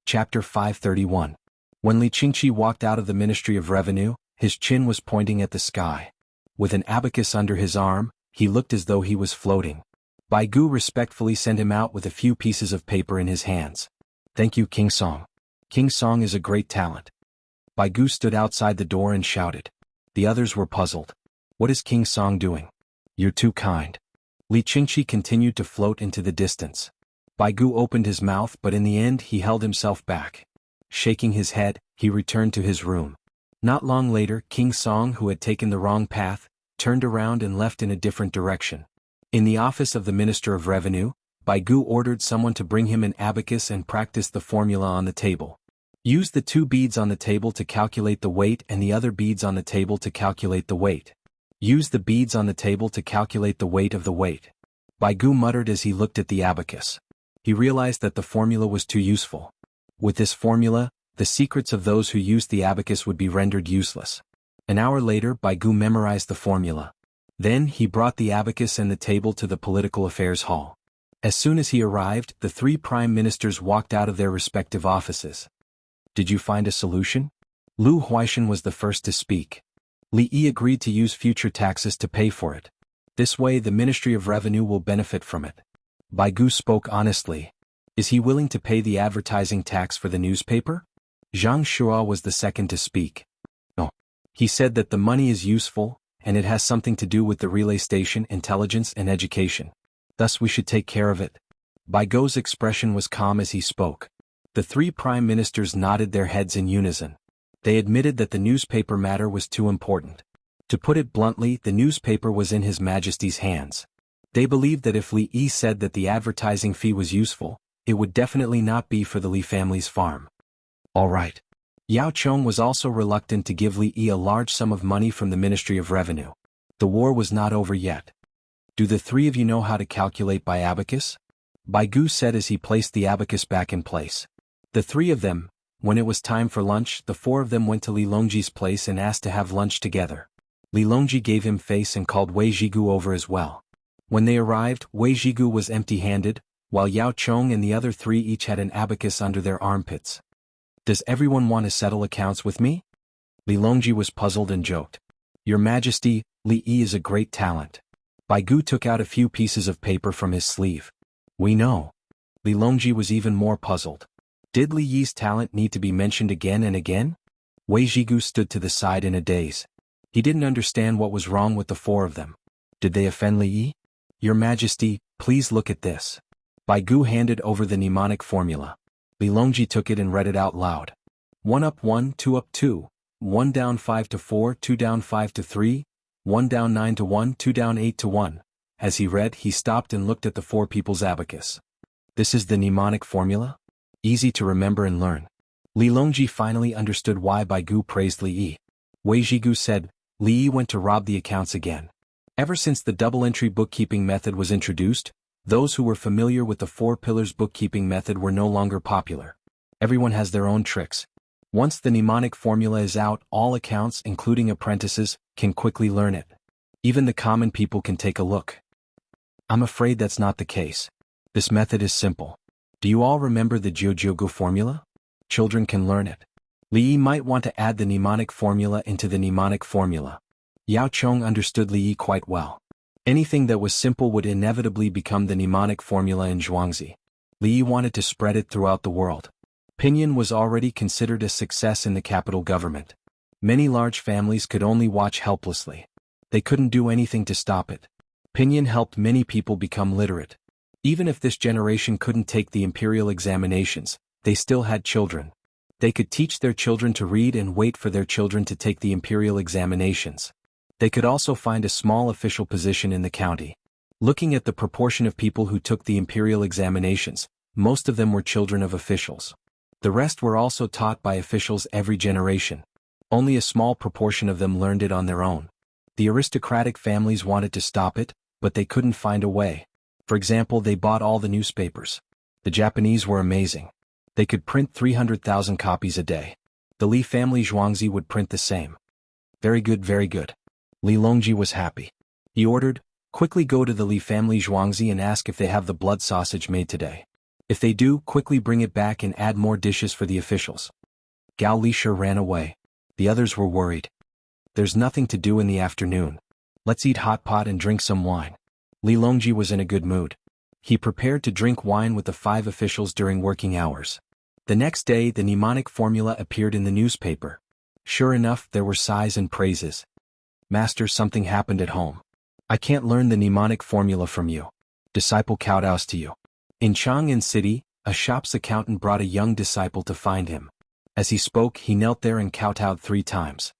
Chapter 531. When Li Qingqi walked out of the Ministry of Revenue, his chin was pointing at the sky. With an abacus under his arm, he looked as though he was floating. Bai Gu respectfully sent him out with a few pieces of paper in his hands. "Thank you, King Song. King Song is a great talent." Bai Gu stood outside the door and shouted. The others were puzzled. "What is King Song doing?" "You're too kind." Li Qingqi continued to float into the distance. Bai Gu opened his mouth, but in the end he held himself back. Shaking his head, he returned to his room. Not long later, King Song, who had taken the wrong path, turned around and left in a different direction. In the office of the Minister of Revenue, Bai Gu ordered someone to bring him an abacus and practice the formula on the table. Use the 2 beads on the table to calculate the weight and the other beads on the table to calculate the weight. Use the beads on the table to calculate the weight of the weight. Bai Gu muttered as he looked at the abacus. He realized that the formula was too useful. With this formula, the secrets of those who used the abacus would be rendered useless. An hour later, Bai Gu memorized the formula. Then he brought the abacus and the table to the Political Affairs Hall. As soon as he arrived, the 3 prime ministers walked out of their respective offices. "Did you find a solution?" Lu Huaishan was the first to speak. Li Yi agreed to use future taxes to pay for it. This way the Ministry of Revenue will benefit from it. Bai Gu spoke honestly. Is he willing to pay the advertising tax for the newspaper? Zhang Shua was the second to speak. No. He said that the money is useful, and it has something to do with the relay station, intelligence and education. Thus we should take care of it. Bai Gu's expression was calm as he spoke. The 3 prime ministers nodded their heads in unison. They admitted that the newspaper matter was too important. To put it bluntly, the newspaper was in His Majesty's hands. They believed that if Li Yi said that the advertising fee was useful, it would definitely not be for the Li family's farm. All right. Yao Chong was also reluctant to give Li Yi a large sum of money from the Ministry of Revenue. The war was not over yet. "Do the 3 of you know how to calculate by abacus?" Bai Gu said as he placed the abacus back in place. The 3 of them, when it was time for lunch, the 4 of them went to Li Longji's place and asked to have lunch together. Li Longji gave him face and called Wei Zhigu over as well. When they arrived, Wei Zhigu was empty-handed, while Yao Chong and the other 3 each had an abacus under their armpits. "Does everyone want to settle accounts with me?" Li Longji was puzzled and joked. "Your Majesty, Li Yi is a great talent." Bai Gu took out a few pieces of paper from his sleeve. "We know." Li Longji was even more puzzled. Did Li Yi's talent need to be mentioned again and again? Wei Zhigu stood to the side in a daze. He didn't understand what was wrong with the 4 of them. Did they offend Li Yi? "Your Majesty, please look at this." Bai Gu handed over the mnemonic formula. Li Longji took it and read it out loud. 1 up 1, 2 up 2, 1 down 5 to 4, 2 down 5 to 3, 1 down 9 to 1, 2 down 8 to 1. As he read, he stopped and looked at the 4 people's abacus. This is the mnemonic formula? Easy to remember and learn. Li Longji finally understood why Bai Gu praised Li Yi. Wei Zhigu said, Li Yi went to rob the accounts again. Ever since the double-entry bookkeeping method was introduced, those who were familiar with the 4 pillars bookkeeping method were no longer popular. Everyone has their own tricks. Once the mnemonic formula is out, all accounts, including apprentices, can quickly learn it. Even the common people can take a look. I'm afraid that's not the case. This method is simple. Do you all remember the Jianghu formula? Children can learn it. Li Yi might want to add the mnemonic formula into the mnemonic formula. Yao Chong understood Li Yi quite well. Anything that was simple would inevitably become the mnemonic formula in Zhuangzi. Li Yi wanted to spread it throughout the world. Pinyin was already considered a success in the capital government. Many large families could only watch helplessly. They couldn't do anything to stop it. Pinyin helped many people become literate. Even if this generation couldn't take the imperial examinations, they still had children. They could teach their children to read and wait for their children to take the imperial examinations. They could also find a small official position in the county. Looking at the proportion of people who took the imperial examinations, most of them were children of officials. The rest were also taught by officials every generation. Only a small proportion of them learned it on their own. The aristocratic families wanted to stop it, but they couldn't find a way. For example, they bought all the newspapers. The Japanese were amazing. They could print 300,000 copies a day. The Li family Zhuangzi would print the same. Very good, very good. Li Longji was happy. He ordered, quickly go to the Li family Zhuangzi and ask if they have the blood sausage made today. If they do, quickly bring it back and add more dishes for the officials. Gao Lisha ran away. The others were worried. There's nothing to do in the afternoon. Let's eat hot pot and drink some wine. Li Longji was in a good mood. He prepared to drink wine with the 5 officials during working hours. The next day, the mnemonic formula appeared in the newspaper. Sure enough, there were sighs and praises. Master, something happened at home. I can't learn the mnemonic formula from you. Disciple kowtows to you. In Chang'an City, a shop's accountant brought a young disciple to find him. As he spoke, he knelt there and kowtowed 3 times.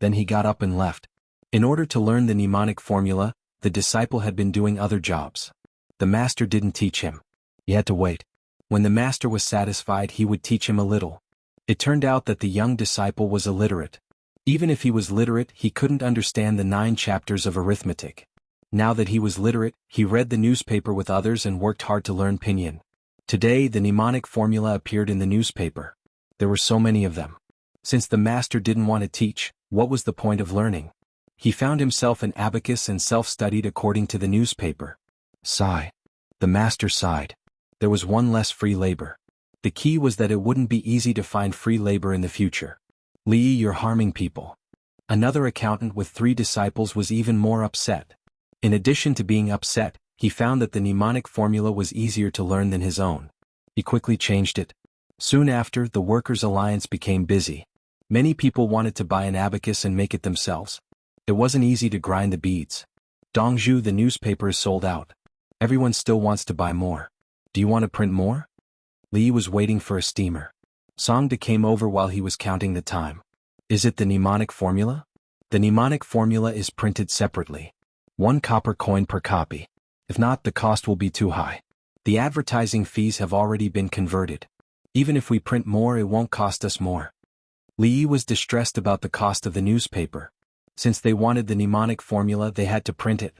Then he got up and left. In order to learn the mnemonic formula, the disciple had been doing other jobs. The master didn't teach him. He had to wait. When the master was satisfied, he would teach him a little. It turned out that the young disciple was illiterate. Even if he was literate, he couldn't understand the 9 chapters of arithmetic. Now that he was literate, he read the newspaper with others and worked hard to learn pinyin. Today, the mnemonic formula appeared in the newspaper. There were so many of them. Since the master didn't want to teach, what was the point of learning? He found himself an abacus and self-studied according to the newspaper. Sigh. The master sighed. There was one less free labor. The key was that it wouldn't be easy to find free labor in the future. Li, you're harming people. Another accountant with 3 disciples was even more upset. In addition to being upset, he found that the mnemonic formula was easier to learn than his own. He quickly changed it. Soon after, the Workers' Alliance became busy. Many people wanted to buy an abacus and make it themselves. It wasn't easy to grind the beads. Dongzhu, the newspaper, is sold out. Everyone still wants to buy more. Do you want to print more? Li was waiting for a steamer. Songda came over while he was counting the time. Is it the mnemonic formula? The mnemonic formula is printed separately. 1 copper coin per copy. If not, the cost will be too high. The advertising fees have already been converted. Even if we print more, it won't cost us more. Li was distressed about the cost of the newspaper. Since they wanted the mnemonic formula, they had to print it.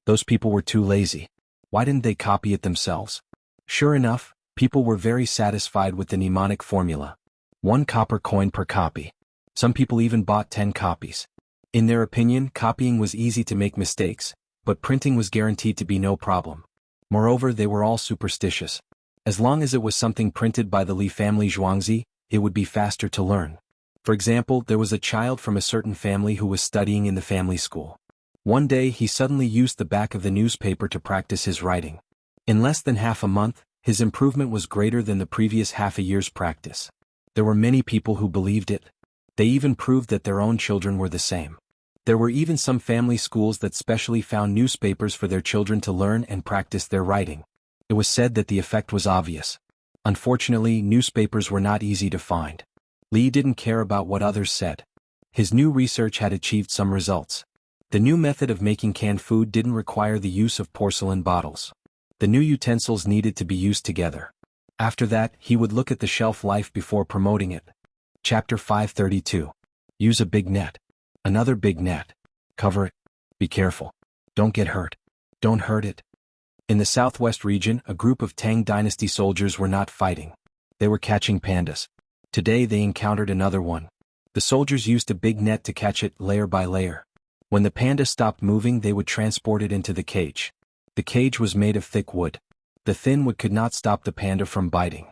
Those people were too lazy. Why didn't they copy it themselves? Sure enough, people were very satisfied with the mnemonic formula. 1 copper coin per copy. Some people even bought 10 copies. In their opinion, copying was easy to make mistakes, but printing was guaranteed to be no problem. Moreover, they were all superstitious. As long as it was something printed by the Li family Zhuangzi, it would be faster to learn. For example, there was a child from a certain family who was studying in the family school. One day he suddenly used the back of the newspaper to practice his writing. In less than half a month, his improvement was greater than the previous half a year's practice. There were many people who believed it. They even proved that their own children were the same. There were even some family schools that specially found newspapers for their children to learn and practice their writing. It was said that the effect was obvious. Unfortunately, newspapers were not easy to find. Li didn't care about what others said. His new research had achieved some results. The new method of making canned food didn't require the use of porcelain bottles. The new utensils needed to be used together. After that, he would look at the shelf life before promoting it. Chapter 532. Use a big net. Another big net. Cover it. Be careful. Don't get hurt. Don't hurt it. In the southwest region, a group of Tang dynasty soldiers were not fighting. They were catching pandas. Today they encountered another one. The soldiers used a big net to catch it layer by layer. When the panda stopped moving, they would transport it into the cage. The cage was made of thick wood. The thin wood could not stop the panda from biting.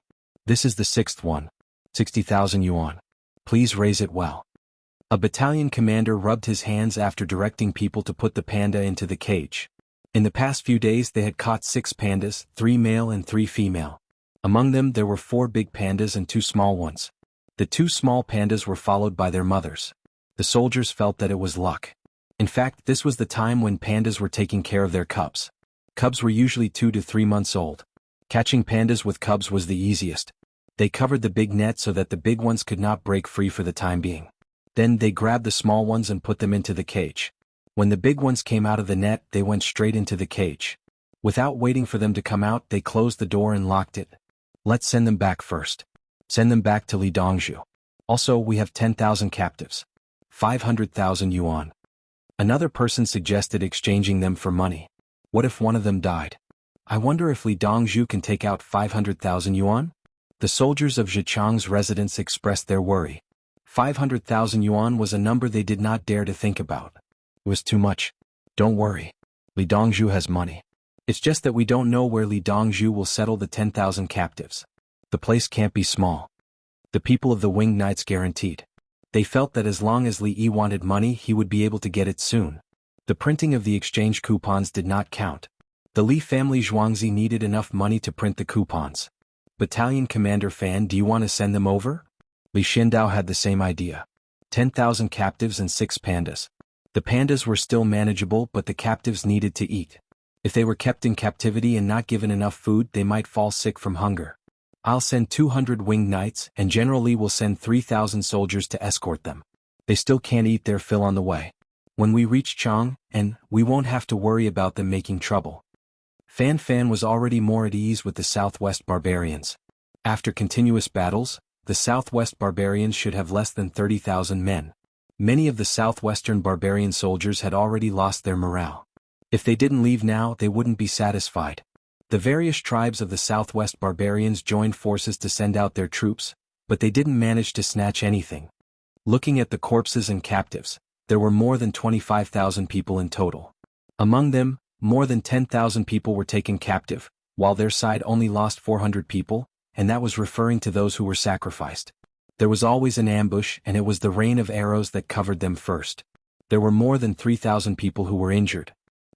This is the 6th one. 60,000 yuan. Please raise it well. A battalion commander rubbed his hands after directing people to put the panda into the cage. In the past few days they had caught 6 pandas, 3 male and 3 female. Among them there were 4 big pandas and 2 small ones. The 2 small pandas were followed by their mothers. The soldiers felt that it was luck. In fact, this was the time when pandas were taking care of their cubs. Cubs were usually 2 to 3 months old. Catching pandas with cubs was the easiest. They covered the big net so that the big ones could not break free for the time being. Then they grabbed the small ones and put them into the cage. When the big ones came out of the net, they went straight into the cage. Without waiting for them to come out, they closed the door and locked it. Let's send them back first. Send them back to Li Dongzhu. Also, we have 10,000 captives. 500,000 yuan. Another person suggested exchanging them for money. What if one of them died? I wonder if Li Dongzhu can take out 500,000 yuan? The soldiers of Zhichang's residence expressed their worry. 500,000 yuan was a number they did not dare to think about. It was too much. Don't worry. Li Dongzhu has money. It's just that we don't know where Li Dongzhu will settle the 10,000 captives. The place can't be small. The people of the Winged Knights guaranteed. They felt that as long as Li Yi wanted money he would be able to get it soon. The printing of the exchange coupons did not count. The Li family Zhuangzi needed enough money to print the coupons. Battalion Commander Fan, do you want to send them over? Li Xindao had the same idea. 10,000 captives and 6 pandas. The pandas were still manageable but the captives needed to eat. If they were kept in captivity and not given enough food they might fall sick from hunger. I'll send 200 winged knights and General Li will send 3,000 soldiers to escort them. They still can't eat their fill on the way. When we reach Chang, and we won't have to worry about them making trouble. Fan Fan was already more at ease with the Southwest barbarians. After continuous battles, the Southwest barbarians should have less than 30,000 men. Many of the Southwestern barbarian soldiers had already lost their morale. If they didn't leave now they wouldn't be satisfied. The various tribes of the Southwest barbarians joined forces to send out their troops, but they didn't manage to snatch anything. Looking at the corpses and captives, there were more than 25,000 people in total. Among them, more than 10,000 people were taken captive, while their side only lost 400 people, and that was referring to those who were sacrificed. There was always an ambush and it was the rain of arrows that covered them first. There were more than 3,000 people who were injured.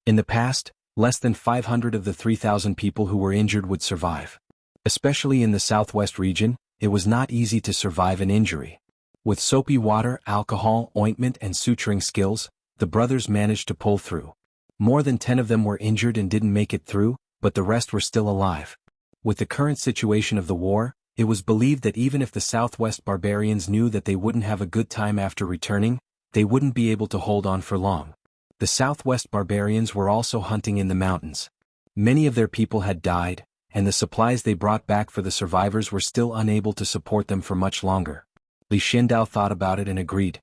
In the past, less than 500 of the 3,000 people who were injured would survive. Especially in the Southwest region, it was not easy to survive an injury. With soapy water, alcohol, ointment and suturing skills, the brothers managed to pull through. More than 10 of them were injured and didn't make it through, but the rest were still alive. With the current situation of the war, it was believed that even if the Southwest barbarians knew that they wouldn't have a good time after returning, they wouldn't be able to hold on for long. The Southwest barbarians were also hunting in the mountains. Many of their people had died, and the supplies they brought back for the survivors were still unable to support them for much longer. Li Xindao thought about it and agreed.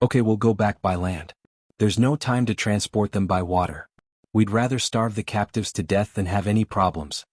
Okay, we'll go back by land. There's no time to transport them by water. We'd rather starve the captives to death than have any problems.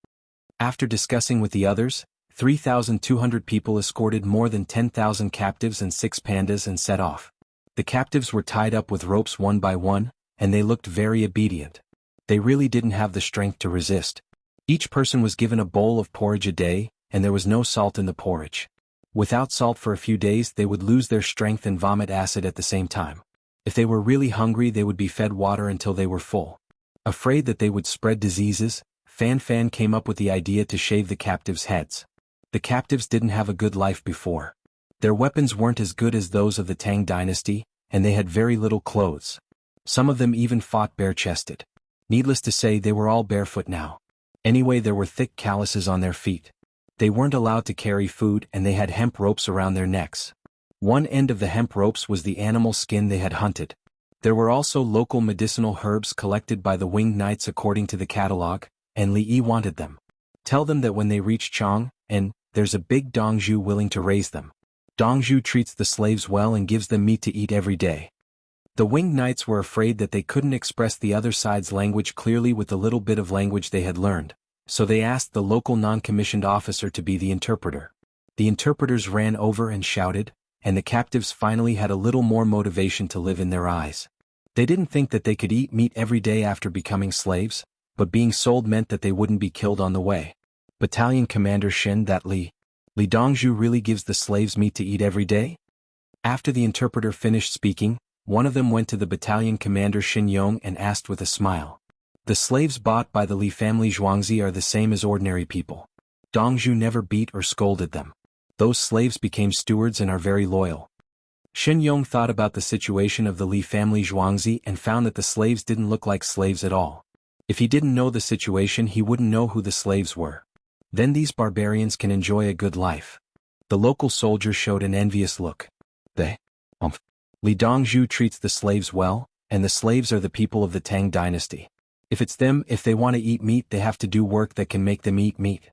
After discussing with the others, 3,200 people escorted more than 10,000 captives and 6 pandas and set off. The captives were tied up with ropes one by one, and they looked very obedient. They really didn't have the strength to resist. Each person was given a bowl of porridge a day, and there was no salt in the porridge. Without salt for a few days they would lose their strength and vomit acid at the same time. If they were really hungry they would be fed water until they were full. Afraid that they would spread diseases, Fan Fan came up with the idea to shave the captives' heads. The captives didn't have a good life before. Their weapons weren't as good as those of the Tang dynasty, and they had very little clothes. Some of them even fought bare-chested. Needless to say they were all barefoot now. Anyway, there were thick calluses on their feet. They weren't allowed to carry food and they had hemp ropes around their necks. One end of the hemp ropes was the animal skin they had hunted. There were also local medicinal herbs collected by the Winged Knights according to the catalog, and Li Yi wanted them. Tell them that when they reach Chang, and there's a big Dongzhu willing to raise them. Dongzhu treats the slaves well and gives them meat to eat every day. The Winged Knights were afraid that they couldn't express the other side's language clearly with the little bit of language they had learned, so they asked the local non-commissioned officer to be the interpreter. The interpreters ran over and shouted, and the captives finally had a little more motivation to live in their eyes. They didn't think that they could eat meat every day after becoming slaves, but being sold meant that they wouldn't be killed on the way. Battalion Commander Shen, that Li Dongzhu really gives the slaves meat to eat every day? After the interpreter finished speaking, one of them went to the battalion commander Xin Yong and asked with a smile. The slaves bought by the Li family Zhuangzi are the same as ordinary people. Dongzhu never beat or scolded them. Those slaves became stewards and are very loyal. Xin Yong thought about the situation of the Li family Zhuangzi and found that the slaves didn't look like slaves at all. If he didn't know the situation he wouldn't know who the slaves were. Then these barbarians can enjoy a good life. The local soldier showed an envious look. Li Dongzhu treats the slaves well, and the slaves are the people of the Tang dynasty. If it's them, if they want to eat meat they have to do work that can make them eat meat.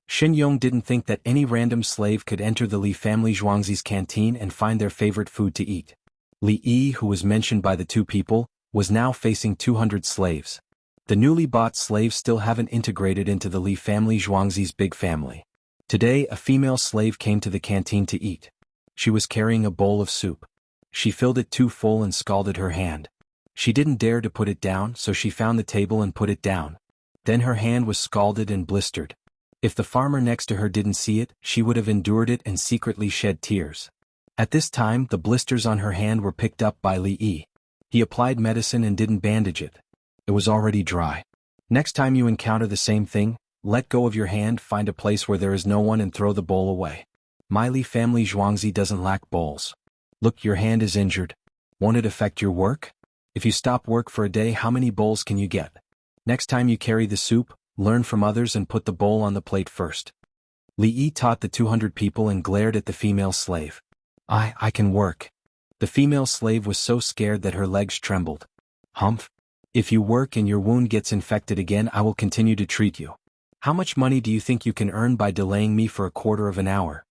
Xin Yong didn't think that any random slave could enter the Li family Zhuangzi's canteen and find their favorite food to eat. Li Yi, who was mentioned by the two people, was now facing 200 slaves. The newly bought slaves still haven't integrated into the Li family Zhuangzi's big family. Today a female slave came to the canteen to eat. She was carrying a bowl of soup. She filled it too full and scalded her hand. She didn't dare to put it down, so she found the table and put it down. Then her hand was scalded and blistered. If the farmer next to her didn't see it, she would have endured it and secretly shed tears. At this time, the blisters on her hand were picked up by Li Yi. He applied medicine and didn't bandage it. It was already dry. Next time you encounter the same thing, let go of your hand, find a place where there is no one and throw the bowl away. My Li family Zhuangzi doesn't lack bowls. Look, your hand is injured. Won't it affect your work? If you stop work for a day, how many bowls can you get? Next time you carry the soup, learn from others and put the bowl on the plate first. Li Yi taught the 200 people and glared at the female slave. I can work. The female slave was so scared that her legs trembled. Humph. If you work and your wound gets infected again, I will continue to treat you. How much money do you think you can earn by delaying me for a quarter of an hour?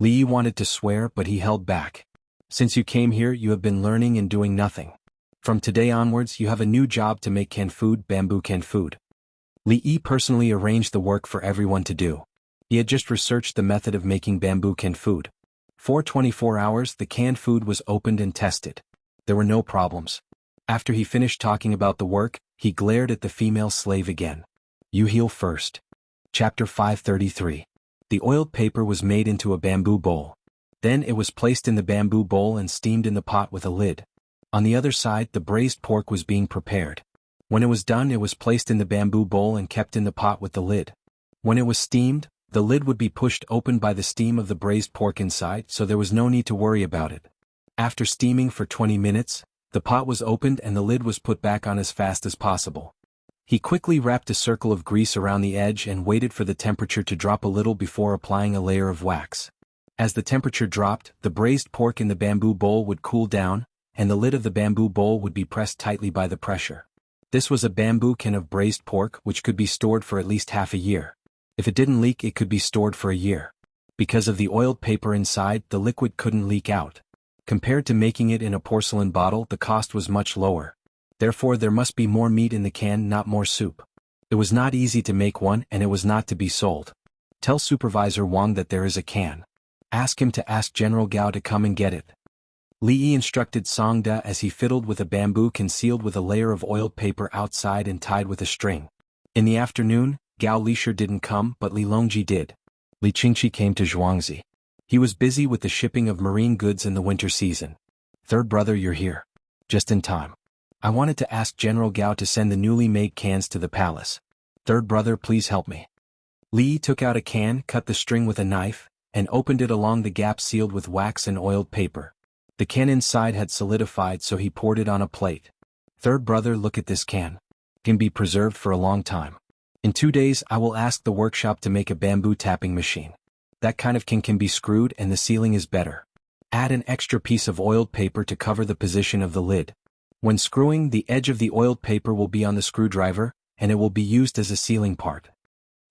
Li Yi wanted to swear, but he held back. Since you came here, you have been learning and doing nothing. From today onwards, you have a new job to make canned food, bamboo canned food. Li Yi personally arranged the work for everyone to do. He had just researched the method of making bamboo canned food. For 24 hours, the canned food was opened and tested. There were no problems. After he finished talking about the work, he glared at the female slave again. You heal first. Chapter 533. The oiled paper was made into a bamboo bowl. Then it was placed in the bamboo bowl and steamed in the pot with a lid. On the other side, the braised pork was being prepared. When it was done, it was placed in the bamboo bowl and kept in the pot with the lid. When it was steamed, the lid would be pushed open by the steam of the braised pork inside, so there was no need to worry about it. After steaming for 20 minutes, the pot was opened and the lid was put back on as fast as possible. He quickly wrapped a circle of grease around the edge and waited for the temperature to drop a little before applying a layer of wax. As the temperature dropped, the braised pork in the bamboo bowl would cool down, and the lid of the bamboo bowl would be pressed tightly by the pressure. This was a bamboo can of braised pork which could be stored for at least half a year. If it didn't leak, it could be stored for a year. Because of the oiled paper inside, the liquid couldn't leak out. Compared to making it in a porcelain bottle, the cost was much lower. Therefore, there must be more meat in the can, not more soup. It was not easy to make one, and it was not to be sold. Tell Supervisor Wang that there is a can. Ask him to ask General Gao to come and get it. Li Yi instructed Song Da as he fiddled with a bamboo concealed with a layer of oiled paper outside and tied with a string. In the afternoon, Gao Lisher didn't come, but Li Longji did. Li Qingqi came to Zhuangzi. He was busy with the shipping of marine goods in the winter season. Third brother, you're here. Just in time. I wanted to ask General Gao to send the newly made cans to the palace. Third brother, please help me. Li Yi took out a can, cut the string with a knife, and opened it along the gap sealed with wax and oiled paper. The can inside had solidified, so he poured it on a plate. Third brother, look at this can. It can be preserved for a long time. In 2 days, I will ask the workshop to make a bamboo tapping machine. That kind of can be screwed and the sealing is better. Add an extra piece of oiled paper to cover the position of the lid. When screwing, the edge of the oiled paper will be on the screwdriver, and it will be used as a sealing part.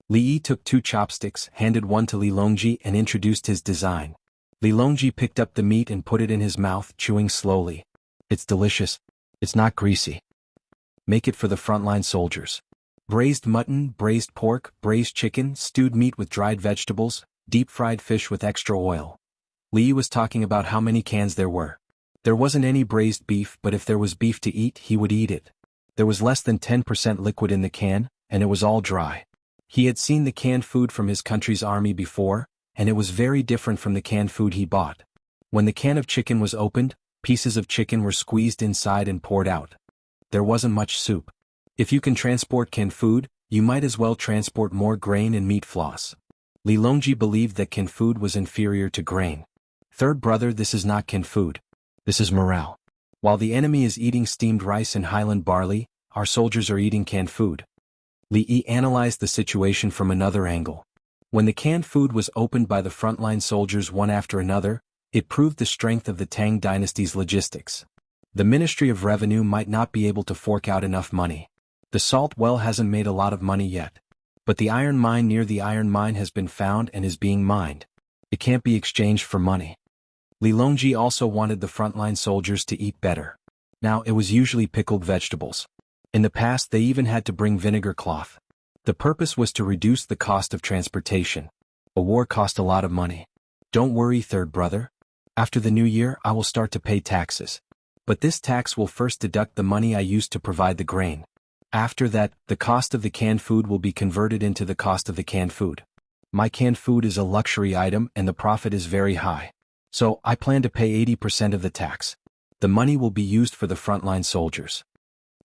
Li Yi took 2 chopsticks, handed one to Li Longji and introduced his design. Li Longji picked up the meat and put it in his mouth, chewing slowly. It's delicious. It's not greasy. Make it for the frontline soldiers. Braised mutton, braised pork, braised chicken, stewed meat with dried vegetables, deep-fried fish with extra oil. Li Yi was talking about how many cans there were. There wasn't any braised beef, but if there was beef to eat, he would eat it. There was less than 10% liquid in the can, and it was all dry. He had seen the canned food from his country's army before, and it was very different from the canned food he bought. When the can of chicken was opened, pieces of chicken were squeezed inside and poured out. There wasn't much soup. If you can transport canned food, you might as well transport more grain and meat floss. Li Longji believed that canned food was inferior to grain. Third brother, this is not canned food. This is morale. While the enemy is eating steamed rice and highland barley, our soldiers are eating canned food. Li Yi analyzed the situation from another angle. When the canned food was opened by the frontline soldiers one after another, it proved the strength of the Tang dynasty's logistics. The Ministry of Revenue might not be able to fork out enough money. The salt well hasn't made a lot of money yet. But the iron mine near the iron mine has been found and is being mined. It can't be exchanged for money. Li Longji also wanted the frontline soldiers to eat better. Now it was usually pickled vegetables. In the past they even had to bring vinegar cloth. The purpose was to reduce the cost of transportation. A war cost a lot of money. Don't worry, third brother. After the new year I will start to pay taxes. But this tax will first deduct the money I used to provide the grain. After that, the cost of the canned food will be converted into the cost of the canned food. My canned food is a luxury item and the profit is very high. So, I plan to pay 80% of the tax. The money will be used for the frontline soldiers.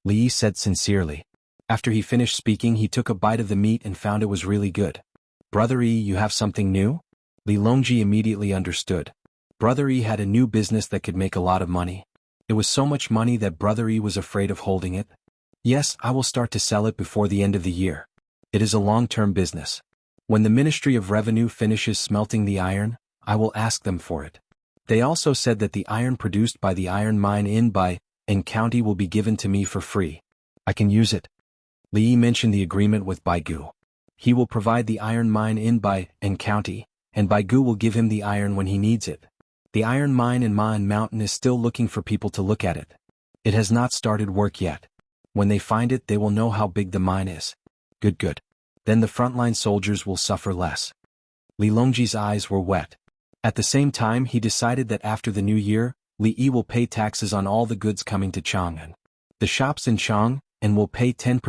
Li Yi said sincerely. After he finished speaking, he took a bite of the meat and found it was really good. Brother Yi, you have something new? Li Longji immediately understood. Brother Yi had a new business that could make a lot of money. It was so much money that Brother Yi was afraid of holding it. Yes, I will start to sell it before the end of the year. It is a long-term business. When the Ministry of Revenue finishes smelting the iron, I will ask them for it. They also said that the iron produced by the iron mine in County will be given to me for free. I can use it. Li Yi mentioned the agreement with Baigu. He will provide the iron mine in County, and Baigu will give him the iron when he needs it. The iron mine in Ma'an Mountain is still looking for people to look at it. It has not started work yet. When they find it, they will know how big the mine is. Good. Then the frontline soldiers will suffer less. Li Longji's eyes were wet. At the same time, he decided that after the new year, Li Yi will pay taxes on all the goods coming to Chang'an. The shops in Chang'an will pay 10%,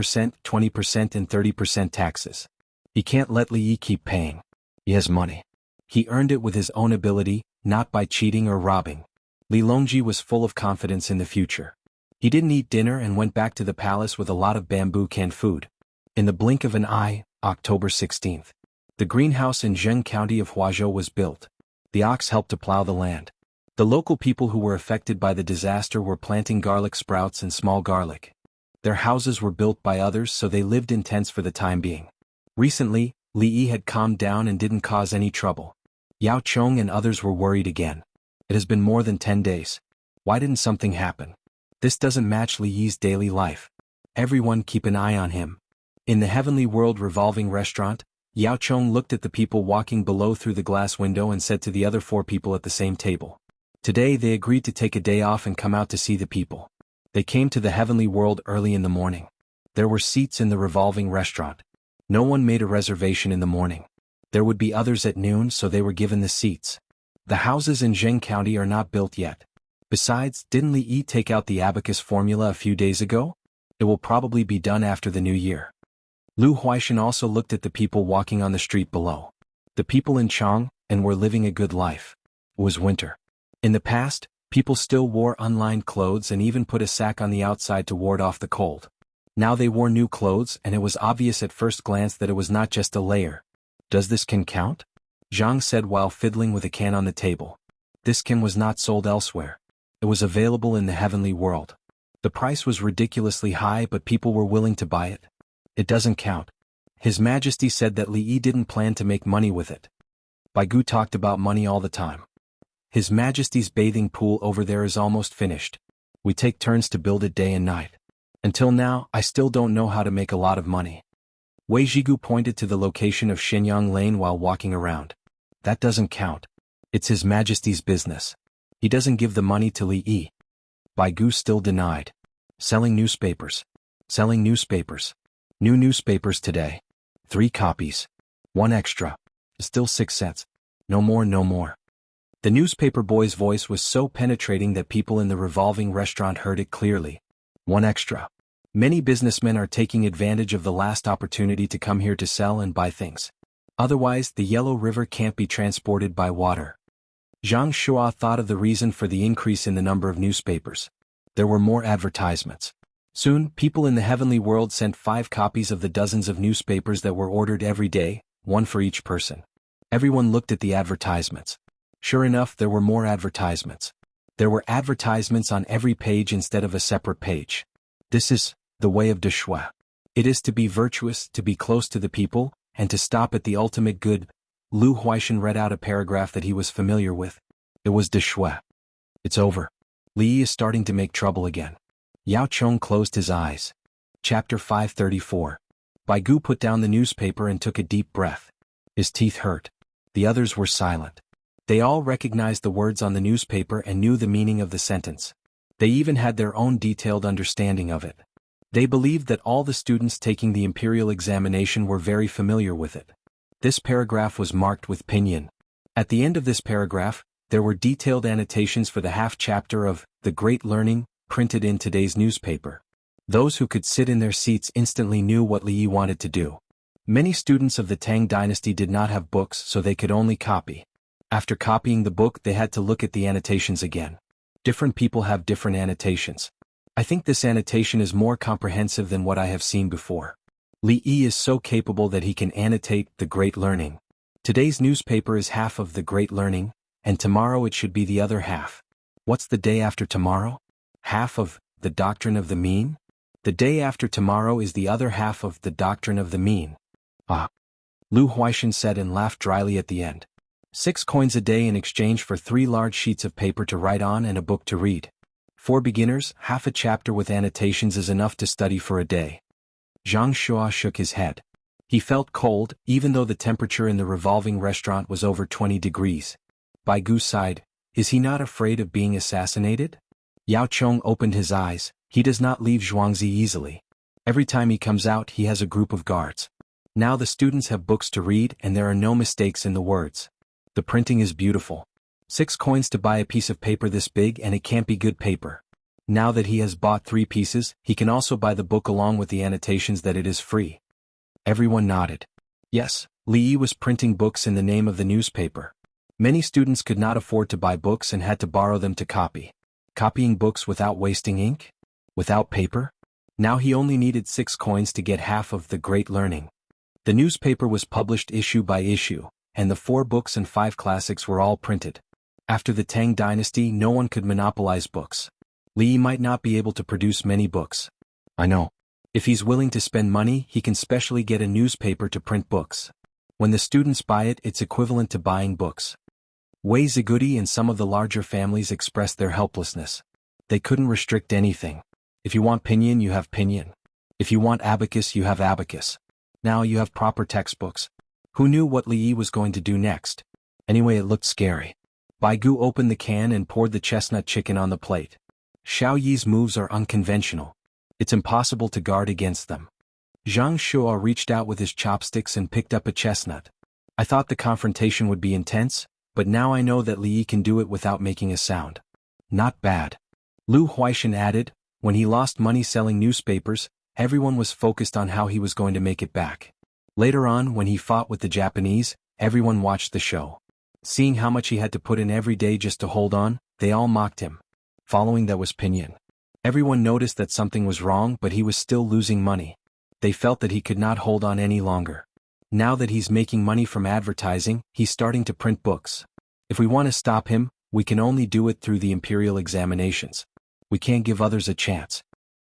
20% and 30% taxes. He can't let Li Yi keep paying. He has money. He earned it with his own ability, not by cheating or robbing. Li Longji was full of confidence in the future. He didn't eat dinner and went back to the palace with a lot of bamboo canned food. In the blink of an eye, October 16th. The greenhouse in Jianghu County of Huazhou was built. The ox helped to plow the land. The local people who were affected by the disaster were planting garlic sprouts and small garlic. Their houses were built by others, so they lived in tents for the time being. Recently, Li Yi had calmed down and didn't cause any trouble. Yao Chong and others were worried again. It has been more than 10 days. Why didn't something happen? This doesn't match Li Yi's daily life. Everyone keep an eye on him. In the Heavenly World revolving restaurant, Yao Chong looked at the people walking below through the glass window and said to the other 4 people at the same table. Today they agreed to take a day off and come out to see the people. They came to the Heavenly World early in the morning. There were seats in the revolving restaurant. No one made a reservation in the morning. There would be others at noon, so they were given the seats. The houses in Jianghu County are not built yet. Besides, didn't Li Yi take out the abacus formula a few days ago? It will probably be done after the new year. Lu Huaishan also looked at the people walking on the street below. The people in Chang'an were living a good life. It was winter. In the past, people still wore unlined clothes and even put a sack on the outside to ward off the cold. Now they wore new clothes, and it was obvious at first glance that it was not just a layer. Does this can count? Zhang said while fiddling with a can on the table. This can was not sold elsewhere. It was available in the Heavenly World. The price was ridiculously high, but people were willing to buy it. It doesn't count. His Majesty said that Li Yi didn't plan to make money with it. Baigu talked about money all the time. His Majesty's bathing pool over there is almost finished. We take turns to build it day and night. Until now, I still don't know how to make a lot of money. Wei Zhigu pointed to the location of Shenyang Lane while walking around. That doesn't count. It's His Majesty's business. He doesn't give the money to Li Yi. Baigu still denied. Selling newspapers. Selling newspapers. New newspapers today. 3 copies. 1 extra. Still 6 cents. No more, no more. The newspaper boy's voice was so penetrating that people in the revolving restaurant heard it clearly. 1 extra. Many businessmen are taking advantage of the last opportunity to come here to sell and buy things. Otherwise, the Yellow River can't be transported by water. Zhang Shua thought of the reason for the increase in the number of newspapers. There were more advertisements. Soon, people in the Heavenly World sent 5 copies of the dozens of newspapers that were ordered every day, 1 for each person. Everyone looked at the advertisements. Sure enough, there were more advertisements. There were advertisements on every page instead of a separate page. This is the way of Deshua. It is to be virtuous, to be close to the people, and to stop at the ultimate good. Lu Huaishan read out a paragraph that he was familiar with. It was Deshua. It's over. Li Yi is starting to make trouble again. Yao Chong closed his eyes. Chapter 534. Baigu put down the newspaper and took a deep breath. His teeth hurt. The others were silent. They all recognized the words on the newspaper and knew the meaning of the sentence. They even had their own detailed understanding of it. They believed that all the students taking the imperial examination were very familiar with it. This paragraph was marked with pinyin. At the end of this paragraph, there were detailed annotations for the half chapter of The Great Learning, printed in today's newspaper. Those who could sit in their seats instantly knew what Li Yi wanted to do. Many students of the Tang dynasty did not have books, so they could only copy. After copying the book, they had to look at the annotations again. Different people have different annotations. I think this annotation is more comprehensive than what I have seen before. Li Yi is so capable that he can annotate the Great Learning. Today's newspaper is half of the Great Learning, and tomorrow it should be the other half. What's the day after tomorrow? Half of the Doctrine of the Mean? The day after tomorrow is the other half of the Doctrine of the Mean. Ah. Lu Huaishan said and laughed dryly at the end. 6 coins a day in exchange for 3 large sheets of paper to write on and a book to read. For beginners, half a chapter with annotations is enough to study for a day. Zhang Shuo shook his head. He felt cold, even though the temperature in the revolving restaurant was over 20 degrees. Bai Gu sighed. Is he not afraid of being assassinated? Yao Chong opened his eyes. He does not leave Zhuangzi easily. Every time he comes out, he has a group of guards. Now the students have books to read and there are no mistakes in the words. The printing is beautiful. 6 coins to buy a piece of paper this big, and it can't be good paper. Now that he has bought 3 pieces, he can also buy the book along with the annotations that it is free. Everyone nodded. Yes, Li Yi was printing books in the name of the newspaper. Many students could not afford to buy books and had to borrow them to copy. Copying books without wasting ink? Without paper? Now he only needed 6 coins to get half of the Great Learning. The newspaper was published issue by issue, and the 4 books and 5 classics were all printed. After the Tang dynasty, no one could monopolize books. Li Yi might not be able to produce many books. I know. If he's willing to spend money, he can specially get a newspaper to print books. When the students buy it, it's equivalent to buying books. Wei Zigudi and some of the larger families expressed their helplessness. They couldn't restrict anything. If you want pinyin, you have pinyin. If you want abacus, you have abacus. Now you have proper textbooks. Who knew what Li Yi was going to do next? Anyway, it looked scary. Bai Gu opened the can and poured the chestnut chicken on the plate. Xiao Yi's moves are unconventional. It's impossible to guard against them. Zhang Shuo reached out with his chopsticks and picked up a chestnut. I thought the confrontation would be intense, but now I know that Li Yi can do it without making a sound. Not bad. Lu Huaishan added, when he lost money selling newspapers, everyone was focused on how he was going to make it back. Later on, when he fought with the Japanese, everyone watched the show. Seeing how much he had to put in every day just to hold on, they all mocked him. Following that was pinyin. Everyone noticed that something was wrong, but he was still losing money. They felt that he could not hold on any longer. Now that he's making money from advertising, he's starting to print books. If we want to stop him, we can only do it through the imperial examinations. We can't give others a chance.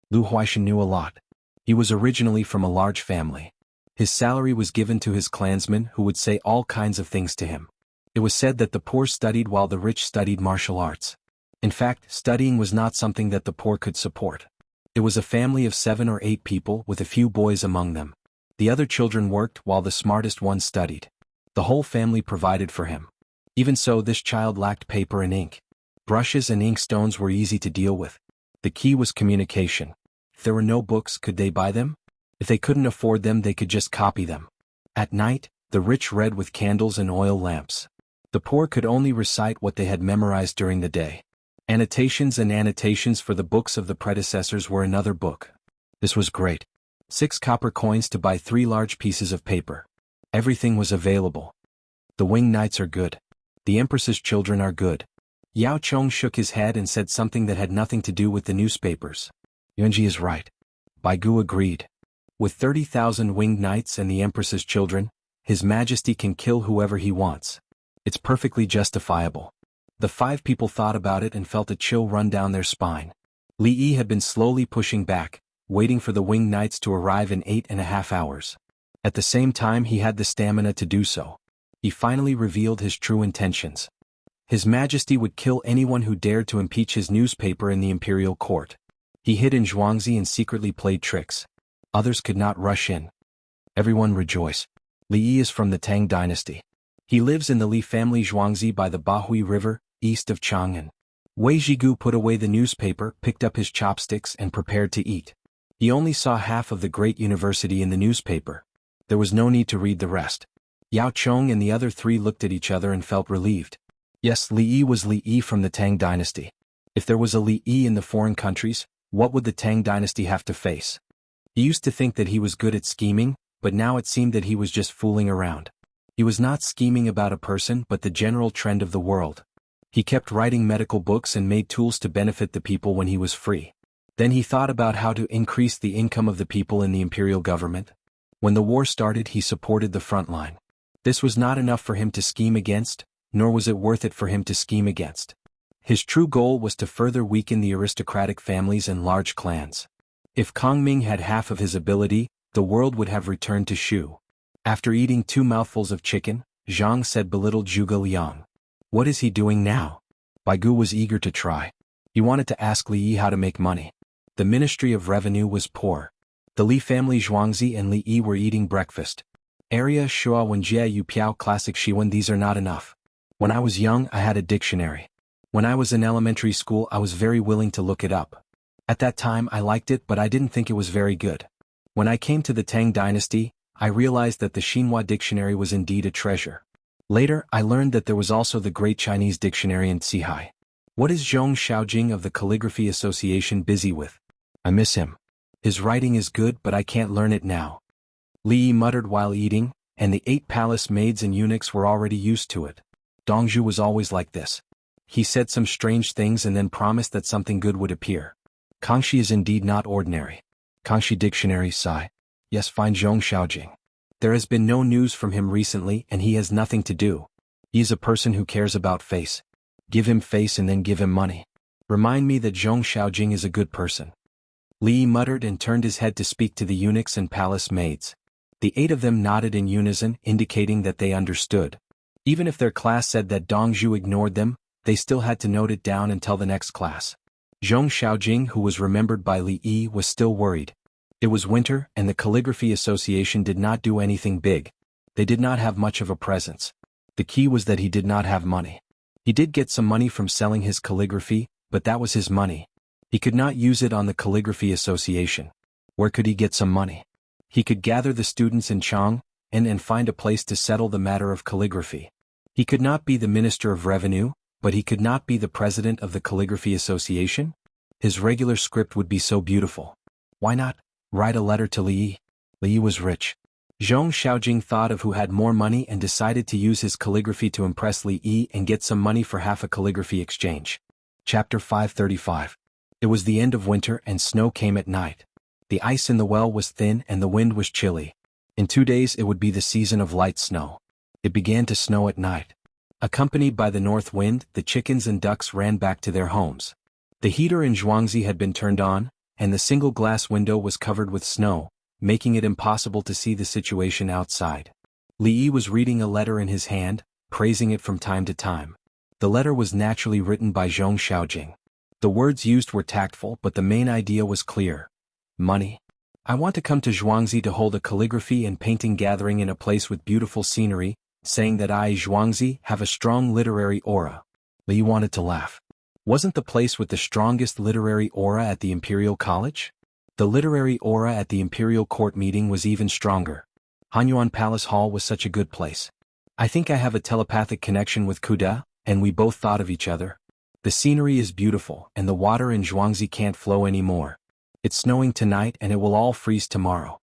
Lu Huaishan knew a lot. He was originally from a large family. His salary was given to his clansmen who would say all kinds of things to him. It was said that the poor studied while the rich studied martial arts. In fact, studying was not something that the poor could support. It was a family of 7 or 8 people with a few boys among them. The other children worked while the smartest ones studied. The whole family provided for him. Even so, this child lacked paper and ink. Brushes and inkstones were easy to deal with. The key was communication. If there were no books, could they buy them? If they couldn't afford them, they could just copy them. At night, the rich read with candles and oil lamps. The poor could only recite what they had memorized during the day. Annotations and annotations for the books of the predecessors were another book. This was great. 6 copper coins to buy 3 large pieces of paper. Everything was available. The winged knights are good. The empress's children are good. Yao Chong shook his head and said something that had nothing to do with the newspapers. Yuanji is right. Bai Gu agreed. With 30,000 winged knights and the empress's children, His Majesty can kill whoever he wants. It's perfectly justifiable. The 5 people thought about it and felt a chill run down their spine. Li Yi had been slowly pushing back, waiting for the winged knights to arrive in 8.5 hours. At the same time, he had the stamina to do so. He finally revealed his true intentions. His Majesty would kill anyone who dared to impeach his newspaper in the imperial court. He hid in Zhuangzi and secretly played tricks. Others could not rush in. Everyone rejoiced. Li Yi is from the Tang dynasty. He lives in the Li family Zhuangzi by the Bahui River, east of Chang'an. Wei Zhigu put away the newspaper, picked up his chopsticks and prepared to eat. He only saw half of the great university in the newspaper. There was no need to read the rest. Yao Chong and the other 3 looked at each other and felt relieved. Yes, Li Yi was Li Yi from the Tang dynasty. If there was a Li Yi in the foreign countries, What would the Tang dynasty have to face? He used to think that he was good at scheming, but now it seemed that he was just fooling around. He was not scheming about a person but the general trend of the world. He kept writing medical books and made tools to benefit the people when he was free. Then he thought about how to increase the income of the people in the imperial government. When the war started, he supported the front line. This was not enough for him to scheme against, nor was it worth it for him to scheme against. His true goal was to further weaken the aristocratic families and large clans. If Kongming had half of his ability, the world would have returned to Shu. After eating 2 mouthfuls of chicken, Zhang said belittled Zhuge Liang. What is he doing now? Bai Gu was eager to try. He wanted to ask Li Yi how to make money. The Ministry of Revenue was poor. The Li family Zhuangzi and Li Yi were eating breakfast. Area Shua Wenjie Yu Piao Classic Shiwen. These are not enough. When I was young, I had a dictionary. When I was in elementary school, I was very willing to look it up. At that time I liked it, but I didn't think it was very good. When I came to the Tang dynasty, I realized that the Xinhua dictionary was indeed a treasure. Later, I learned that there was also the Great Chinese Dictionary in Cihai. What is Zhong Xiaojing of the Calligraphy Association busy with? I miss him. His writing is good, but I can't learn it now. Li Yi muttered while eating, and the 8 palace maids and eunuchs were already used to it. Dongzhu was always like this. He said some strange things and then promised that something good would appear. Kangxi is indeed not ordinary. Kangxi Dictionary sigh. Yes, find Zhong Xiaojing. There has been no news from him recently and he has nothing to do. He is a person who cares about face. Give him face and then give him money. Remind me that Zhong Xiaojing is a good person. Li Yi muttered and turned his head to speak to the eunuchs and palace maids. The 8 of them nodded in unison, indicating that they understood. Even if their class said that Dongzhu ignored them, they still had to note it down and tell the next class. Zhong Xiaojing, who was remembered by Li Yi, was still worried. It was winter, and the Calligraphy Association did not do anything big. They did not have much of a presence. The key was that he did not have money. He did get some money from selling his calligraphy, but that was his money. He could not use it on the Calligraphy Association. Where could he get some money? He could gather the students in Chang and find a place to settle the matter of calligraphy. He could not be the Minister of Revenue, but he could not be the president of the Calligraphy Association? His regular script would be so beautiful. Why not write a letter to Li Yi? Li Yi was rich. Zhong Xiaojing thought of who had more money and decided to use his calligraphy to impress Li Yi and get some money for half a calligraphy exchange. Chapter 535. It was the end of winter and snow came at night. The ice in the well was thin and the wind was chilly. In 2 days it would be the season of light snow. It began to snow at night. Accompanied by the north wind, the chickens and ducks ran back to their homes. The heater in Zhuangzi had been turned on, and the single glass window was covered with snow, making it impossible to see the situation outside. Li Yi was reading a letter in his hand, praising it from time to time. The letter was naturally written by Zhong Xiaojing. The words used were tactful, but the main idea was clear. Money. I want to come to Zhuangzi to hold a calligraphy and painting gathering in a place with beautiful scenery, saying that I, Zhuangzi, have a strong literary aura. Li Yi wanted to laugh. Wasn't the place with the strongest literary aura at the Imperial College? The literary aura at the Imperial Court meeting was even stronger. Hanyuan Palace Hall was such a good place. I think I have a telepathic connection with Kuda, and we both thought of each other. The scenery is beautiful, and the water in Zhuangzi can't flow anymore. It's snowing tonight and it will all freeze tomorrow.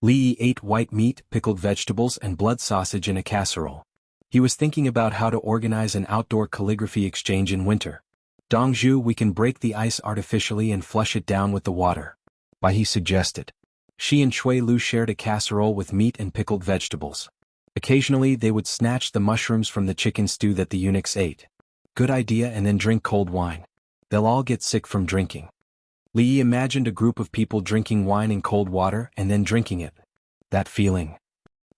Li Yi ate white meat, pickled vegetables and blood sausage in a casserole. He was thinking about how to organize an outdoor calligraphy exchange in winter. Dongzhu, we can break the ice artificially and flush it down with the water. Bai he suggested. She and Chui Lu shared a casserole with meat and pickled vegetables. Occasionally they would snatch the mushrooms from the chicken stew that the eunuchs ate. Good idea, and then drink cold wine. They'll all get sick from drinking. Li Yi imagined a group of people drinking wine in cold water and then drinking it. That feeling.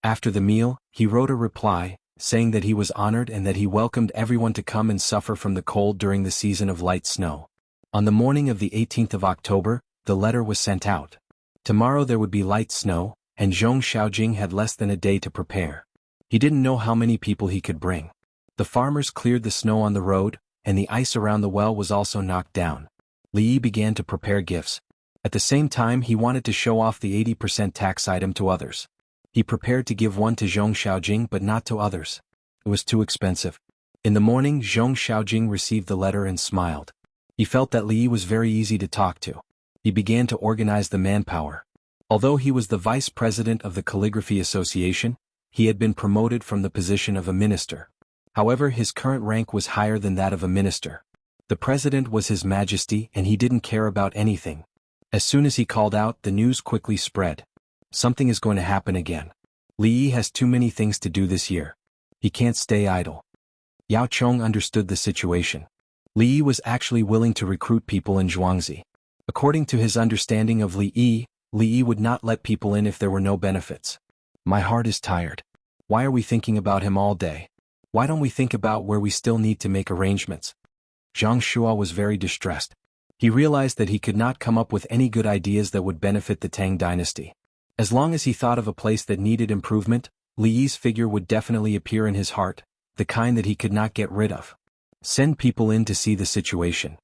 After the meal, he wrote a reply, saying that he was honored and that he welcomed everyone to come and suffer from the cold during the season of light snow. On the morning of the 18th of October, the letter was sent out. Tomorrow there would be light snow, and Zhong Xiaojing had less than a day to prepare. He didn't know how many people he could bring. The farmers cleared the snow on the road, and the ice around the well was also knocked down. Li Yi began to prepare gifts. At the same time he wanted to show off the 80% tax item to others. He prepared to give one to Zhong Xiaojing but not to others. It was too expensive. In the morning Zhong Xiaojing received the letter and smiled. He felt that Li Yi was very easy to talk to. He began to organize the manpower. Although he was the vice president of the Calligraphy Association, he had been promoted from the position of a minister. However, his current rank was higher than that of a minister. The president was His Majesty and he didn't care about anything. As soon as he called out, the news quickly spread. Something is going to happen again. Li Yi has too many things to do this year. He can't stay idle. Yao Chong understood the situation. Li Yi was actually willing to recruit people in Zhuangzi. According to his understanding of Li Yi would not let people in if there were no benefits. My heart is tired. Why are we thinking about him all day? Why don't we think about where we still need to make arrangements? Zhang Shua was very distressed. He realized that he could not come up with any good ideas that would benefit the Tang dynasty. As long as he thought of a place that needed improvement, Li Yi's figure would definitely appear in his heart, the kind that he could not get rid of. Send people in to see the situation.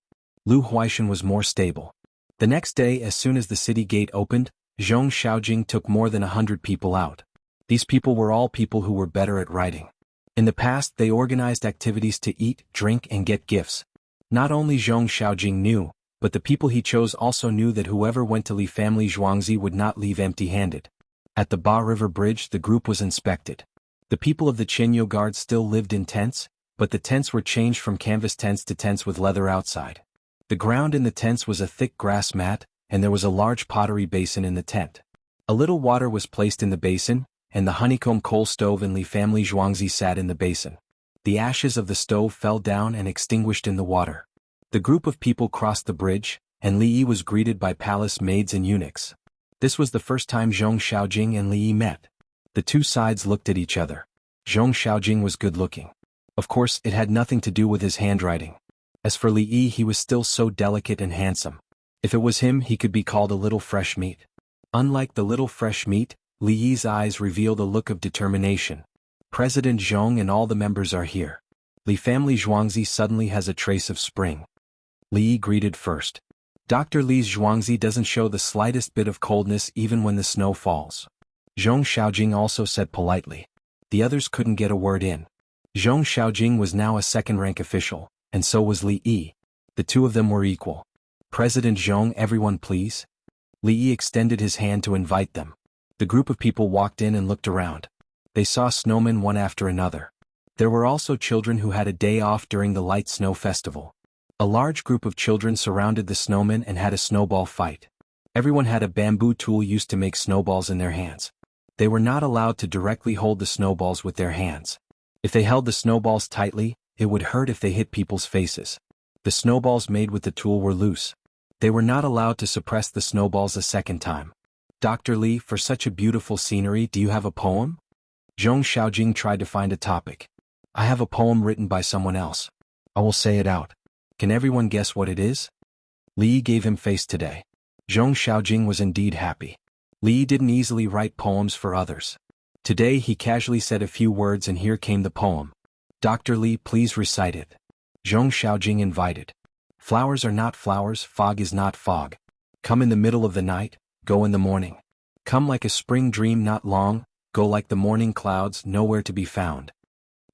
Lu Huaishan was more stable. The next day, as soon as the city gate opened, Zhong Xiaojing took more than 100 people out. These people were all people who were better at writing. In the past, they organized activities to eat, drink, and get gifts. Not only Zhong Xiaojing knew, but the people he chose also knew that whoever went to Li family Zhuangzi would not leave empty-handed. At the Ba River Bridge, the group was inspected. The people of the Qinyo Guard still lived in tents, but the tents were changed from canvas tents to tents with leather outside. The ground in the tents was a thick grass mat, and there was a large pottery basin in the tent. A little water was placed in the basin, and the honeycomb coal stove in Li family Zhuangzi sat in the basin. The ashes of the stove fell down and extinguished in the water. The group of people crossed the bridge, and Li Yi was greeted by palace maids and eunuchs. This was the first time Zhong Xiaojing and Li Yi met. The two sides looked at each other. Zhong Xiaojing was good-looking. Of course, it had nothing to do with his handwriting. As for Li Yi, he was still so delicate and handsome. If it was him, he could be called a little fresh meat. Unlike the little fresh meat, Li Yi's eyes revealed a look of determination. President Zhong and all the members are here. Li family Zhuangzi suddenly has a trace of spring. Li Yi greeted first. Dr. Li's Zhuangzi doesn't show the slightest bit of coldness even when the snow falls. Zhong Xiaojing also said politely. The others couldn't get a word in. Zhong Xiaojing was now a second-rank official, and so was Li Yi. The two of them were equal. President Zhong, everyone please. Li Yi extended his hand to invite them. The group of people walked in and looked around. They saw snowmen one after another. There were also children who had a day off during the light snow festival. A large group of children surrounded the snowmen and had a snowball fight. Everyone had a bamboo tool used to make snowballs in their hands. They were not allowed to directly hold the snowballs with their hands. If they held the snowballs tightly, it would hurt if they hit people's faces. The snowballs made with the tool were loose. They were not allowed to suppress the snowballs a second time. Dr. Li, for such a beautiful scenery, do you have a poem? Zhong Xiaojing tried to find a topic. I have a poem written by someone else. I will say it out. Can everyone guess what it is? Li Yi gave him face today. Zhong Xiaojing was indeed happy. Li Yi didn't easily write poems for others. Today he casually said a few words and here came the poem. Dr. Li, please recite it. Zhong Xiaojing invited. Flowers are not flowers, fog is not fog. Come in the middle of the night, go in the morning. Come like a spring dream not long, go like the morning clouds nowhere to be found.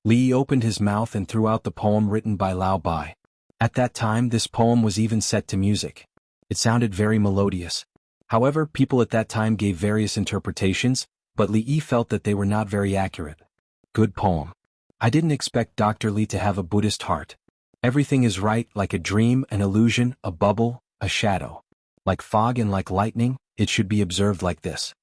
Li Yi opened his mouth and threw out the poem written by Lao Bai. At that time this poem was even set to music. It sounded very melodious. However, people at that time gave various interpretations, but Li Yi felt that they were not very accurate. Good poem. I didn't expect Dr. Li to have a Buddhist heart. Everything is right, like a dream, an illusion, a bubble, a shadow. Like fog and like lightning, it should be observed like this.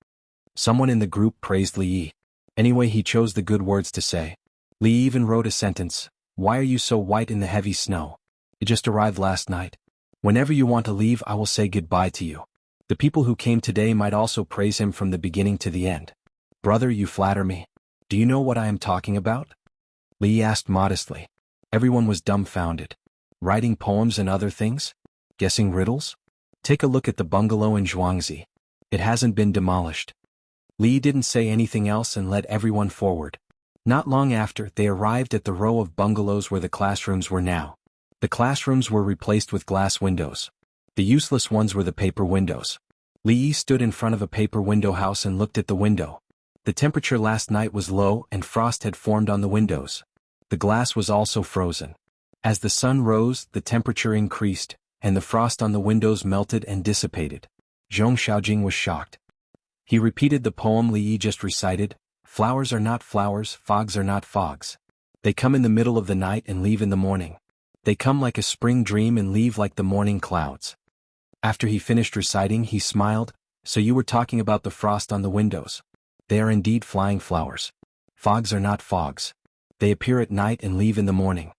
Someone in the group praised Li Yi. Anyway, he chose the good words to say. Li Yi even wrote a sentence. Why are you so white in the heavy snow? It just arrived last night. Whenever you want to leave, I will say goodbye to you. The people who came today might also praise him from the beginning to the end. Brother, you flatter me. Do you know what I am talking about? Li Yi asked modestly. Everyone was dumbfounded. Writing poems and other things? Guessing riddles? Take a look at the bungalow in Zhuangzi. It hasn't been demolished. Li Yi didn't say anything else and led everyone forward. Not long after, they arrived at the row of bungalows where the classrooms were now. The classrooms were replaced with glass windows. The useless ones were the paper windows. Li Yi stood in front of a paper window house and looked at the window. The temperature last night was low and frost had formed on the windows. The glass was also frozen. As the sun rose, the temperature increased, and the frost on the windows melted and dissipated. Zhong Xiaojing was shocked. He repeated the poem Li Yi just recited, "Flowers are not flowers, fogs are not fogs. They come in the middle of the night and leave in the morning. They come like a spring dream and leave like the morning clouds." After he finished reciting, he smiled. "So you were talking about the frost on the windows. They are indeed flying flowers. Fogs are not fogs. They appear at night and leave in the morning."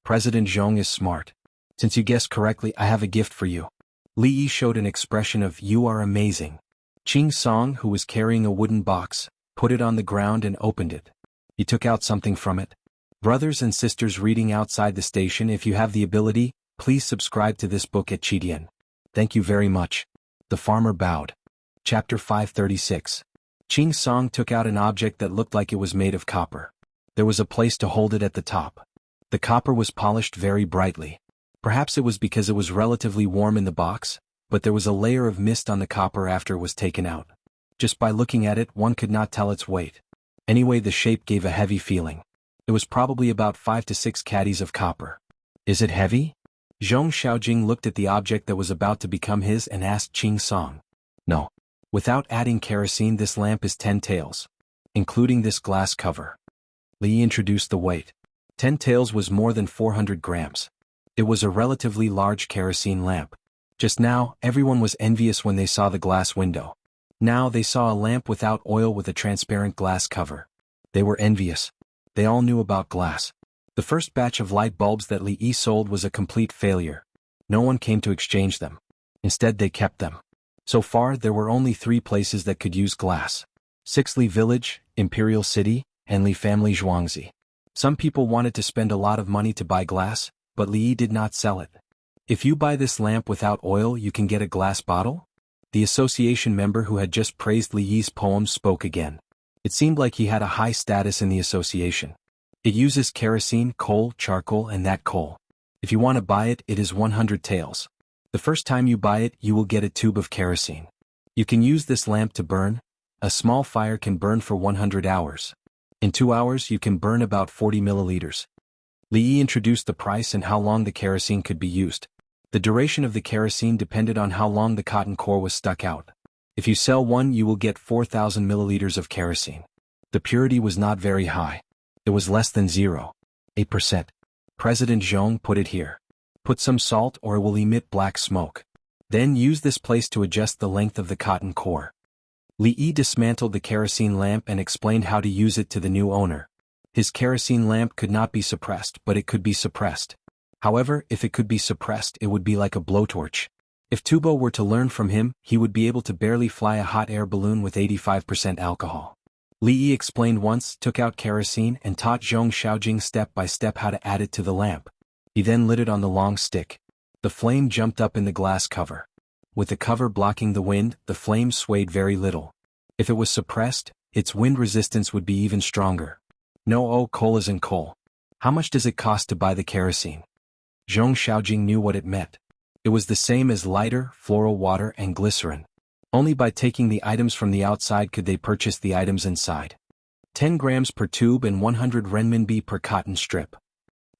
President Zhong is smart. "Since you guessed correctly, I have a gift for you." Li Yi showed an expression of "You are amazing." Qing Song, who was carrying a wooden box, put it on the ground and opened it. He took out something from it. Brothers and sisters reading outside the station, if you have the ability, please subscribe to this book at Chidian. Thank you very much. The farmer bowed. Chapter 536. Qing Song took out an object that looked like it was made of copper. There was a place to hold it at the top. The copper was polished very brightly. Perhaps it was because it was relatively warm in the box, but there was a layer of mist on the copper after it was taken out. Just by looking at it, one could not tell its weight. Anyway, the shape gave a heavy feeling. It was probably about 5 to 6 caddies of copper. "Is it heavy?" Zhong Xiaojing looked at the object that was about to become his and asked Qing Song. "No. Without adding kerosene, this lamp is 10 taels. Including this glass cover." Li introduced the weight. 10 taels was more than 400 grams. It was a relatively large kerosene lamp. Just now, everyone was envious when they saw the glass window. Now they saw a lamp without oil with a transparent glass cover. They were envious. They all knew about glass. The first batch of light bulbs that Li Yi sold was a complete failure. No one came to exchange them. Instead, they kept them. So far, there were only 3 places that could use glass: Sixli Village, Imperial City, and Li Family Zhuangzi. Some people wanted to spend a lot of money to buy glass, but Li Yi did not sell it. "If you buy this lamp without oil, you can get a glass bottle?" The association member who had just praised Li Yi's poem spoke again. It seemed like he had a high status in the association. "It uses kerosene, coal, charcoal, and that coal. If you want to buy it, it is 100 taels. The first time you buy it, you will get a tube of kerosene. You can use this lamp to burn. A small fire can burn for 100 hours. In 2 hours, you can burn about 40 milliliters." Li Yi introduced the price and how long the kerosene could be used. The duration of the kerosene depended on how long the cotton core was stuck out. If you sell one, you will get 4,000 milliliters of kerosene. The purity was not very high. It was less than 0.8%. President Zhong put it here. "Put some salt or it will emit black smoke. Then use this place to adjust the length of the cotton core." Li Yi dismantled the kerosene lamp and explained how to use it to the new owner. His kerosene lamp could not be suppressed, but it could be suppressed. However, if it could be suppressed, it would be like a blowtorch. If Tubo were to learn from him, he would be able to barely fly a hot air balloon with 85% alcohol. Li Yi explained once, took out kerosene, and taught Zhong Xiaojing step by step how to add it to the lamp. He then lit it on the long stick. The flame jumped up in the glass cover. With the cover blocking the wind, the flame swayed very little. If it was suppressed, its wind resistance would be even stronger. "No, coal isn't coal. How much does it cost to buy the kerosene?" Zhong Xiaojing knew what it meant. It was the same as lighter, floral water, and glycerin. Only by taking the items from the outside could they purchase the items inside. 10 grams per tube and 100 renminbi per cotton strip.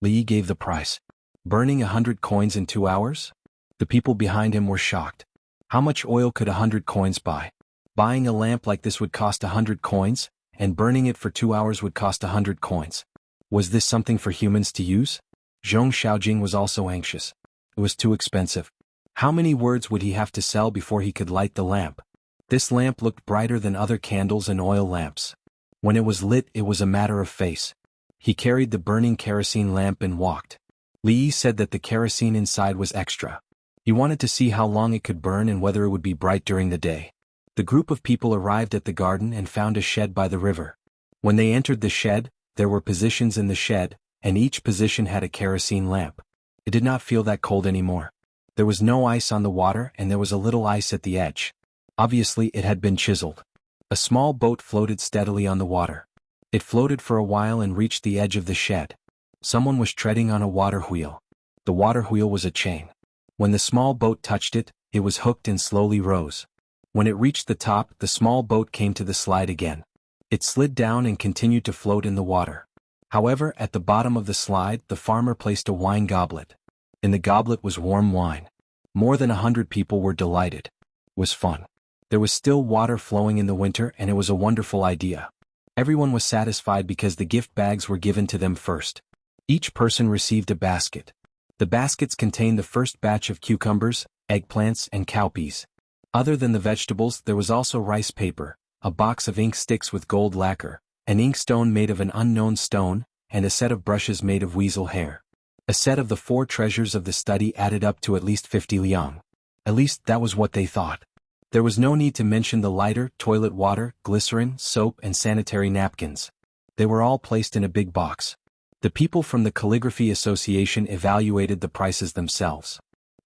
Li Yi gave the price. Burning 100 coins in 2 hours? The people behind him were shocked. How much oil could 100 coins buy? Buying a lamp like this would cost 100 coins, and burning it for 2 hours would cost 100 coins. Was this something for humans to use? Zhong Xiaojing was also anxious. It was too expensive. How many words would he have to sell before he could light the lamp? This lamp looked brighter than other candles and oil lamps. When it was lit, it was a matter of face. He carried the burning kerosene lamp and walked. Li Yi said that the kerosene inside was extra. He wanted to see how long it could burn and whether it would be bright during the day. The group of people arrived at the garden and found a shed by the river. When they entered the shed, there were positions in the shed, and each position had a kerosene lamp. It did not feel that cold anymore. There was no ice on the water and there was a little ice at the edge. Obviously, it had been chiseled. A small boat floated steadily on the water. It floated for a while and reached the edge of the shed. Someone was treading on a water wheel. The water wheel was a chain. When the small boat touched it, it was hooked and slowly rose. When it reached the top, the small boat came to the slide again. It slid down and continued to float in the water. However, at the bottom of the slide, the farmer placed a wine goblet. In the goblet was warm wine. More than 100 people were delighted. It was fun. There was still water flowing in the winter, and it was a wonderful idea. Everyone was satisfied because the gift bags were given to them first. Each person received a basket. The baskets contained the first batch of cucumbers, eggplants, and cowpeas. Other than the vegetables, there was also rice paper, a box of ink sticks with gold lacquer, an inkstone made of an unknown stone, and a set of brushes made of weasel hair. A set of the 4 treasures of the study added up to at least 50 liang. At least that was what they thought. There was no need to mention the lighter, toilet water, glycerin, soap, and sanitary napkins. They were all placed in a big box. The people from the Calligraphy Association evaluated the prices themselves.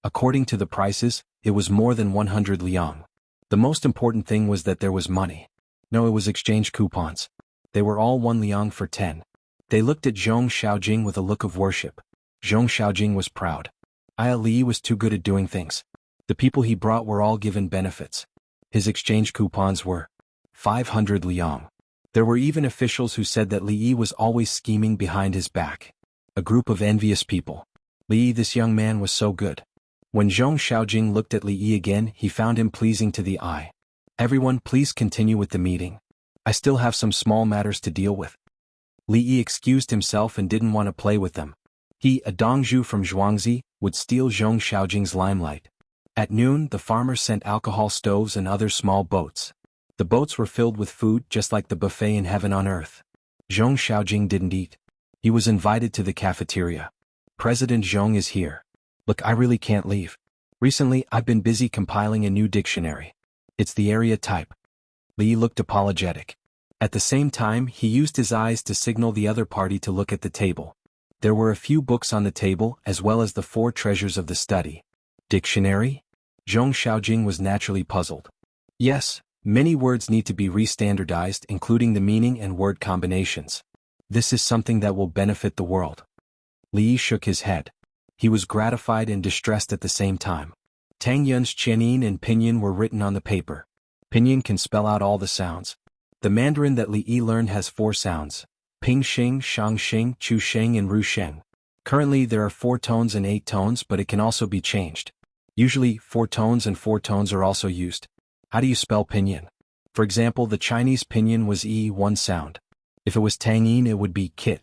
According to the prices, it was more than 100 liang. The most important thing was that there was money. No, it was exchange coupons. They were all 1 liang for 10. They looked at Zhong Xiaojing with a look of worship. Zhong Xiaojing was proud. Li was too good at doing things. The people he brought were all given benefits. His exchange coupons were 500 liang. There were even officials who said that Li was always scheming behind his back. A group of envious people. Li, this young man was so good. When Zhong Xiaojing looked at Li again, he found him pleasing to the eye. Everyone, please continue with the meeting. I still have some small matters to deal with. Li excused himself and didn't want to play with them. He, a Dongzhu from Zhuangzi, would steal Zhong Xiaojing's limelight. At noon, the farmers sent alcohol stoves and other small boats. The boats were filled with food just like the buffet in heaven on earth. Zhong Xiaojing didn't eat. He was invited to the cafeteria. President Zhong is here. Look, I really can't leave. Recently, I've been busy compiling a new dictionary. It's the area type. Li looked apologetic. At the same time, he used his eyes to signal the other party to look at the table. There were a few books on the table as well as the 4 treasures of the study. Dictionary? Zhong Xiaojing was naturally puzzled. Yes, many words need to be re-standardized, including the meaning and word combinations. This is something that will benefit the world. Li shook his head. He was gratified and distressed at the same time. Tang Yun's Qianin and Pinyin were written on the paper. Pinyin can spell out all the sounds. The Mandarin that Li learned has 4 sounds: Ping Xing, Shang Xing, Chu Sheng, and Ru Sheng. Currently there are 4 tones and 8 tones, but it can also be changed. Usually, 4 tones and 4 tones are also used. How do you spell Pinyin? For example, the Chinese Pinyin was one sound. If it was Tangyin, it would be Kit.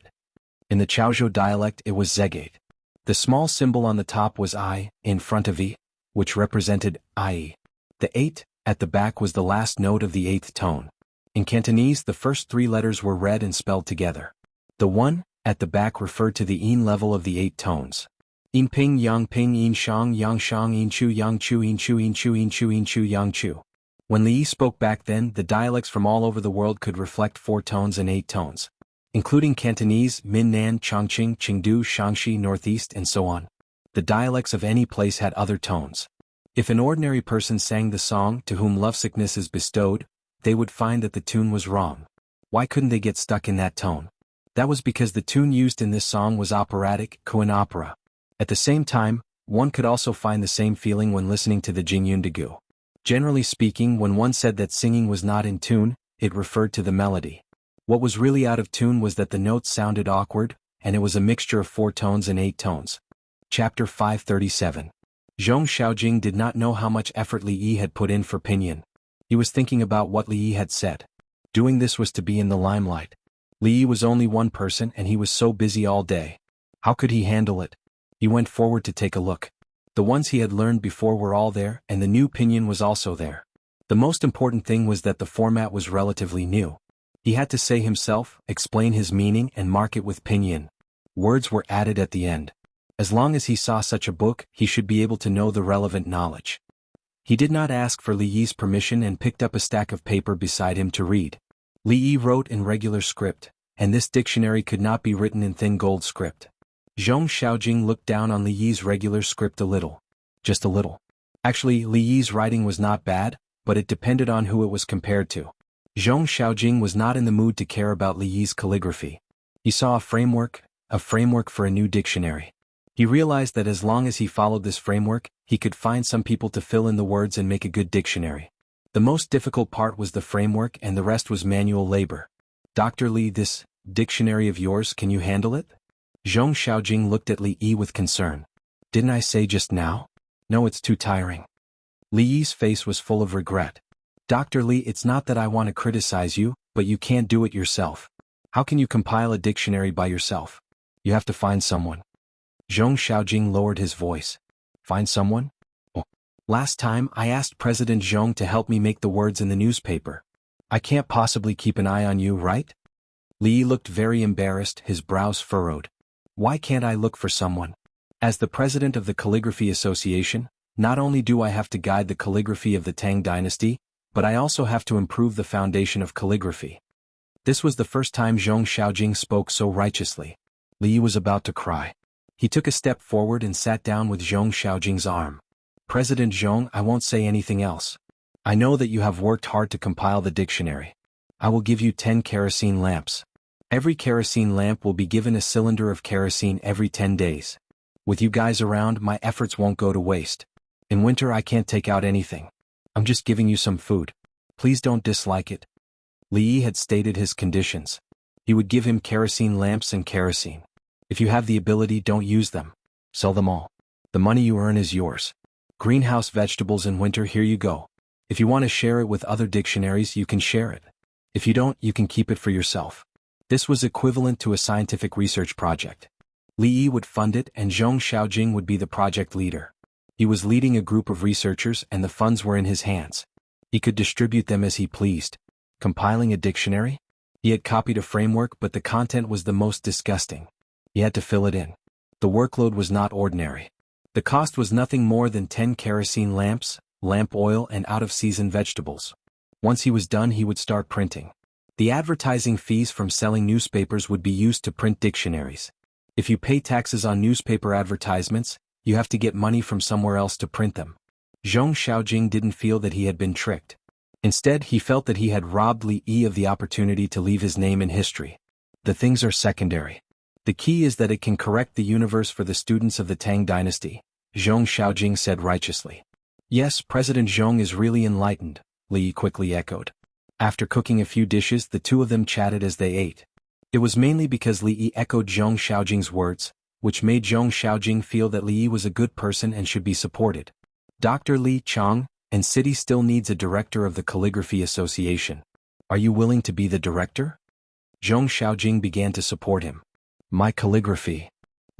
In the Chaozhou dialect, it was Zegate. The small symbol on the top was I, in front of E, which represented I. The 8, at the back was the last note of the 8th tone. In Cantonese, the first 3 letters were read and spelled together. The 1, at the back referred to the yin level of the 8 tones. Yin ping yang ping yin shang yang shang yin chu yang chu yin chu yin chu yin chu yin chu yang chu. When Li spoke back then, the dialects from all over the world could reflect 4 tones and 8 tones, including Cantonese, Minnan, Chongqing, Chengdu, Shaanxi, Northeast, and so on. The dialects of any place had other tones. If an ordinary person sang the song to whom lovesickness is bestowed, they would find that the tune was wrong. Why couldn't they get stuck in that tone? That was because the tune used in this song was operatic, Koan opera. At the same time, one could also find the same feeling when listening to the Jingyun Degu. Generally speaking, when one said that singing was not in tune, it referred to the melody. What was really out of tune was that the notes sounded awkward, and it was a mixture of 4 tones and 8 tones. Chapter 537. Zhong Xiaojing did not know how much effort Li had put in for Pinyin. He was thinking about what Li had said. Doing this was to be in the limelight. Li was only one person and he was so busy all day. How could he handle it? He went forward to take a look. The ones he had learned before were all there, and the new Pinyin was also there. The most important thing was that the format was relatively new. He had to say himself, explain his meaning, and mark it with Pinyin. Words were added at the end. As long as he saw such a book, he should be able to know the relevant knowledge. He did not ask for Li Yi's permission and picked up a stack of paper beside him to read. Li Yi wrote in regular script, and this dictionary could not be written in thin gold script. Zhong Xiaojing looked down on Li Yi's regular script a little. Just a little. Actually, Li Yi's writing was not bad, but it depended on who it was compared to. Zhong Xiaojing was not in the mood to care about Li Yi's calligraphy. He saw a framework for a new dictionary. He realized that as long as he followed this framework, he could find some people to fill in the words and make a good dictionary. The most difficult part was the framework and the rest was manual labor. Dr. Li, this dictionary of yours, can you handle it? Zhong Xiaojing looked at Li Yi with concern. Didn't I say just now? No, it's too tiring. Li Yi's face was full of regret. Dr. Li, it's not that I want to criticize you, but you can't do it yourself. How can you compile a dictionary by yourself? You have to find someone. Zhong Xiaojing lowered his voice. Find someone? Oh. Last time I asked President Zhong to help me make the words in the newspaper. I can't possibly keep an eye on you, right? Li Yi looked very embarrassed, his brows furrowed. Why can't I look for someone? As the president of the Calligraphy Association, not only do I have to guide the calligraphy of the Tang dynasty, but I also have to improve the foundation of calligraphy. This was the first time Zhong Xiaojing spoke so righteously. Li Yi was about to cry. He took a step forward and sat down with Zhong Xiaojing's arm. President Zhong, I won't say anything else. I know that you have worked hard to compile the dictionary. I will give you 10 kerosene lamps. Every kerosene lamp will be given a cylinder of kerosene every 10 days. With you guys around, my efforts won't go to waste. In winter I can't take out anything. I'm just giving you some food. Please don't dislike it. Li Yi had stated his conditions. He would give him kerosene lamps and kerosene. If you have the ability, don't use them. Sell them all. The money you earn is yours. Greenhouse vegetables in winter, here you go. If you want to share it with other dictionaries, you can share it. If you don't, you can keep it for yourself. This was equivalent to a scientific research project. Li Yi would fund it and Zhong Xiaojing would be the project leader. He was leading a group of researchers and the funds were in his hands. He could distribute them as he pleased. Compiling a dictionary? He had copied a framework, but the content was the most disgusting. He had to fill it in. The workload was not ordinary. The cost was nothing more than 10 kerosene lamps, lamp oil and out-of-season vegetables. Once he was done, he would start printing. The advertising fees from selling newspapers would be used to print dictionaries. If you pay taxes on newspaper advertisements, you have to get money from somewhere else to print them. Zhong Xiaojing didn't feel that he had been tricked. Instead, he felt that he had robbed Li Yi of the opportunity to leave his name in history. The things are secondary. The key is that it can correct the universe for the students of the Tang dynasty, Zhong Xiaojing said righteously. Yes, President Zhong is really enlightened, Li Yi quickly echoed. After cooking a few dishes, the two of them chatted as they ate. It was mainly because Li Yi echoed Zhong Xiaojing's words, which made Zhong Xiaojing feel that Li Yi was a good person and should be supported. Dr. Li Chang, and city still needs a director of the Calligraphy Association. Are you willing to be the director? Zhong Xiaojing began to support him. My calligraphy.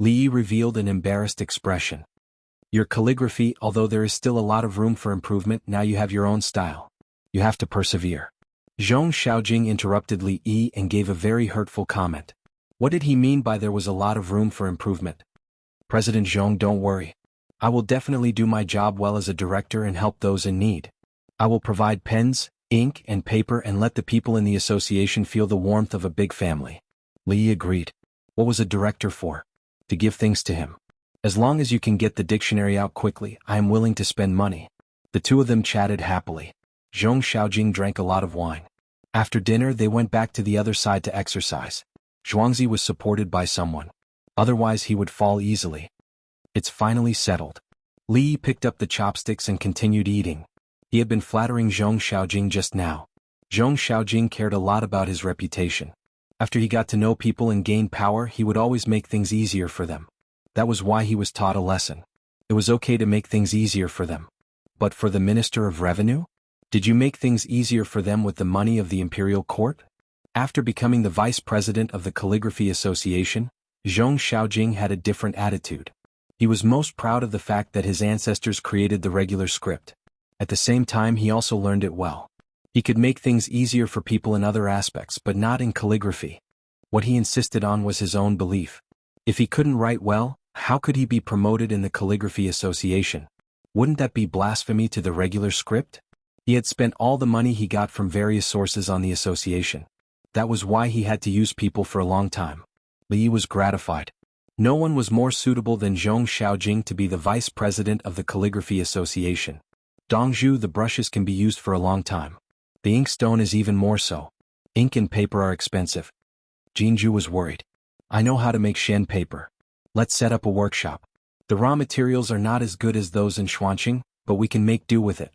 Li Yi revealed an embarrassed expression. Your calligraphy, although there is still a lot of room for improvement, now you have your own style. You have to persevere. Zhong Xiaojing interrupted Li Yi and gave a very hurtful comment. What did he mean by there was a lot of room for improvement? President Zhong, don't worry. I will definitely do my job well as a director and help those in need. I will provide pens, ink, and paper and let the people in the association feel the warmth of a big family. Li Yi agreed. What was a director for? To give things to him. As long as you can get the dictionary out quickly, I am willing to spend money. The two of them chatted happily. Zhong Xiaojing drank a lot of wine. After dinner, they went back to the other side to exercise. Zhuangzi was supported by someone. Otherwise he would fall easily. It's finally settled. Li Yi picked up the chopsticks and continued eating. He had been flattering Zhong Xiaojing just now. Zhong Xiaojing cared a lot about his reputation. After he got to know people and gained power, he would always make things easier for them. That was why he was taught a lesson. It was okay to make things easier for them. But for the Minister of Revenue? Did you make things easier for them with the money of the imperial court? After becoming the vice president of the Calligraphy Association, Zhong Xiaojing had a different attitude. He was most proud of the fact that his ancestors created the regular script. At the same time, he also learned it well. He could make things easier for people in other aspects, but not in calligraphy. What he insisted on was his own belief. If he couldn't write well, how could he be promoted in the Calligraphy Association? Wouldn't that be blasphemy to the regular script? He had spent all the money he got from various sources on the association. That was why he had to use people for a long time. Li Yi was gratified. No one was more suitable than Zhong Xiaojing to be the vice president of the Calligraphy Association. Dongzhu, the brushes can be used for a long time. The inkstone is even more so. Ink and paper are expensive. Jianghu was worried. I know how to make Shen paper. Let's set up a workshop. The raw materials are not as good as those in Xuanqing, but we can make do with it.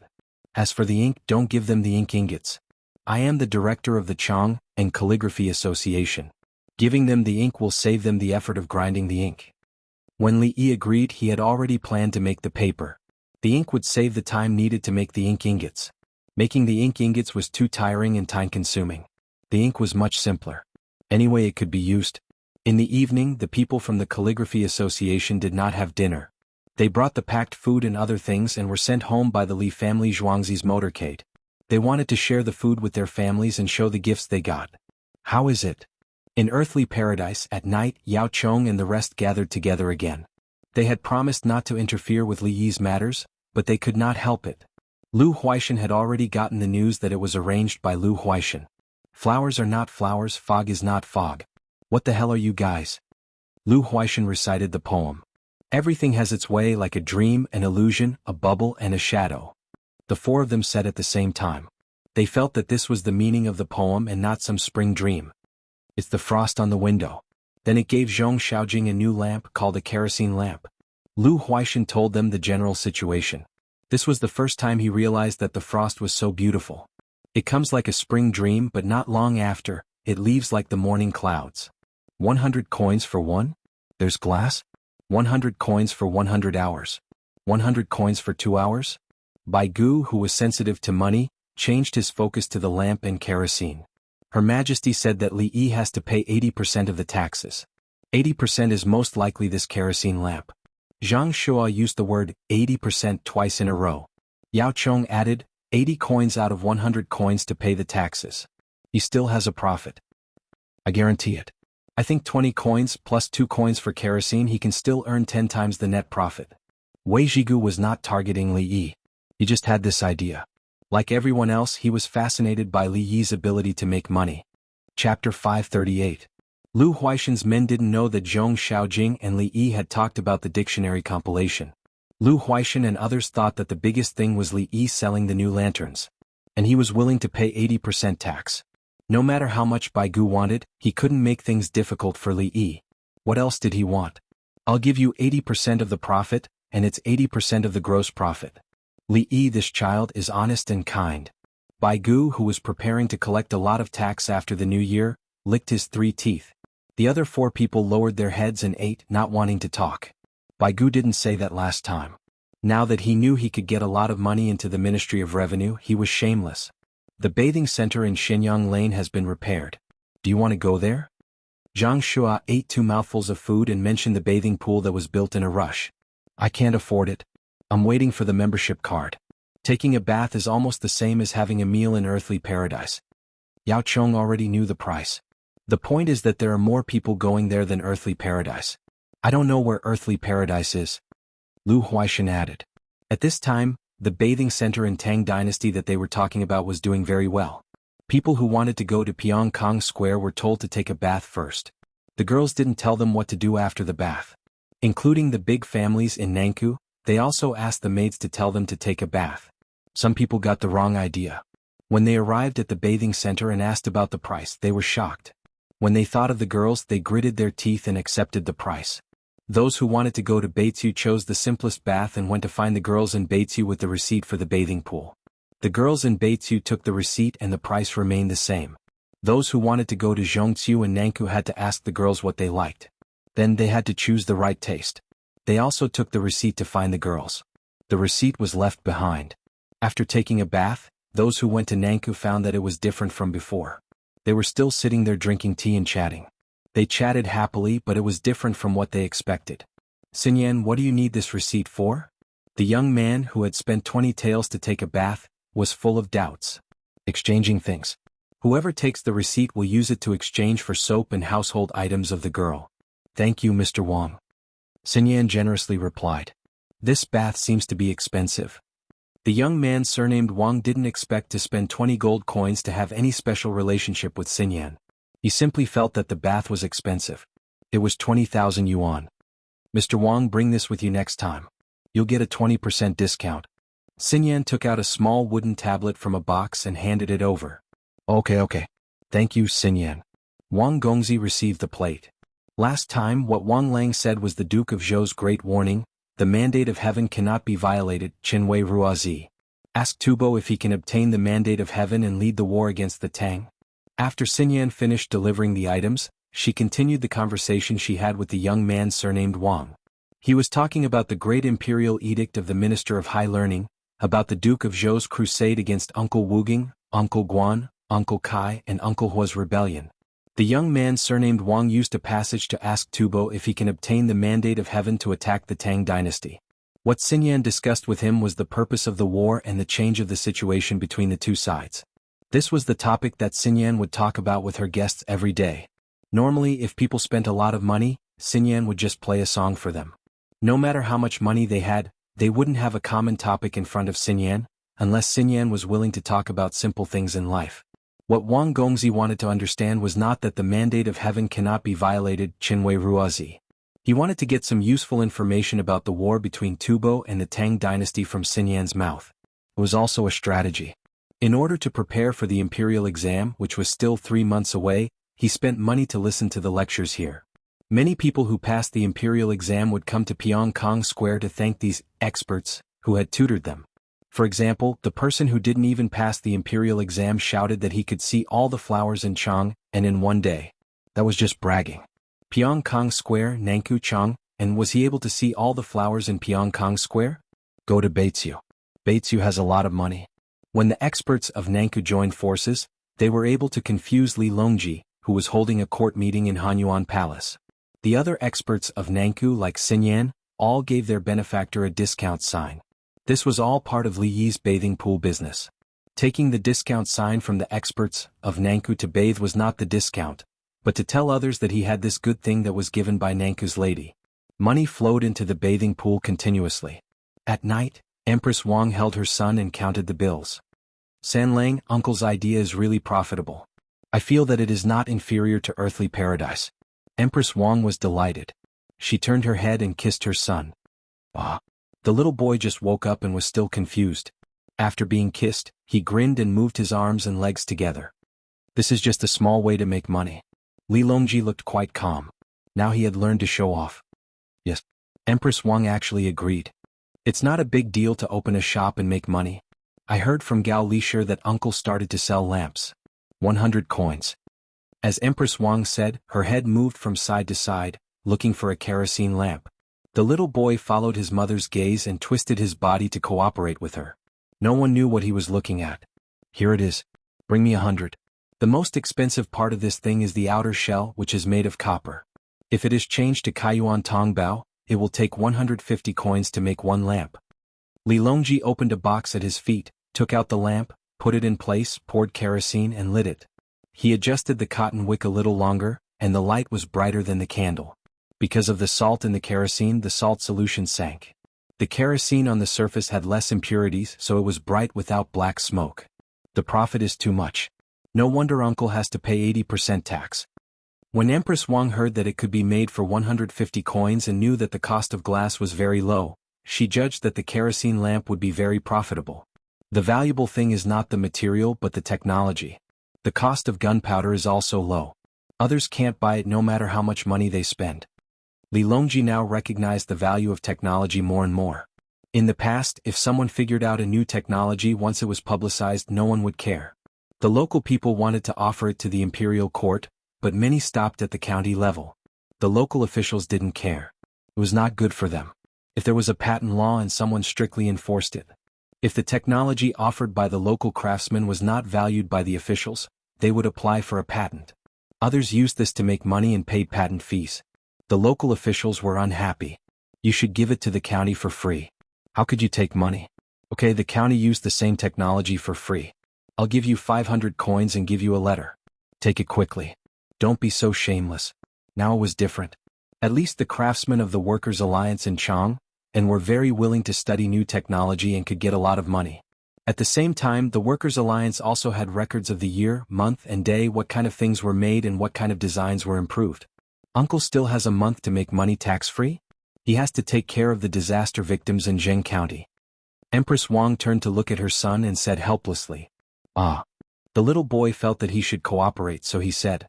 As for the ink, don't give them the ink ingots. I am the director of the Chang and Calligraphy Association. Giving them the ink will save them the effort of grinding the ink. When Li Yi agreed, he had already planned to make the paper. The ink would save the time needed to make the ink ingots. Making the ink ingots was too tiring and time-consuming. The ink was much simpler. Anyway, it could be used. In the evening, the people from the Calligraphy Association did not have dinner. They brought the packed food and other things and were sent home by the Li family Zhuangzi's motorcade. They wanted to share the food with their families and show the gifts they got. How is it? In earthly paradise, at night, Yao Chong and the rest gathered together again. They had promised not to interfere with Li Yi's matters, but they could not help it. Lu Huaishan had already gotten the news that it was arranged by Lu Huaishan. Flowers are not flowers, fog is not fog. What the hell are you guys? Lu Huaishan recited the poem. Everything has its way, like a dream, an illusion, a bubble, and a shadow. The four of them said at the same time. They felt that this was the meaning of the poem and not some spring dream. It's the frost on the window. Then it gave Zhong Xiaojing a new lamp called a kerosene lamp. Lu Huaishan told them the general situation. This was the first time he realized that the frost was so beautiful. It comes like a spring dream, but not long after, it leaves like the morning clouds. 100 coins for one? There's glass? 100 coins for 100 hours. 100 coins for 2 hours? Bai Gu, who was sensitive to money, changed his focus to the lamp and kerosene. Her Majesty said that Li Yi has to pay 80% of the taxes. 80% is most likely this kerosene lamp. Zhang Shua used the word 80% twice in a row. Yao Chong added 80 coins out of 100 coins to pay the taxes. He still has a profit. I guarantee it. I think 20 coins plus 2 coins for kerosene, he can still earn 10 times the net profit. Wei Zhigu was not targeting Li Yi. He just had this idea. Like everyone else, he was fascinated by Li Yi's ability to make money. Chapter 538. Lu Huaishan's men didn't know that Zhong Xiaojing and Li Yi had talked about the dictionary compilation. Lu Huaishan and others thought that the biggest thing was Li Yi selling the new lanterns. And he was willing to pay 80% tax. No matter how much Bai Gu wanted, he couldn't make things difficult for Li Yi. What else did he want? I'll give you 80% of the profit, and it's 80% of the gross profit. Li Yi, this child, is honest and kind. Bai Gu, who was preparing to collect a lot of tax after the new year, licked his 3 teeth. The other 4 people lowered their heads and ate, not wanting to talk. Bai Gu didn't say that last time. Now that he knew he could get a lot of money into the Ministry of Revenue, he was shameless. The bathing center in Shenyang Lane has been repaired. Do you want to go there? Zhang Shua ate 2 mouthfuls of food and mentioned the bathing pool that was built in a rush. I can't afford it. I'm waiting for the membership card. Taking a bath is almost the same as having a meal in earthly paradise. Yao Chong already knew the price. The point is that there are more people going there than earthly paradise. I don't know where earthly paradise is. Lu Huaishan added. At this time, the bathing center in Tang Dynasty that they were talking about was doing very well. People who wanted to go to Pyongkong Square were told to take a bath first. The girls didn't tell them what to do after the bath. Including the big families in Nankou, they also asked the maids to tell them to take a bath. Some people got the wrong idea. When they arrived at the bathing center and asked about the price, they were shocked. When they thought of the girls, they gritted their teeth and accepted the price. Those who wanted to go to Beitsu chose the simplest bath and went to find the girls in Beitsu with the receipt for the bathing pool. The girls in Beitsu took the receipt and the price remained the same. Those who wanted to go to Zhongqiu and Nankou had to ask the girls what they liked. Then they had to choose the right taste. They also took the receipt to find the girls. The receipt was left behind. After taking a bath, those who went to Nankou found that it was different from before. They were still sitting there drinking tea and chatting. They chatted happily, but it was different from what they expected. Xinyan, what do you need this receipt for? The young man, who had spent 20 taels to take a bath, was full of doubts. Exchanging things. Whoever takes the receipt will use it to exchange for soap and household items of the girl. Thank you, Mr. Wang. Xinyan generously replied. This bath seems to be expensive. The young man surnamed Wang didn't expect to spend 20 gold coins to have any special relationship with Xinyan. He simply felt that the bath was expensive. It was 20,000 yuan. Mr. Wang, bring this with you next time. You'll get a 20% discount. Xinyan took out a small wooden tablet from a box and handed it over. Okay. Thank you, Xinyan. Wang Gongzi received the plate. Last time, what Wang Lang said was the Duke of Zhou's great warning: the mandate of heaven cannot be violated. Qinwei Ruazi. Ask Tubo if he can obtain the mandate of heaven and lead the war against the Tang. After Xinyan finished delivering the items, she continued the conversation she had with the young man surnamed Wang. He was talking about the great imperial edict of the Minister of High Learning, about the Duke of Zhou's crusade against Uncle Wuging, Uncle Guan, Uncle Kai and Uncle Hua's rebellion. The young man surnamed Wang used a passage to ask Tubo if he can obtain the mandate of heaven to attack the Tang dynasty. What Xinyan discussed with him was the purpose of the war and the change of the situation between the two sides. This was the topic that Xinyan would talk about with her guests every day. Normally, if people spent a lot of money, Xinyan would just play a song for them. No matter how much money they had, they wouldn't have a common topic in front of Xinyan, unless Xinyan was willing to talk about simple things in life. What Wang Gongzi wanted to understand was not that the mandate of heaven cannot be violated, Qinwei Ruozi. He wanted to get some useful information about the war between Tubo and the Tang dynasty from Xinyan's mouth. It was also a strategy. In order to prepare for the imperial exam, which was still 3 months away, he spent money to listen to the lectures here. Many people who passed the imperial exam would come to Pyongkong Square to thank these experts who had tutored them. For example, the person who didn't even pass the imperial exam shouted that he could see all the flowers in Chang, and in one day. That was just bragging. Pyongkong Square, Nankou Chang, and was he able to see all the flowers in Pyongkong Square? Go to Beitsiu. Beitsiu has a lot of money. When the experts of Nankou joined forces, they were able to confuse Li Longji, who was holding a court meeting in Hanyuan Palace. The other experts of Nankou like Xinyan, all gave their benefactor a discount sign. This was all part of Li Yi's bathing pool business. Taking the discount sign from the experts of Nankou to bathe was not the discount, but to tell others that he had this good thing that was given by Nankou's lady. Money flowed into the bathing pool continuously. At night, Empress Wang held her son and counted the bills. Sanlang, uncle's idea is really profitable. I feel that it is not inferior to earthly paradise. Empress Wang was delighted. She turned her head and kissed her son. Ah. The little boy just woke up and was still confused. After being kissed, he grinned and moved his arms and legs together. This is just a small way to make money. Li Longji looked quite calm. Now he had learned to show off. Yes. Empress Wang actually agreed. It's not a big deal to open a shop and make money. I heard from Gao Lishir that uncle started to sell lamps. 100 coins. As Empress Wang said, her head moved from side to side, looking for a kerosene lamp. The little boy followed his mother's gaze and twisted his body to cooperate with her. No one knew what he was looking at. Here it is. Bring me 100. The most expensive part of this thing is the outer shell, which is made of copper. If it is changed to Kaiyuan Tongbao, it will take 150 coins to make one lamp. Li Longji opened a box at his feet, took out the lamp, put it in place, poured kerosene and lit it. He adjusted the cotton wick a little longer, and the light was brighter than the candle. Because of the salt in the kerosene, the salt solution sank. The kerosene on the surface had less impurities, so it was bright without black smoke. The profit is too much. No wonder uncle has to pay 80% tax. When Empress Wang heard that it could be made for 150 coins and knew that the cost of glass was very low, she judged that the kerosene lamp would be very profitable. The valuable thing is not the material but the technology. The cost of gunpowder is also low. Others can't buy it no matter how much money they spend. Li Longji now recognized the value of technology more and more. In the past, if someone figured out a new technology once it was publicized, no one would care. The local people wanted to offer it to the imperial court, but many stopped at the county level. The local officials didn't care. It was not good for them. If there was a patent law and someone strictly enforced it. If the technology offered by the local craftsmen was not valued by the officials, they would apply for a patent. Others used this to make money and paid patent fees. The local officials were unhappy. You should give it to the county for free. How could you take money? Okay, the county used the same technology for free. I'll give you 500 coins and give you a letter. Take it quickly. Don't be so shameless. Now it was different. At least the craftsmen of the Workers' Alliance in Chang, and were very willing to study new technology and could get a lot of money. At the same time, the Workers' Alliance also had records of the year, month and day, what kind of things were made and what kind of designs were improved. Uncle still has a month to make money tax-free? He has to take care of the disaster victims in Zheng County. Empress Wang turned to look at her son and said helplessly, "Ah." The little boy felt that he should cooperate, so he said.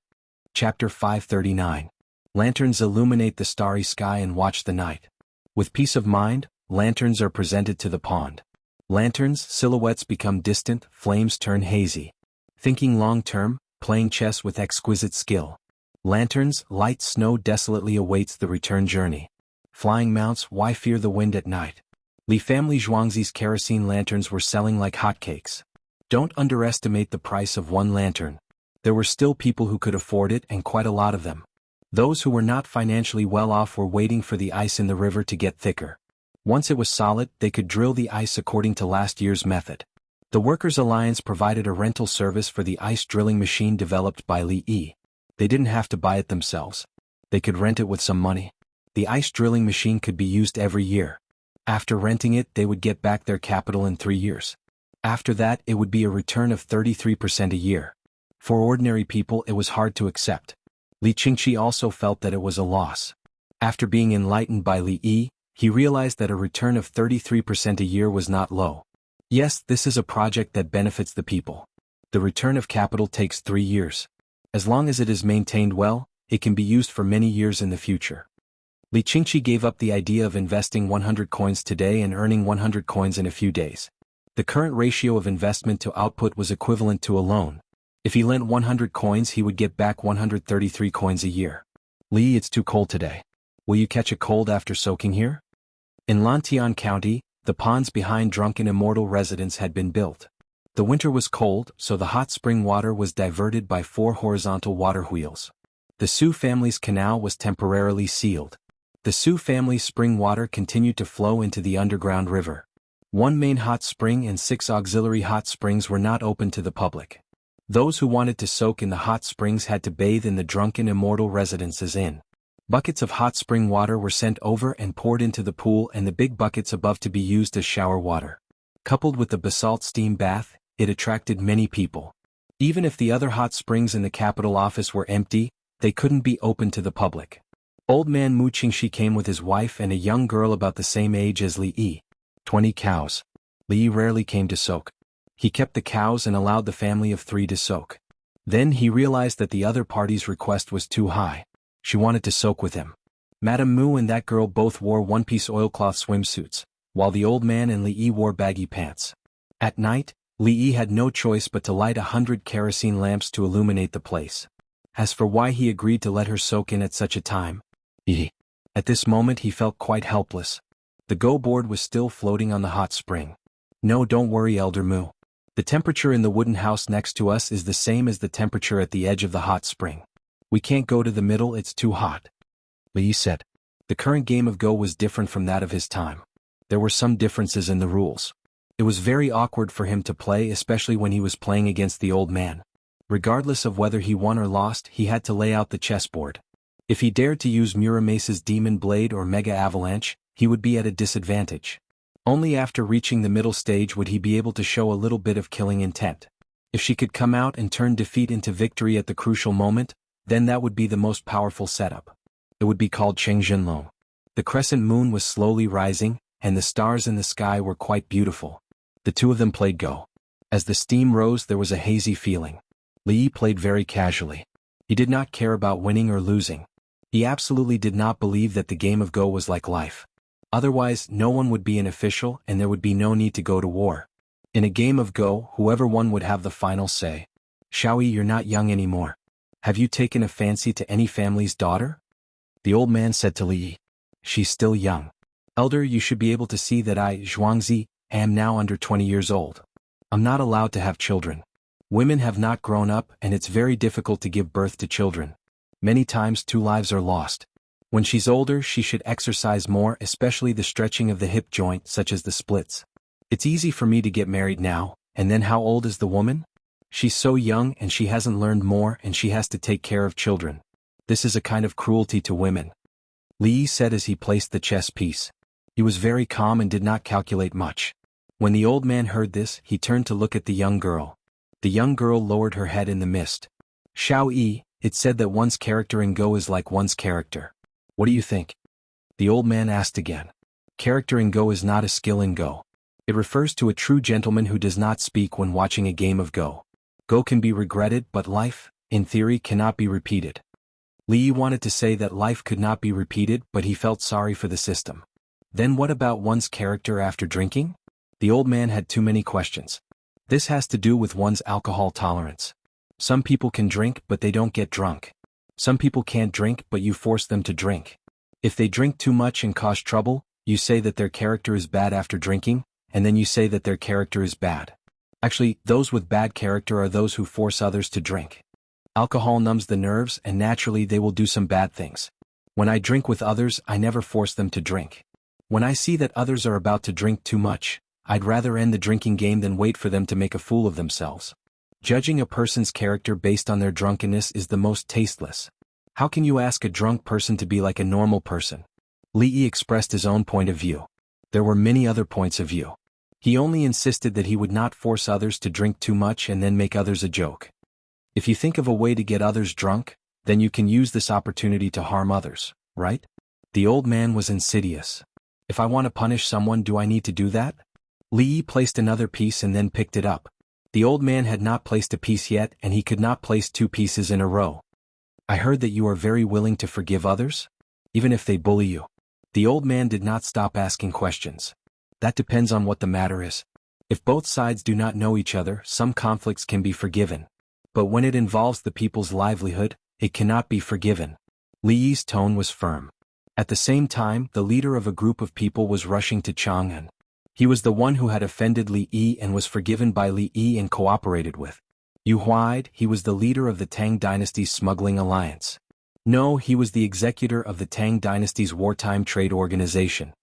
Chapter 539. Lanterns illuminate the starry sky and watch the night. With peace of mind, lanterns are presented to the pond. Lanterns, silhouettes become distant, flames turn hazy. Thinking long-term, playing chess with exquisite skill. Lanterns, light snow desolately awaits the return journey. Flying mounts, why fear the wind at night? Li family Zhuangzi's kerosene lanterns were selling like hotcakes. Don't underestimate the price of one lantern. There were still people who could afford it, and quite a lot of them. Those who were not financially well off were waiting for the ice in the river to get thicker. Once it was solid, they could drill the ice according to last year's method. The Workers' Alliance provided a rental service for the ice drilling machine developed by Li Yi. They didn't have to buy it themselves. They could rent it with some money. The ice drilling machine could be used every year. After renting it, they would get back their capital in 3 years. After that, it would be a return of 33% a year. For ordinary people, it was hard to accept. Li Qingqi also felt that it was a loss. After being enlightened by Li Yi, he realized that a return of 33% a year was not low. Yes, this is a project that benefits the people. The return of capital takes 3 years. As long as it is maintained well, it can be used for many years in the future. Li Qingqi gave up the idea of investing 100 coins today and earning 100 coins in a few days. The current ratio of investment to output was equivalent to a loan. If he lent 100 coins, he would get back 133 coins a year. Li, it's too cold today. Will you catch a cold after soaking here? In Lantian County, the ponds behind drunken immortal residents had been built. The winter was cold, so the hot spring water was diverted by 4 horizontal water wheels. The Su family's canal was temporarily sealed. The Su family's spring water continued to flow into the underground river. 1 main hot spring and 6 auxiliary hot springs were not open to the public. Those who wanted to soak in the hot springs had to bathe in the drunken immortal residences in. Buckets of hot spring water were sent over and poured into the pool, and the big buckets above to be used as shower water. Coupled with the basalt steam bath, it attracted many people. Even if the other hot springs in the capital office were empty, they couldn't be open to the public. Old man Mu Qingxi came with his wife and a young girl about the same age as Li Yi. 20 cows. Li Yi rarely came to soak. He kept the cows and allowed the family of 3 to soak. Then he realized that the other party's request was too high. She wanted to soak with him. Madame Mu and that girl both wore one-piece oilcloth swimsuits, while the old man and Li Yi wore baggy pants. At night, Li Yi had no choice but to light 100 kerosene lamps to illuminate the place. As for why he agreed to let her soak in at such a time, at this moment he felt quite helpless. The go board was still floating on the hot spring. No, don't worry, Elder Mu. The temperature in the wooden house next to us is the same as the temperature at the edge of the hot spring. We can't go to the middle, it's too hot. Li Yi said. The current game of Go was different from that of his time. There were some differences in the rules. It was very awkward for him to play, especially when he was playing against the old man. Regardless of whether he won or lost, he had to lay out the chessboard. If he dared to use Muramace's Demon Blade or Mega Avalanche, he would be at a disadvantage. Only after reaching the middle stage would he be able to show a little bit of killing intent. If she could come out and turn defeat into victory at the crucial moment, then that would be the most powerful setup. It would be called Cheng Jinlong. The crescent moon was slowly rising, and the stars in the sky were quite beautiful. The 2 of them played Go. As the steam rose, there was a hazy feeling. Li Yi played very casually. He did not care about winning or losing. He absolutely did not believe that the game of Go was like life. Otherwise, no one would be an official and there would be no need to go to war. In a game of Go, whoever won would have the final say. Xiaoyi, you're not young anymore. Have you taken a fancy to any family's daughter? The old man said to Li Yi. She's still young. Elder, you should be able to see that I, Zhuangzi, am now under 20 years old. I'm not allowed to have children. Women have not grown up and it's very difficult to give birth to children. Many times 2 lives are lost. When she's older, she should exercise more, especially the stretching of the hip joint, such as the splits. It's easy for me to get married now, and then how old is the woman? She's so young and she hasn't learned more and she has to take care of children. This is a kind of cruelty to women. Li Yi said as he placed the chess piece. He was very calm and did not calculate much. When the old man heard this, he turned to look at the young girl. The young girl lowered her head in the mist. Xiaoyi, it's said that one's character in Go is like one's character. What do you think? The old man asked again. Character in Go is not a skill in Go. It refers to a true gentleman who does not speak when watching a game of Go. Go can be regretted, but life, in theory, cannot be repeated. Li Yi wanted to say that life could not be repeated, but he felt sorry for the system. Then what about one's character after drinking? The old man had too many questions. This has to do with one's alcohol tolerance. Some people can drink but they don't get drunk. Some people can't drink but you force them to drink. If they drink too much and cause trouble, you say that their character is bad after drinking, and then you say that their character is bad. Actually, those with bad character are those who force others to drink. Alcohol numbs the nerves and naturally they will do some bad things. When I drink with others, I never force them to drink. When I see that others are about to drink too much, I'd rather end the drinking game than wait for them to make a fool of themselves. Judging a person's character based on their drunkenness is the most tasteless. How can you ask a drunk person to be like a normal person? Li Yi expressed his own point of view. There were many other points of view. He only insisted that he would not force others to drink too much and then make others a joke. If you think of a way to get others drunk, then you can use this opportunity to harm others, right? The old man was insidious. If I want to punish someone, do I need to do that? Li Yi placed another piece and then picked it up. The old man had not placed a piece yet and he could not place two pieces in a row. I heard that you are very willing to forgive others, even if they bully you. The old man did not stop asking questions. That depends on what the matter is. If both sides do not know each other, some conflicts can be forgiven. But when it involves the people's livelihood, it cannot be forgiven. Li Yi's tone was firm. At the same time, the leader of a group of people was rushing to Chang'an. He was the one who had offended Li Yi and was forgiven by Li Yi and cooperated with. Yu Huaid, he was the leader of the Tang dynasty's smuggling alliance. No, he was the executor of the Tang dynasty's wartime trade organization.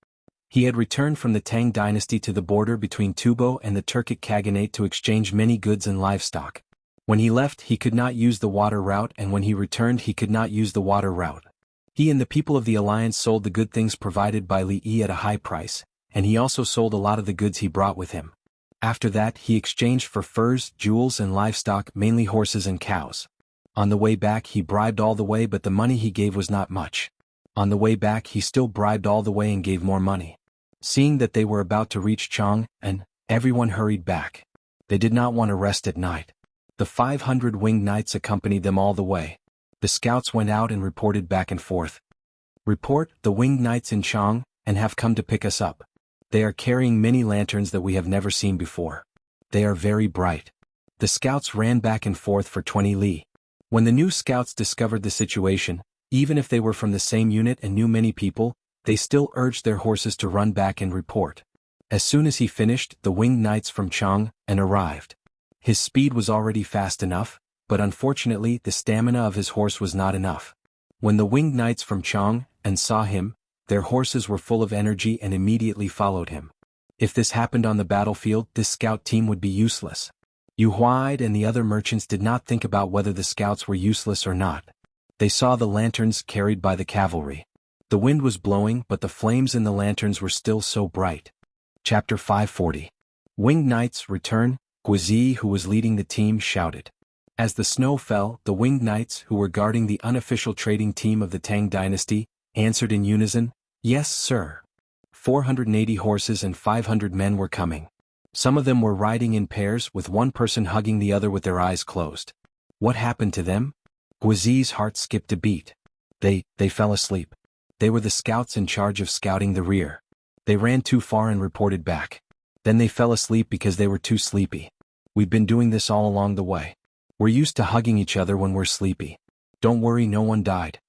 He had returned from the Tang dynasty to the border between Tubo and the Turkic Khaganate to exchange many goods and livestock. When he left, he could not use the water route, and when he returned, he could not use the water route. He and the people of the alliance sold the good things provided by Li Yi at a high price, and he also sold a lot of the goods he brought with him. After that, he exchanged for furs, jewels and livestock, mainly horses and cows. On the way back he bribed all the way, but the money he gave was not much. On the way back he still bribed all the way and gave more money. Seeing that they were about to reach Chang'an, everyone hurried back. They did not want to rest at night. The 500 winged knights accompanied them all the way. The scouts went out and reported back and forth. Report, the winged knights in Chang'an have come to pick us up. They are carrying many lanterns that we have never seen before. They are very bright. The scouts ran back and forth for 20 li. When the new scouts discovered the situation, even if they were from the same unit and knew many people, they still urged their horses to run back and report. As soon as he finished, the winged knights from Chang'an arrived. His speed was already fast enough, but unfortunately the stamina of his horse was not enough. When the winged knights from Chang'an saw him, their horses were full of energy and immediately followed him. If this happened on the battlefield, this scout team would be useless. Yu Huaid and the other merchants did not think about whether the scouts were useless or not. They saw the lanterns carried by the cavalry. The wind was blowing, but the flames in the lanterns were still so bright. Chapter 540. Winged Knights return. Guizi, who was leading the team, shouted. As the snow fell, the winged knights, who were guarding the unofficial trading team of the Tang dynasty, answered in unison, "Yes, sir." 480 horses and 500 men were coming. Some of them were riding in pairs, with one person hugging the other with their eyes closed. What happened to them? Guizi's heart skipped a beat. They fell asleep. They were the scouts in charge of scouting the rear. They ran too far and reported back. Then they fell asleep because they were too sleepy. We've been doing this all along the way. We're used to hugging each other when we're sleepy. Don't worry, no one died.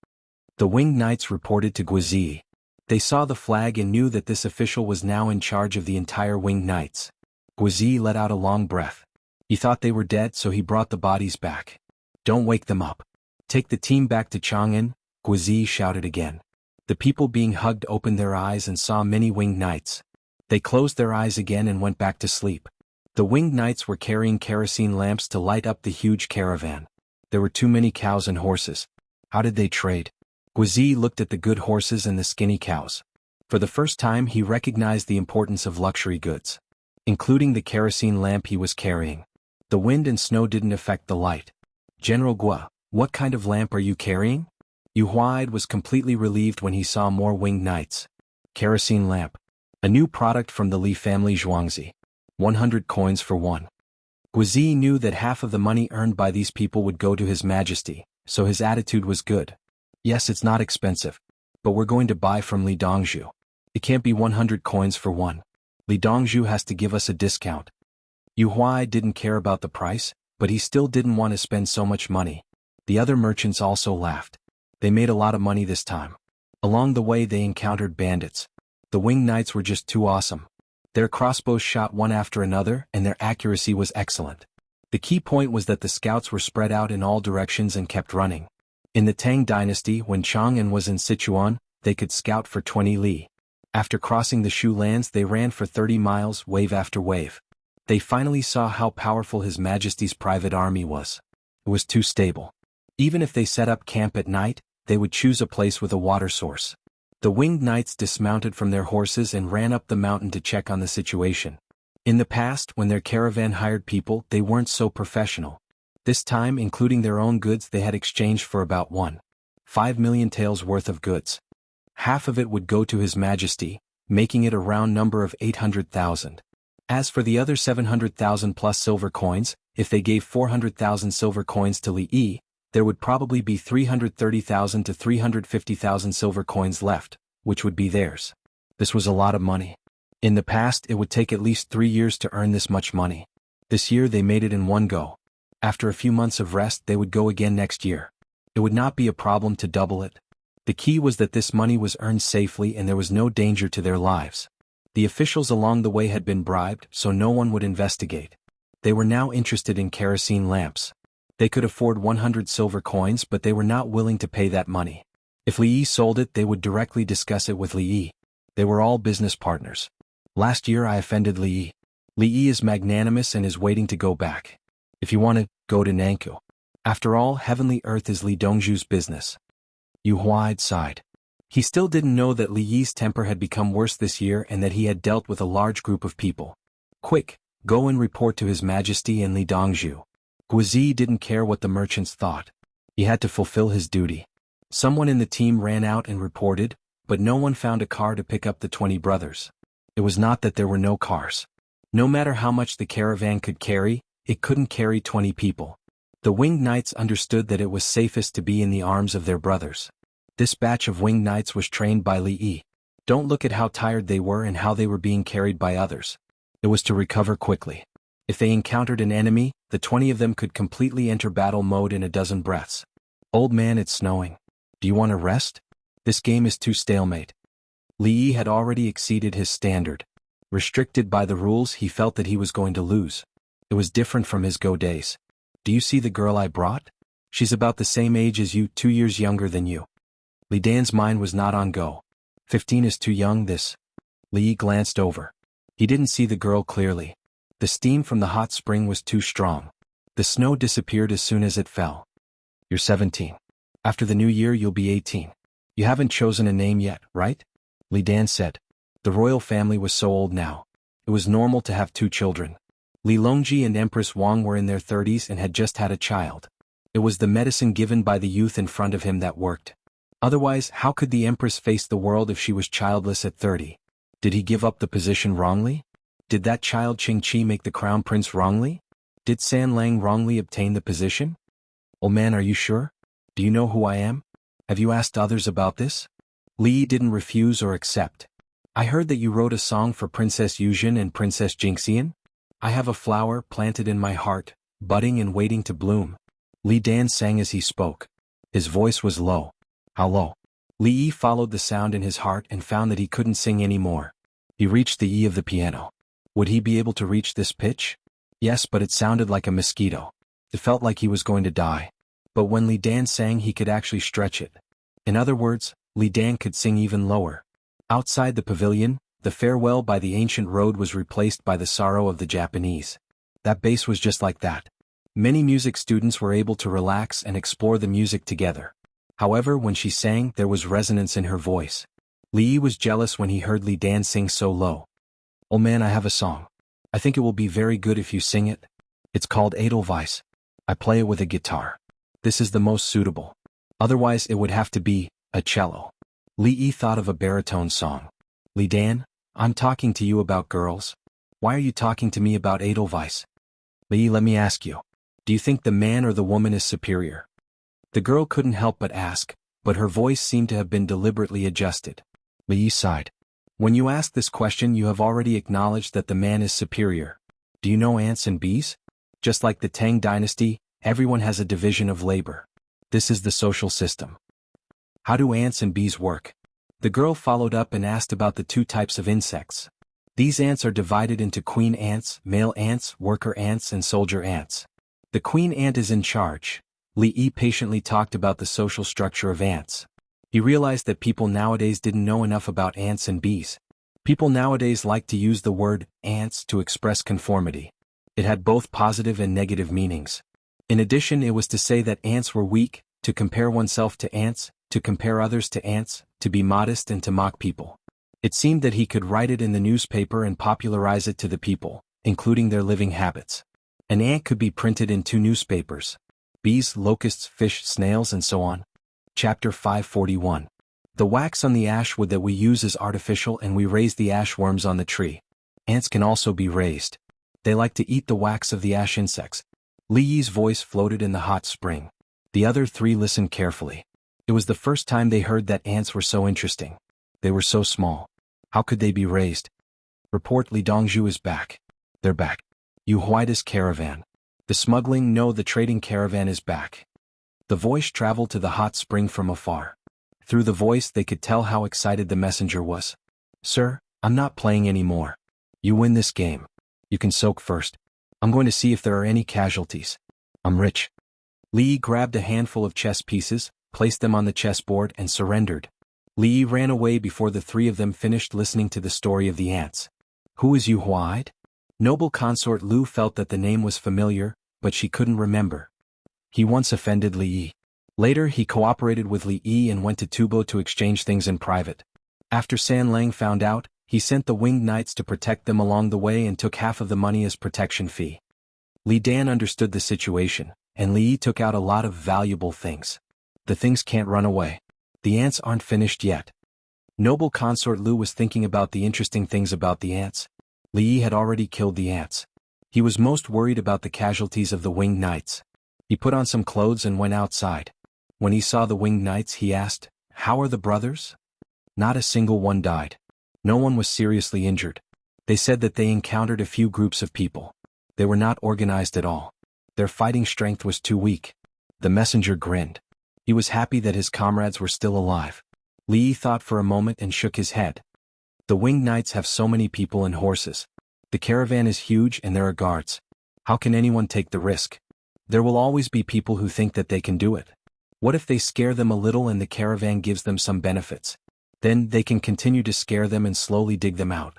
The winged knights reported to Guizi. They saw the flag and knew that this official was now in charge of the entire winged knights. Guizi let out a long breath. He thought they were dead, so he brought the bodies back. Don't wake them up. Take the team back to Chang'an, Guizi shouted again. The people being hugged opened their eyes and saw many winged knights. They closed their eyes again and went back to sleep. The winged knights were carrying kerosene lamps to light up the huge caravan. There were too many cows and horses. How did they trade? Guizi looked at the good horses and the skinny cows. For the first time he recognized the importance of luxury goods, including the kerosene lamp he was carrying. The wind and snow didn't affect the light. General Gua, what kind of lamp are you carrying? Yu Huaid was completely relieved when he saw more winged knights. Kerosene lamp. A new product from the Li family Zhuangzi. 100 coins for one. Guizi knew that half of the money earned by these people would go to His Majesty, so his attitude was good. Yes, it's not expensive, but we're going to buy from Li Dongzhu. It can't be 100 coins for one. Li Dongzhu has to give us a discount. Yu Huai didn't care about the price, but he still didn't want to spend so much money. The other merchants also laughed. They made a lot of money this time. Along the way they encountered bandits. The winged knights were just too awesome. Their crossbows shot one after another and their accuracy was excellent. The key point was that the scouts were spread out in all directions and kept running. In the Tang dynasty, when Chang'an was in Sichuan, they could scout for 20 li. After crossing the Shu lands they ran for 30 miles, wave after wave. They finally saw how powerful His Majesty's private army was. It was too stable. Even if they set up camp at night, they would choose a place with a water source. The winged knights dismounted from their horses and ran up the mountain to check on the situation. In the past, when their caravan hired people, they weren't so professional. This time, including their own goods, they had exchanged for about 1.5 million taels worth of goods. Half of it would go to His Majesty, making it a round number of 800,000. As for the other 700,000 plus silver coins, if they gave 400,000 silver coins to Li Yi, there would probably be 330,000 to 350,000 silver coins left, which would be theirs. This was a lot of money. In the past, it would take at least 3 years to earn this much money. This year they made it in one go. After a few months of rest they would go again next year. It would not be a problem to double it. The key was that this money was earned safely and there was no danger to their lives. The officials along the way had been bribed, so no one would investigate. They were now interested in kerosene lamps. They could afford 100 silver coins, but they were not willing to pay that money. If Li Yi sold it, they would directly discuss it with Li Yi. They were all business partners. Last year I offended Li Yi. Li Yi is magnanimous and is waiting to go back. If you want to, go to Nankou. After all, heavenly earth is Li Dongzhu's business. Yu Huaid sighed. He still didn't know that Li Yi's temper had become worse this year and that he had dealt with a large group of people. Quick, go and report to His Majesty and Li Dongzhu. Guizi didn't care what the merchants thought. He had to fulfill his duty. Someone in the team ran out and reported, but no one found a car to pick up the 20 brothers. It was not that there were no cars. No matter how much the caravan could carry, it couldn't carry 20 people. The winged knights understood that it was safest to be in the arms of their brothers. This batch of winged knights was trained by Li Yi. Don't look at how tired they were and how they were being carried by others. It was to recover quickly. If they encountered an enemy, the 20 of them could completely enter battle mode in a dozen breaths. Old man, it's snowing. Do you want to rest? This game is too stalemate. Li Yi had already exceeded his standard. Restricted by the rules, he felt that he was going to lose. It was different from his Go days. Do you see the girl I brought? She's about the same age as you, 2 years younger than you. Li Dan's mind was not on Go. 15 is too young, this. Li Yi glanced over. He didn't see the girl clearly. The steam from the hot spring was too strong. The snow disappeared as soon as it fell. You're 17. After the new year you'll be 18. You haven't chosen a name yet, right? Li Dan said. The royal family was so old now. It was normal to have 2 children. Li Longji and Empress Wang were in their 30s and had just had a child. It was the medicine given by the youth in front of him that worked. Otherwise, how could the Empress face the world if she was childless at 30? Did he give up the position wrongly? Did that child Qingqi make the crown prince wrongly? Did San Lang wrongly obtain the position? Old man, are you sure? Do you know who I am? Have you asked others about this? Li Yi didn't refuse or accept. I heard that you wrote a song for Princess Yuzhen and Princess Jingxian. I have a flower planted in my heart, budding and waiting to bloom. Li Dan sang as he spoke. His voice was low. How low? Li Yi followed the sound in his heart and found that he couldn't sing anymore. He reached the E of the piano. Would he be able to reach this pitch? Yes, but it sounded like a mosquito. It felt like he was going to die. But when Li Dan sang he could actually stretch it. In other words, Li Dan could sing even lower. Outside the pavilion, the farewell by the ancient road was replaced by the sorrow of the Japanese. That bass was just like that. Many music students were able to relax and explore the music together. However, when she sang, there was resonance in her voice. Li Yi was jealous when he heard Li Dan sing so low. Old man, I have a song. I think it will be very good if you sing it. It's called Edelweiss. I play it with a guitar. This is the most suitable. Otherwise it would have to be a cello. Li Yi thought of a baritone song. Li Dan, I'm talking to you about girls. Why are you talking to me about Edelweiss? Li Yi, let me ask you. Do you think the man or the woman is superior? The girl couldn't help but ask, but her voice seemed to have been deliberately adjusted. Li Yi sighed. When you ask this question you have already acknowledged that the man is superior. Do you know ants and bees? Just like the Tang dynasty, everyone has a division of labor. This is the social system. How do ants and bees work? The girl followed up and asked about the two types of insects. These ants are divided into queen ants, male ants, worker ants and soldier ants. The queen ant is in charge. Li Yi patiently talked about the social structure of ants. He realized that people nowadays didn't know enough about ants and bees. People nowadays like to use the word ants to express conformity. It had both positive and negative meanings. In addition, it was to say that ants were weak, to compare oneself to ants, to compare others to ants, to be modest and to mock people. It seemed that he could write it in the newspaper and popularize it to the people, including their living habits. An ant could be printed in 2 newspapers. Bees, locusts, fish, snails and so on. Chapter 541. The wax on the ash wood that we use is artificial and we raise the ash worms on the tree. Ants can also be raised. They like to eat the wax of the ash insects. Li Yi's voice floated in the hot spring. The other 3 listened carefully. It was the first time they heard that ants were so interesting. They were so small. How could they be raised? Report Li Dongzhu is back. They're back. Yu Huaida's caravan. The smuggling, no, the trading caravan is back. The voice traveled to the hot spring from afar. Through the voice they could tell how excited the messenger was. Sir, I'm not playing anymore. You win this game. You can soak first. I'm going to see if there are any casualties. I'm rich. Li Yi grabbed a handful of chess pieces, placed them on the chessboard and surrendered. Li Yi ran away before the 3 of them finished listening to the story of the ants. Who is Yu Huaid? Noble consort Lu felt that the name was familiar, but she couldn't remember. He once offended Li Yi. Later he cooperated with Li Yi and went to Tubo to exchange things in private. After San Lang found out, he sent the winged knights to protect them along the way and took half of the money as protection fee. Li Dan understood the situation, and Li Yi took out a lot of valuable things. The things can't run away. The ants aren't finished yet. Noble consort Lu was thinking about the interesting things about the ants. Li Yi had already killed the ants. He was most worried about the casualties of the winged knights. He put on some clothes and went outside. When he saw the winged knights he asked, "How are the brothers?" Not a single one died. No one was seriously injured. They said that they encountered a few groups of people. They were not organized at all. Their fighting strength was too weak. The messenger grinned. He was happy that his comrades were still alive. Li Yi thought for a moment and shook his head. The winged knights have so many people and horses. The caravan is huge and there are guards. How can anyone take the risk? There will always be people who think that they can do it. What if they scare them a little and the caravan gives them some benefits? Then they can continue to scare them and slowly dig them out.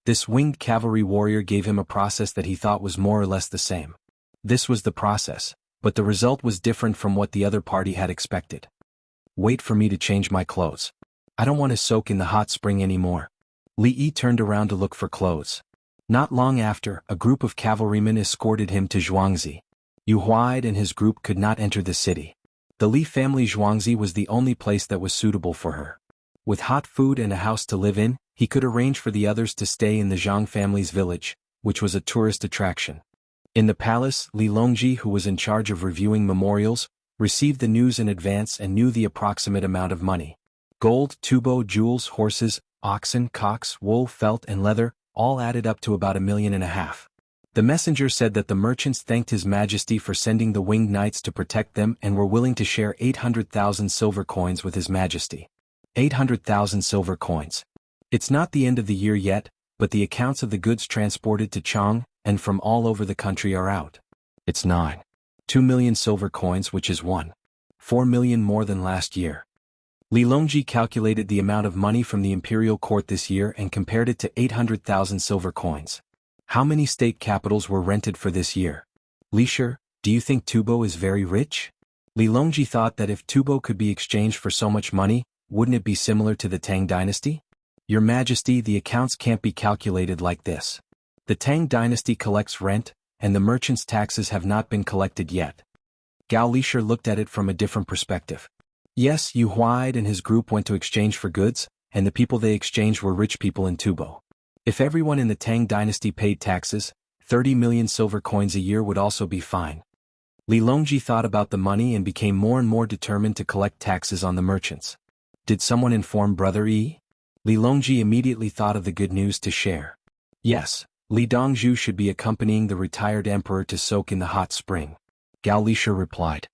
This winged cavalry warrior gave him a process that he thought was more or less the same. This was the process, but the result was different from what the other party had expected. Wait for me to change my clothes. I don't want to soak in the hot spring anymore. Li Yi turned around to look for clothes. Not long after, a group of cavalrymen escorted him to Zhuangzi. Yu Huaid and his group could not enter the city. The Li family Zhuangzi was the only place that was suitable for her. With hot food and a house to live in, he could arrange for the others to stay in the Zhang family's village, which was a tourist attraction. In the palace, Li Longji, who was in charge of reviewing memorials, received the news in advance and knew the approximate amount of money. Gold, tubo, jewels, horses, oxen, cocks, wool, felt and leather, all added up to about 1.5 million. The messenger said that the merchants thanked His Majesty for sending the winged knights to protect them and were willing to share 800,000 silver coins with His Majesty. 800,000 silver coins. It's not the end of the year yet, but the accounts of the goods transported to Chang and from all over the country are out. It's 2 million silver coins, which is 4 million more than last year. Li Longji calculated the amount of money from the imperial court this year and compared it to 800,000 silver coins. How many state capitals were rented for this year? Li Shi, do you think Tubo is very rich? Li Longji thought that if Tubo could be exchanged for so much money, wouldn't it be similar to the Tang dynasty? Your Majesty, the accounts can't be calculated like this. The Tang dynasty collects rent, and the merchants' taxes have not been collected yet. Gao Lishir looked at it from a different perspective. Yes, Yu Huaid and his group went to exchange for goods, and the people they exchanged were rich people in Tubo. If everyone in the Tang dynasty paid taxes, 30 million silver coins a year would also be fine. Li Longji thought about the money and became more and more determined to collect taxes on the merchants. Did someone inform Brother Yi? Li Longji immediately thought of the good news to share. Yes, Li Dongzhu should be accompanying the retired emperor to soak in the hot spring. Gao Lishir replied.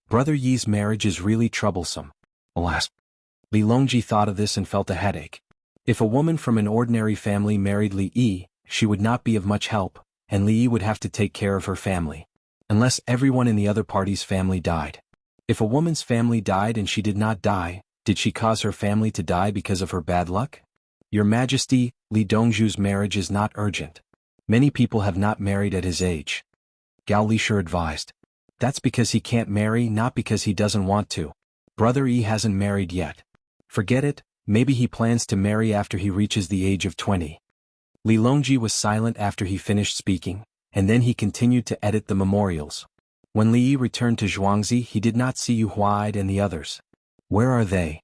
Brother Yi's marriage is really troublesome. Alas. Li Longji thought of this and felt a headache. If a woman from an ordinary family married Li Yi, she would not be of much help, and Li Yi would have to take care of her family. Unless everyone in the other party's family died. If a woman's family died and she did not die, did she cause her family to die because of her bad luck? Your Majesty, Li Dongzhu's marriage is not urgent. Many people have not married at his age. Gao Lisher advised. That's because he can't marry, not because he doesn't want to. Brother Yi hasn't married yet. Forget it, maybe he plans to marry after he reaches the age of 20. Li Longji was silent after he finished speaking, and then he continued to edit the memorials. When Li Yi returned to Zhuangzi, he did not see Yu Huaid and the others. Where are they?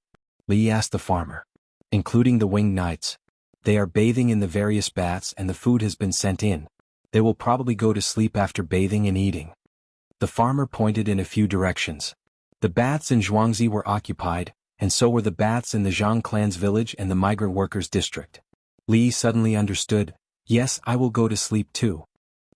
Li Yi asked the farmer. Including the winged knights. They are bathing in the various baths and the food has been sent in. They will probably go to sleep after bathing and eating. The farmer pointed in a few directions. The baths in Zhuangzi were occupied, and so were the baths in the Zhang clan's village and the migrant workers' district. Li Yi suddenly understood. Yes, I will go to sleep too.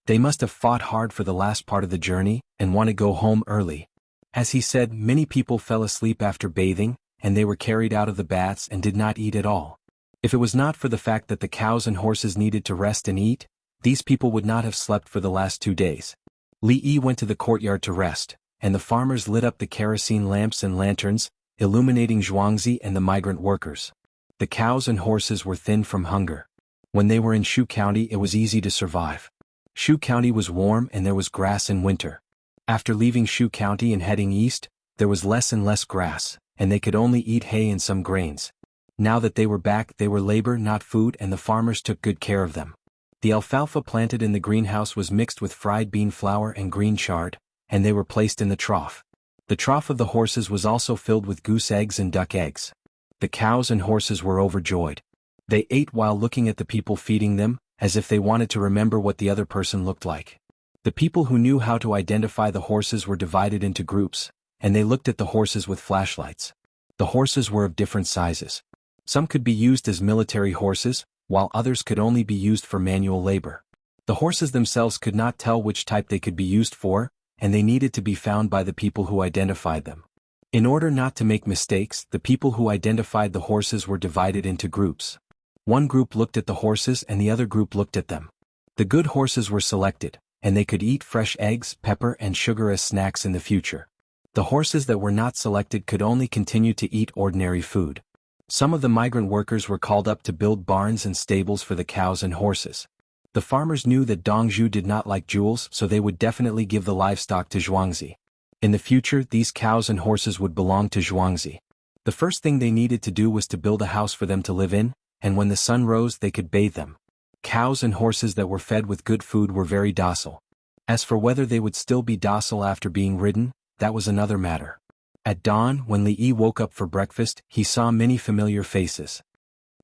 They must have fought hard for the last part of the journey, and want to go home early. As he said, many people fell asleep after bathing, and they were carried out of the baths and did not eat at all. If it was not for the fact that the cows and horses needed to rest and eat, these people would not have slept for the last 2 days. Li Yi went to the courtyard to rest, and the farmers lit up the kerosene lamps and lanterns, illuminating Zhuangzi and the migrant workers. The cows and horses were thin from hunger. When they were in Shu County, it was easy to survive. Shu County was warm and there was grass in winter. After leaving Shu County and heading east, there was less and less grass, and they could only eat hay and some grains. Now that they were back, they were labor, not food, and the farmers took good care of them. The alfalfa planted in the greenhouse was mixed with fried bean flour and green chard, and they were placed in the trough. The trough of the horses was also filled with goose eggs and duck eggs. The cows and horses were overjoyed. They ate while looking at the people feeding them, as if they wanted to remember what the other person looked like. The people who knew how to identify the horses were divided into groups, and they looked at the horses with flashlights. The horses were of different sizes. Some could be used as military horses, while others could only be used for manual labor. The horses themselves could not tell which type they could be used for, and they needed to be found by the people who identified them. In order not to make mistakes, the people who identified the horses were divided into groups. One group looked at the horses and the other group looked at them. The good horses were selected, and they could eat fresh eggs, pepper, and sugar as snacks in the future. The horses that were not selected could only continue to eat ordinary food. Some of the migrant workers were called up to build barns and stables for the cows and horses. The farmers knew that Dongzhu did not like jewels, so they would definitely give the livestock to Zhuangzi. In the future, these cows and horses would belong to Zhuangzi. The first thing they needed to do was to build a house for them to live in, and when the sun rose they could bathe them. Cows and horses that were fed with good food were very docile. As for whether they would still be docile after being ridden, that was another matter. At dawn, when Li Yi woke up for breakfast, he saw many familiar faces.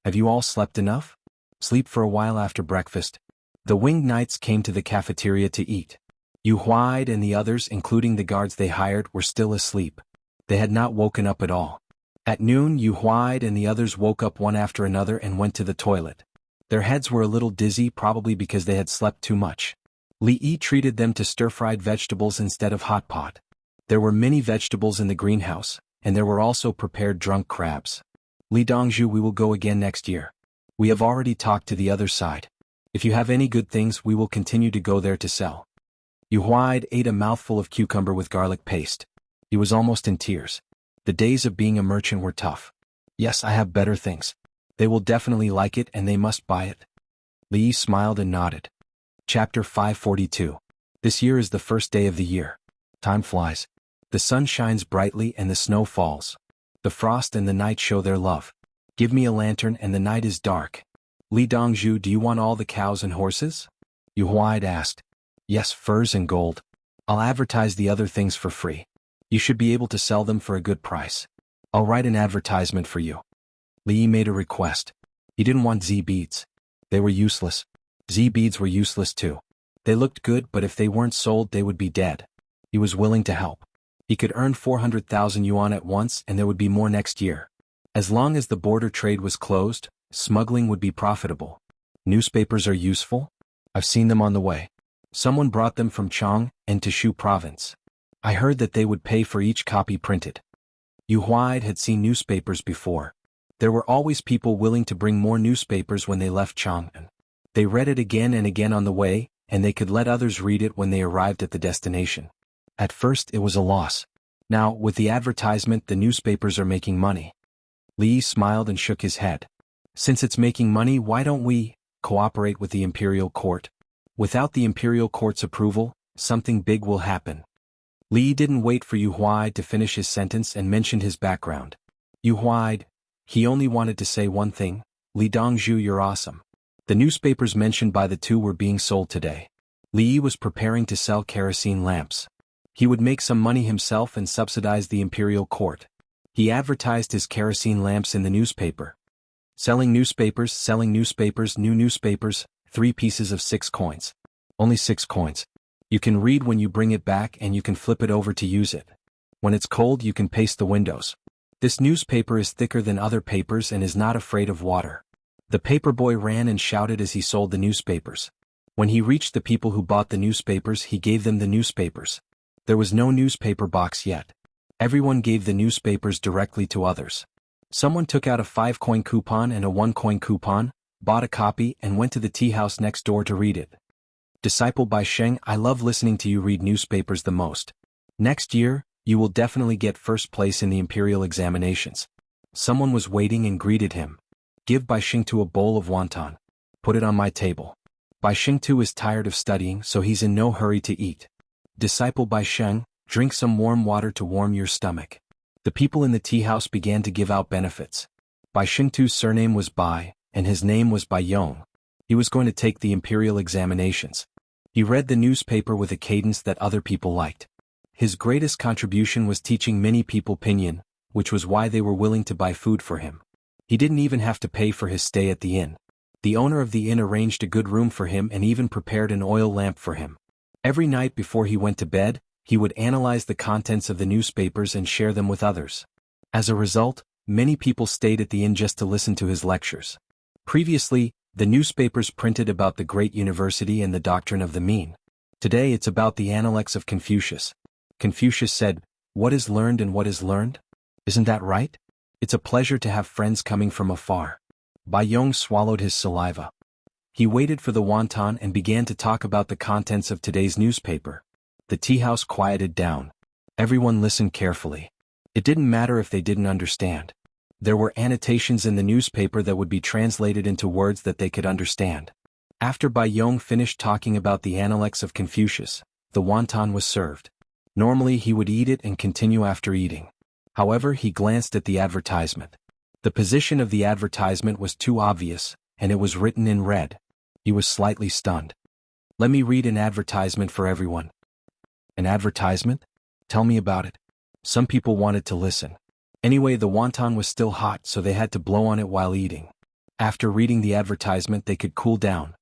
Have you all slept enough? Sleep for a while after breakfast. The winged knights came to the cafeteria to eat. Yu Huaid and the others, including the guards they hired, were still asleep. They had not woken up at all. At noon, Yu Huaid and the others woke up one after another and went to the toilet. Their heads were a little dizzy, probably because they had slept too much. Li Yi treated them to stir-fried vegetables instead of hot pot. There were many vegetables in the greenhouse, and there were also prepared drunk crabs. Li Dongzhu, we will go again next year. We have already talked to the other side. If you have any good things, we will continue to go there to sell. Yu Huaid ate a mouthful of cucumber with garlic paste. He was almost in tears. The days of being a merchant were tough. Yes, I have better things. They will definitely like it and they must buy it. Li Yi smiled and nodded. Chapter 542. This year is the first day of the year. Time flies. The sun shines brightly and the snow falls. The frost and the night show their love. Give me a lantern and the night is dark. Li Dongzhu, do you want all the cows and horses? Yu Huaid asked. Yes, furs and gold. I'll advertise the other things for free. You should be able to sell them for a good price. I'll write an advertisement for you. Li Yi made a request. He didn't want Z beads. They were useless. Z beads were useless too. They looked good, but if they weren't sold they would be dead. He was willing to help. He could earn 400,000 yuan at once and there would be more next year. As long as the border trade was closed, smuggling would be profitable. Newspapers are useful? I've seen them on the way. Someone brought them from Chang and Shu province. I heard that they would pay for each copy printed. Yu Huaid had seen newspapers before. There were always people willing to bring more newspapers when they left Chang'an. They read it again and again on the way, and they could let others read it when they arrived at the destination. At first it was a loss. Now, with the advertisement, the newspapers are making money. Li smiled and shook his head. Since it's making money, why don't we cooperate with the imperial court? Without the imperial court's approval, something big will happen. Li didn't wait for Yu Huaid to finish his sentence and mentioned his background. Yu Huaid, he only wanted to say one thing, Li Dongzhu, you're awesome. The newspapers mentioned by the two were being sold today. Li was preparing to sell kerosene lamps. He would make some money himself and subsidize the imperial court. He advertised his kerosene lamps in the newspaper. Selling newspapers, new newspapers, 3 pieces of 6 coins. Only 6 coins. You can read when you bring it back and you can flip it over to use it. When it's cold you can paste the windows. This newspaper is thicker than other papers and is not afraid of water. The paperboy ran and shouted as he sold the newspapers. When he reached the people who bought the newspapers, he gave them the newspapers. There was no newspaper box yet. Everyone gave the newspapers directly to others. Someone took out a 5-coin coupon and a 1-coin coupon, bought a copy and went to the tea house next door to read it. Disciple by Sheng, I love listening to you read newspapers the most. Next year, you will definitely get first place in the imperial examinations. Someone was waiting and greeted him. Give Bai Xingtu a bowl of wonton. Put it on my table. Bai Xingtu is tired of studying, so he's in no hurry to eat. Disciple Bai Sheng, drink some warm water to warm your stomach. The people in the tea house began to give out benefits. Bai Xingtu's surname was Bai, and his name was Bai Yong. He was going to take the imperial examinations. He read the newspaper with a cadence that other people liked. His greatest contribution was teaching many people pinyin, which was why they were willing to buy food for him. He didn't even have to pay for his stay at the inn. The owner of the inn arranged a good room for him and even prepared an oil lamp for him. Every night before he went to bed, he would analyze the contents of the newspapers and share them with others. As a result, many people stayed at the inn just to listen to his lectures. Previously, the newspapers printed about the great university and the doctrine of the mean. Today it's about the Analects of Confucius. Confucius said, "What is learned and what is learned? Isn't that right? It's a pleasure to have friends coming from afar." Bai Yong swallowed his saliva. He waited for the wonton and began to talk about the contents of today's newspaper. The tea house quieted down. Everyone listened carefully. It didn't matter if they didn't understand. There were annotations in the newspaper that would be translated into words that they could understand. After Bai Yong finished talking about the Analects of Confucius, the wonton was served. Normally he would eat it and continue after eating. However, he glanced at the advertisement. The position of the advertisement was too obvious, and it was written in red. He was slightly stunned. Let me read an advertisement for everyone. An advertisement? Tell me about it. Some people wanted to listen. Anyway, the wonton was still hot, so they had to blow on it while eating. After reading the advertisement, they could cool down.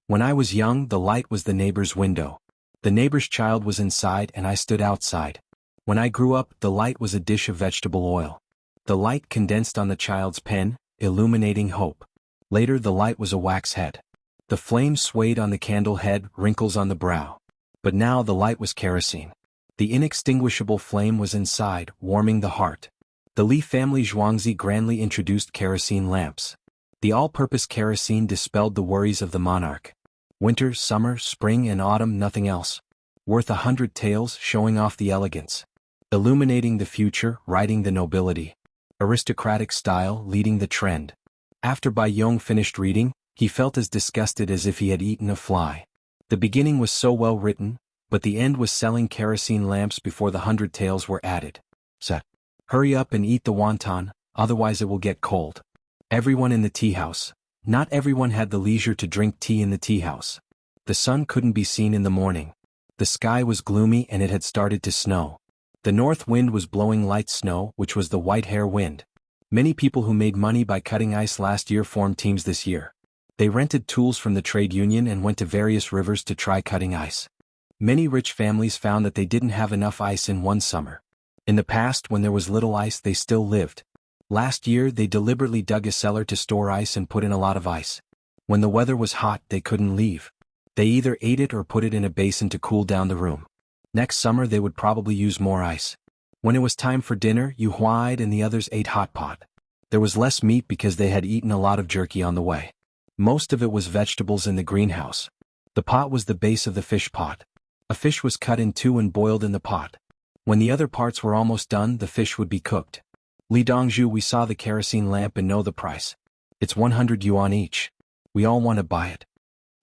When I was young, the light was the neighbor's window. The neighbor's child was inside and I stood outside. When I grew up, the light was a dish of vegetable oil. The light condensed on the child's pen, illuminating hope. Later the light was a wax head. The flame swayed on the candle head, wrinkles on the brow. But now the light was kerosene. The inextinguishable flame was inside, warming the heart. The Li family Zhuangzi grandly introduced kerosene lamps. The all-purpose kerosene dispelled the worries of the monarch. Winter, summer, spring and autumn, nothing else. Worth 100 taels, showing off the elegance. Illuminating the future, writing the nobility. Aristocratic style, leading the trend. After Bai Yong finished reading, he felt as disgusted as if he had eaten a fly. The beginning was so well written, but the end was selling kerosene lamps before the 100 taels were added. Set. Hurry up and eat the wonton, otherwise it will get cold. Everyone in the tea house. Not everyone had the leisure to drink tea in the tea house. The sun couldn't be seen in the morning. The sky was gloomy and it had started to snow. The north wind was blowing light snow, which was the white hair wind. Many people who made money by cutting ice last year formed teams this year. They rented tools from the trade union and went to various rivers to try cutting ice. Many rich families found that they didn't have enough ice in one summer. In the past, when there was little ice, they still lived. Last year, they deliberately dug a cellar to store ice and put in a lot of ice. When the weather was hot, they couldn't leave. They either ate it or put it in a basin to cool down the room. Next summer they would probably use more ice. When it was time for dinner, Yu Huai and the others ate hot pot. There was less meat because they had eaten a lot of jerky on the way. Most of it was vegetables in the greenhouse. The pot was the base of the fish pot. A fish was cut in two and boiled in the pot. When the other parts were almost done, the fish would be cooked. Li Dongzhu, we saw the kerosene lamp and know the price. It's 100 yuan each. We all want to buy it.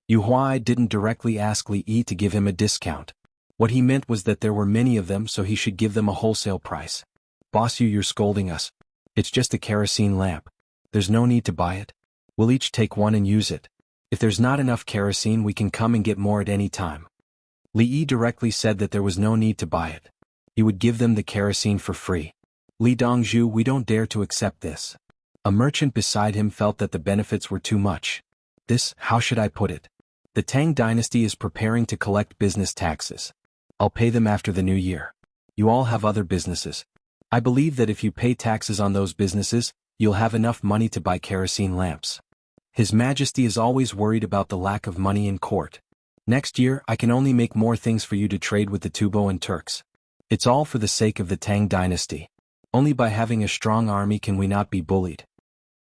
Yu Huai didn't directly ask Li Yi to give him a discount. What he meant was that there were many of them, so he should give them a wholesale price. Boss, you're scolding us. It's just a kerosene lamp. There's no need to buy it. We'll each take one and use it. If there's not enough kerosene, we can come and get more at any time. Li Yi directly said that there was no need to buy it. He would give them the kerosene for free. Li Dongzhu, we don't dare to accept this. A merchant beside him felt that the benefits were too much. How should I put it? The Tang dynasty is preparing to collect business taxes. I'll pay them after the new year. You all have other businesses. I believe that if you pay taxes on those businesses, you'll have enough money to buy kerosene lamps. His Majesty is always worried about the lack of money in court. Next year, I can only make more things for you to trade with the Tubo and Turks. It's all for the sake of the Tang dynasty. Only by having a strong army can we not be bullied.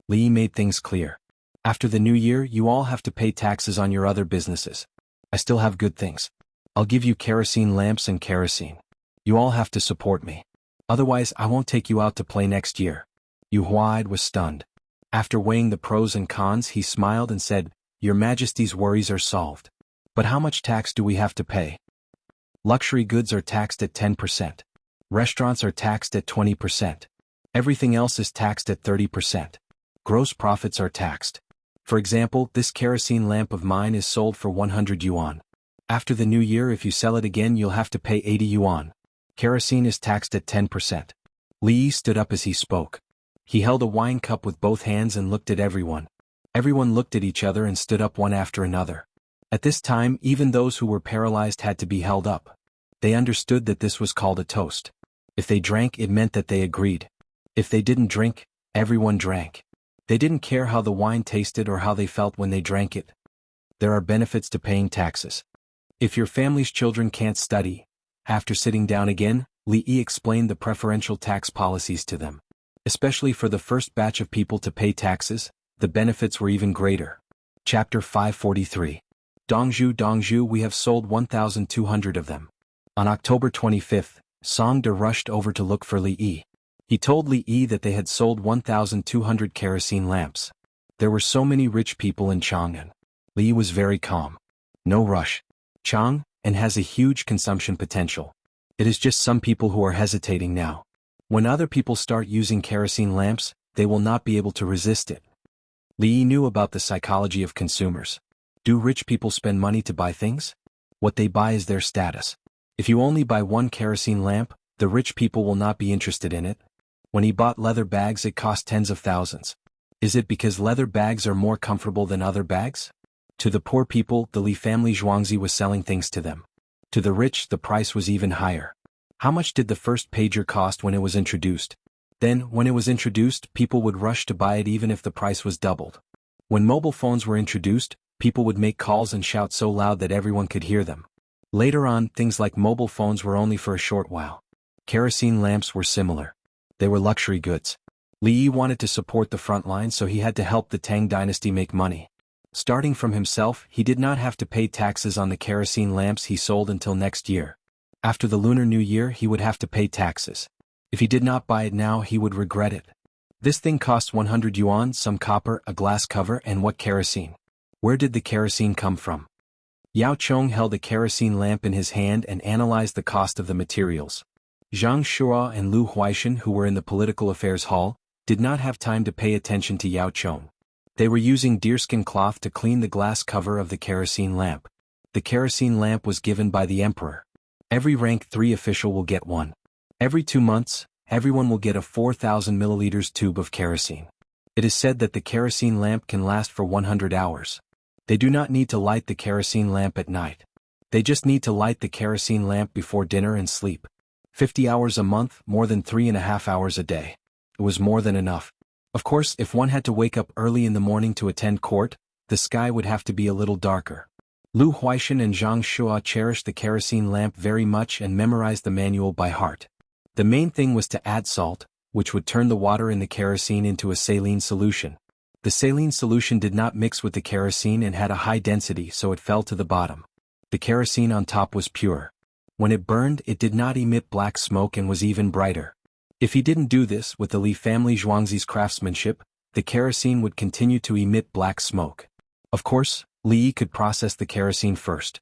Li Yi made things clear. After the new year, you all have to pay taxes on your other businesses. I still have good things. I'll give you kerosene lamps and kerosene. You all have to support me. Otherwise, I won't take you out to play next year. Yu Huai was stunned. After weighing the pros and cons, he smiled and said, Your Majesty's worries are solved. But how much tax do we have to pay? Luxury goods are taxed at 10%. Restaurants are taxed at 20%. Everything else is taxed at 30%. Gross profits are taxed. For example, this kerosene lamp of mine is sold for 100 yuan. After the new year, if you sell it again, you'll have to pay 80 yuan. Kerosene is taxed at 10%. Li Yi stood up as he spoke. He held a wine cup with both hands and looked at everyone. Everyone looked at each other and stood up one after another. At this time, even those who were paralyzed had to be held up. They understood that this was called a toast. If they drank, it meant that they agreed. If they didn't drink, everyone drank. They didn't care how the wine tasted or how they felt when they drank it. There are benefits to paying taxes. If your family's children can't study, after sitting down again, Li Yi explained the preferential tax policies to them. Especially for the first batch of people to pay taxes, the benefits were even greater. Chapter 543. Dongzhu, we have sold 1,200 of them. On October 25th, Song De rushed over to look for Li Yi. He told Li Yi that they had sold 1,200 kerosene lamps. There were so many rich people in Chang'an. Li Yi was very calm. No rush. Chang'an has a huge consumption potential. It is just some people who are hesitating now. When other people start using kerosene lamps, they will not be able to resist it. Li Yi knew about the psychology of consumers. Do rich people spend money to buy things? What they buy is their status. If you only buy one kerosene lamp, the rich people will not be interested in it. When he bought leather bags, it cost tens of thousands. Is it because leather bags are more comfortable than other bags? To the poor people, the Li family Zhuangzi was selling things to them. To the rich, the price was even higher. How much did the first pager cost when it was introduced? Then, when it was introduced, people would rush to buy it even if the price was doubled. When mobile phones were introduced, people would make calls and shout so loud that everyone could hear them. Later on, things like mobile phones were only for a short while. Kerosene lamps were similar. They were luxury goods. Li Yi wanted to support the front line, so he had to help the Tang dynasty make money. Starting from himself, he did not have to pay taxes on the kerosene lamps he sold until next year. After the Lunar New Year, he would have to pay taxes. If he did not buy it now, he would regret it. This thing cost 100 yuan, some copper, a glass cover, and what kerosene? Where did the kerosene come from? Yao Chong held a kerosene lamp in his hand and analyzed the cost of the materials. Zhang Shua and Lu Huaishan, who were in the political affairs hall, did not have time to pay attention to Yao Chong. They were using deerskin cloth to clean the glass cover of the kerosene lamp. The kerosene lamp was given by the emperor. Every rank 3 official will get one. Every 2 months, everyone will get a 4,000 milliliters tube of kerosene. It is said that the kerosene lamp can last for 100 hours. They do not need to light the kerosene lamp at night. They just need to light the kerosene lamp before dinner and sleep. 50 hours a month, more than 3.5 hours a day. It was more than enough. Of course, if one had to wake up early in the morning to attend court, the sky would have to be a little darker. Lu Huaishan and Zhang Shua cherished the kerosene lamp very much and memorized the manual by heart. The main thing was to add salt, which would turn the water in the kerosene into a saline solution. The saline solution did not mix with the kerosene and had a high density, so it fell to the bottom. The kerosene on top was pure. When it burned, it did not emit black smoke and was even brighter. If he didn't do this with the Li family Zhuangzi's craftsmanship, the kerosene would continue to emit black smoke. Of course, Li could process the kerosene first.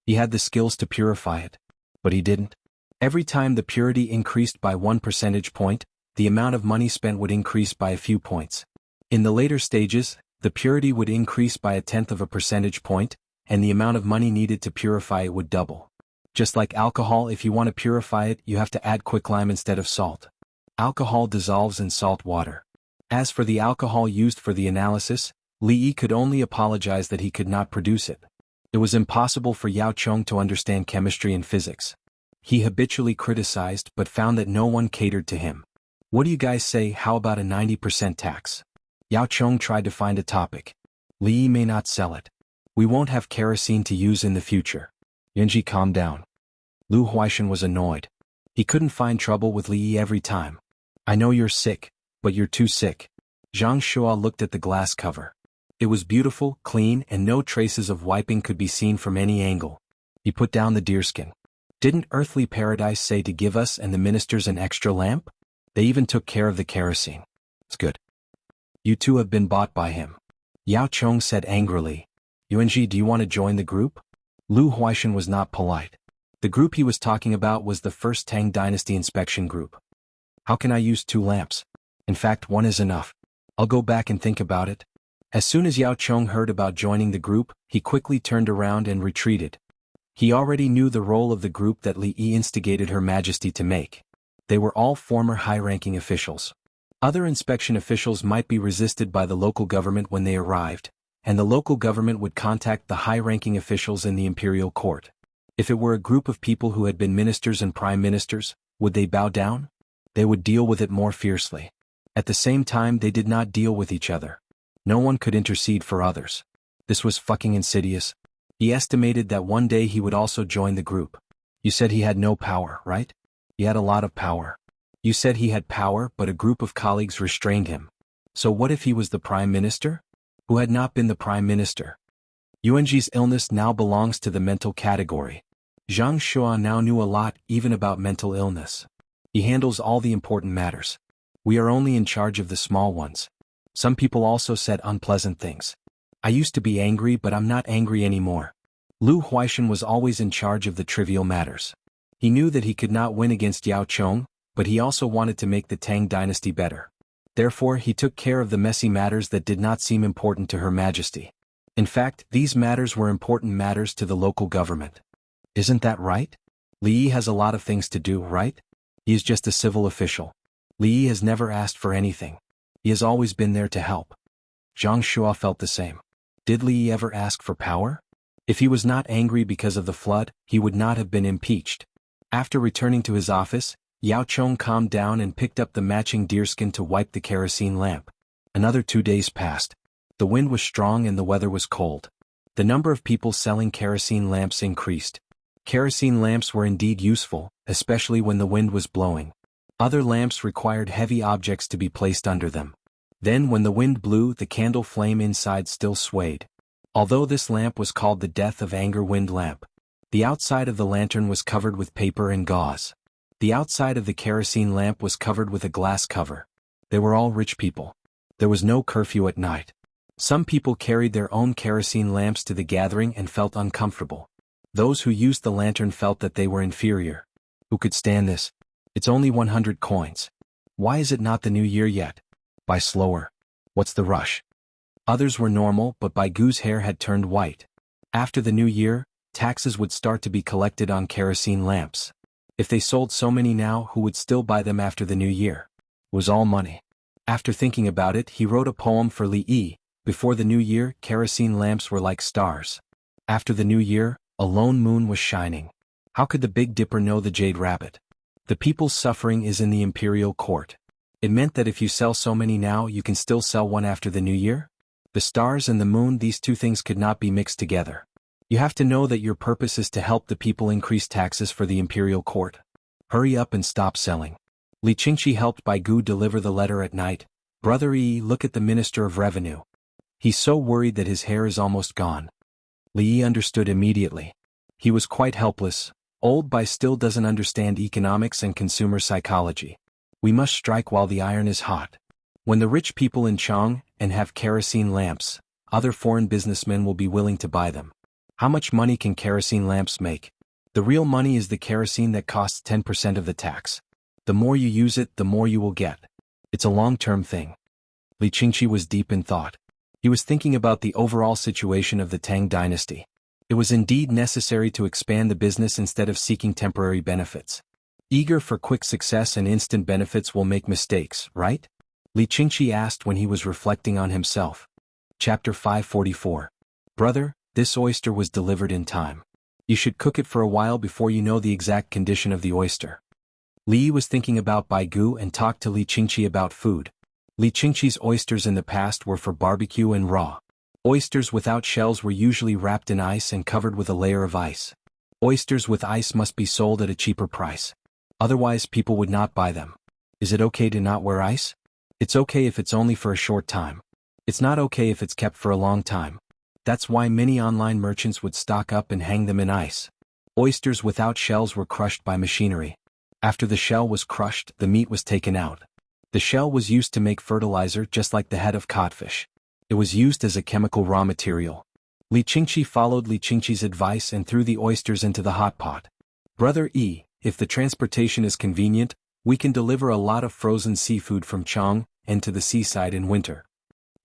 He had the skills to purify it. But he didn't. Every time the purity increased by 1 percentage point, the amount of money spent would increase by a few points. In the later stages, the purity would increase by 1/10 of a percentage point, and the amount of money needed to purify it would double. Just like alcohol, if you want to purify it, you have to add quicklime instead of salt. Alcohol dissolves in salt water. As for the alcohol used for the analysis, Li could only apologize that he could not produce it. It was impossible for Yao Chong to understand chemistry and physics. He habitually criticized but found that no one catered to him. What do you guys say, how about a 90% tax? Yao Chong tried to find a topic. Li may not sell it. We won't have kerosene to use in the future. Yunji calmed down. Lu Huaishan was annoyed. He couldn't find trouble with Li every time. I know you're sick, but you're too sick. Zhang Shua looked at the glass cover. It was beautiful, clean, and no traces of wiping could be seen from any angle. He put down the deerskin. Didn't earthly paradise say to give us and the ministers an extra lamp? They even took care of the kerosene. It's good. You two have been bought by him. Yao Chong said angrily. Yuanji, do you want to join the group? Lu Huaishan was not polite. The group he was talking about was the first Tang Dynasty inspection group. How can I use 2 lamps? In fact, 1 is enough. I'll go back and think about it. As soon as Yao Chong heard about joining the group, he quickly turned around and retreated. He already knew the role of the group that Li Yi instigated Her Majesty to make. They were all former high-ranking officials. Other inspection officials might be resisted by the local government when they arrived, and the local government would contact the high-ranking officials in the imperial court. If it were a group of people who had been ministers and prime ministers, would they bow down? They would deal with it more fiercely. At the same time, they did not deal with each other. No one could intercede for others. This was fucking insidious. He estimated that one day he would also join the group. You said he had no power, right? He had a lot of power. You said he had power, but a group of colleagues restrained him. So what if he was the prime minister? Who had not been the prime minister? Yuanji's illness now belongs to the mental category. Zhang Shua now knew a lot even about mental illness. He handles all the important matters. We are only in charge of the small ones. Some people also said unpleasant things. I used to be angry, but I'm not angry anymore. Lu Huaishan was always in charge of the trivial matters. He knew that he could not win against Yao Chong, but he also wanted to make the Tang dynasty better. Therefore, he took care of the messy matters that did not seem important to Her Majesty. In fact, these matters were important matters to the local government. Isn't that right? Li Yi has a lot of things to do, right? He is just a civil official. Li Yi has never asked for anything. He has always been there to help. Zhang Shua felt the same. Did Li Yi ever ask for power? If he was not angry because of the flood, he would not have been impeached. After returning to his office, Yao Chong calmed down and picked up the matching deerskin to wipe the kerosene lamp. Another 2 days passed. The wind was strong and the weather was cold. The number of people selling kerosene lamps increased. Kerosene lamps were indeed useful, especially when the wind was blowing. Other lamps required heavy objects to be placed under them. Then when the wind blew, the candle flame inside still swayed. Although this lamp was called the Death of Anger Wind Lamp, the outside of the lantern was covered with paper and gauze. The outside of the kerosene lamp was covered with a glass cover. They were all rich people. There was no curfew at night. Some people carried their own kerosene lamps to the gathering and felt uncomfortable. Those who used the lantern felt that they were inferior. Who could stand this? It's only 100 coins. Why is it not the new year yet? Buy slower. What's the rush? Others were normal, but Bai Gu's hair had turned white. After the new year, taxes would start to be collected on kerosene lamps. If they sold so many now, who would still buy them after the new year? It was all money. After thinking about it, he wrote a poem for Li Yi. Before the new year, kerosene lamps were like stars. After the new year, a lone moon was shining. How could the Big Dipper know the Jade Rabbit? The people's suffering is in the imperial court. It meant that if you sell so many now, you can still sell one after the new year? The stars and the moon, these two things could not be mixed together. You have to know that your purpose is to help the people increase taxes for the imperial court. Hurry up and stop selling. Li Qingqi helped Bai Gu deliver the letter at night. Brother Yi, look at the Minister of Revenue. He's so worried that his hair is almost gone. Li Yi understood immediately. He was quite helpless. Old Bai still doesn't understand economics and consumer psychology. We must strike while the iron is hot. When the rich people in Chang and have kerosene lamps, other foreign businessmen will be willing to buy them. How much money can kerosene lamps make? The real money is the kerosene that costs 10% of the tax. The more you use it, the more you will get. It's a long-term thing. Li Qingqi was deep in thought. He was thinking about the overall situation of the Tang dynasty. It was indeed necessary to expand the business instead of seeking temporary benefits. Eager for quick success and instant benefits will make mistakes, right? Li Qingqi asked when he was reflecting on himself. Chapter 544. Brother, this oyster was delivered in time. You should cook it for a while before you know the exact condition of the oyster. Li Yi was thinking about Bai Gu and talked to Li Qingqi about food. Li Qingqi's oysters in the past were for barbecue and raw. Oysters without shells were usually wrapped in ice and covered with a layer of ice. Oysters with ice must be sold at a cheaper price. Otherwise people would not buy them. Is it okay to not wear ice? It's okay if it's only for a short time. It's not okay if it's kept for a long time. That's why many online merchants would stock up and hang them in ice. Oysters without shells were crushed by machinery. After the shell was crushed, the meat was taken out. The shell was used to make fertilizer just like the head of codfish. It was used as a chemical raw material. Li Qingqi followed Li Qingqi's advice and threw the oysters into the hot pot. Brother Yi, if the transportation is convenient, we can deliver a lot of frozen seafood from Chang and to the seaside in winter.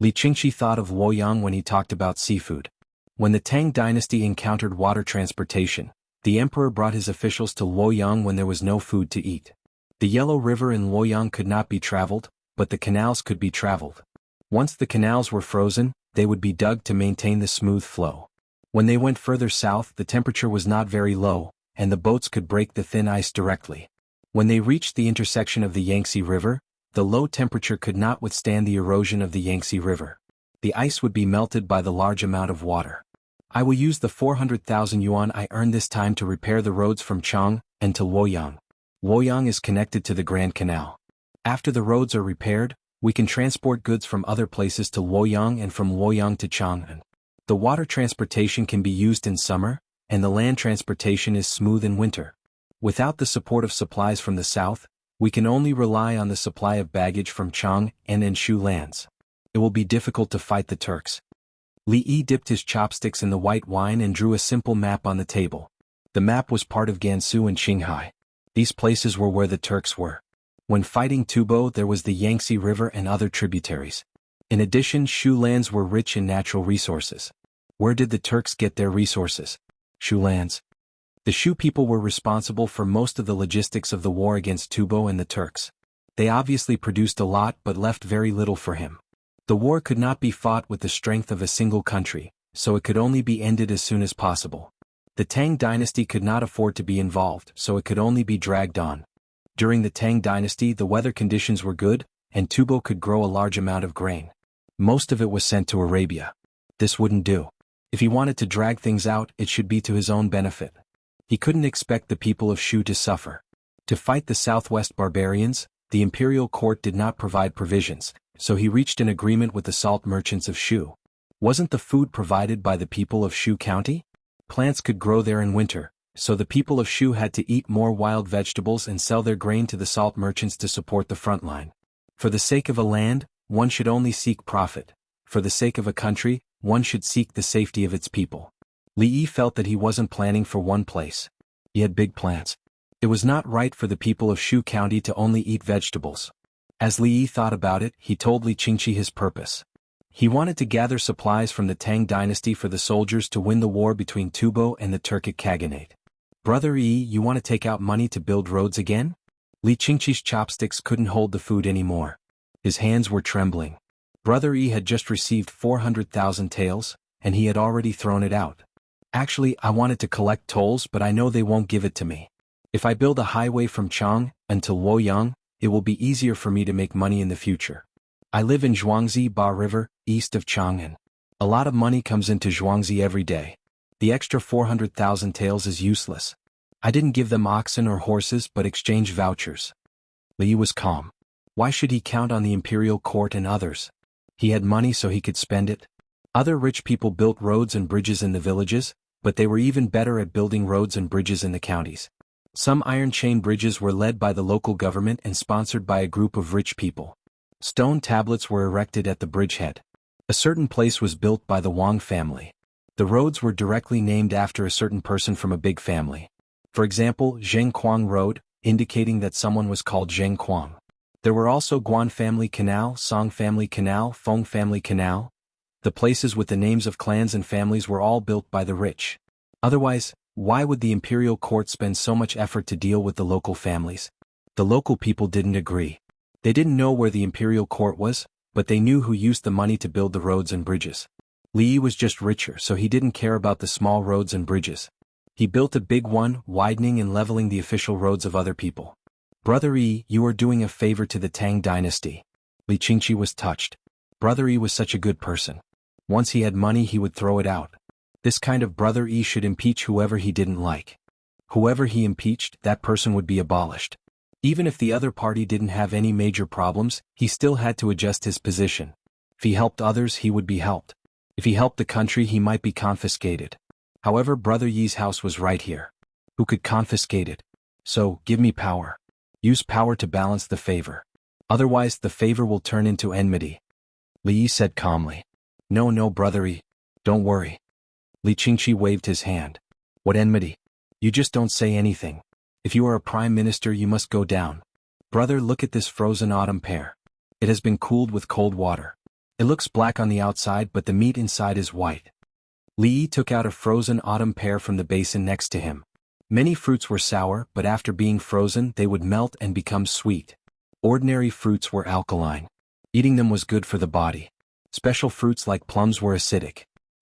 Li Qingqi thought of Luoyang when he talked about seafood. When the Tang dynasty encountered water transportation, the emperor brought his officials to Luoyang when there was no food to eat. The Yellow River in Luoyang could not be traveled, but the canals could be traveled. Once the canals were frozen, they would be dug to maintain the smooth flow. When they went further south, the temperature was not very low, and the boats could break the thin ice directly. When they reached the intersection of the Yangtze River, the low temperature could not withstand the erosion of the Yangtze River. The ice would be melted by the large amount of water. I will use the 400,000 yuan I earned this time to repair the roads from Chang and to Luoyang. Luoyang is connected to the Grand Canal. After the roads are repaired, we can transport goods from other places to Luoyang and from Luoyang to Chang'an. The water transportation can be used in summer, and the land transportation is smooth in winter. Without the support of supplies from the south, we can only rely on the supply of baggage from Chang and Enshu lands. It will be difficult to fight the Turks. Li Yi dipped his chopsticks in the white wine and drew a simple map on the table. The map was part of Gansu and Qinghai. These places were where the Turks were. When fighting Tubo, there was the Yangtze River and other tributaries. In addition, Shu lands were rich in natural resources. Where did the Turks get their resources? Shu lands. The Shu people were responsible for most of the logistics of the war against Tubo and the Turks. They obviously produced a lot but left very little for him. The war could not be fought with the strength of a single country, so it could only be ended as soon as possible. The Tang dynasty could not afford to be involved, so it could only be dragged on. During the Tang dynasty, the weather conditions were good, and Tubo could grow a large amount of grain. Most of it was sent to Arabia. This wouldn't do. If he wanted to drag things out, it should be to his own benefit. He couldn't expect the people of Shu to suffer. To fight the southwest barbarians, the imperial court did not provide provisions, so he reached an agreement with the salt merchants of Shu. Wasn't the food provided by the people of Shu County? Plants could grow there in winter, so the people of Shu had to eat more wild vegetables and sell their grain to the salt merchants to support the front line. For the sake of a land, one should only seek profit. For the sake of a country, one should seek the safety of its people. Li Yi felt that he wasn't planning for one place. He had big plans. It was not right for the people of Shu County to only eat vegetables. As Li Yi thought about it, he told Li Qingqi his purpose. He wanted to gather supplies from the Tang dynasty for the soldiers to win the war between Tubo and the Turkic Khaganate. Brother Yi, you want to take out money to build roads again? Li Qingqi's chopsticks couldn't hold the food anymore. His hands were trembling. Brother Yi had just received 400,000 taels, and he had already thrown it out. Actually, I wanted to collect tolls, but I know they won't give it to me. If I build a highway from Chang until Luoyang, it will be easier for me to make money in the future. I live in Zhuangzi Ba River, east of Chang'an. A lot of money comes into Zhuangzi every day. The extra 400,000 taels is useless. I didn't give them oxen or horses but exchanged vouchers. Li was calm. Why should he count on the imperial court and others? He had money so he could spend it. Other rich people built roads and bridges in the villages, but they were even better at building roads and bridges in the counties. Some iron chain bridges were led by the local government and sponsored by a group of rich people. Stone tablets were erected at the bridgehead. A certain place was built by the Wang family. The roads were directly named after a certain person from a big family. For example, Zheng Kuang Road, indicating that someone was called Zheng Kuang. There were also Guan family canal, Song family canal, Feng family canal. The places with the names of clans and families were all built by the rich. Otherwise, why would the imperial court spend so much effort to deal with the local families? The local people didn't agree. They didn't know where the imperial court was, but they knew who used the money to build the roads and bridges. Li was just richer, so he didn't care about the small roads and bridges. He built a big one, widening and leveling the official roads of other people. Brother Yi, you are doing a favor to the Tang dynasty. Li Qingqi was touched. Brother Yi was such a good person. Once he had money he would throw it out. This kind of Brother Yi should impeach whoever he didn't like. Whoever he impeached, that person would be abolished. Even if the other party didn't have any major problems, he still had to adjust his position. If he helped others, he would be helped. If he helped the country, he might be confiscated. However, Brother Yi's house was right here. Who could confiscate it? So, give me power. Use power to balance the favor. Otherwise, the favor will turn into enmity. Li Yi said calmly. No, Brother Yi. Don't worry. Li Qingqi waved his hand. What enmity? You just don't say anything. If you are a prime minister, you must go down. Brother, look at this frozen autumn pear. It has been cooled with cold water. It looks black on the outside, but the meat inside is white. Li Yi took out a frozen autumn pear from the basin next to him. Many fruits were sour, but after being frozen they would melt and become sweet. Ordinary fruits were alkaline. Eating them was good for the body. Special fruits like plums were acidic.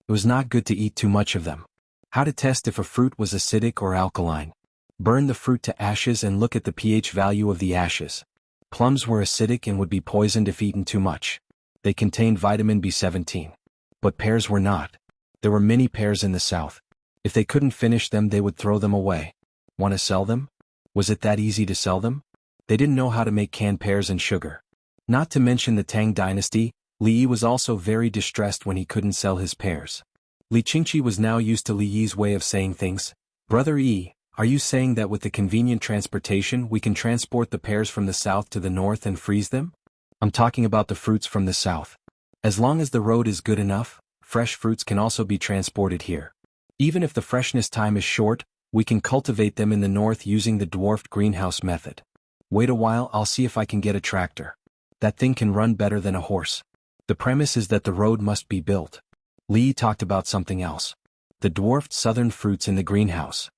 It was not good to eat too much of them. How to test if a fruit was acidic or alkaline? Burn the fruit to ashes and look at the pH value of the ashes. Plums were acidic and would be poisoned if eaten too much. They contained vitamin B17. But pears were not. There were many pears in the south. If they couldn't finish them, they would throw them away. Want to sell them? Was it that easy to sell them? They didn't know how to make canned pears and sugar. Not to mention the Tang dynasty, Li Yi was also very distressed when he couldn't sell his pears. Li Qingqi was now used to Li Yi's way of saying things. Brother Yi, are you saying that with the convenient transportation we can transport the pears from the south to the north and freeze them? I'm talking about the fruits from the south. As long as the road is good enough, fresh fruits can also be transported here. Even if the freshness time is short, we can cultivate them in the north using the dwarfed greenhouse method. Wait a while, I'll see if I can get a tractor. That thing can run better than a horse. The premise is that the road must be built. Li talked about something else. The dwarfed southern fruits in the greenhouse.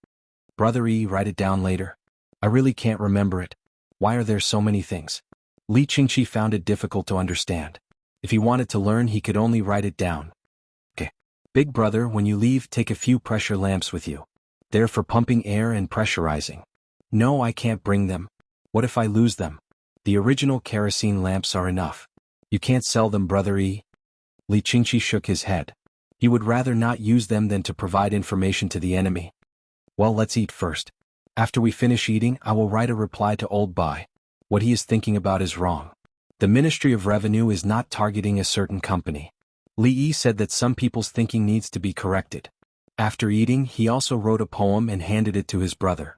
Brother Yi, write it down later. I really can't remember it. Why are there so many things? Li Qingqi found it difficult to understand. If he wanted to learn, he could only write it down. Big brother, when you leave, take a few pressure lamps with you. They're for pumping air and pressurizing. No, I can't bring them. What if I lose them? The original kerosene lamps are enough. You can't sell them, Brother Yi. Li Qingqi shook his head. He would rather not use them than to provide information to the enemy. Well, let's eat first. After we finish eating, I will write a reply to Old Bai. What he is thinking about is wrong. The Ministry of Revenue is not targeting a certain company. Li Yi said that some people's thinking needs to be corrected. After eating, he also wrote a poem and handed it to his brother.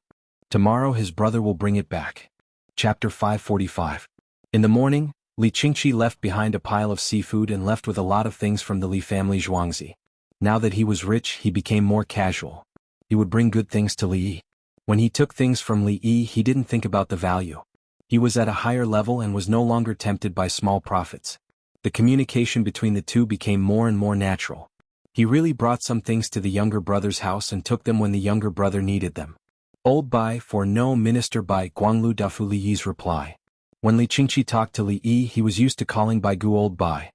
Tomorrow his brother will bring it back. Chapter 545. In the morning, Li Qingqi left behind a pile of seafood and left with a lot of things from the Li family Zhuangzi. Now that he was rich, he became more casual. He would bring good things to Li Yi. When he took things from Li Yi, he didn't think about the value. He was at a higher level and was no longer tempted by small profits. The communication between the two became more and more natural. He really brought some things to the younger brother's house and took them when the younger brother needed them. Old Bai, for no minister by Guanglu Dafu Li Yi's reply. When Li Qingqi talked to Li Yi, he was used to calling Baigu Old Bai.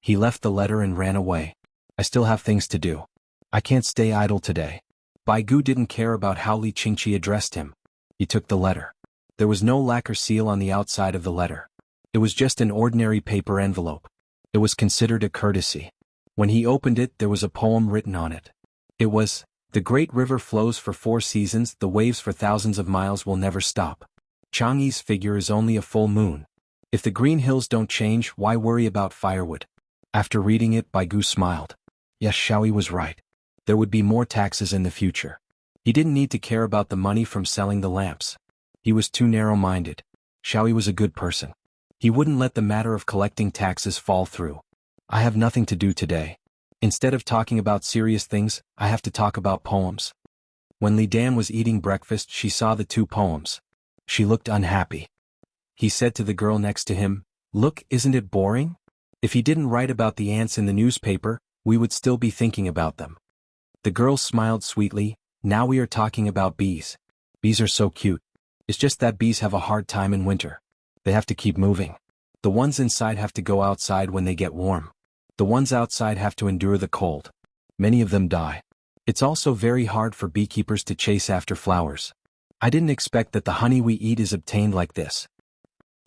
He left the letter and ran away. I still have things to do. I can't stay idle today. Baigu didn't care about how Li Qingqi addressed him. He took the letter. There was no lacquer seal on the outside of the letter. It was just an ordinary paper envelope. It was considered a courtesy. When he opened it, there was a poem written on it. It was, The great river flows for 4 seasons, the waves for thousands of miles will never stop. Chang'e's figure is only a full moon. If the green hills don't change, why worry about firewood? After reading it, Baigu smiled. Yes, Xiaoyi was right. There would be more taxes in the future. He didn't need to care about the money from selling the lamps. He was too narrow-minded. Xiaoyi was a good person. He wouldn't let the matter of collecting taxes fall through. I have nothing to do today. Instead of talking about serious things, I have to talk about poems. When Li Dan was eating breakfast, she saw the 2 poems. She looked unhappy. He said to the girl next to him, "Look, isn't it boring? If he didn't write about the ants in the newspaper, we would still be thinking about them." The girl smiled sweetly. "Now we are talking about bees. Bees are so cute. It's just that bees have a hard time in winter. They have to keep moving. The ones inside have to go outside when they get warm. The ones outside have to endure the cold. Many of them die. It's also very hard for beekeepers to chase after flowers. I didn't expect that the honey we eat is obtained like this."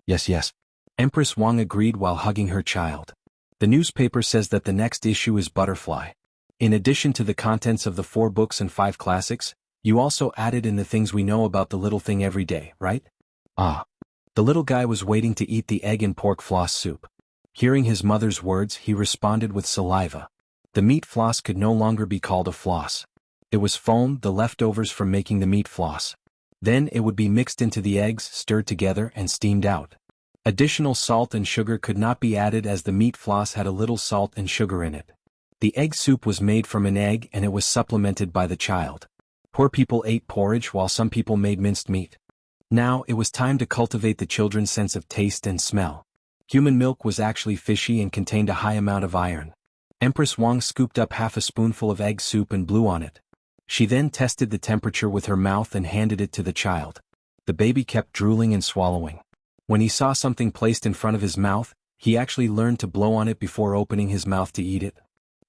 Yes. Empress Wang agreed while hugging her child. The newspaper says that the next issue is Butterfly. In addition to the contents of the 4 books and 5 classics, you also added in the things we know about the little thing every day, right? Ah. The little guy was waiting to eat the egg and pork floss soup. Hearing his mother's words, he responded with saliva. The meat floss could no longer be called a floss. It was foam, the leftovers from making the meat floss. Then it would be mixed into the eggs, stirred together, and steamed out. Additional salt and sugar could not be added as the meat floss had a little salt and sugar in it. The egg soup was made from an egg and it was supplemented by the child. Poor people ate porridge while some people made minced meat. Now it was time to cultivate the children's sense of taste and smell. Human milk was actually fishy and contained a high amount of iron. Empress Wang scooped up half a spoonful of egg soup and blew on it. She then tested the temperature with her mouth and handed it to the child. The baby kept drooling and swallowing. When he saw something placed in front of his mouth, he actually learned to blow on it before opening his mouth to eat it.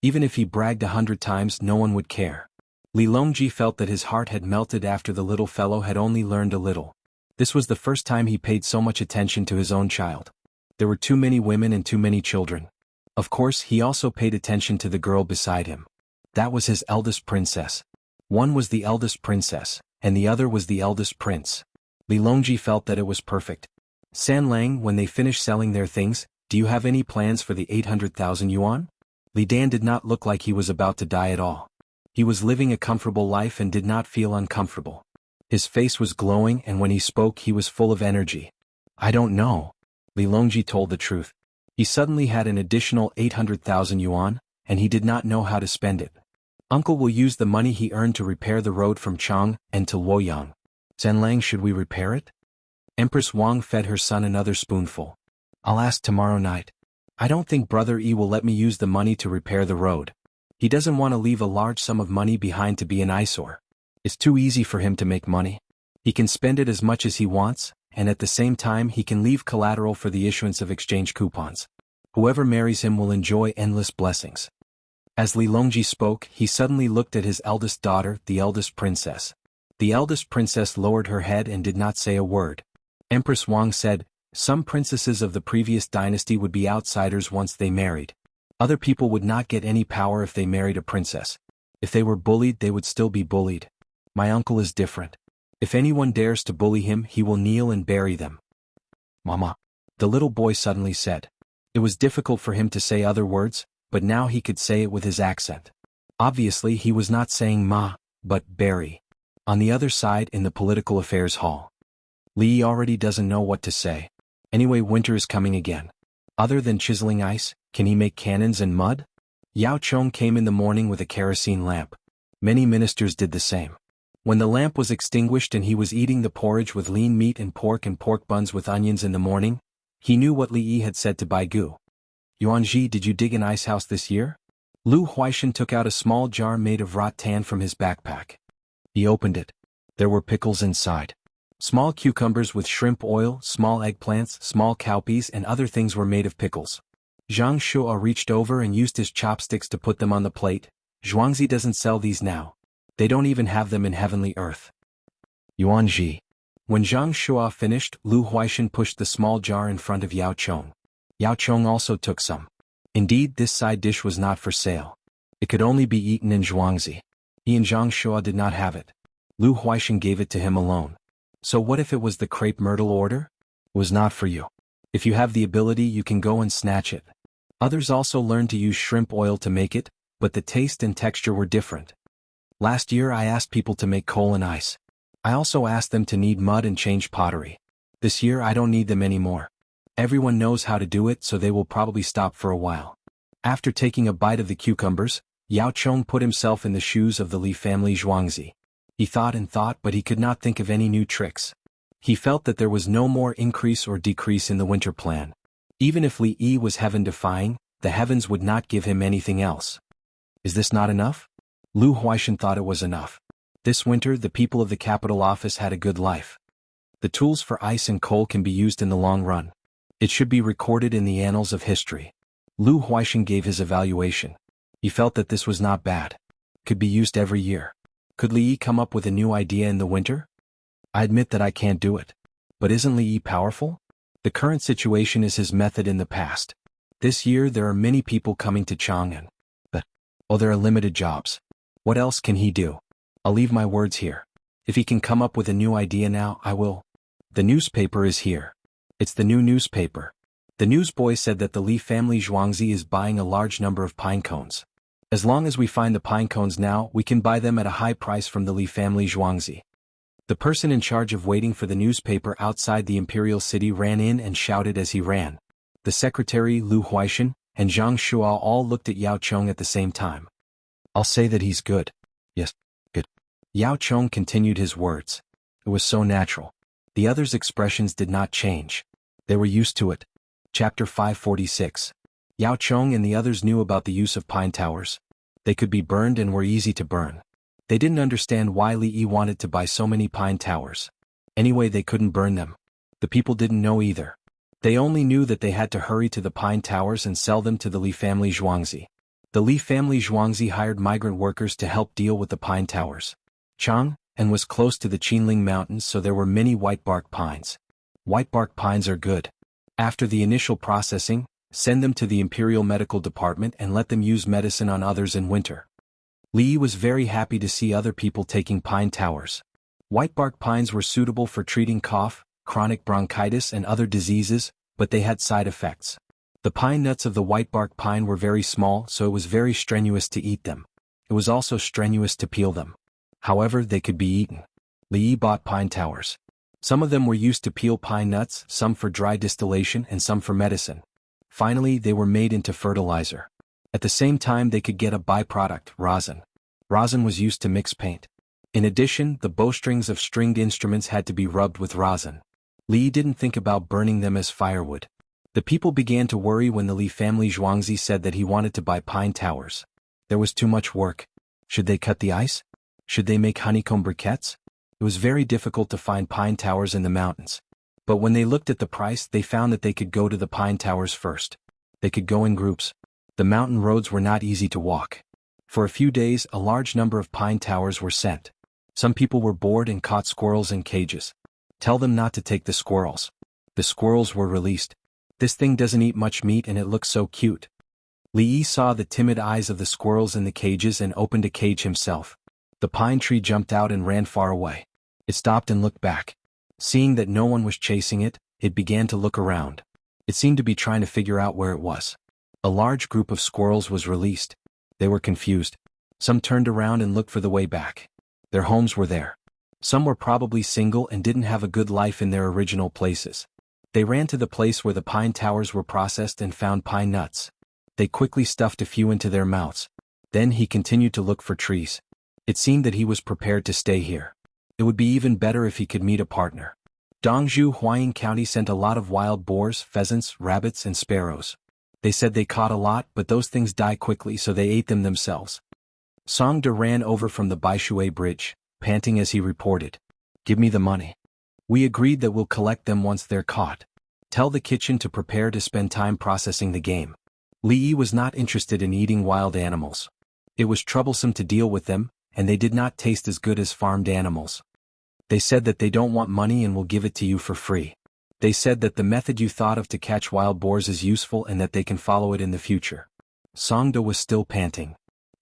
Even if he bragged 100 times, no one would care. Li Longji felt that his heart had melted after the little fellow had only learned a little. This was the first time he paid so much attention to his own child. There were too many women and too many children. Of course, he also paid attention to the girl beside him. That was his eldest princess. One was the eldest princess, and the other was the eldest prince. Li Longji felt that it was perfect. San Lang, when they finished selling their things, "Do you have any plans for the 800,000 yuan?" Li Dan did not look like he was about to die at all. He was living a comfortable life and did not feel uncomfortable. His face was glowing and when he spoke he was full of energy. "I don't know." Li Longji told the truth. He suddenly had an additional 800,000 yuan, and he did not know how to spend it. Uncle will use the money he earned to repair the road from Chang and to Luoyang. San Lang, should we repair it? Empress Wang fed her son another spoonful. "I'll ask tomorrow night. I don't think Brother Yi will let me use the money to repair the road. He doesn't want to leave a large sum of money behind to be an eyesore. It's too easy for him to make money. He can spend it as much as he wants, and at the same time he can leave collateral for the issuance of exchange coupons. Whoever marries him will enjoy endless blessings." As Li Longji spoke, he suddenly looked at his eldest daughter, the eldest princess. The eldest princess lowered her head and did not say a word. Empress Wang said, "Some princesses of the previous dynasty would be outsiders once they married. Other people would not get any power if they married a princess. If they were bullied, they would still be bullied. My uncle is different. If anyone dares to bully him, he will kneel and bury them." "Mama," the little boy suddenly said. It was difficult for him to say other words, but now he could say it with his accent. Obviously he was not saying ma, but bury. On the other side in the political affairs hall. Li already doesn't know what to say. Anyway, winter is coming again. Other than chiseling ice, can he make cannons and mud? Yao Chong came in the morning with a kerosene lamp. Many ministers did the same. When the lamp was extinguished and he was eating the porridge with lean meat and pork buns with onions in the morning, he knew what Li Yi had said to Baigu. "Yuanji, did you dig an ice house this year?" Lu Huaishan took out a small jar made of rattan from his backpack. He opened it. There were pickles inside. Small cucumbers with shrimp oil, small eggplants, small cowpeas and other things were made of pickles. Zhang Shua reached over and used his chopsticks to put them on the plate. "Zhuangzi doesn't sell these now. They don't even have them in Heavenly Earth." "Yuanji." When Zhang Shua finished, Lu Huaishan pushed the small jar in front of Yao Chong. Yao Chong also took some. Indeed, this side dish was not for sale. It could only be eaten in Zhuangzi. He and Jianghu did not have it. Lu Huaishan gave it to him alone. So what if it was the crepe myrtle order? It was not for you. If you have the ability, you can go and snatch it. Others also learned to use shrimp oil to make it, but the taste and texture were different. Last year I asked people to make coal and ice. I also asked them to knead mud and change pottery. This year I don't need them anymore. Everyone knows how to do it, so they will probably stop for a while. After taking a bite of the cucumbers, Yao Chong put himself in the shoes of the Li family Zhuangzi. He thought and thought, but he could not think of any new tricks. He felt that there was no more increase or decrease in the winter plan. Even if Li Yi was heaven-defying, the heavens would not give him anything else. Is this not enough? Lu Huaishan thought it was enough. This winter the people of the capital office had a good life. The tools for ice and coal can be used in the long run. It should be recorded in the annals of history. Lu Huaishan gave his evaluation. He felt that this was not bad. Could be used every year. Could Li Yi come up with a new idea in the winter? I admit that I can't do it. But isn't Li Yi powerful? The current situation is his method in the past. This year there are many people coming to Chang'an. But, there are limited jobs. What else can he do? I'll leave my words here. If he can come up with a new idea now, I will. The newspaper is here. It's the new newspaper. The newsboy said that the Li family Zhuangzi is buying a large number of pine cones. As long as we find the pine cones now, we can buy them at a high price from the Li family Zhuangzi. The person in charge of waiting for the newspaper outside the imperial city ran in and shouted as he ran. The secretary, Lu Huaishan, and Zhang Shuo all looked at Yao Chong at the same time. I'll say that he's good. Yes, good. Yao Chong continued his words. It was so natural. The others' expressions did not change. They were used to it. Chapter 546. Yao Chong and the others knew about the use of pine towers. They could be burned and were easy to burn. They didn't understand why Li Yi wanted to buy so many pine towers. Anyway, they couldn't burn them. The people didn't know either. They only knew that they had to hurry to the pine towers and sell them to the Li family Zhuangzi. The Li family Zhuangzi hired migrant workers to help deal with the pine towers. Chang'an was close to the Qinling Mountains, so there were many white bark pines. White bark pines are good. After the initial processing, send them to the Imperial Medical Department and let them use medicine on others in winter. Li Yi was very happy to see other people taking pine towers. White bark pines were suitable for treating cough, chronic bronchitis and other diseases, but they had side effects. The pine nuts of the white bark pine were very small, so it was very strenuous to eat them. It was also strenuous to peel them. However, they could be eaten. Li Yi bought pine towers. Some of them were used to peel pine nuts, some for dry distillation and some for medicine. Finally, they were made into fertilizer. At the same time, they could get a byproduct, rosin. Rosin was used to mix paint. In addition, the bowstrings of stringed instruments had to be rubbed with rosin. Li Yi didn't think about burning them as firewood. The people began to worry when the Li family Zhuangzi said that he wanted to buy pine towers. There was too much work. Should they cut the ice? Should they make honeycomb briquettes? It was very difficult to find pine towers in the mountains. But when they looked at the price, they found that they could go to the pine towers first. They could go in groups. The mountain roads were not easy to walk. For a few days, a large number of pine towers were sent. Some people were bored and caught squirrels in cages. Tell them not to take the squirrels. The squirrels were released. This thing doesn't eat much meat and it looks so cute. Li Yi saw the timid eyes of the squirrels in the cages and opened a cage himself. The pine tree jumped out and ran far away. It stopped and looked back. Seeing that no one was chasing it, it began to look around. It seemed to be trying to figure out where it was. A large group of squirrels was released. They were confused. Some turned around and looked for the way back. Their homes were there. Some were probably single and didn't have a good life in their original places. They ran to the place where the pine towers were processed and found pine nuts. They quickly stuffed a few into their mouths. Then he continued to look for trees. It seemed that he was prepared to stay here. It would be even better if he could meet a partner. Dongzhu, Huaiying County sent a lot of wild boars, pheasants, rabbits, and sparrows. They said they caught a lot, but those things die quickly, so they ate them themselves. Songda ran over from the Baishui Bridge, panting as he reported. Give me the money. We agreed that we'll collect them once they're caught. Tell the kitchen to prepare to spend time processing the game. Li Yi was not interested in eating wild animals. It was troublesome to deal with them, and they did not taste as good as farmed animals. They said that they don't want money and will give it to you for free. They said that the method you thought of to catch wild boars is useful and that they can follow it in the future. Songda was still panting.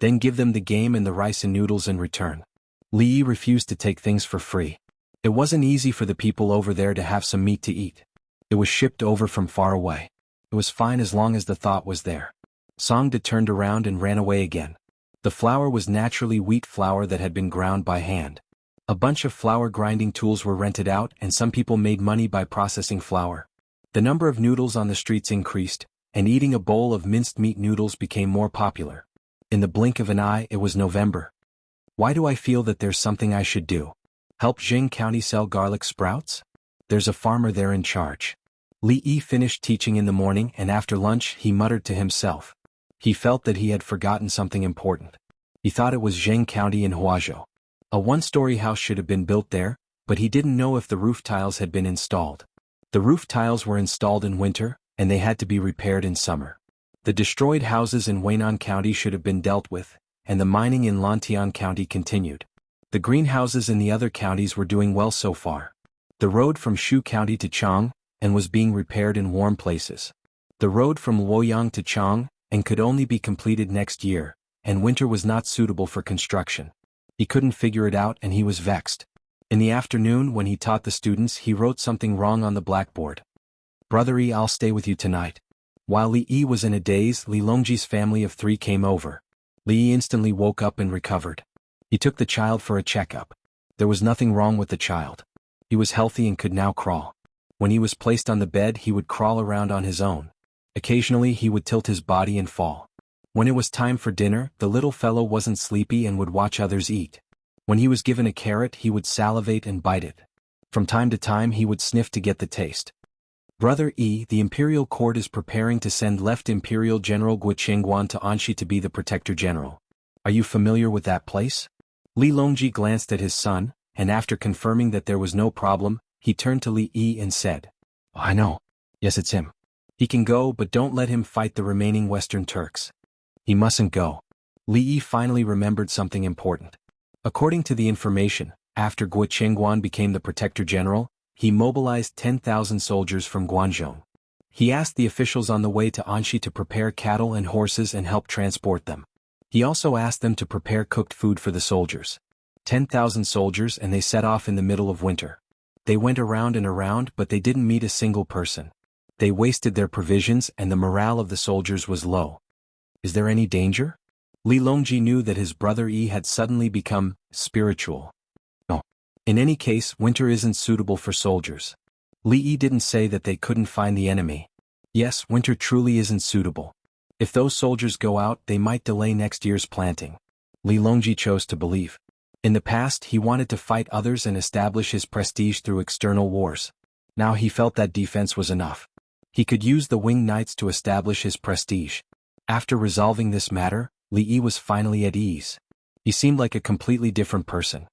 Then give them the game and the rice and noodles in return. Li Yi refused to take things for free. It wasn't easy for the people over there to have some meat to eat. It was shipped over from far away. It was fine as long as the thought was there. Songda turned around and ran away again. The flour was naturally wheat flour that had been ground by hand. A bunch of flour grinding tools were rented out and some people made money by processing flour. The number of noodles on the streets increased, and eating a bowl of minced meat noodles became more popular. In the blink of an eye it was November. Why do I feel that there's something I should do? Help Jianghu County sell garlic sprouts? There's a farmer there in charge. Li Yi finished teaching in the morning and after lunch he muttered to himself. He felt that he had forgotten something important. He thought it was Jianghu County in Huazhou. A one-story house should have been built there, but he didn't know if the roof tiles had been installed. The roof tiles were installed in winter, and they had to be repaired in summer. The destroyed houses in Weinan County should have been dealt with, and the mining in Lantian County continued. The greenhouses in the other counties were doing well so far. The road from Shu County to Chang and was being repaired in warm places. The road from Luoyang to Chang and could only be completed next year, and winter was not suitable for construction. He couldn't figure it out and he was vexed. In the afternoon when he taught the students he wrote something wrong on the blackboard. Brother Yi, I'll stay with you tonight. While Li Yi was in a daze, Li Longji's family of 3 came over. Li Yi instantly woke up and recovered. He took the child for a checkup. There was nothing wrong with the child. He was healthy and could now crawl. When he was placed on the bed he would crawl around on his own. Occasionally he would tilt his body and fall. When it was time for dinner, the little fellow wasn't sleepy and would watch others eat. When he was given a carrot he would salivate and bite it. From time to time he would sniff to get the taste. Brother Yi, the imperial court is preparing to send left Imperial General Guo Qingguan to Anxi to be the Protector General. Are you familiar with that place? Li Longji glanced at his son, and after confirming that there was no problem, he turned to Li Yi and said, "Oh, I know. Yes, it's him. He can go, but don't let him fight the remaining Western Turks. He mustn't go." Li Yi finally remembered something important. According to the information, after Guo Qingguan became the Protector General, he mobilized 10,000 soldiers from Guangzhou. He asked the officials on the way to Anxi to prepare cattle and horses and help transport them. He also asked them to prepare cooked food for the soldiers. 10,000 soldiers and they set off in the middle of winter. They went around and around but they didn't meet a single person. They wasted their provisions and the morale of the soldiers was low. Is there any danger? Li Longji knew that his brother Yi had suddenly become spiritual. No. In any case, winter isn't suitable for soldiers. Li Yi didn't say that they couldn't find the enemy. Yes, winter truly isn't suitable. If those soldiers go out, they might delay next year's planting. Li Longji chose to believe. In the past, he wanted to fight others and establish his prestige through external wars. Now he felt that defense was enough. He could use the winged knights to establish his prestige. After resolving this matter, Li Yi was finally at ease. He seemed like a completely different person.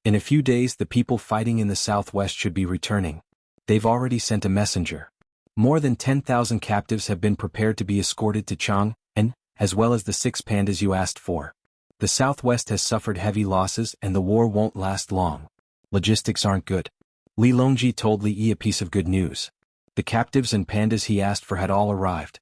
In a few days the people fighting in the southwest should be returning. They've already sent a messenger. More than 10,000 captives have been prepared to be escorted to Chang, and, as well as the 6 pandas you asked for. The southwest has suffered heavy losses and the war won't last long. Logistics aren't good. Li Longji told Li Yi a piece of good news. The captives and pandas he asked for had all arrived.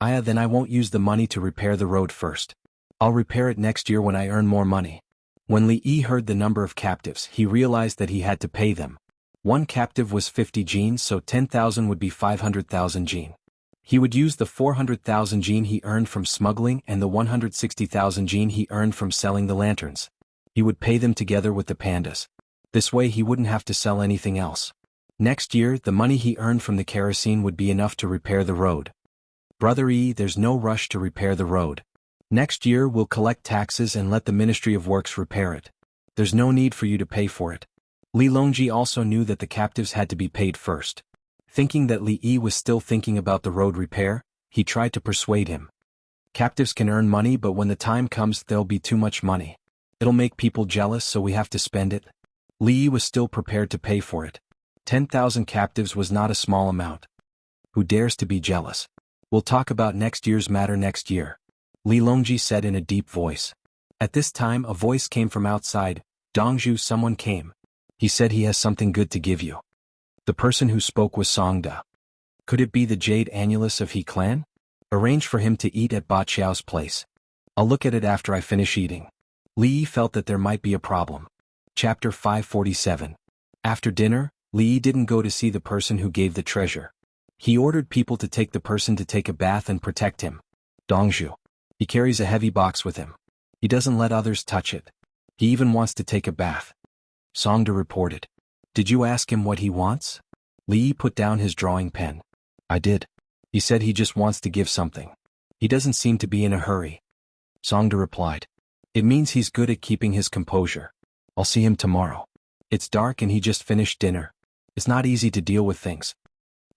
Then I won't use the money to repair the road first. I'll repair it next year when I earn more money. When Li Yi heard the number of captives, he realized that he had to pay them. One captive was 50 jin, so 10,000 would be 500,000 jin. He would use the 400,000 jin he earned from smuggling and the 160,000 jin he earned from selling the lanterns. He would pay them together with the pandas. This way he wouldn't have to sell anything else. Next year, the money he earned from the kerosene would be enough to repair the road. Brother Yi, there's no rush to repair the road. Next year we'll collect taxes and let the Ministry of Works repair it. There's no need for you to pay for it. Li Longji also knew that the captives had to be paid first. Thinking that Li Yi was still thinking about the road repair, he tried to persuade him. Captives can earn money, but when the time comes there'll be too much money. It'll make people jealous, so we have to spend it. Li Yi was still prepared to pay for it. 10,000 captives was not a small amount. Who dares to be jealous? We'll talk about next year's matter next year, Li Longji said in a deep voice. At this time a voice came from outside. Dongzhu, someone came. He said he has something good to give you. The person who spoke was Songda. Could it be the Jade Annulus of He clan? Arrange for him to eat at Ba Qiao's place. I'll look at it after I finish eating. Li Yi felt that there might be a problem. Chapter 547. After dinner, Li Yi didn't go to see the person who gave the treasure. He ordered people to take the person to take a bath and protect him. Dongzhu. He carries a heavy box with him. He doesn't let others touch it. He even wants to take a bath. Songda reported. Did you ask him what he wants? Li Yi put down his drawing pen. I did. He said he just wants to give something. He doesn't seem to be in a hurry. Songda replied. It means he's good at keeping his composure. I'll see him tomorrow. It's dark and he just finished dinner. It's not easy to deal with things.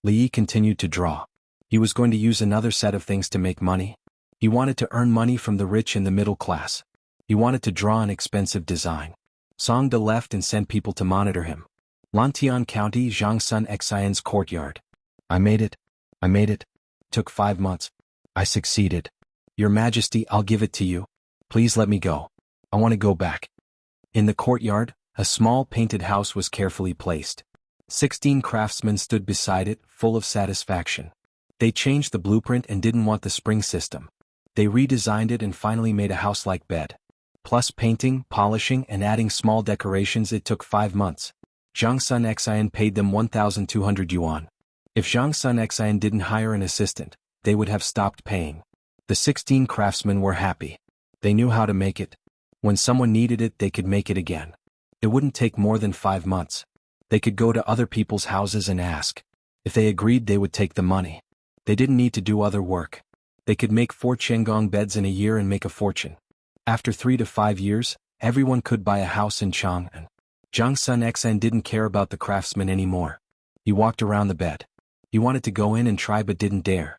Li Yi continued to draw. He was going to use another set of things to make money. He wanted to earn money from the rich and the middle class. He wanted to draw an expensive design. Songda left and sent people to monitor him. Lantian County, Jiangsun Xian's courtyard. I made it. Took 5 months. I succeeded. Your Majesty, I'll give it to you. Please let me go. I want to go back. In the courtyard, a small painted house was carefully placed. 16 craftsmen stood beside it, full of satisfaction. They changed the blueprint and didn't want the spring system. They redesigned it and finally made a house-like bed. Plus painting, polishing, and adding small decorations, it took 5 months. Jiangsun Xian paid them 1,200 yuan. If Jiangsun Xian didn't hire an assistant, they would have stopped paying. The 16 craftsmen were happy. They knew how to make it. When someone needed it, they could make it again. It wouldn't take more than 5 months. They could go to other people's houses and ask. If they agreed, they would take the money. They didn't need to do other work. They could make 4 Chenggong beds in a year and make a fortune. After 3 to 5 years, everyone could buy a house in Chang'an. Jiangsun Xian didn't care about the craftsman anymore. He walked around the bed. He wanted to go in and try but didn't dare.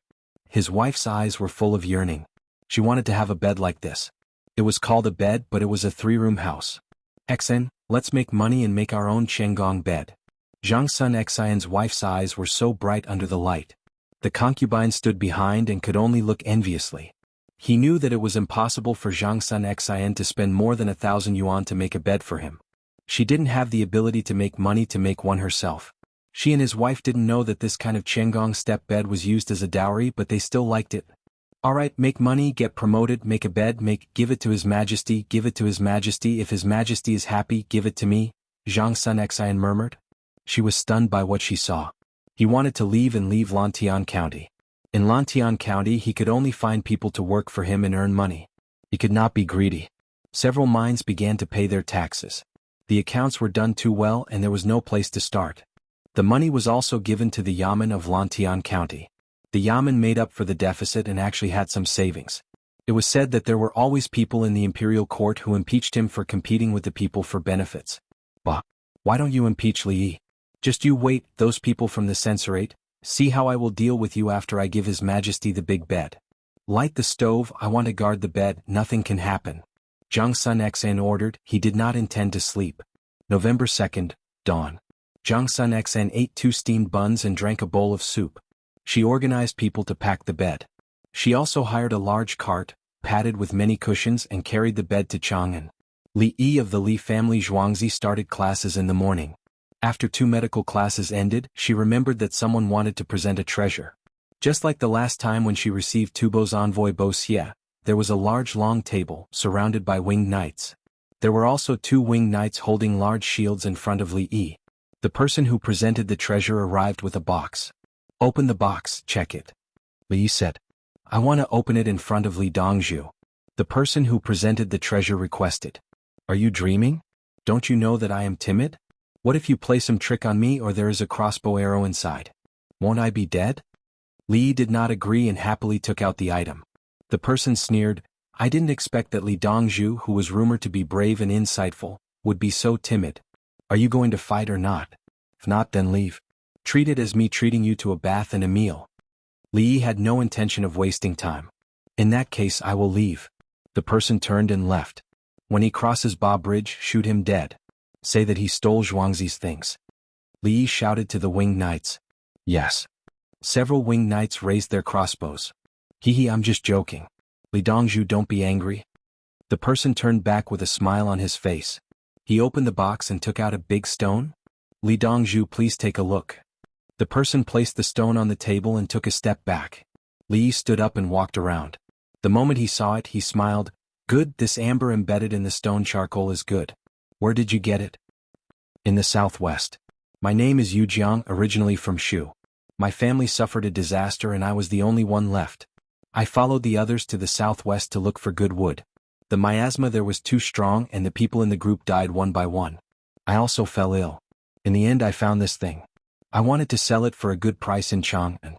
His wife's eyes were full of yearning. She wanted to have a bed like this. It was called a bed, but it was a 3-room house. Xian, let's make money and make our own Chenggong bed. Jiangsun Xian's wife's eyes were so bright under the light. The concubine stood behind and could only look enviously. He knew that it was impossible for Jiangsun Xian to spend more than 1,000 yuan to make a bed for him. She didn't have the ability to make money to make one herself. She and his wife didn't know that this kind of Chenggong step bed was used as a dowry, but they still liked it. Alright, make money, get promoted, make a bed, give it to His Majesty, give it to His Majesty. If His Majesty is happy, give it to me, Jiangsun Xian murmured. She was stunned by what she saw. He wanted to leave Lantian County. In Lantian County, he could only find people to work for him and earn money. He could not be greedy. Several mines began to pay their taxes. The accounts were done too well and there was no place to start. The money was also given to the Yamen of Lantian County. The Yamen made up for the deficit and actually had some savings. It was said that there were always people in the imperial court who impeached him for competing with the people for benefits. Bah! Why don't you impeach Li Yi? Just you wait, those people from the censorate, see how I will deal with you after I give His Majesty the big bed. Light the stove, I want to guard the bed, nothing can happen. Jiangsun Xian ordered. He did not intend to sleep. November 2nd, dawn. Jiangsun Xian ate 2 steamed buns and drank a bowl of soup. She organized people to pack the bed. She also hired a large cart, padded with many cushions, and carried the bed to Chang'an. Li Yi of the Li family Zhuangzi started classes in the morning. After 2 medical classes ended, she remembered that someone wanted to present a treasure. Just like the last time when she received Tubo's envoy Wuxia, there was a large long table, surrounded by winged knights. There were also 2 winged knights holding large shields in front of Li Yi. The person who presented the treasure arrived with a box. Open the box, check it. Li Yi said. I want to open it in front of Li Dongzhu. The person who presented the treasure requested. Are you dreaming? Don't you know that I am timid? What if you play some trick on me or there is a crossbow arrow inside? Won't I be dead? Li Yi did not agree and happily took out the item. The person sneered, I didn't expect that Li Dongzhu, who was rumored to be brave and insightful, would be so timid. Are you going to fight or not? If not, then leave. Treat it as me treating you to a bath and a meal. Li Yi had no intention of wasting time. In that case, I will leave. The person turned and left. When he crosses Ba Bridge, shoot him dead. Say that he stole Zhuangzi's things. Li Yi shouted to the winged knights. Yes. Several winged knights raised their crossbows. Hee, I'm just joking. Li Dongzhu, don't be angry. The person turned back with a smile on his face. He opened the box and took out a big stone. Li Dongzhu, please take a look. The person placed the stone on the table and took a step back. Li Yi stood up and walked around. The moment he saw it, he smiled. Good, this amber embedded in the stone charcoal is good. Where did you get it? In the southwest. My name is Yu Jiang, originally from Shu. My family suffered a disaster and I was the only one left. I followed the others to the southwest to look for good wood. The miasma there was too strong and the people in the group died one by one. I also fell ill. In the end I found this thing. I wanted to sell it for a good price in Chang'an.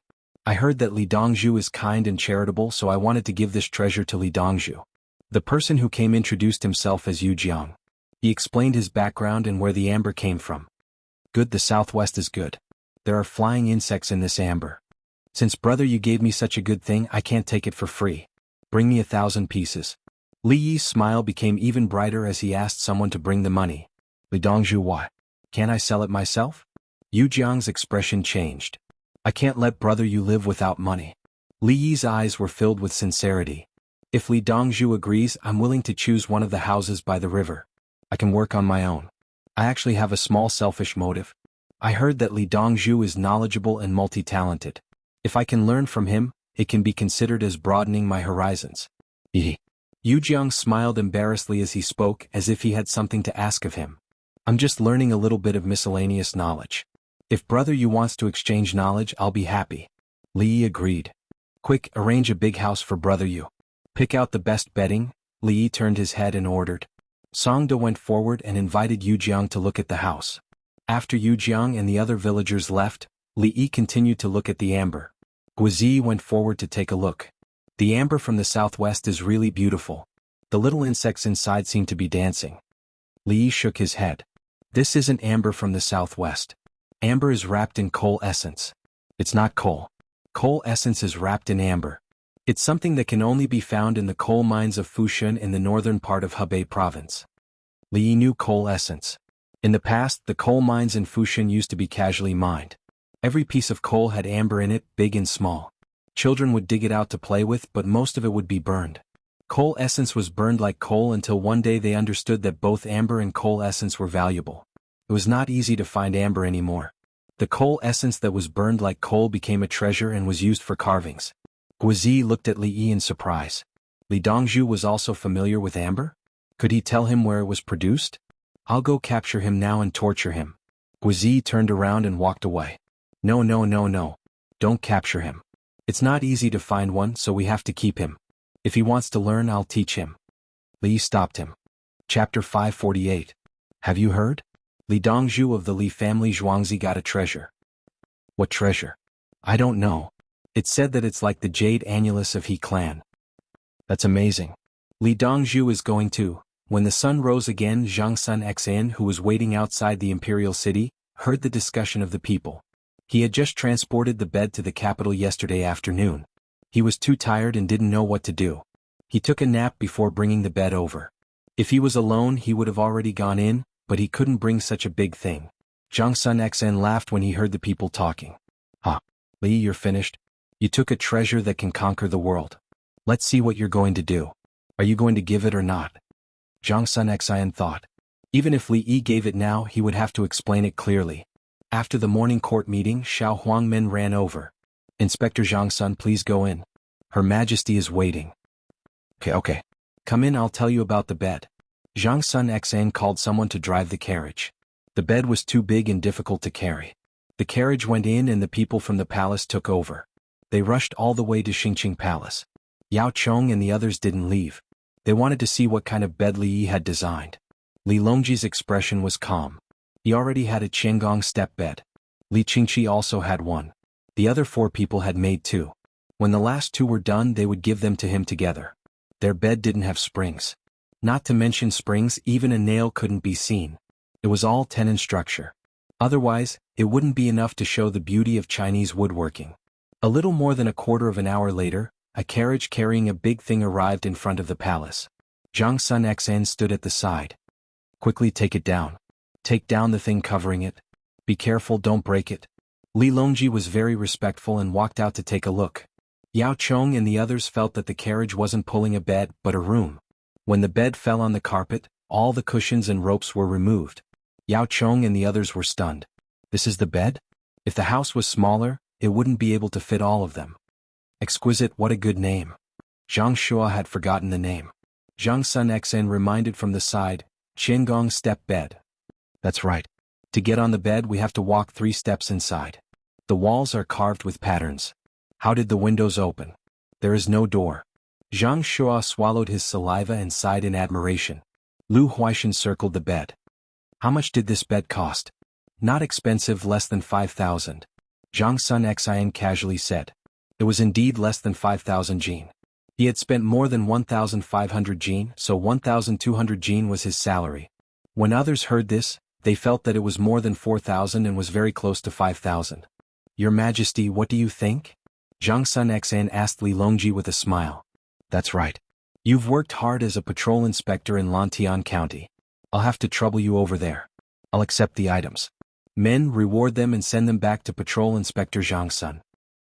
I heard that Li Dongzhu is kind and charitable, so I wanted to give this treasure to Li Dongzhu. The person who came introduced himself as Yu Jiang. He explained his background and where the amber came from. Good, the southwest is good. There are flying insects in this amber. Since brother you gave me such a good thing, I can't take it for free. Bring me 1,000 pieces. Li Yi's smile became even brighter as he asked someone to bring the money. Li Dongzhu, why? Can't I sell it myself? Yu Jiang's expression changed. I can't let brother you live without money. Li Yi's eyes were filled with sincerity. If Li Dongzhu agrees, I'm willing to choose one of the houses by the river. I can work on my own. I actually have a small selfish motive. I heard that Li Dongzhu is knowledgeable and multi-talented. If I can learn from him, it can be considered as broadening my horizons. Yu Jiang smiled embarrassedly as he spoke, as if he had something to ask of him. I'm just learning a little bit of miscellaneous knowledge. If brother Yu wants to exchange knowledge, I'll be happy. Li Yi agreed. Quick, arrange a big house for brother Yu. Pick out the best bedding. Li Yi turned his head and ordered. Songda went forward and invited Yu Jiang to look at the house. After Yu Jiang and the other villagers left, Li Yi continued to look at the amber. Guizi went forward to take a look. The amber from the southwest is really beautiful. The little insects inside seem to be dancing. Li Yi shook his head. This isn't amber from the southwest. Amber is wrapped in coal essence. It's not coal. Coal essence is wrapped in amber. It's something that can only be found in the coal mines of Fushan in the northern part of Hebei province. Li Yi knew coal essence. In the past, the coal mines in Fushan used to be casually mined. Every piece of coal had amber in it, big and small. Children would dig it out to play with, but most of it would be burned. Coal essence was burned like coal until one day they understood that both amber and coal essence were valuable. It was not easy to find amber anymore. The coal essence that was burned like coal became a treasure and was used for carvings. Guizi looked at Li Yi in surprise. Li Dongzhu was also familiar with amber? Could he tell him where it was produced? I'll go capture him now and torture him. Guizi turned around and walked away. No. Don't capture him. It's not easy to find one, so we have to keep him. If he wants to learn, I'll teach him. Li Yi stopped him. Chapter 548. Have you heard? Li Dongzhu of the Li family Zhuangzi got a treasure. What treasure? I don't know. It said that it's like the jade annulus of He clan. That's amazing. Li Dongzhu is going to. When the sun rose again, Zhang Sun Xan, who was waiting outside the imperial city, heard the discussion of the people. He had just transported the bed to the capital yesterday afternoon. He was too tired and didn't know what to do. He took a nap before bringing the bed over. If he was alone, he would have already gone in, but he couldn't bring such a big thing. Zhang Sun Xan laughed when he heard the people talking. Li, you're finished? You took a treasure that can conquer the world. Let's see what you're going to do. Are you going to give it or not? Zhang Sun Xan thought. Even if Li Yi gave it now, he would have to explain it clearly. After the morning court meeting, Xiao Huangmen ran over. Inspector Zhang Sun, please go in. Her Majesty is waiting. Okay. Come in, I'll tell you about the bed. Zhang Sun Xan called someone to drive the carriage. The bed was too big and difficult to carry. The carriage went in and the people from the palace took over. They rushed all the way to Xingqing Palace. Yao Chong and the others didn't leave. They wanted to see what kind of bed Li Yi had designed. Li Longji's expression was calm. He already had a Qiangong step bed. Li Qingqi also had one. The other 4 people had made 2. When the last 2 were done, they would give them to him together. Their bed didn't have springs. Not to mention springs, even a nail couldn't be seen. It was all tenon structure. Otherwise, it wouldn't be enough to show the beauty of Chinese woodworking. A little more than a quarter of an hour later, a carriage carrying a big thing arrived in front of the palace. Zhang Sun Xan stood at the side. Quickly take it down. Take down the thing covering it. Be careful, don't break it. Li Longji was very respectful and walked out to take a look. Yao Chong and the others felt that the carriage wasn't pulling a bed, but a room. When the bed fell on the carpet, all the cushions and ropes were removed. Yao Chong and the others were stunned. This is the bed? If the house was smaller, it wouldn't be able to fit all of them. Exquisite, what a good name. Zhang Shua had forgotten the name. Zhang Sun Xn reminded from the side, Qingong step bed. That's right. To get on the bed we have to walk 3 steps inside. The walls are carved with patterns. How did the windows open? There is no door. Zhang Shua swallowed his saliva and sighed in admiration. Lu Huaishan circled the bed. How much did this bed cost? Not expensive, less than 5,000. Zhang Sun Xin casually said. It was indeed less than 5,000 jin. He had spent more than 1,500 jin, so 1,200 jin was his salary. When others heard this, they felt that it was more than 4,000 and was very close to 5,000. Your Majesty, what do you think? Zhang Sun Xin asked Li Longji with a smile. That's right. You've worked hard as a patrol inspector in Lantian County. I'll have to trouble you over there. I'll accept the items. Men, reward them and send them back to Patrol Inspector Zhang Sun.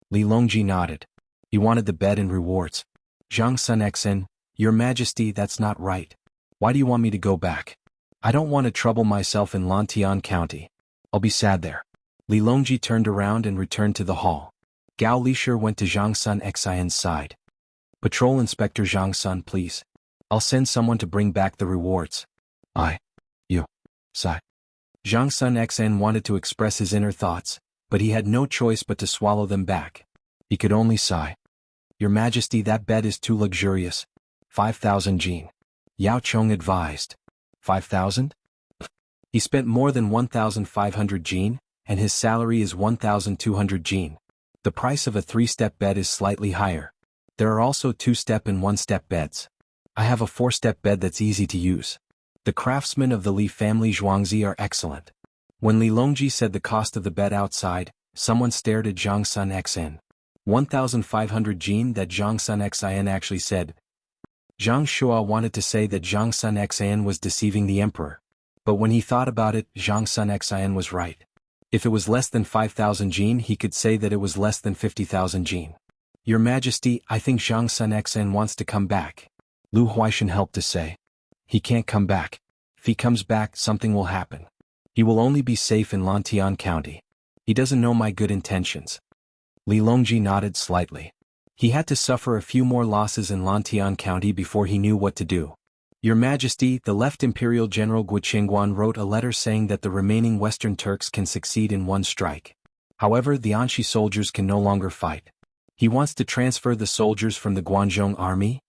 Li Longji nodded. He wanted the bed and rewards. Zhang Sun Xin, Your Majesty, that's not right. Why do you want me to go back? I don't want to trouble myself in Lantian County. I'll be sad there. Li Longji turned around and returned to the hall. Gao Lishir went to Zhang Sun Xin's side. Patrol Inspector Zhang Sun, please. I'll send someone to bring back the rewards. Sigh. Zhang Sun Xin wanted to express his inner thoughts, but he had no choice but to swallow them back. He could only sigh. Your Majesty, that bed is too luxurious. 5,000 jin. Yao Chong advised. 5,000? He spent more than 1,500 jin, and his salary is 1,200 jin. The price of a 3-step bed is slightly higher. There are also 2-step and 1-step beds. I have a 4-step bed that's easy to use. The craftsmen of the Li family Zhuangzi are excellent. When Li Longji said the cost of the bed outside, someone stared at Zhang Sun Xin. 1,500 jin, that Zhang Sun Xin actually said. Zhang Shua wanted to say that Zhang Sun Xin was deceiving the emperor. But when he thought about it, Zhang Sun Xin was right. If it was less than 5,000 jin, he could say that it was less than 50,000 jin. Your Majesty, I think Zhang Sun Xin wants to come back. Lu Huaishan helped to say. He can't come back. If he comes back, something will happen. He will only be safe in Lantian County. He doesn't know my good intentions. Li Longji nodded slightly. He had to suffer a few more losses in Lantian County before he knew what to do. Your Majesty, the left Imperial General Guqingguan wrote a letter saying that the remaining Western Turks can succeed in one strike. However, the Anshi soldiers can no longer fight. He wants to transfer the soldiers from the Guangzhou army.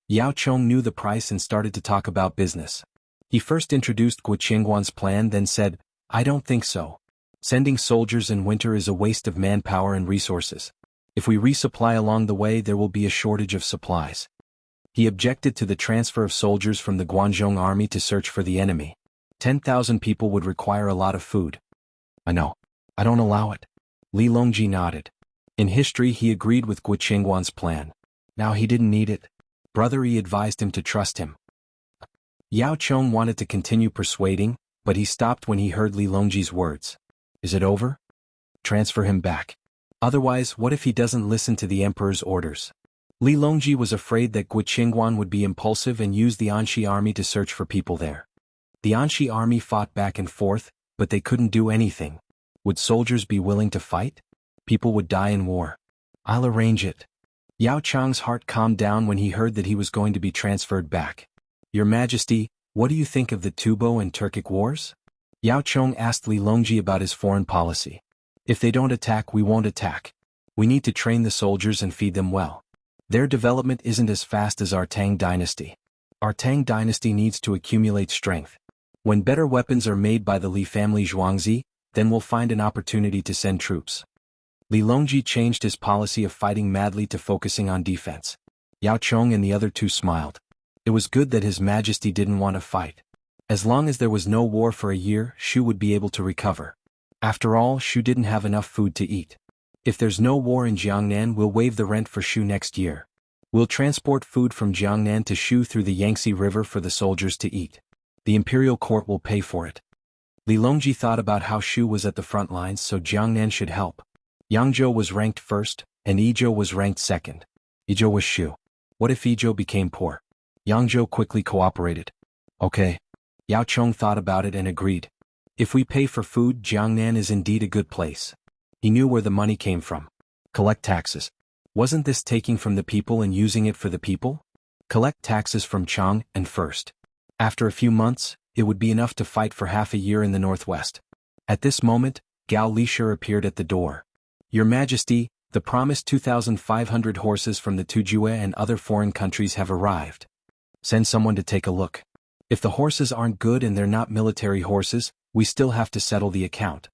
Yao Chong knew the price and started to talk about business. He first introduced Guqingguan's plan, then said, I don't think so. Sending soldiers in winter is a waste of manpower and resources. If we resupply along the way, there will be a shortage of supplies. He objected to the transfer of soldiers from the Guangzhou army to search for the enemy. 10,000 people would require a lot of food. I know. I don't allow it. Li Longji nodded. In history he agreed with Guqingguan's plan. Now he didn't need it. Brother Yi advised him to trust him. Yao Chong wanted to continue persuading, but he stopped when he heard Li Longji's words. Is it over? Transfer him back. Otherwise, what if he doesn't listen to the emperor's orders? Li Longji was afraid that Guqingguan would be impulsive and use the Anshi army to search for people there. The Anshi army fought back and forth, but they couldn't do anything. Would soldiers be willing to fight? People would die in war. I'll arrange it. Yao Chang's heart calmed down when he heard that he was going to be transferred back. Your Majesty, what do you think of the Tubo and Turkic wars? Yao Chong asked Li Longji about his foreign policy. If they don't attack, we won't attack. We need to train the soldiers and feed them well. Their development isn't as fast as our Tang dynasty. Our Tang dynasty needs to accumulate strength. When better weapons are made by the Li family Zhuangzi, then we'll find an opportunity to send troops. Li Longji changed his policy of fighting madly to focusing on defense. Yao Chong and the other two smiled. It was good that His Majesty didn't want to fight. As long as there was no war for a year, Shu would be able to recover. After all, Shu didn't have enough food to eat. If there's no war in Jiangnan, we'll waive the rent for Shu next year. We'll transport food from Jiangnan to Shu through the Yangtze River for the soldiers to eat. The imperial court will pay for it. Li Longji thought about how Shu was at the front lines, so Jiangnan should help. Yangzhou was ranked first, and Yizhou was ranked second. Yizhou was Shu. What if Yizhou became poor? Yangzhou quickly cooperated. Okay. Yao Chong thought about it and agreed. If we pay for food, Jiangnan is indeed a good place. He knew where the money came from. Collect taxes. Wasn't this taking from the people and using it for the people? Collect taxes from Tang, and first. After a few months, it would be enough to fight for half a year in the northwest. At this moment, Gao Lishur appeared at the door. Your Majesty, the promised 2,500 horses from the Tujue and other foreign countries have arrived. Send someone to take a look. If the horses aren't good and they're not military horses, we still have to settle the account.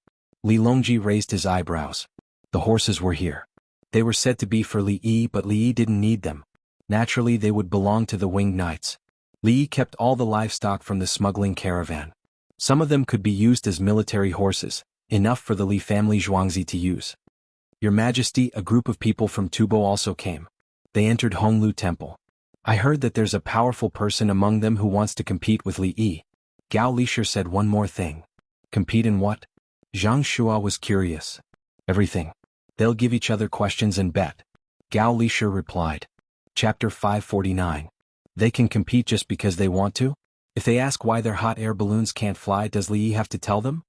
Li Longji raised his eyebrows. The horses were here. They were said to be for Li Yi, but Li Yi didn't need them. Naturally they would belong to the winged knights. Li Yi kept all the livestock from the smuggling caravan. Some of them could be used as military horses, enough for the Li family Zhuangzi to use. Your Majesty, a group of people from Tubo also came. They entered Honglu Temple. I heard that there's a powerful person among them who wants to compete with Li Yi. Gao Lishur said one more thing. Compete in what? Zhang Shua was curious. Everything. They'll give each other questions and bet. Gao Lishur replied. Chapter 549. They can compete just because they want to? If they ask why their hot air balloons can't fly, does Li Yi have to tell them?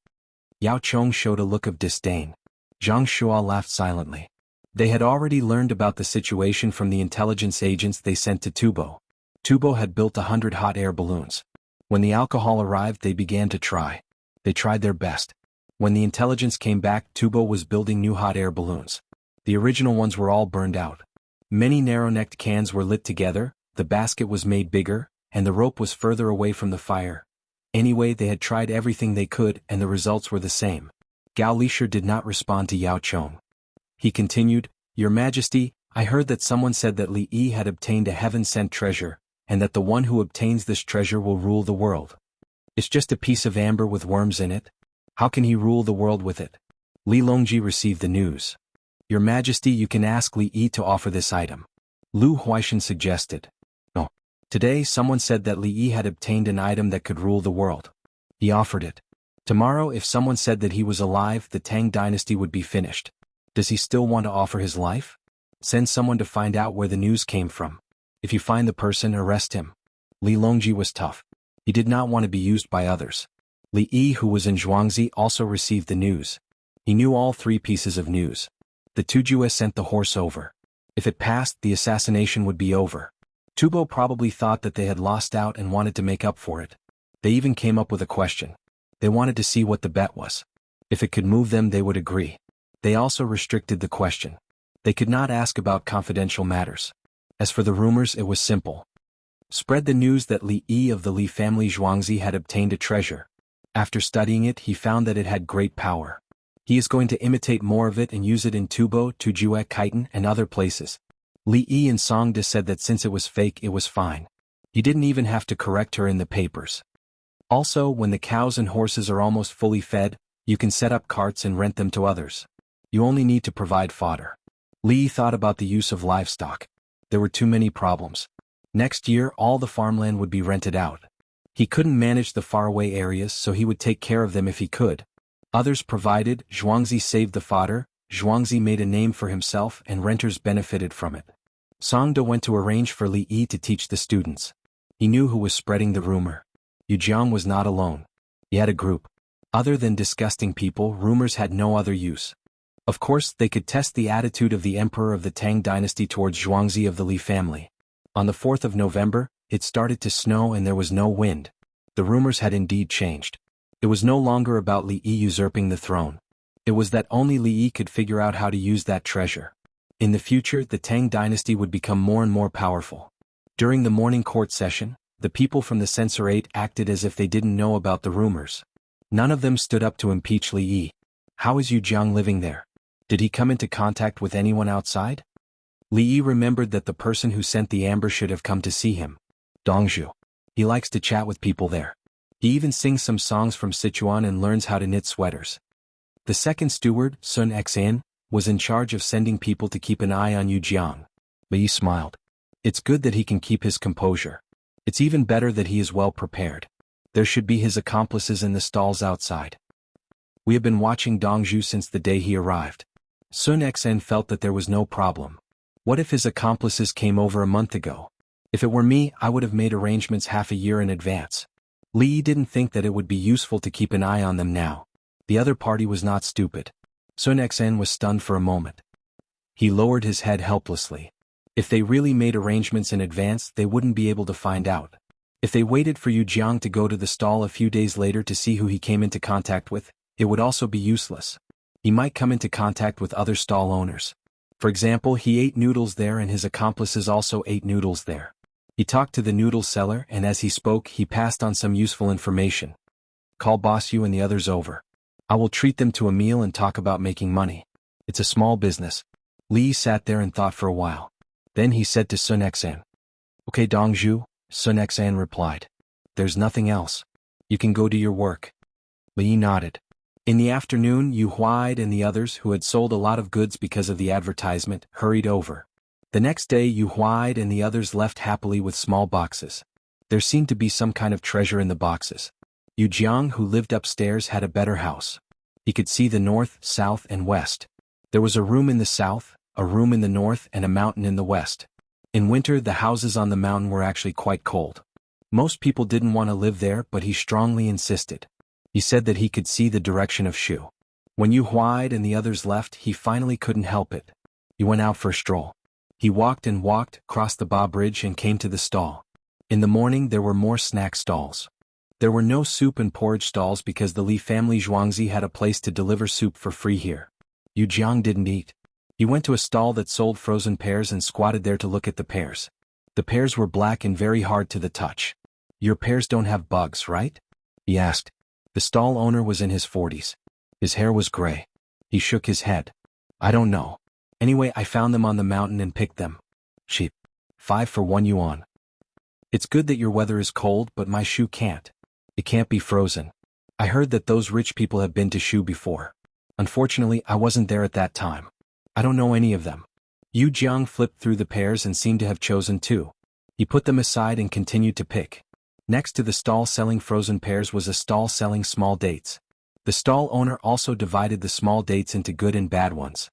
Yao Chong showed a look of disdain. Zhang Shua laughed silently. They had already learned about the situation from the intelligence agents they sent to Tubo. Tubo had built 100 hot air balloons. When the alcohol arrived, they began to try. They tried their best. When the intelligence came back, Tubo was building new hot air balloons. The original ones were all burned out. Many narrow-necked cans were lit together, the basket was made bigger, and the rope was further away from the fire. Anyway, they had tried everything they could, and the results were the same. Gao Lishur did not respond to Yao Chong. He continued, Your Majesty, I heard that someone said that Li Yi had obtained a heaven-sent treasure, and that the one who obtains this treasure will rule the world. It's just a piece of amber with worms in it. How can he rule the world with it? Li Longji received the news. Your Majesty, you can ask Li Yi to offer this item. Lu Huaishan suggested. No. Today someone said that Li Yi had obtained an item that could rule the world. He offered it. Tomorrow if someone said that he was alive, the Tang dynasty would be finished. Does he still want to offer his life? Send someone to find out where the news came from. If you find the person, arrest him. Li Longji was tough. He did not want to be used by others. Li Yi, who was in Zhuangzi, also received the news. He knew all three pieces of news. The Tujue sent the horse over. If it passed, the assassination would be over. Tubo probably thought that they had lost out and wanted to make up for it. They even came up with a question. They wanted to see what the bet was. If it could move them, they would agree. They also restricted the question. They could not ask about confidential matters. As for the rumors, it was simple. Spread the news that Li Yi of the Li family Zhuangzi had obtained a treasure. After studying it, he found that it had great power. He is going to imitate more of it and use it in Tubo, Tujue, Khitan, and other places. Li Yi and Songda said that since it was fake, it was fine. He didn't even have to correct her in the papers. Also, when the cows and horses are almost fully fed, you can set up carts and rent them to others. You only need to provide fodder. Li thought about the use of livestock. There were too many problems. Next year, all the farmland would be rented out. He couldn't manage the faraway areas, so he would take care of them if he could. Others provided, Zhuangzi saved the fodder, Zhuangzi made a name for himself, and renters benefited from it. Songda went to arrange for Li Yi to teach the students. He knew who was spreading the rumor. Yujiang was not alone. He had a group. Other than disgusting people, rumors had no other use. Of course, they could test the attitude of the emperor of the Tang dynasty towards Zhuangzi of the Li family. On the 4th of November, it started to snow and there was no wind. The rumors had indeed changed. It was no longer about Li Yi usurping the throne. It was that only Li Yi could figure out how to use that treasure. In the future, the Tang dynasty would become more and more powerful. During the morning court session, the people from the censorate acted as if they didn't know about the rumors. None of them stood up to impeach Li Yi. How is Yujiang living there? Did he come into contact with anyone outside? Li Yi remembered that the person who sent the amber should have come to see him. Dongzhu. He likes to chat with people there. He even sings some songs from Sichuan and learns how to knit sweaters. The second steward, Sun Xan, was in charge of sending people to keep an eye on Yujiang. Li smiled. It's good that he can keep his composure. It's even better that he is well prepared. There should be his accomplices in the stalls outside. We have been watching Dongzhu since the day he arrived. Sun Xan felt that there was no problem. What if his accomplices came over a month ago? If it were me, I would have made arrangements half a year in advance. Li didn't think that it would be useful to keep an eye on them now. The other party was not stupid. Sun Xan was stunned for a moment. He lowered his head helplessly. If they really made arrangements in advance, they wouldn't be able to find out. If they waited for Jianghu to go to the stall a few days later to see who he came into contact with, it would also be useless. He might come into contact with other stall owners. For example, he ate noodles there and his accomplices also ate noodles there. He talked to the noodle seller and as he spoke he passed on some useful information. Call Boss Yu and the others over. I will treat them to a meal and talk about making money. It's a small business. Li sat there and thought for a while. Then he said to Sun Xan. Okay Dongzhu, Sun Xan replied. There's nothing else. You can go do your work. Li nodded. In the afternoon, Yu Huaid and the others who had sold a lot of goods because of the advertisement hurried over. The next day Yu Huaid and the others left happily with small boxes. There seemed to be some kind of treasure in the boxes. Yu Jiang, who lived upstairs, had a better house. He could see the north, south and west. There was a room in the south, a room in the north and a mountain in the west. In winter the houses on the mountain were actually quite cold. Most people didn't want to live there but he strongly insisted. He said that he could see the direction of Shu. When Yu Huaid and the others left he finally couldn't help it. He went out for a stroll. He walked and walked, crossed the Ba Bridge and came to the stall. In the morning there were more snack stalls. There were no soup and porridge stalls because the Li family Zhuangzi had a place to deliver soup for free here. Yu Jiang didn't eat. He went to a stall that sold frozen pears and squatted there to look at the pears. The pears were black and very hard to the touch. Your pears don't have bugs, right? He asked. The stall owner was in his 40s. His hair was gray. He shook his head. I don't know. Anyway, I found them on the mountain and picked them. Cheap. 5 for 1 yuan. It's good that your weather is cold but my shoe can't. It can't be frozen. I heard that those rich people have been to Shu before. Unfortunately, I wasn't there at that time. I don't know any of them. Yu Jiang flipped through the pears and seemed to have chosen 2. He put them aside and continued to pick. Next to the stall selling frozen pears was a stall selling small dates. The stall owner also divided the small dates into good and bad ones.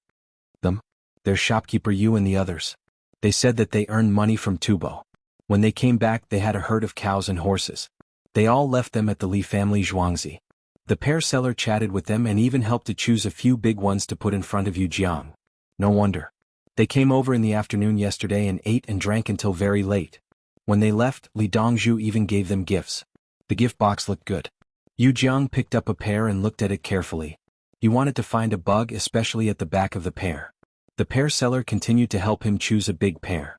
Their shopkeeper Yu and the others. They said that they earned money from Tubo. When they came back they had a herd of cows and horses. They all left them at the Li family Zhuangzi. The pear seller chatted with them and even helped to choose a few big ones to put in front of Yu Jiang. No wonder. They came over in the afternoon yesterday and ate and drank until very late. When they left, Li Dongzhu even gave them gifts. The gift box looked good. Yu Jiang picked up a pear and looked at it carefully. He wanted to find a bug, especially at the back of the pear. The pear seller continued to help him choose a big pear.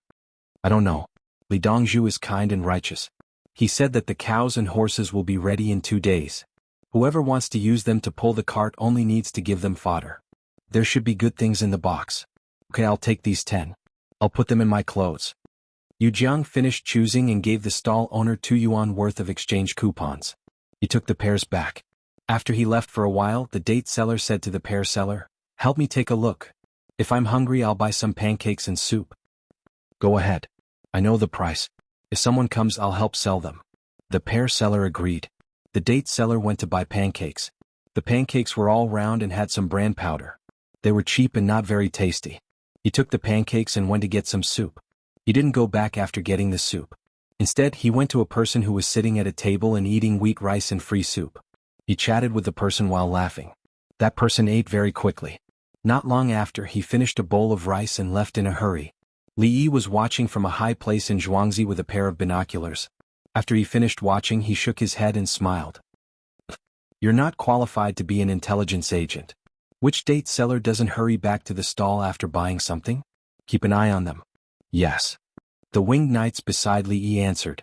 I don't know. Li Dongzhu is kind and righteous. He said that the cows and horses will be ready in 2 days. Whoever wants to use them to pull the cart only needs to give them fodder. There should be good things in the box. Okay, I'll take these 10. I'll put them in my clothes. Yu Jiang finished choosing and gave the stall owner 2 yuan worth of exchange coupons. He took the pears back. After he left for a while, the date seller said to the pear seller, "Help me take a look. If I'm hungry I'll buy some pancakes and soup." "Go ahead. I know the price. If someone comes I'll help sell them." The pear seller agreed. The date seller went to buy pancakes. The pancakes were all round and had some bran powder. They were cheap and not very tasty. He took the pancakes and went to get some soup. He didn't go back after getting the soup. Instead, he went to a person who was sitting at a table and eating wheat rice and free soup. He chatted with the person while laughing. That person ate very quickly. Not long after, he finished a bowl of rice and left in a hurry. Li Yi was watching from a high place in Zhuangzi with a pair of binoculars. After he finished watching, he shook his head and smiled. "You're not qualified to be an intelligence agent. Which date seller doesn't hurry back to the stall after buying something? Keep an eye on them." "Yes." The winged knights beside Li Yi answered.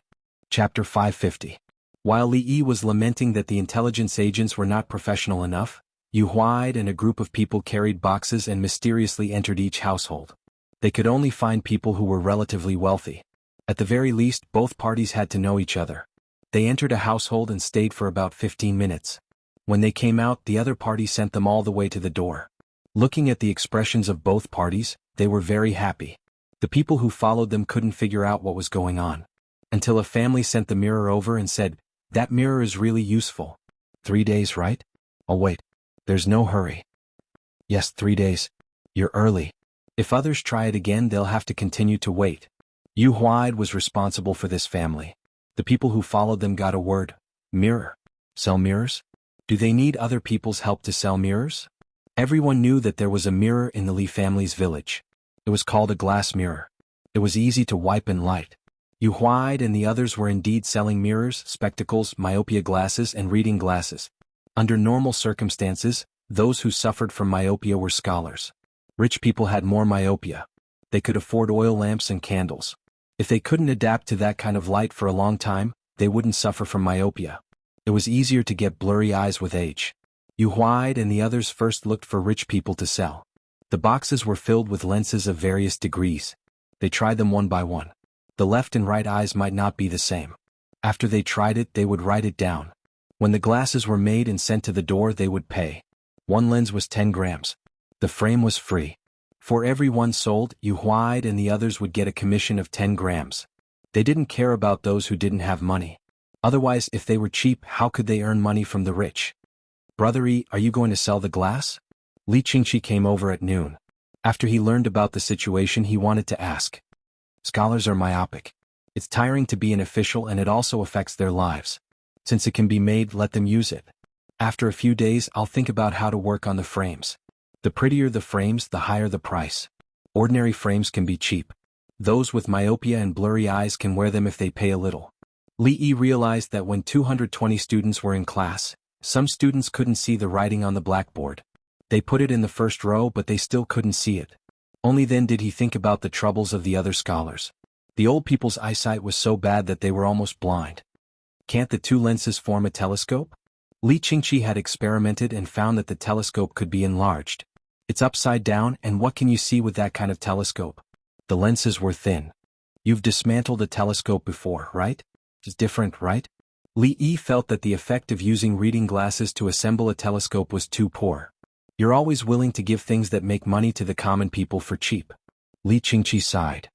Chapter 550. While Li Yi was lamenting that the intelligence agents were not professional enough, Yu Huaid and a group of people carried boxes and mysteriously entered each household. They could only find people who were relatively wealthy. At the very least, both parties had to know each other. They entered a household and stayed for about 15 minutes. When they came out, the other party sent them all the way to the door. Looking at the expressions of both parties, they were very happy. The people who followed them couldn't figure out what was going on. Until a family sent the mirror over and said, "That mirror is really useful." 3 days, right? I'll wait. There's no hurry. Yes, 3 days. You're early. If others try it again, they'll have to continue to wait. Yu Huaid was responsible for this family. The people who followed them got a word. Mirror. Sell mirrors? Do they need other people's help to sell mirrors? Everyone knew that there was a mirror in the Li family's village. It was called a glass mirror. It was easy to wipe and light. Yu Huai and the others were indeed selling mirrors, spectacles, myopia glasses, and reading glasses. Under normal circumstances, those who suffered from myopia were scholars. Rich people had more myopia. They could afford oil lamps and candles. If they couldn't adapt to that kind of light for a long time, they wouldn't suffer from myopia. It was easier to get blurry eyes with age. Yu Huai and the others first looked for rich people to sell. The boxes were filled with lenses of various degrees. They tried them one by one. The left and right eyes might not be the same. After they tried it, they would write it down. When the glasses were made and sent to the door, they would pay. One lens was 10 grams. The frame was free. For every one sold, Yu Huai and the others would get a commission of 10 grams. They didn't care about those who didn't have money. Otherwise, if they were cheap, how could they earn money from the rich? Brother Yi, are you going to sell the glass? Li Qingqi came over at noon. After he learned about the situation, he wanted to ask. Scholars are myopic. It's tiring to be an official and it also affects their lives. Since it can be made, let them use it. After a few days, I'll think about how to work on the frames. The prettier the frames, the higher the price. Ordinary frames can be cheap. Those with myopia and blurry eyes can wear them if they pay a little. Li Yi realized that when 220 students were in class, some students couldn't see the writing on the blackboard. They put it in the first row but they still couldn't see it. Only then did he think about the troubles of the other scholars. The old people's eyesight was so bad that they were almost blind. Can't the two lenses form a telescope? Li Qingqi had experimented and found that the telescope could be enlarged. It's upside down, and what can you see with that kind of telescope? The lenses were thin. You've dismantled a telescope before, right? It's different, right? Li Yi felt that the effect of using reading glasses to assemble a telescope was too poor. You're always willing to give things that make money to the common people for cheap. Li Qingqi sighed.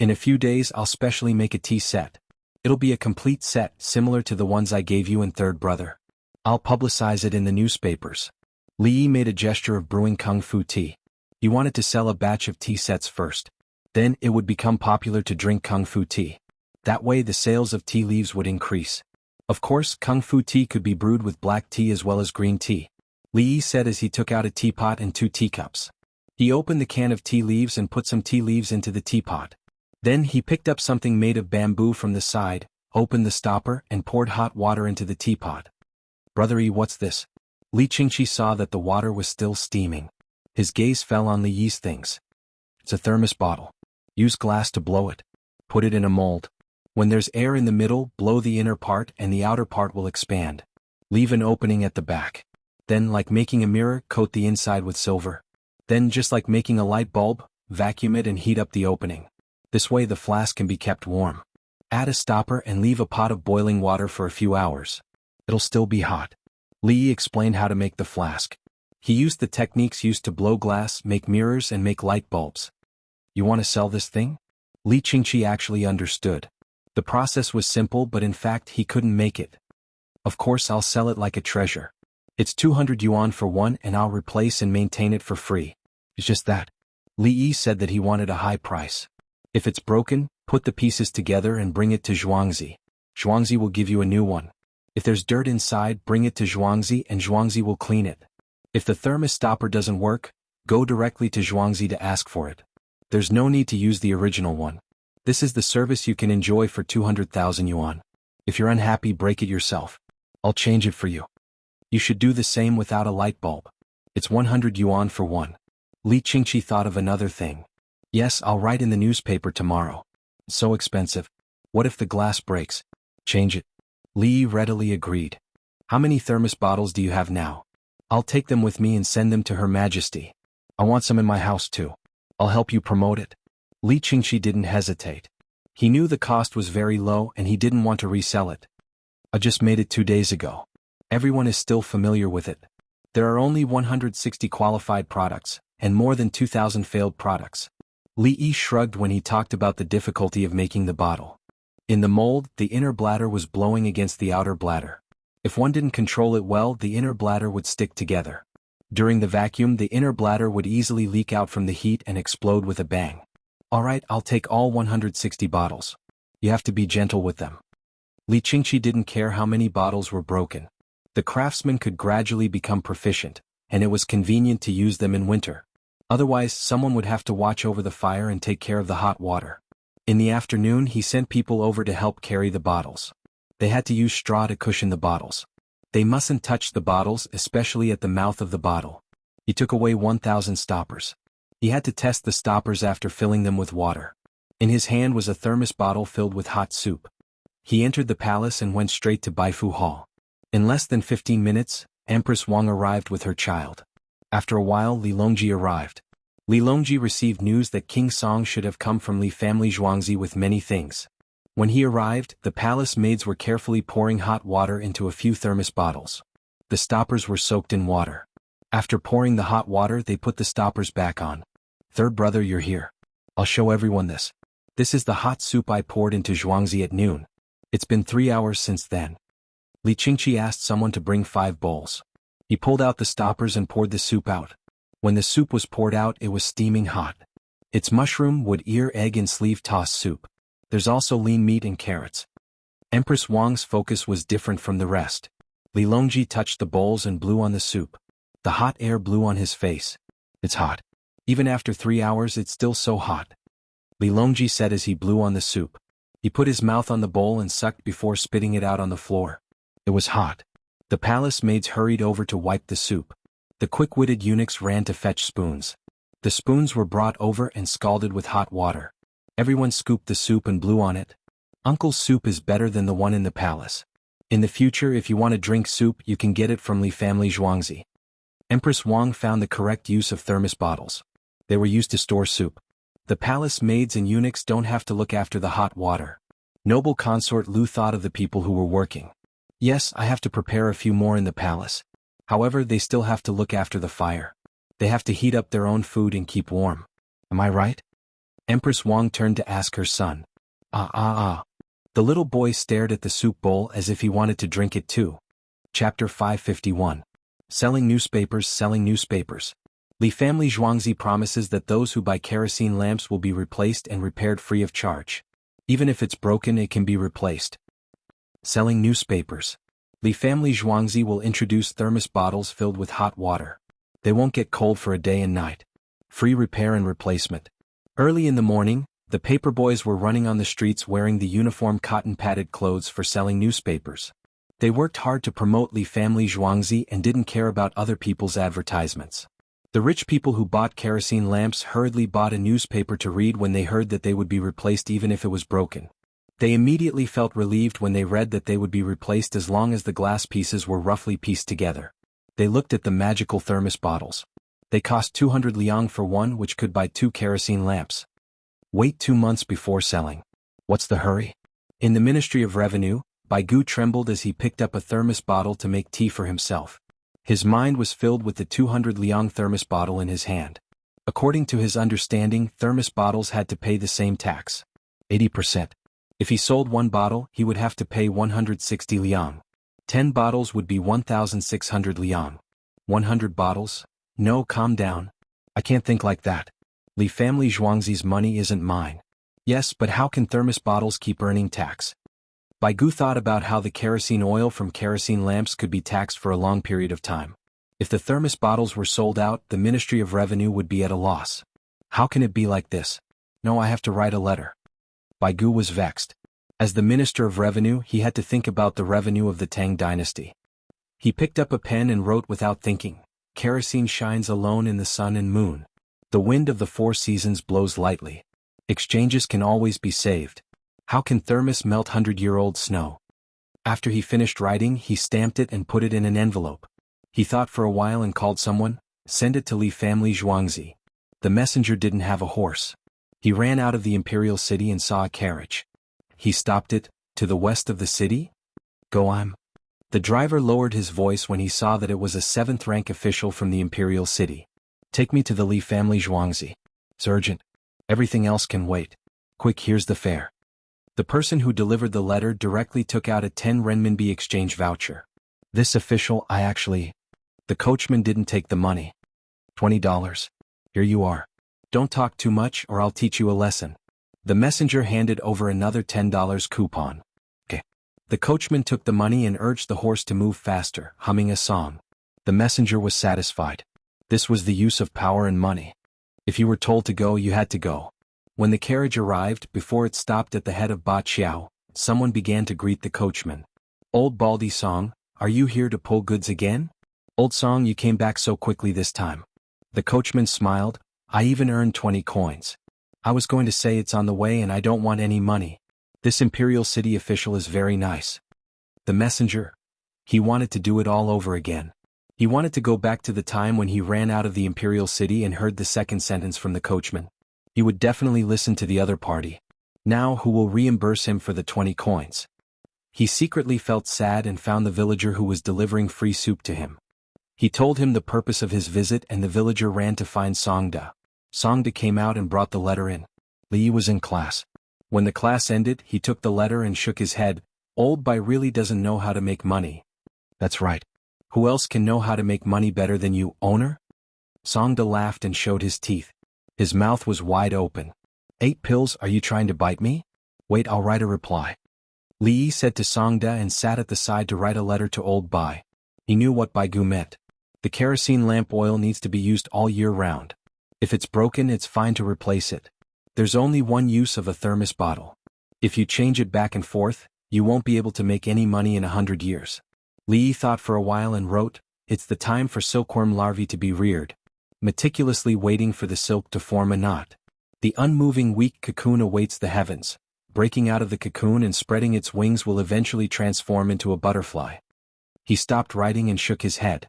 In a few days I'll specially make a tea set. It'll be a complete set, similar to the ones I gave you and third brother. I'll publicize it in the newspapers. Li Yi made a gesture of brewing kung fu tea. He wanted to sell a batch of tea sets first. Then it would become popular to drink kung fu tea. That way the sales of tea leaves would increase. Of course, kung fu tea could be brewed with black tea as well as green tea. Li Yi said as he took out a teapot and 2 teacups. He opened the can of tea leaves and put some tea leaves into the teapot. Then he picked up something made of bamboo from the side, opened the stopper, and poured hot water into the teapot. Brother Yi, what's this? Li Qingqi saw that the water was still steaming. His gaze fell on Li Yi's things. It's a thermos bottle. Use glass to blow it. Put it in a mold. When there's air in the middle, blow the inner part and the outer part will expand. Leave an opening at the back. Then, like making a mirror, coat the inside with silver. Then, just like making a light bulb, vacuum it and heat up the opening. This way the flask can be kept warm. Add a stopper and leave a pot of boiling water for a few hours. It'll still be hot. Li Yi explained how to make the flask. He used the techniques used to blow glass, make mirrors, and make light bulbs. You want to sell this thing? Li Qingqi actually understood. The process was simple, but in fact he couldn't make it. Of course I'll sell it like a treasure. It's 200 yuan for one and I'll replace and maintain it for free. It's just that. Li Yi said that he wanted a high price. If it's broken, put the pieces together and bring it to Zhuangzi. Zhuangzi will give you a new one. If there's dirt inside, bring it to Zhuangzi and Zhuangzi will clean it. If the thermos stopper doesn't work, go directly to Zhuangzi to ask for it. There's no need to use the original one. This is the service you can enjoy for 200,000 yuan. If you're unhappy, break it yourself. I'll change it for you. You should do the same without a light bulb. It's 100 yuan for one. Li Qingqi thought of another thing. Yes, I'll write in the newspaper tomorrow. It's so expensive. What if the glass breaks? Change it. Li Yi readily agreed. How many thermos bottles do you have now? I'll take them with me and send them to Her Majesty. I want some in my house too. I'll help you promote it. Li Qingqi didn't hesitate. He knew the cost was very low and he didn't want to resell it. I just made it 2 days ago. Everyone is still familiar with it. There are only 160 qualified products, and more than 2,000 failed products. Li Yi shrugged when he talked about the difficulty of making the bottle. In the mold, the inner bladder was blowing against the outer bladder. If one didn't control it well, the inner bladder would stick together. During the vacuum, the inner bladder would easily leak out from the heat and explode with a bang. Alright, I'll take all 160 bottles. You have to be gentle with them. Li Qingqi didn't care how many bottles were broken. The craftsman could gradually become proficient, and it was convenient to use them in winter. Otherwise, someone would have to watch over the fire and take care of the hot water. In the afternoon, he sent people over to help carry the bottles. They had to use straw to cushion the bottles. They mustn't touch the bottles, especially at the mouth of the bottle. He took away 1,000 stoppers. He had to test the stoppers after filling them with water. In his hand was a thermos bottle filled with hot soup. He entered the palace and went straight to Baifu Hall. In less than 15 minutes, Empress Wang arrived with her child. After a while, Li Longji arrived. Li Longji received news that King Song should have come from Li family Zhuangzi with many things. When he arrived, the palace maids were carefully pouring hot water into a few thermos bottles. The stoppers were soaked in water. After pouring the hot water, they put the stoppers back on. Third brother, you're here. I'll show everyone this. This is the hot soup I poured into Zhuangzi at noon. It's been 3 hours since then. Li Qingqi asked someone to bring 5 bowls. He pulled out the stoppers and poured the soup out. When the soup was poured out, it was steaming hot. It's mushroom, wood ear, egg and sleeve tossed soup. There's also lean meat and carrots. Empress Wang's focus was different from the rest. Li Longji touched the bowls and blew on the soup. The hot air blew on his face. It's hot. Even after 3 hours, it's still so hot. Li Longji said as he blew on the soup. He put his mouth on the bowl and sucked before spitting it out on the floor. It was hot. The palace maids hurried over to wipe the soup. The quick-witted eunuchs ran to fetch spoons. The spoons were brought over and scalded with hot water. Everyone scooped the soup and blew on it. Uncle's soup is better than the one in the palace. In the future, if you want to drink soup, you can get it from Li family Zhuangzi. Empress Wang found the correct use of thermos bottles. They were used to store soup. The palace maids and eunuchs don't have to look after the hot water. Noble consort Lu thought of the people who were working. Yes, I have to prepare a few more in the palace. However, they still have to look after the fire. They have to heat up their own food and keep warm. Am I right? Empress Wang turned to ask her son. The little boy stared at the soup bowl as if he wanted to drink it too. Chapter 551. Selling newspapers, selling newspapers. Li family Zhuangzi promises that those who buy kerosene lamps will be replaced and repaired free of charge. Even if it's broken, it can be replaced. Selling newspapers. Li family Zhuangzi will introduce thermos bottles filled with hot water. They won't get cold for a day and night. Free repair and replacement. Early in the morning, the paperboys were running on the streets wearing the uniform cotton-padded clothes for selling newspapers. They worked hard to promote Li family Zhuangzi and didn't care about other people's advertisements. The rich people who bought kerosene lamps hurriedly bought a newspaper to read when they heard that they would be replaced even if it was broken. They immediately felt relieved when they read that they would be replaced as long as the glass pieces were roughly pieced together. They looked at the magical thermos bottles. They cost 200 liang for one, which could buy 2 kerosene lamps. Wait 2 months before selling. What's the hurry? In the Ministry of Revenue, Baigu trembled as he picked up a thermos bottle to make tea for himself. His mind was filled with the 200 liang thermos bottle in his hand. According to his understanding, thermos bottles had to pay the same tax. 80%. If he sold 1 bottle, he would have to pay 160 liang. 10 bottles would be 1,600 liang. 100 bottles? No, calm down. I can't think like that. Li family Zhuangzi's money isn't mine. Yes, but how can thermos bottles keep earning tax? Baigu thought about how the kerosene oil from kerosene lamps could be taxed for a long period of time. If the thermos bottles were sold out, the Ministry of Revenue would be at a loss. How can it be like this? No, I have to write a letter. Baigu was vexed. As the Minister of Revenue, he had to think about the revenue of the Tang dynasty. He picked up a pen and wrote without thinking. Kerosene shines alone in the sun and moon. The wind of the 4 seasons blows lightly. Exchanges can always be saved. How can thermos melt 100-year-old snow? After he finished writing, he stamped it and put it in an envelope. He thought for a while and called someone. Send it to Li family Zhuangzi. The messenger didn't have a horse. He ran out of the imperial city and saw a carriage. He stopped it. To the west of the city? Go on. The driver lowered his voice when he saw that it was a 7th-rank official from the imperial city. Take me to the Li family Zhuangzi. It's urgent. Everything else can wait. Quick, here's the fare. The person who delivered the letter directly took out a 10 renminbi exchange voucher. This official, The coachman didn't take the money. $20. Here you are. Don't talk too much or I'll teach you a lesson. The messenger handed over another $10 coupon. Okay. The coachman took the money and urged the horse to move faster, humming a song. The messenger was satisfied. This was the use of power and money. If you were told to go, you had to go. When the carriage arrived, before it stopped at the head of Ba Qiao, someone began to greet the coachman. Old Baldy Song, are you here to pull goods again? Old Song, you came back so quickly this time. The coachman smiled, I even earned 20 coins. I was going to say it's on the way and I don't want any money. This imperial city official is very nice. The messenger? He wanted to do it all over again. He wanted to go back to the time when he ran out of the imperial city and heard the second sentence from the coachman. He would definitely listen to the other party. Now who will reimburse him for the 20 coins? He secretly felt sad and found the villager who was delivering free soup to him. He told him the purpose of his visit and the villager ran to find Songda. Songda came out and brought the letter in. Li was in class. When the class ended, he took the letter and shook his head. Old Bai really doesn't know how to make money. That's right. Who else can know how to make money better than you, owner? Songda laughed and showed his teeth. His mouth was wide open. 8 pills, are you trying to bite me? Wait, I'll write a reply. Li said to Songda and sat at the side to write a letter to Old Bai. He knew what Baigu meant. The kerosene lamp oil needs to be used all year round. If it's broken, it's fine to replace it. There's only one use of a thermos bottle. If you change it back and forth, you won't be able to make any money in 100 years. Li thought for a while and wrote, it's the time for silkworm larvae to be reared. Meticulously waiting for the silk to form a knot. The unmoving weak cocoon awaits the heavens. Breaking out of the cocoon and spreading its wings will eventually transform into a butterfly. He stopped writing and shook his head.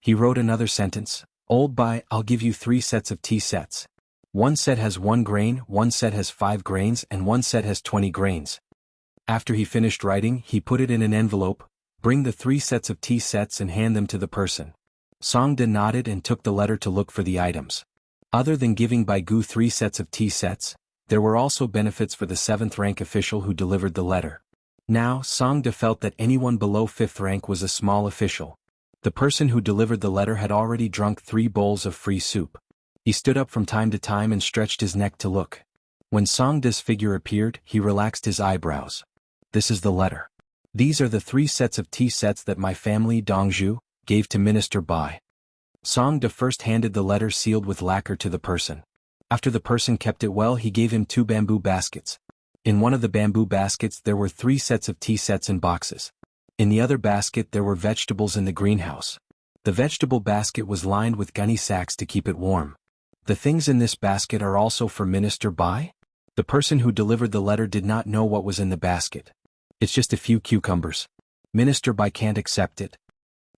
He wrote another sentence. Old Bai, I'll give you 3 sets of tea sets. 1 set has 1 grain, 1 set has 5 grains, and 1 set has 20 grains. After he finished writing, he put it in an envelope. Bring the 3 sets of tea sets and hand them to the person. Songda nodded and took the letter to look for the items. Other than giving Baigu 3 sets of tea sets, there were also benefits for the 7th rank official who delivered the letter. Now, Songda felt that anyone below 5th rank was a small official. The person who delivered the letter had already drunk 3 bowls of free soup. He stood up from time to time and stretched his neck to look. When Songda's figure appeared, he relaxed his eyebrows. This is the letter. These are the 3 sets of tea sets that my family, Dongzhu, gave to Minister Bai. Songda first handed the letter sealed with lacquer to the person. After the person kept it well, he gave him 2 bamboo baskets. In one of the bamboo baskets there were 3 sets of tea sets in boxes. In the other basket there were vegetables in the greenhouse. The vegetable basket was lined with gunny sacks to keep it warm. The things in this basket are also for Minister Bai? The person who delivered the letter did not know what was in the basket. It's just a few cucumbers. Minister Bai can't accept it.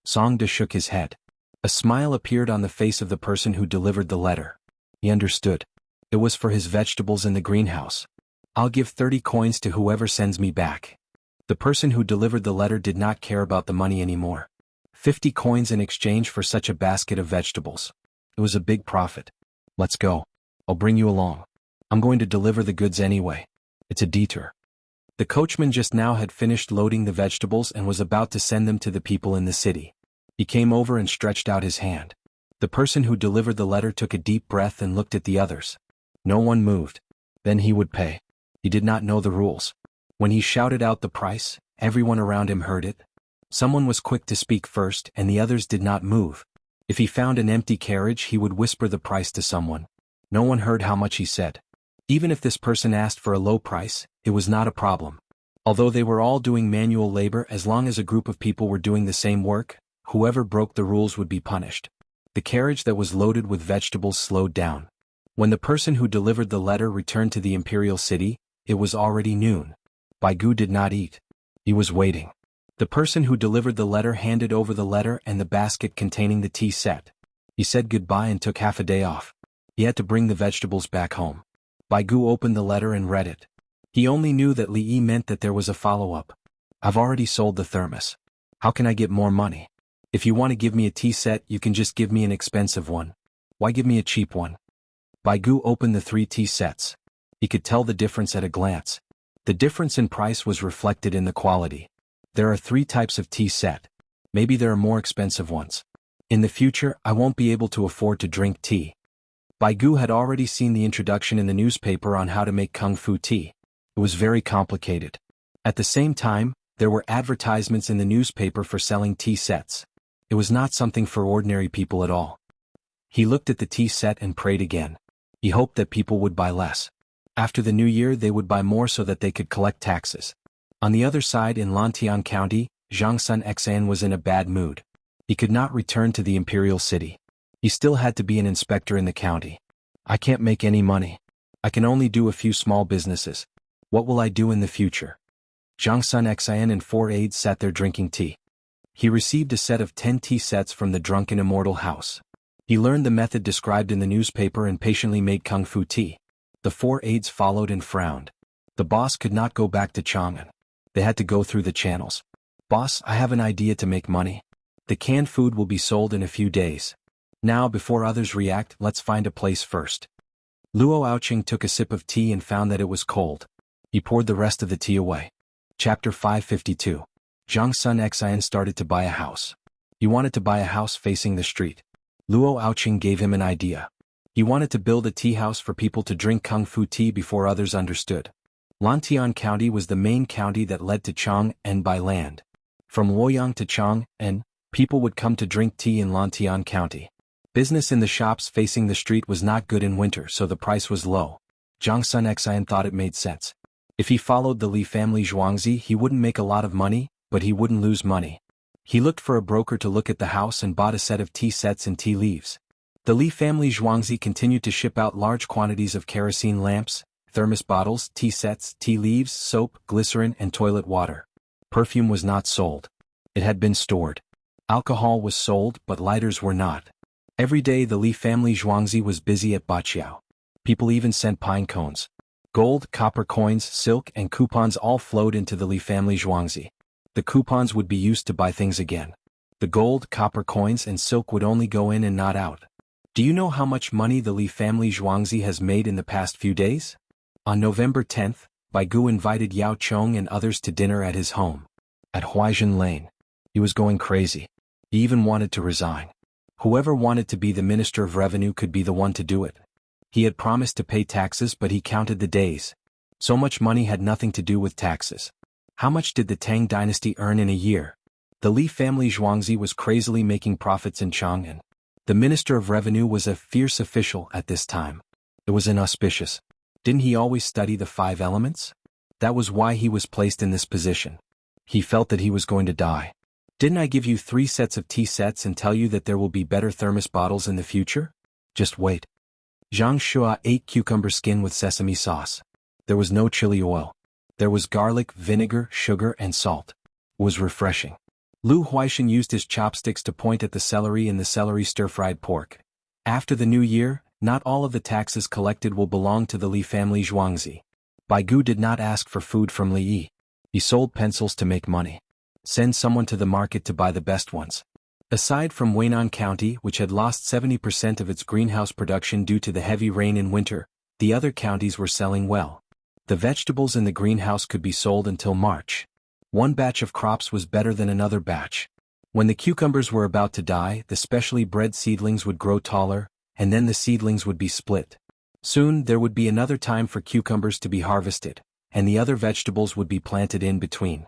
Songda shook his head. A smile appeared on the face of the person who delivered the letter. He understood. It was for his vegetables in the greenhouse. I'll give 30 coins to whoever sends me back. The person who delivered the letter did not care about the money anymore. 50 coins in exchange for such a basket of vegetables. It was a big profit. Let's go. I'll bring you along. I'm going to deliver the goods anyway. It's a detour. The coachman just now had finished loading the vegetables and was about to send them to the people in the city. He came over and stretched out his hand. The person who delivered the letter took a deep breath and looked at the others. No one moved. Then he would pay. He did not know the rules. When he shouted out the price, everyone around him heard it. Someone was quick to speak first and the others did not move. If he found an empty carriage, he would whisper the price to someone. No one heard how much he said. Even if this person asked for a low price, it was not a problem. Although they were all doing manual labor, as long as a group of people were doing the same work, whoever broke the rules would be punished. The carriage that was loaded with vegetables slowed down. When the person who delivered the letter returned to the imperial city, it was already noon. Baigu did not eat. He was waiting. The person who delivered the letter handed over the letter and the basket containing the tea set. He said goodbye and took half a day off. He had to bring the vegetables back home. Baigu opened the letter and read it. He only knew that Li meant that there was a follow-up. I've already sold the thermos. How can I get more money? If you want to give me a tea set, you can just give me an expensive one. Why give me a cheap one? Baigu opened the 3 tea sets. He could tell the difference at a glance. The difference in price was reflected in the quality. There are 3 types of tea set. Maybe there are more expensive ones. In the future, I won't be able to afford to drink tea. Baigu had already seen the introduction in the newspaper on how to make kung fu tea. It was very complicated. At the same time, there were advertisements in the newspaper for selling tea sets. It was not something for ordinary people at all. He looked at the tea set and prayed again. He hoped that people would buy less. After the new year they would buy more so that they could collect taxes. On the other side in Lantian County, Zhang Sun Xan was in a bad mood. He could not return to the imperial city. He still had to be an inspector in the county. I can't make any money. I can only do a few small businesses. What will I do in the future? Zhang Sun Xan and 4 aides sat there drinking tea. He received a set of 10 tea sets from the drunken immortal house. He learned the method described in the newspaper and patiently made kung fu tea. The 4 aides followed and frowned. The boss could not go back to Chang'an. They had to go through the channels. Boss, I have an idea to make money. The canned food will be sold in a few days. Now before others react, let's find a place first. Luo Aoqing took a sip of tea and found that it was cold. He poured the rest of the tea away. Chapter 552. Zhang Sun Xian started to buy a house. He wanted to buy a house facing the street. Luo Aoqing gave him an idea. He wanted to build a tea house for people to drink kung fu tea before others understood. Lantian County was the main county that led to Chang'an by land. From Luoyang to Chang'an, people would come to drink tea in Lantian County. Business in the shops facing the street was not good in winter, so the price was low. Zhang Sun Xian thought it made sense. If he followed the Li family Zhuangzi, he wouldn't make a lot of money, but he wouldn't lose money. He looked for a broker to look at the house and bought a set of tea sets and tea leaves. The Li family Zhuangzi continued to ship out large quantities of kerosene lamps, thermos bottles, tea sets, tea leaves, soap, glycerin, and toilet water. Perfume was not sold. It had been stored. Alcohol was sold, but lighters were not. Every day the Li family Zhuangzi was busy at Baqiao. People even sent pine cones. Gold, copper coins, silk, and coupons all flowed into the Li family Zhuangzi. The coupons would be used to buy things again. The gold, copper coins, and silk would only go in and not out. Do you know how much money the Li family Zhuangzi has made in the past few days? On November 10th, Baigu invited Yao Chong and others to dinner at his home. At Huaijin Lane. He was going crazy. He even wanted to resign. Whoever wanted to be the Minister of Revenue could be the one to do it. He had promised to pay taxes, but he counted the days. So much money had nothing to do with taxes. How much did the Tang dynasty earn in a year? The Li family Zhuangzi was crazily making profits in Chang'an. The Minister of Revenue was a fierce official at this time. It was inauspicious. Didn't he always study the 5 elements? That was why he was placed in this position. He felt that he was going to die. Didn't I give you 3 sets of tea sets and tell you that there will be better thermos bottles in the future? Just wait. Zhang Shua ate cucumber skin with sesame sauce. There was no chili oil. There was garlic, vinegar, sugar, and salt. It was refreshing. Lu Huaishan used his chopsticks to point at the celery in the celery stir-fried pork. After the new year, not all of the taxes collected will belong to the Li family Zhuangzi. Baigu did not ask for food from Li Yi. He sold pencils to make money. Send someone to the market to buy the best ones. Aside from Weinan County, which had lost 70% of its greenhouse production due to the heavy rain in winter, the other counties were selling well. The vegetables in the greenhouse could be sold until March. One batch of crops was better than another batch. When the cucumbers were about to die, the specially bred seedlings would grow taller, and then the seedlings would be split. Soon there would be another time for cucumbers to be harvested, and the other vegetables would be planted in between.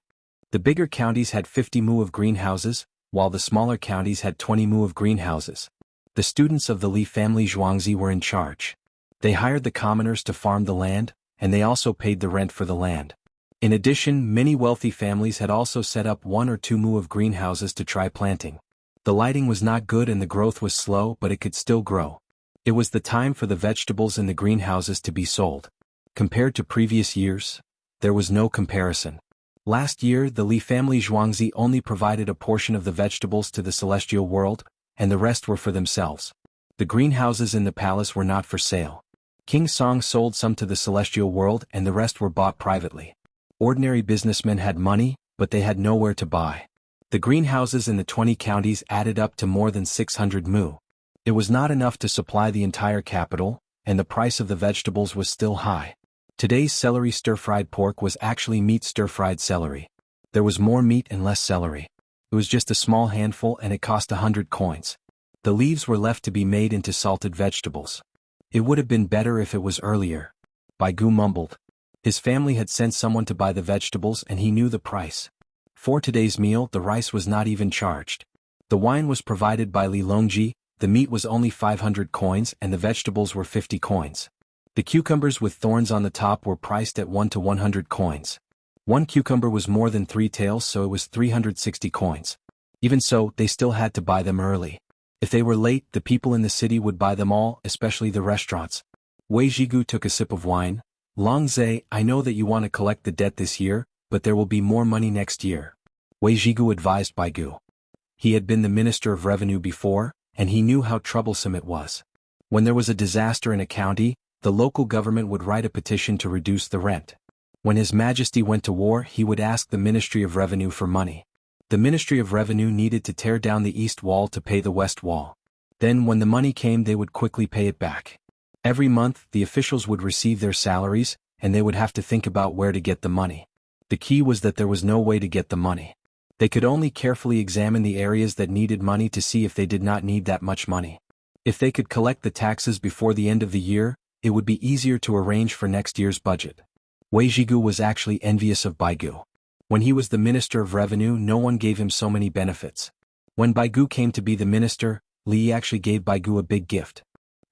The bigger counties had 50 mu of greenhouses, while the smaller counties had 20 mu of greenhouses. The students of the Li family Zhuangzi were in charge. They hired the commoners to farm the land, and they also paid the rent for the land. In addition, many wealthy families had also set up 1 or 2 mu of greenhouses to try planting. The lighting was not good and the growth was slow, but it could still grow. It was the time for the vegetables in the greenhouses to be sold. Compared to previous years, there was no comparison. Last year, the Li family Zhuangzi only provided a portion of the vegetables to the celestial world, and the rest were for themselves. The greenhouses in the palace were not for sale. King Song sold some to the celestial world and the rest were bought privately. Ordinary businessmen had money, but they had nowhere to buy. The greenhouses in the 20 counties added up to more than 600 mu. It was not enough to supply the entire capital, and the price of the vegetables was still high. Today's celery stir-fried pork was actually meat stir-fried celery. There was more meat and less celery. It was just a small handful and it cost 100 coins. The leaves were left to be made into salted vegetables. It would have been better if it was earlier. Baigu mumbled. His family had sent someone to buy the vegetables and he knew the price. For today's meal, the rice was not even charged. The wine was provided by Li Longji, the meat was only 500 coins and the vegetables were 50 coins. The cucumbers with thorns on the top were priced at 1 to 100 coins. One cucumber was more than 3 taels, so it was 360 coins. Even so, they still had to buy them early. If they were late, the people in the city would buy them all, especially the restaurants. Wei Jigu took a sip of wine. Long Zhe, I know that you want to collect the debt this year, but there will be more money next year. Wei Jigu advised Bai Gu. He had been the Minister of Revenue before, and he knew how troublesome it was. When there was a disaster in a county, the local government would write a petition to reduce the rent. When His Majesty went to war, he would ask the Ministry of Revenue for money. The Ministry of Revenue needed to tear down the east wall to pay the west wall. Then when the money came, they would quickly pay it back. Every month, the officials would receive their salaries, and they would have to think about where to get the money. The key was that there was no way to get the money. They could only carefully examine the areas that needed money to see if they did not need that much money. If they could collect the taxes before the end of the year, it would be easier to arrange for next year's budget. Wei Jigu was actually envious of Bai Gu. When he was the Minister of Revenue, no one gave him so many benefits. When Bai Gu came to be the minister, Li Yi actually gave Bai Gu a big gift.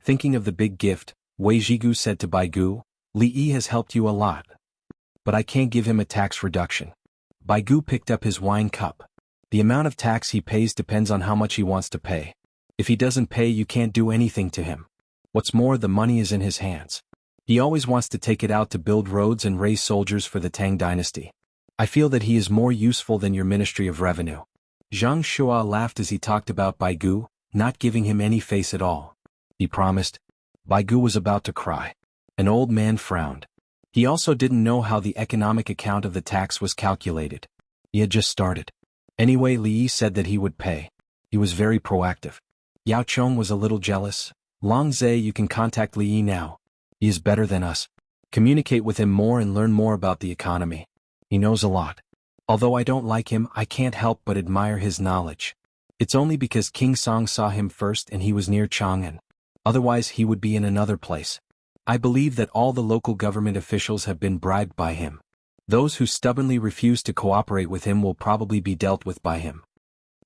Thinking of the big gift, Wei Jigu said to Bai Gu, Li Yi has helped you a lot. But I can't give him a tax reduction. Bai Gu picked up his wine cup. The amount of tax he pays depends on how much he wants to pay. If he doesn't pay, you can't do anything to him. What's more, the money is in his hands. He always wants to take it out to build roads and raise soldiers for the Tang dynasty. I feel that he is more useful than your Ministry of Revenue. Zhang Shua laughed as he talked about Bai Gu, not giving him any face at all. He promised. Bai Gu was about to cry. An old man frowned. He also didn't know how the economic account of the tax was calculated. He had just started. Anyway, Li Yi said that he would pay. He was very proactive. Yao Chong was a little jealous. Long Zhe, you can contact Li Yi now. He is better than us. Communicate with him more and learn more about the economy. He knows a lot. Although I don't like him, I can't help but admire his knowledge. It's only because King Song saw him first and he was near Chang'an. Otherwise he would be in another place. I believe that all the local government officials have been bribed by him. Those who stubbornly refuse to cooperate with him will probably be dealt with by him.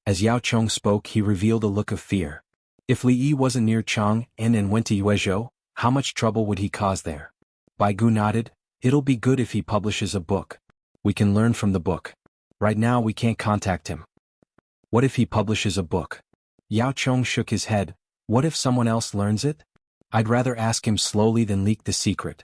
As Yao Chong spoke, he revealed a look of fear. If Li Yi wasn't near Chang'an and went to Yuezhou, how much trouble would he cause there? Bai Gu nodded. It'll be good if he publishes a book. We can learn from the book. Right now we can't contact him. What if he publishes a book? Yao Chong shook his head. What if someone else learns it? I'd rather ask him slowly than leak the secret.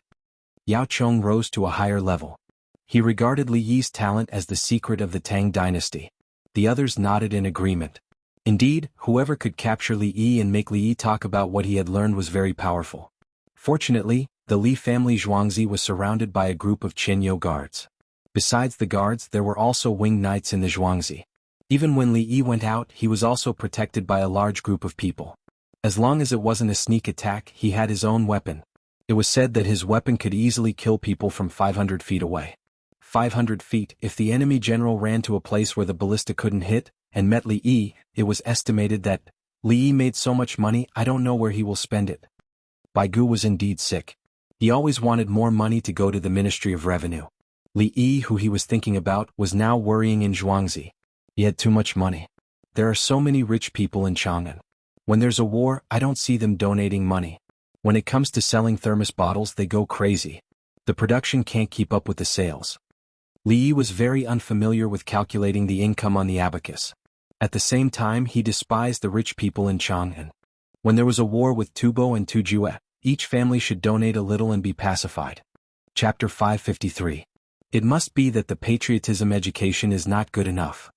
Yao Chong rose to a higher level. He regarded Li Yi's talent as the secret of the Tang dynasty. The others nodded in agreement. Indeed, whoever could capture Li Yi and make Li Yi talk about what he had learned was very powerful. Fortunately, the Li family Zhuangzi was surrounded by a group of Qinyou guards. Besides the guards, there were also winged knights in the Zhuangzi. Even when Li Yi went out, he was also protected by a large group of people. As long as it wasn't a sneak attack, he had his own weapon. It was said that his weapon could easily kill people from 500 feet away. 500 feet, if the enemy general ran to a place where the ballista couldn't hit, and met Li Yi, it was estimated that Li Yi made so much money, I don't know where he will spend it. Bai Gu was indeed sick. He always wanted more money to go to the Ministry of Revenue. Li Yi, who he was thinking about, was now worrying in Zhuangzi. He had too much money. There are so many rich people in Chang'an. When there's a war, I don't see them donating money. When it comes to selling thermos bottles, they go crazy. The production can't keep up with the sales. Li Yi was very unfamiliar with calculating the income on the abacus. At the same time, he despised the rich people in Chang'an. When there was a war with Tubo and Tujue, each family should donate a little and be pacified. Chapter 553. It must be that the patriotism education is not good enough.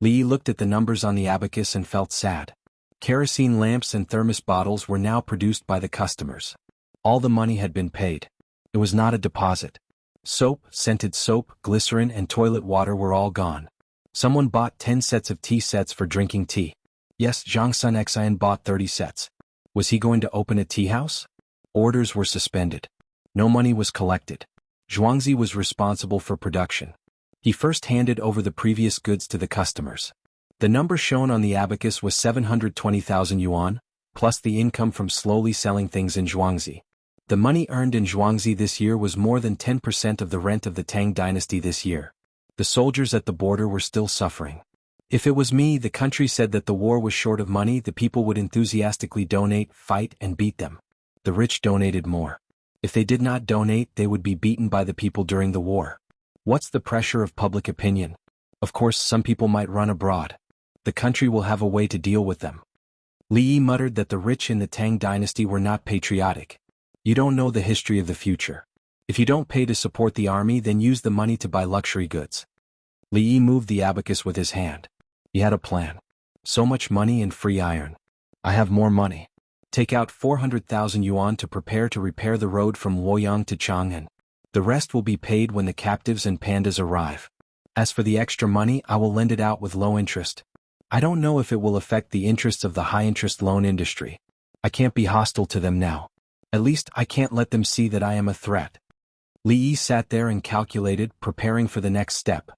Li Yi looked at the numbers on the abacus and felt sad. Kerosene lamps and thermos bottles were now produced by the customers. All the money had been paid. It was not a deposit. Soap, scented soap, glycerin and toilet water were all gone. Someone bought 10 sets of tea sets for drinking tea. Yes, Zhang Sun Xian bought 30 sets. Was he going to open a tea house? Orders were suspended. No money was collected. Zhuangzi was responsible for production. He first handed over the previous goods to the customers. The number shown on the abacus was 720,000 yuan, plus the income from slowly selling things in Zhuangzi. The money earned in Zhuangzi this year was more than 10% of the rent of the Tang dynasty this year. The soldiers at the border were still suffering. If it was me, the country said that the war was short of money, the people would enthusiastically donate, fight, and beat them. The rich donated more. If they did not donate, they would be beaten by the people during the war. What's the pressure of public opinion? Of course, some people might run abroad. The country will have a way to deal with them. Li Yi muttered that the rich in the Tang dynasty were not patriotic. You don't know the history of the future. If you don't pay to support the army, then use the money to buy luxury goods. Li Yi moved the abacus with his hand. He had a plan. So much money and free iron. I have more money. Take out 400,000 yuan to prepare to repair the road from Luoyang to Chang'an. The rest will be paid when the captives and pandas arrive. As for the extra money, I will lend it out with low interest. I don't know if it will affect the interests of the high-interest loan industry. I can't be hostile to them now. At least I can't let them see that I am a threat. Li Yi sat there and calculated, preparing for the next step.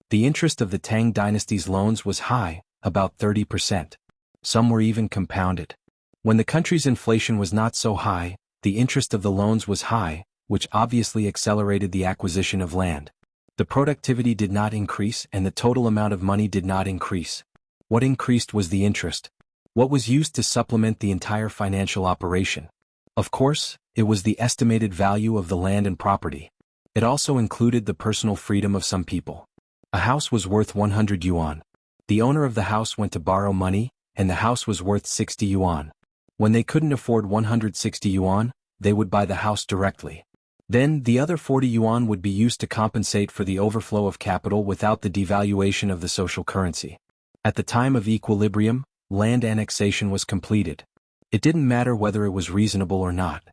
The interest of the Tang dynasty's loans was high, about 30%. Some were even compounded. When the country's inflation was not so high, the interest of the loans was high, which obviously accelerated the acquisition of land. The productivity did not increase and the total amount of money did not increase. What increased was the interest. What was used to supplement the entire financial operation? Of course, it was the estimated value of the land and property. It also included the personal freedom of some people. A house was worth 100 yuan. The owner of the house went to borrow money, and the house was worth 60 yuan. When they couldn't afford 160 yuan, they would buy the house directly. Then, the other 40 yuan would be used to compensate for the overflow of capital without the devaluation of the social currency. At the time of equilibrium, land annexation was completed. It didn't matter whether it was reasonable or not.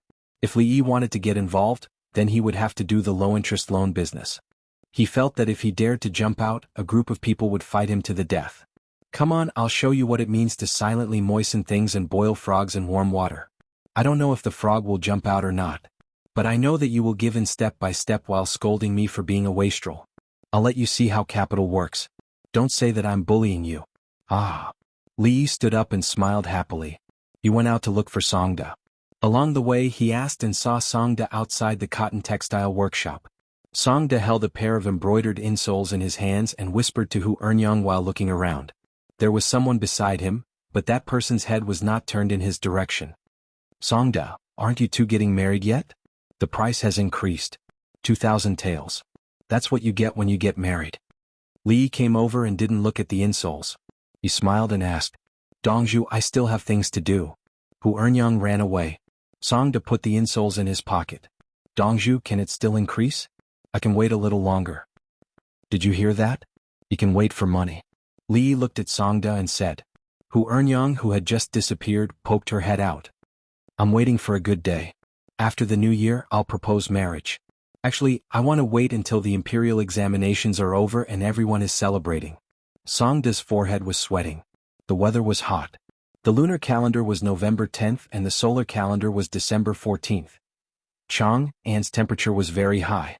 If Li Yi wanted to get involved, then he would have to do the low-interest loan business. He felt that if he dared to jump out, a group of people would fight him to the death. Come on, I'll show you what it means to silently moisten things and boil frogs in warm water. I don't know if the frog will jump out or not. But I know that you will give in step by step while scolding me for being a wastrel. I'll let you see how capital works. Don't say that I'm bullying you. Ah. Li Yi stood up and smiled happily. He went out to look for Songda. Along the way he asked and saw Songda outside the cotton textile workshop. Songda held a pair of embroidered insoles in his hands and whispered to Hu Ernyang while looking around. There was someone beside him, but that person's head was not turned in his direction. Songda, aren't you two getting married yet? The price has increased. 2,000 taels. That's what you get when you get married. Li Yi came over and didn't look at the insoles. He smiled and asked, Dongzhu, I still have things to do. Hu Ernyang ran away. Songda put the insoles in his pocket. Dongzhu, can it still increase? I can wait a little longer. Did you hear that? You can wait for money. Li Yi looked at Songda and said. Hu Ernyang, who had just disappeared, poked her head out. I'm waiting for a good day. After the new year, I'll propose marriage. Actually, I want to wait until the imperial examinations are over and everyone is celebrating. Songda's forehead was sweating. The weather was hot. The lunar calendar was November 10th and the solar calendar was December 14th. Chang'an's temperature was very high.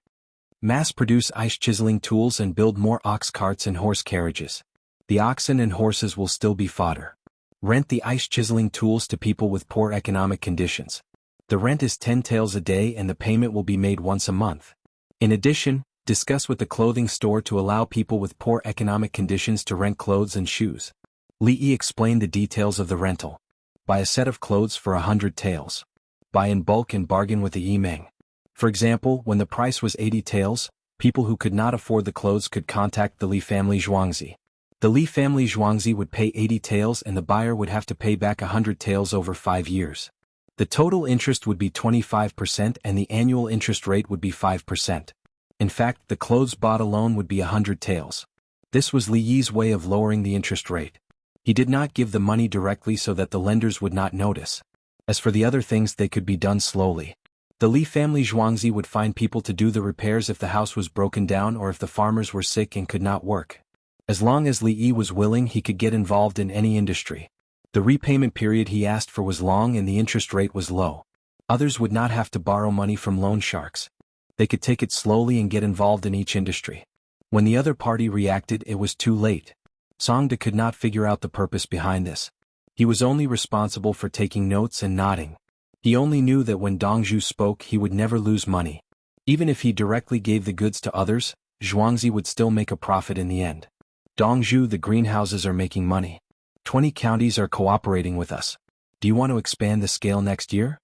Mass-produce ice chiseling tools and build more ox carts and horse carriages. The oxen and horses will still be fodder. Rent the ice chiseling tools to people with poor economic conditions. The rent is 10 taels a day and the payment will be made once a month. In addition, discuss with the clothing store to allow people with poor economic conditions to rent clothes and shoes. Li Yi explained the details of the rental. Buy a set of clothes for 100 taels. Buy in bulk and bargain with the Yimeng. For example, when the price was 80 taels, people who could not afford the clothes could contact the Li family Zhuangzi. The Li family Zhuangzi would pay 80 taels and the buyer would have to pay back 100 taels over 5 years. The total interest would be 25% and the annual interest rate would be 5%. In fact, the clothes bought alone would be 100 taels. This was Li Yi's way of lowering the interest rate. He did not give the money directly so that the lenders would not notice. As for the other things, they could be done slowly. The Li family Zhuangzi would find people to do the repairs if the house was broken down or if the farmers were sick and could not work. As long as Li Yi was willing, he could get involved in any industry. The repayment period he asked for was long and the interest rate was low. Others would not have to borrow money from loan sharks. They could take it slowly and get involved in each industry. When the other party reacted, it was too late. Songda could not figure out the purpose behind this. He was only responsible for taking notes and nodding. He only knew that when Dongzhu spoke, he would never lose money. Even if he directly gave the goods to others, Zhuangzi would still make a profit in the end. Jianghu, the greenhouses are making money. 20 counties are cooperating with us. Do you want to expand the scale next year?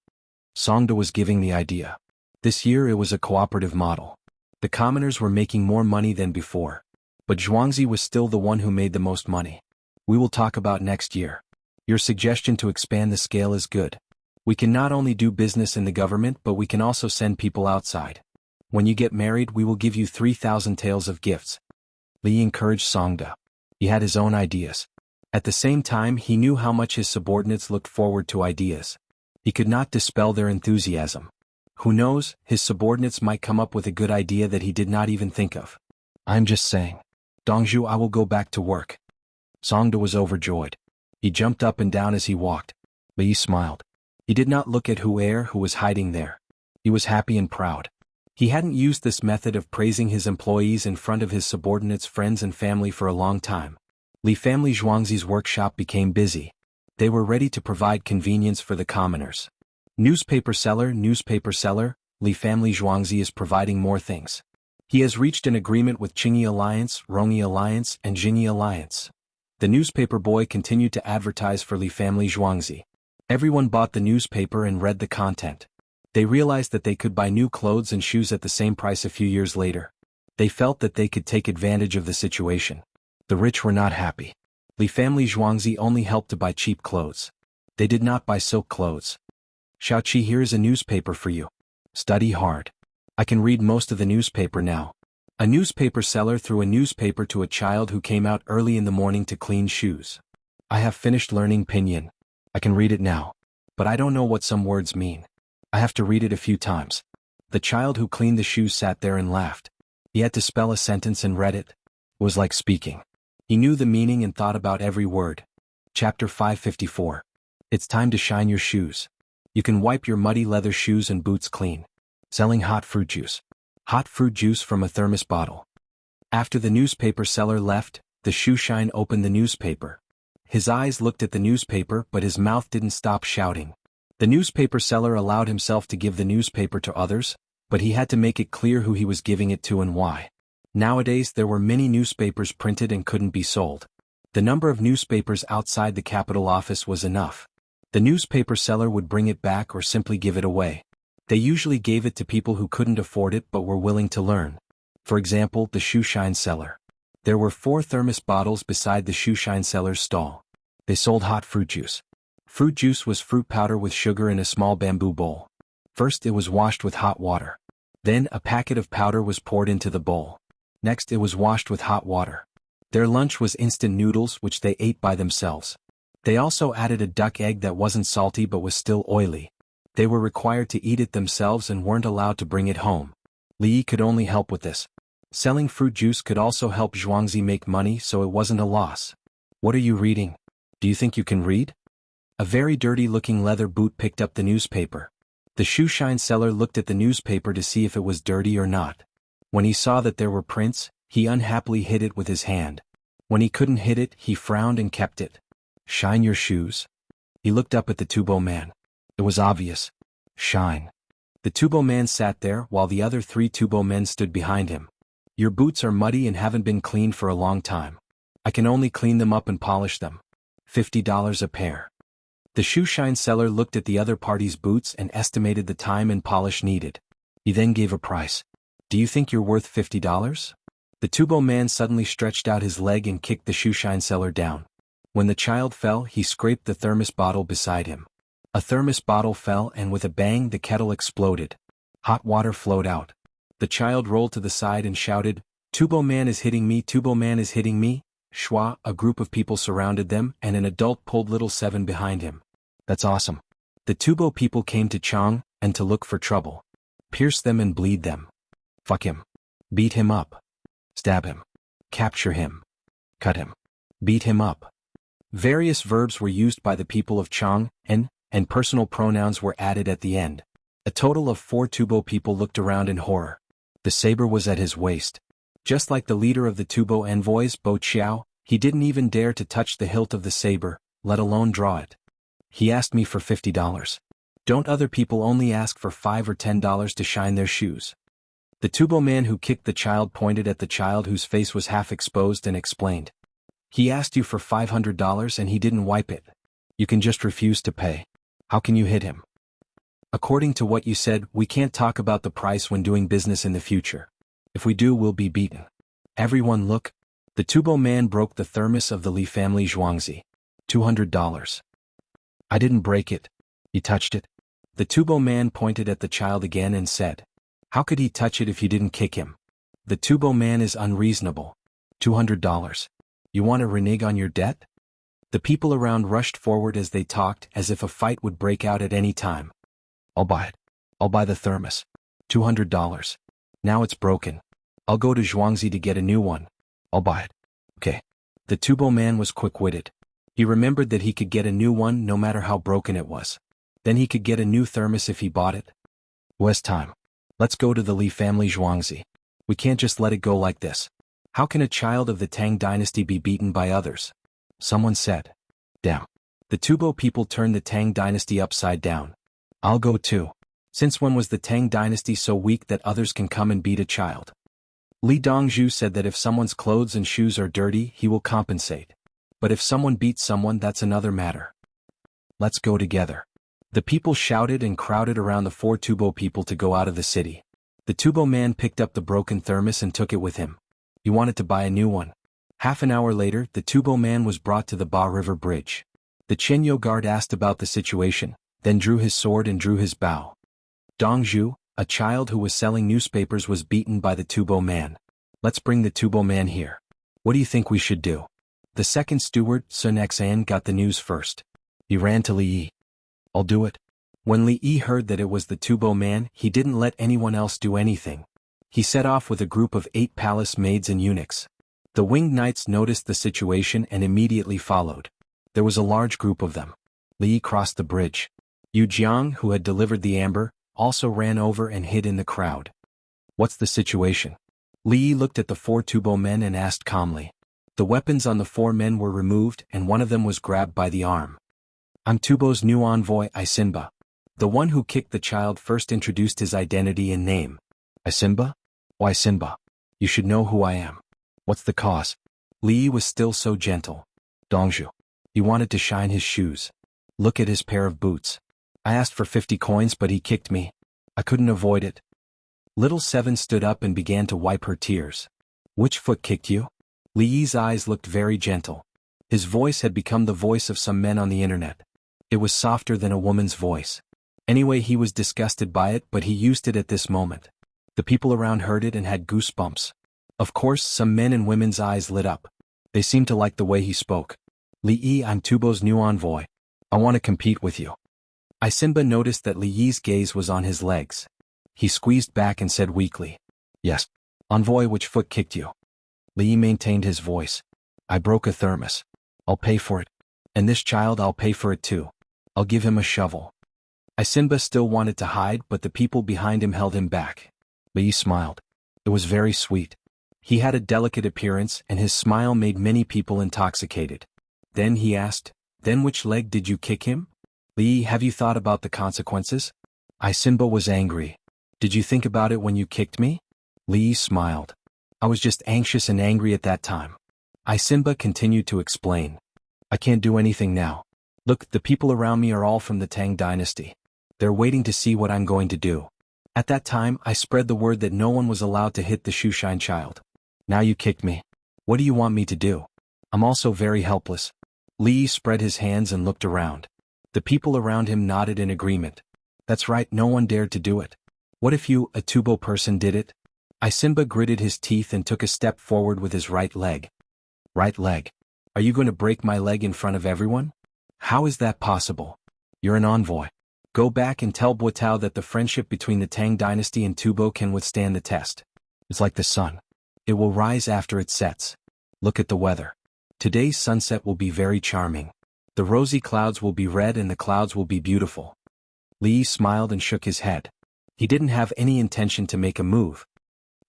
Songda was giving the idea. This year it was a cooperative model. The commoners were making more money than before. But Zhuangzi was still the one who made the most money. We will talk about next year. Your suggestion to expand the scale is good. We can not only do business in the government but we can also send people outside. When you get married we will give you 3,000 taels of gifts. Li encouraged Songda. He had his own ideas. At the same time he knew how much his subordinates looked forward to ideas. He could not dispel their enthusiasm. Who knows, his subordinates might come up with a good idea that he did not even think of. I'm just saying. Jianghu, I will go back to work. Songda was overjoyed. He jumped up and down as he walked. Li smiled. He did not look at Huer who was hiding there. He was happy and proud. He hadn't used this method of praising his employees in front of his subordinates' friends and family for a long time. Li family Zhuangzi's workshop became busy. They were ready to provide convenience for the commoners. Newspaper seller, Li family Zhuangzi is providing more things. He has reached an agreement with Qingyi Alliance, Rongyi Alliance, and Jingyi Alliance. The newspaper boy continued to advertise for Li family Zhuangzi. Everyone bought the newspaper and read the content. They realized that they could buy new clothes and shoes at the same price a few years later. They felt that they could take advantage of the situation. The rich were not happy. Li family Zhuangzi only helped to buy cheap clothes. They did not buy silk clothes. Xiaoqi, here is a newspaper for you. Study hard. I can read most of the newspaper now. A newspaper seller threw a newspaper to a child who came out early in the morning to clean shoes. I have finished learning pinyin. I can read it now. But I don't know what some words mean. I have to read it a few times. The child who cleaned the shoes sat there and laughed. He had to spell a sentence and read it. It was like speaking. He knew the meaning and thought about every word. Chapter 554. It's time to shine your shoes. You can wipe your muddy leather shoes and boots clean. Selling hot fruit juice. Hot fruit juice from a thermos bottle. After the newspaper seller left, the shoe shine opened the newspaper. His eyes looked at the newspaper but his mouth didn't stop shouting. The newspaper seller allowed himself to give the newspaper to others, but he had to make it clear who he was giving it to and why. Nowadays there were many newspapers printed and couldn't be sold. The number of newspapers outside the capital office was enough. The newspaper seller would bring it back or simply give it away. They usually gave it to people who couldn't afford it but were willing to learn. For example, the shoe shine seller. There were 4 thermos bottles beside the shoe shine seller's stall. They sold hot fruit juice. Fruit juice was fruit powder with sugar in a small bamboo bowl. First it was washed with hot water. Then a packet of powder was poured into the bowl. Next it was washed with hot water. Their lunch was instant noodles which they ate by themselves. They also added a duck egg that wasn't salty but was still oily. They were required to eat it themselves and weren't allowed to bring it home. Li could only help with this. Selling fruit juice could also help Zhuangzi make money, so it wasn't a loss. What are you reading? Do you think you can read? A very dirty-looking leather boot picked up the newspaper. The shoe shine seller looked at the newspaper to see if it was dirty or not. When he saw that there were prints, he unhappily hid it with his hand. When he couldn't hit it, he frowned and kept it. Shine your shoes. He looked up at the Tubo man. It was obvious. Shine. The Tubo man sat there while the other 3 Tubo men stood behind him. Your boots are muddy and haven't been cleaned for a long time. I can only clean them up and polish them. $50 a pair. The shoe shine seller looked at the other party's boots and estimated the time and polish needed. He then gave a price. Do you think you're worth $50? The Tubo man suddenly stretched out his leg and kicked the shoe shine seller down. When the child fell, he scraped the thermos bottle beside him. A thermos bottle fell and with a bang the kettle exploded. Hot water flowed out. The child rolled to the side and shouted, Tubo man is hitting me, Tubo man is hitting me. Shwa, a group of people surrounded them and an adult pulled little Seven behind him. That's awesome. The Tubo people came to Chang and to look for trouble. Pierce them and bleed them. Fuck him. Beat him up. Stab him. Capture him. Cut him. Beat him up. Various verbs were used by the people of Chang, and personal pronouns were added at the end. A total of 4 Tubo people looked around in horror. The saber was at his waist. Just like the leader of the Tubo envoys, Bo Qiao, he didn't even dare to touch the hilt of the saber, let alone draw it. He asked me for $50. Don't other people only ask for $5 or $10 to shine their shoes? The Tubo man who kicked the child pointed at the child whose face was half exposed and explained, He asked you for $500 and he didn't wipe it. You can just refuse to pay. How can you hit him? According to what you said, we can't talk about the price when doing business in the future. If we do, we'll be beaten. Everyone look. The Tubo man broke the thermos of the Li family Zhuangzi. $200. I didn't break it. He touched it. The Tubo man pointed at the child again and said, how could he touch it if you didn't kick him? The Tubo man is unreasonable. $200. You want to renege on your debt? The people around rushed forward as they talked as if a fight would break out at any time. I'll buy it. I'll buy the thermos. $200. Now it's broken. I'll go to Zhuangzi to get a new one. I'll buy it. Okay. The Tubo man was quick-witted. He remembered that he could get a new one no matter how broken it was. Then he could get a new thermos if he bought it. Waste time. Let's go to the Li family Zhuangzi. We can't just let it go like this. How can a child of the Tang dynasty be beaten by others? Someone said. Damn. The Tubo people turned the Tang dynasty upside down. I'll go too. Since when was the Tang dynasty so weak that others can come and beat a child? Li Dongzhu said that if someone's clothes and shoes are dirty, he will compensate. But if someone beats someone, that's another matter. Let's go together. The people shouted and crowded around the 4 Tubo people to go out of the city. The Tubo man picked up the broken thermos and took it with him. He wanted to buy a new one. Half an hour later, the Tubo man was brought to the Ba River Bridge. The Chenyo guard asked about the situation, then drew his sword and drew his bow. Dongzhu, a child who was selling newspapers, was beaten by the Tubo man. Let's bring the Tubo man here. What do you think we should do? The second steward, Sun Xan, got the news first. He ran to Li Yi. I'll do it. When Li Yi heard that it was the Tubo man, he didn't let anyone else do anything. He set off with a group of 8 palace maids and eunuchs. The winged knights noticed the situation and immediately followed. There was a large group of them. Li Yi crossed the bridge. Jianghu, who had delivered the amber, also ran over and hid in the crowd. What's the situation? Li Yi looked at the 4 Tubo men and asked calmly. The weapons on the 4 men were removed and one of them was grabbed by the arm. I'm Tubo's new envoy, Isinba. The one who kicked the child first introduced his identity and name. Isinba? Oh, Isinba. You should know who I am. What's the cause? Li Yi was still so gentle. Dongzhu. He wanted to shine his shoes. Look at his pair of boots. I asked for 50 coins but he kicked me. I couldn't avoid it. Little Seven stood up and began to wipe her tears. Which foot kicked you? Li Yi's eyes looked very gentle. His voice had become the voice of some men on the internet. It was softer than a woman's voice. Anyway, he was disgusted by it, but he used it at this moment. The people around heard it and had goosebumps. Of course, some men and women's eyes lit up. They seemed to like the way he spoke. Li Yi, I'm Tubo's new envoy. I want to compete with you. Isinba noticed that Li Yi's gaze was on his legs. He squeezed back and said weakly. Yes. Envoy, which foot kicked you? Li Yi maintained his voice. I broke a thermos. I'll pay for it. And this child, I'll pay for it too. I'll give him a shovel. Isinba still wanted to hide, but the people behind him held him back. Li Yi smiled. It was very sweet. He had a delicate appearance and his smile made many people intoxicated. Then he asked, then which leg did you kick him? Li Yi, have you thought about the consequences? Isinba was angry. Did you think about it when you kicked me? Li Yi smiled. I was just anxious and angry at that time. Isinba continued to explain. I can't do anything now. Look, the people around me are all from the Tang dynasty. They're waiting to see what I'm going to do. At that time, I spread the word that no one was allowed to hit the shoeshine child. Now you kicked me. What do you want me to do? I'm also very helpless. Li Yi spread his hands and looked around. The people around him nodded in agreement. That's right, no one dared to do it. What if you, a Tubo person, did it? Isinba gritted his teeth and took a step forward with his right leg. Right leg? Are you going to break my leg in front of everyone? How is that possible? You're an envoy. Go back and tell Buatao that the friendship between the Tang dynasty and Tubo can withstand the test. It's like the sun. It will rise after it sets. Look at the weather. Today's sunset will be very charming. The rosy clouds will be red and the clouds will be beautiful. Li Yi smiled and shook his head. He didn't have any intention to make a move.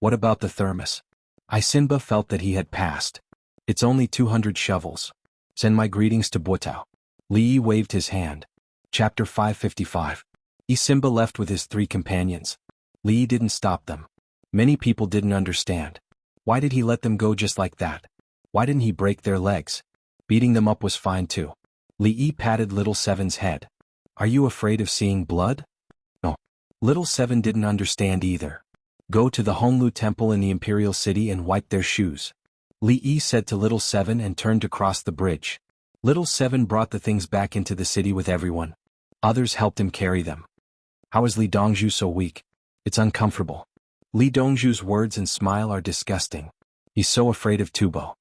What about the thermos? Isinba felt that he had passed. It's only 200 shovels. Send my greetings to Buatao. Li Yi waved his hand. Chapter 555. Isinba left with his 3 companions. Li Yi didn't stop them. Many people didn't understand. Why did he let them go just like that? Why didn't he break their legs? Beating them up was fine too. Li Yi patted Little Seven's head. Are you afraid of seeing blood? No. Little Seven didn't understand either. Go to the Honglu Temple in the Imperial City and wipe their shoes. Li Yi said to Little Seven and turned to cross the bridge. Little Seven brought the things back into the city with everyone. Others helped him carry them. How is Li Dongzhu so weak? It's uncomfortable. Li Dongzhu's words and smile are disgusting. He's so afraid of Tubo.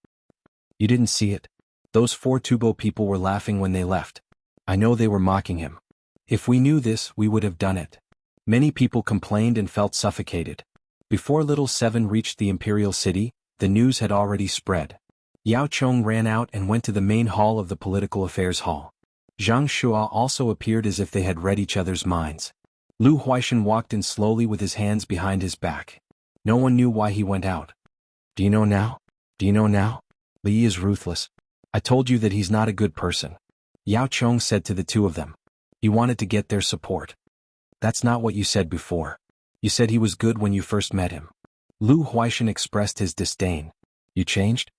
You didn't see it? Those 4 Tubo people were laughing when they left. I know they were mocking him. If we knew this, we would have done it. Many people complained and felt suffocated. Before Little Seven reached the Imperial City, the news had already spread. Yao Chong ran out and went to the main hall of the Political Affairs Hall. Zhang Shua also appeared as if they had read each other's minds. Lu Huaishan walked in slowly with his hands behind his back. No one knew why he went out. Do you know now? Do you know now? Li Yi is ruthless. I told you that he's not a good person. Yao Chong said to the 2 of them. He wanted to get their support. That's not what you said before. You said he was good when you first met him. Lu Huaishan expressed his disdain. You changed?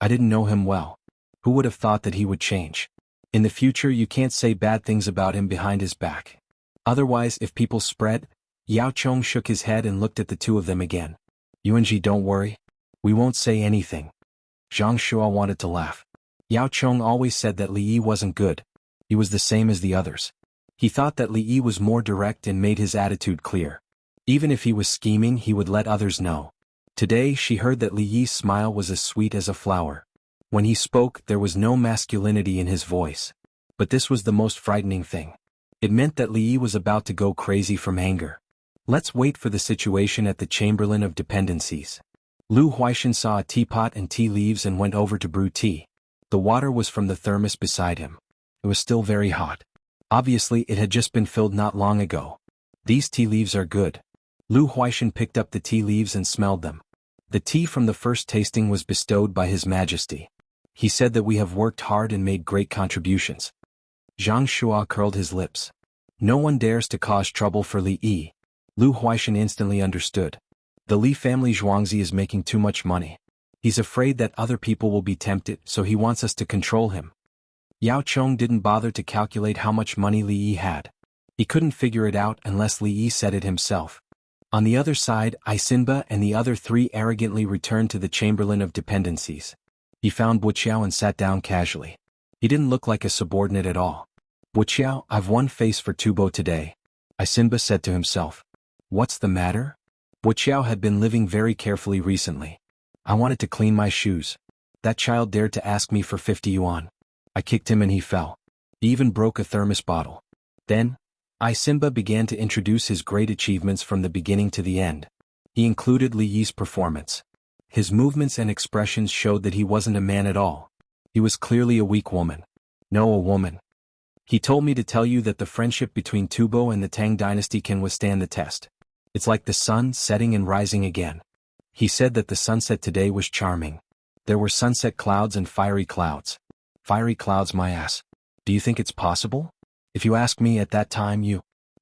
I didn't know him well. Who would have thought that he would change? In the future you can't say bad things about him behind his back. Otherwise, if people spread, Yao Chong shook his head and looked at the 2 of them again. Yuanji, don't worry. We won't say anything. Zhang Shua wanted to laugh. Yao Chong always said that Li Yi wasn't good. He was the same as the others. He thought that Li Yi was more direct and made his attitude clear. Even if he was scheming, he would let others know. Today she heard that Li Yi's smile was as sweet as a flower. When he spoke, there was no masculinity in his voice. But this was the most frightening thing. It meant that Li Yi was about to go crazy from anger. Let's wait for the situation at the Chamberlain of Dependencies. Lu Huaishan saw a teapot and tea leaves and went over to brew tea. The water was from the thermos beside him. It was still very hot. Obviously it had just been filled not long ago. These tea leaves are good. Lu Huaishan picked up the tea leaves and smelled them. The tea from the first tasting was bestowed by His Majesty. He said that we have worked hard and made great contributions. Zhang Shua curled his lips. No one dares to cause trouble for Li Yi. Lu Huaishan instantly understood. The Li family Zhuangzi is making too much money. He's afraid that other people will be tempted, so he wants us to control him. Yao Chong didn't bother to calculate how much money Li Yi had. He couldn't figure it out unless Li Yi said it himself. On the other side, Isinba and the other 3 arrogantly returned to the Chamberlain of Dependencies. He found Wuxia and sat down casually. He didn't look like a subordinate at all. Wuxia, I've won face for Tubo today. Isinba said to himself. What's the matter? Wuxia had been living very carefully recently. I wanted to clean my shoes. That child dared to ask me for 50 yuan. I kicked him and he fell. He even broke a thermos bottle. Then, Isinba began to introduce his great achievements from the beginning to the end. He included Li Yi's performance. His movements and expressions showed that he wasn't a man at all. He was clearly a weak woman. No, a woman. He told me to tell you that the friendship between Tubo and the Tang dynasty can withstand the test. It's like the sun setting and rising again. He said that the sunset today was charming. There were sunset clouds and fiery clouds. Fiery clouds, my ass. Do you think it's possible? If you ask me at that time,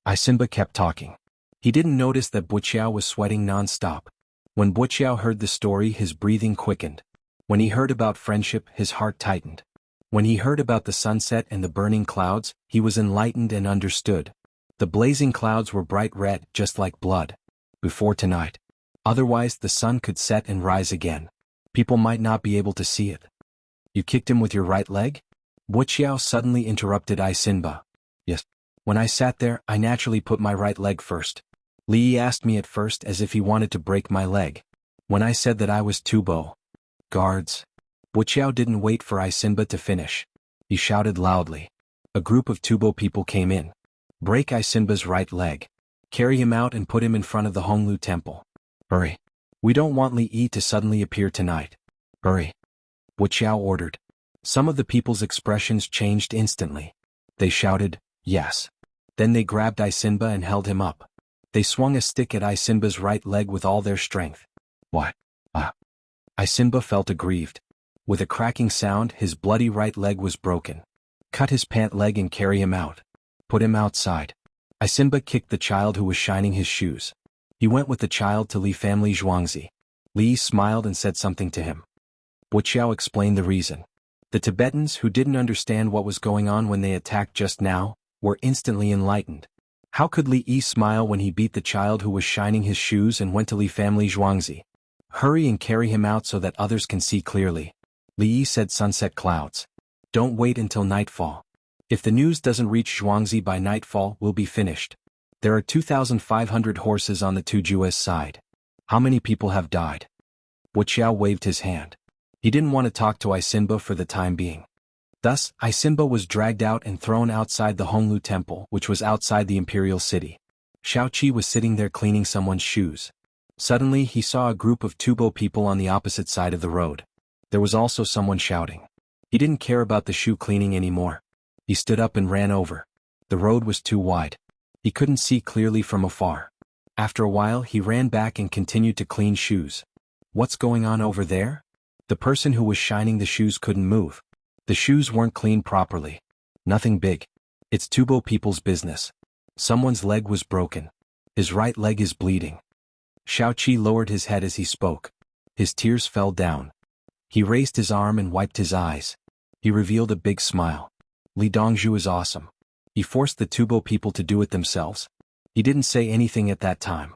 Isinba kept talking. He didn't notice that Buqiao was sweating non-stop. When Buqiao heard the story, his breathing quickened. When he heard about friendship, his heart tightened. When he heard about the sunset and the burning clouds, he was enlightened and understood. The blazing clouds were bright red, just like blood. Before tonight. Otherwise the sun could set and rise again. People might not be able to see it. You kicked him with your right leg? Buqiao suddenly interrupted Isinba. Yes. When I sat there, I naturally put my right leg first. Li Yi asked me at first as if he wanted to break my leg. When I said that I was Tubo. Guards. Buqiao didn't wait for Isinba to finish. He shouted loudly. A group of Tubo people came in. Break Isinba's right leg. Carry him out and put him in front of the Honglu temple. Hurry. We don't want Li Yi to suddenly appear tonight. Hurry. Wuxiao ordered. Some of the people's expressions changed instantly. They shouted, yes. Then they grabbed Isinba and held him up. They swung a stick at Isinba's right leg with all their strength. What? Isinba felt aggrieved. With a cracking sound, his bloody right leg was broken. Cut his pant leg and carry him out. Put him outside. Isinba kicked the child who was shining his shoes. He went with the child to Li family Zhuangzi. Li smiled and said something to him. Wuxiao explained the reason. The Tibetans, who didn't understand what was going on when they attacked just now, were instantly enlightened. How could Li Yi smile when he beat the child who was shining his shoes and went to Li family Zhuangzi? Hurry and carry him out so that others can see clearly. Li Yi said sunset clouds. Don't wait until nightfall. If the news doesn't reach Zhuangzi by nightfall, we'll be finished. There are 2,500 horses on the Tuju's side. How many people have died? Wuxiao waved his hand. He didn't want to talk to Isimba for the time being. Thus, Isimba was dragged out and thrown outside the Honglu temple, which was outside the imperial city. Shaoqi was sitting there cleaning someone's shoes. Suddenly he saw a group of Tubo people on the opposite side of the road. There was also someone shouting. He didn't care about the shoe cleaning anymore. He stood up and ran over. The road was too wide. He couldn't see clearly from afar. After a while he ran back and continued to clean shoes. What's going on over there? The person who was shining the shoes couldn't move. The shoes weren't cleaned properly. Nothing big. It's Tubo people's business. Someone's leg was broken. His right leg is bleeding. Shaoqi lowered his head as he spoke. His tears fell down. He raised his arm and wiped his eyes. He revealed a big smile. Li Dongzhu is awesome. He forced the Tubo people to do it themselves. He didn't say anything at that time.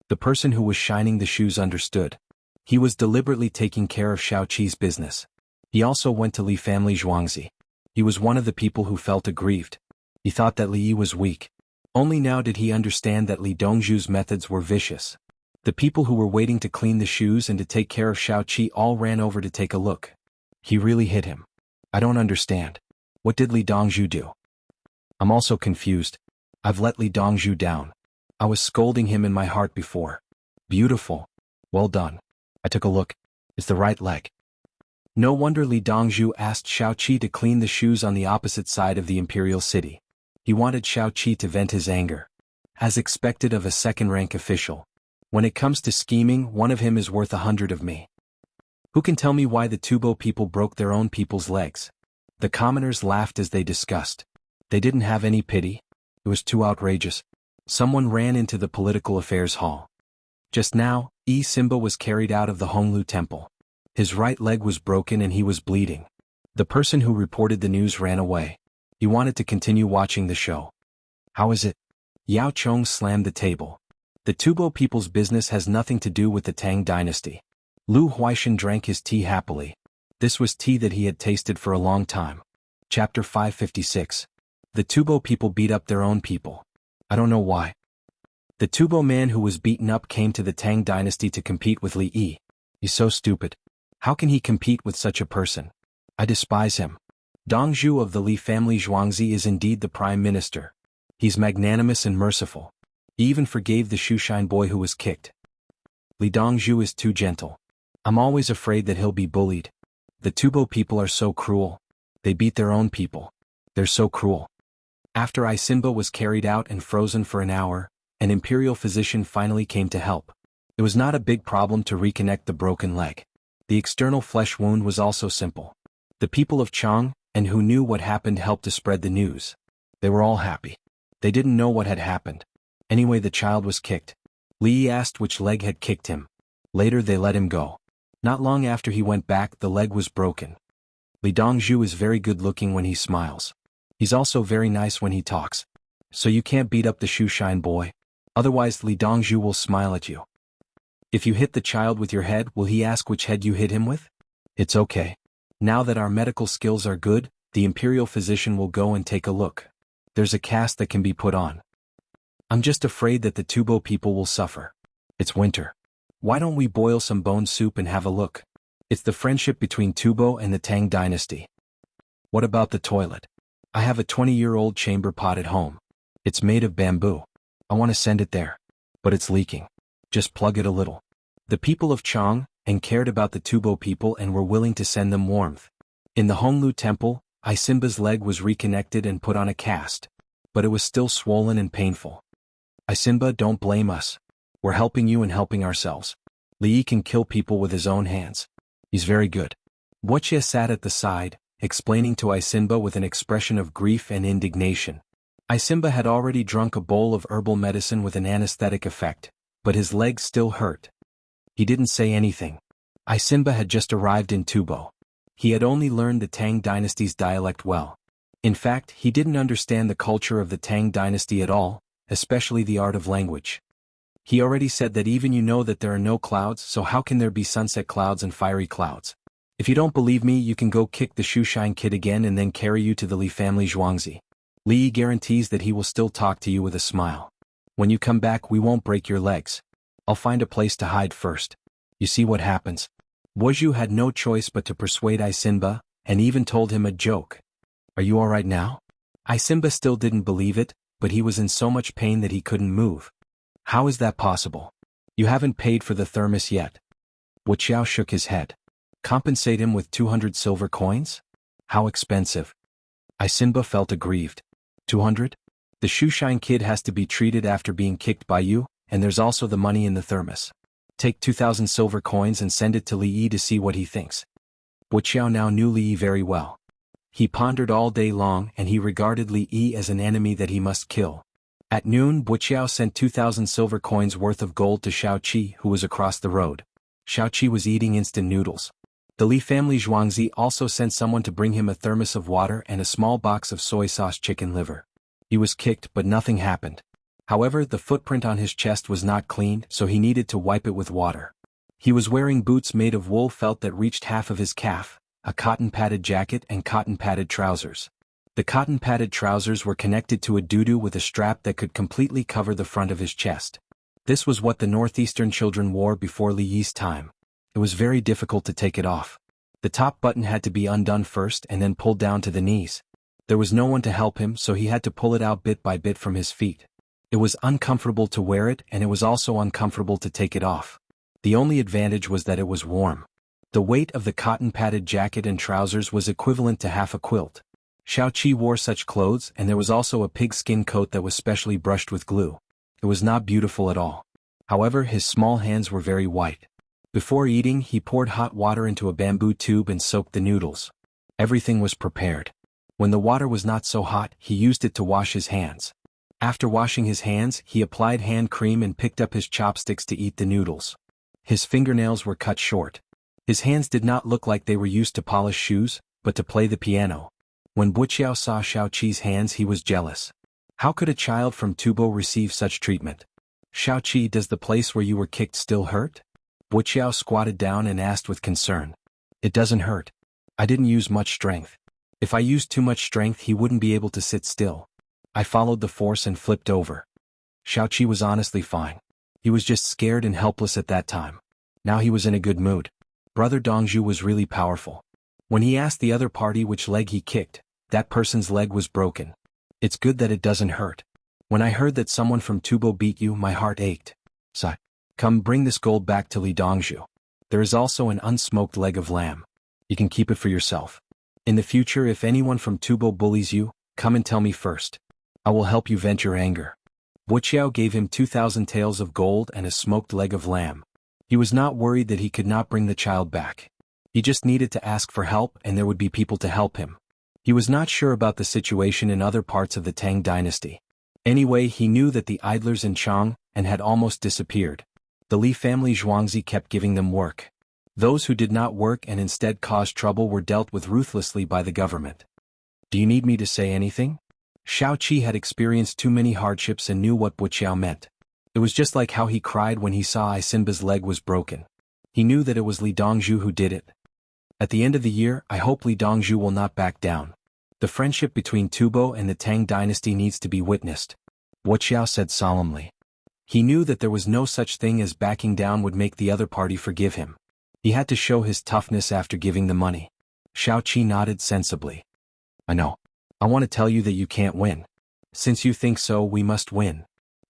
The person who was shining the shoes understood. He was deliberately taking care of Shaoqi's business. He also went to Li family Zhuangzi. He was one of the people who felt aggrieved. He thought that Li Yi was weak. Only now did he understand that Li Dongzhu's methods were vicious. The people who were waiting to clean the shoes and to take care of Shaoqi all ran over to take a look. He really hit him. I don't understand. What did Li Dongzhu do? I'm also confused. I've let Li Dongzhu down. I was scolding him in my heart before. Beautiful. Well done. I took a look. It's the right leg. No wonder Li Dongzhu asked Shaoqi to clean the shoes on the opposite side of the imperial city. He wanted Shaoqi to vent his anger. As expected of a second-rank official. When it comes to scheming, one of him is worth 100 of me. Who can tell me why the Tubo people broke their own people's legs? The commoners laughed as they discussed. They didn't have any pity. It was too outrageous. Someone ran into the political affairs hall. Just now, Simba was carried out of the Honglu temple. His right leg was broken and he was bleeding. The person who reported the news ran away. He wanted to continue watching the show. How is it? Yao Chong slammed the table. The Tubo people's business has nothing to do with the Tang dynasty. Lu Huaishan drank his tea happily. This was tea that he had tasted for a long time. Chapter 556. The Tubo people beat up their own people. I don't know why. The Tubo man who was beaten up came to the Tang dynasty to compete with Li Yi. He's so stupid. How can he compete with such a person? I despise him. Dongzhu of the Li family Zhuangzi is indeed the prime minister. He's magnanimous and merciful. He even forgave the shoeshine boy who was kicked. Li Dongzhu is too gentle. I'm always afraid that he'll be bullied. The Tubo people are so cruel. They beat their own people. They're so cruel. After Isimba was carried out and frozen for an hour, an imperial physician finally came to help. It was not a big problem to reconnect the broken leg. The external flesh wound was also simple. The people of Chang, and who knew what happened, helped to spread the news. They were all happy. They didn't know what had happened. Anyway, the child was kicked. Li asked which leg had kicked him. Later they let him go. Not long after he went back, the leg was broken. Li Dongzhu is very good looking when he smiles. He's also very nice when he talks. So you can't beat up the shoeshine boy. Otherwise Li Dongzhu will smile at you. If you hit the child with your head, will he ask which head you hit him with? It's okay. Now that our medical skills are good, the imperial physician will go and take a look. There's a cast that can be put on. I'm just afraid that the Tubo people will suffer. It's winter. Why don't we boil some bone soup and have a look? It's the friendship between Tubo and the Tang dynasty. What about the toilet? I have a 20-year-old chamber pot at home. It's made of bamboo. I want to send it there. But it's leaking. Just plug it a little. The people of Chang and cared about the Tubo people and were willing to send them warmth. In the Honglu temple, Isimba's leg was reconnected and put on a cast. But it was still swollen and painful. Isimba, don't blame us. We're helping you and helping ourselves. Li Yi can kill people with his own hands. He's very good. Wuxia sat at the side, explaining to Isimba with an expression of grief and indignation. Isimba had already drunk a bowl of herbal medicine with an anesthetic effect, but his legs still hurt. He didn't say anything. Isimba had just arrived in Tubo. He had only learned the Tang dynasty's dialect well. In fact, he didn't understand the culture of the Tang dynasty at all, especially the art of language. He already said that even you know that there are no clouds, so how can there be sunset clouds and fiery clouds? If you don't believe me, you can go kick the Shushine kid again and then carry you to the Li family Zhuangzi. Li guarantees that he will still talk to you with a smile. When you come back, we won't break your legs. I'll find a place to hide first. You see what happens? Wuxia had no choice but to persuade Isimba, and even told him a joke. Are you alright now? Isimba still didn't believe it, but he was in so much pain that he couldn't move. How is that possible? You haven't paid for the thermos yet. Wuxia shook his head. Compensate him with 200 silver coins? How expensive? Isimba felt aggrieved. 200? The Shushine kid has to be treated after being kicked by you, and there's also the money in the thermos. Take 2,000 silver coins and send it to Li Yi to see what he thinks. Wuxia now knew Li Yi very well. He pondered all day long and he regarded Li Yi as an enemy that he must kill. At noon, Wuxia sent 2,000 silver coins worth of gold to Xiao Qi, who was across the road. Xiao Qi was eating instant noodles. The Li family Zhuangzi also sent someone to bring him a thermos of water and a small box of soy sauce chicken liver. He was kicked, but nothing happened. However, the footprint on his chest was not clean, so he needed to wipe it with water. He was wearing boots made of wool felt that reached half of his calf, a cotton-padded jacket and cotton-padded trousers. The cotton-padded trousers were connected to a doo-doo with a strap that could completely cover the front of his chest. This was what the northeastern children wore before Li Yi's time. It was very difficult to take it off. The top button had to be undone first and then pulled down to the knees. There was no one to help him, so he had to pull it out bit by bit from his feet. It was uncomfortable to wear it, and it was also uncomfortable to take it off. The only advantage was that it was warm. The weight of the cotton-padded jacket and trousers was equivalent to half a quilt. Xiao Qi wore such clothes, and there was also a pigskin coat that was specially brushed with glue. It was not beautiful at all. However, his small hands were very white. Before eating, he poured hot water into a bamboo tube and soaked the noodles. Everything was prepared. When the water was not so hot, he used it to wash his hands. After washing his hands, he applied hand cream and picked up his chopsticks to eat the noodles. His fingernails were cut short. His hands did not look like they were used to polish shoes, but to play the piano. When Wuxia saw Xiao Qi's hands, he was jealous. How could a child from Tubo receive such treatment? Xiao Qi, does the place where you were kicked still hurt? Wuxia squatted down and asked with concern. It doesn't hurt. I didn't use much strength. If I used too much strength, he wouldn't be able to sit still. I followed the force and flipped over. Xiao Qi was honestly fine. He was just scared and helpless at that time. Now he was in a good mood. Brother Dongzhu was really powerful. When he asked the other party which leg he kicked, that person's leg was broken. It's good that it doesn't hurt. When I heard that someone from Tubo beat you, my heart ached. Sigh. Come, bring this gold back to Li Dongzhu. There is also an unsmoked leg of lamb. You can keep it for yourself. In the future, if anyone from Tubo bullies you, come and tell me first. I will help you vent your anger. Wuxiao gave him 2,000 taels of gold and a smoked leg of lamb. He was not worried that he could not bring the child back. He just needed to ask for help and there would be people to help him. He was not sure about the situation in other parts of the Tang dynasty. Anyway, he knew that the idlers in Chang and had almost disappeared. The Li family Zhuangzi kept giving them work. Those who did not work and instead caused trouble were dealt with ruthlessly by the government. Do you need me to say anything? Xiao Qi had experienced too many hardships and knew what Wuxiao meant. It was just like how he cried when he saw Isimba's leg was broken. He knew that it was Li Dongzhu who did it. At the end of the year, I hope Li Dongzhu will not back down. The friendship between Tubo and the Tang dynasty needs to be witnessed. Wuxiao said solemnly. He knew that there was no such thing as backing down would make the other party forgive him. He had to show his toughness after giving the money. Xiao Qi nodded sensibly. I know. I want to tell you that you can't win. Since you think so, we must win.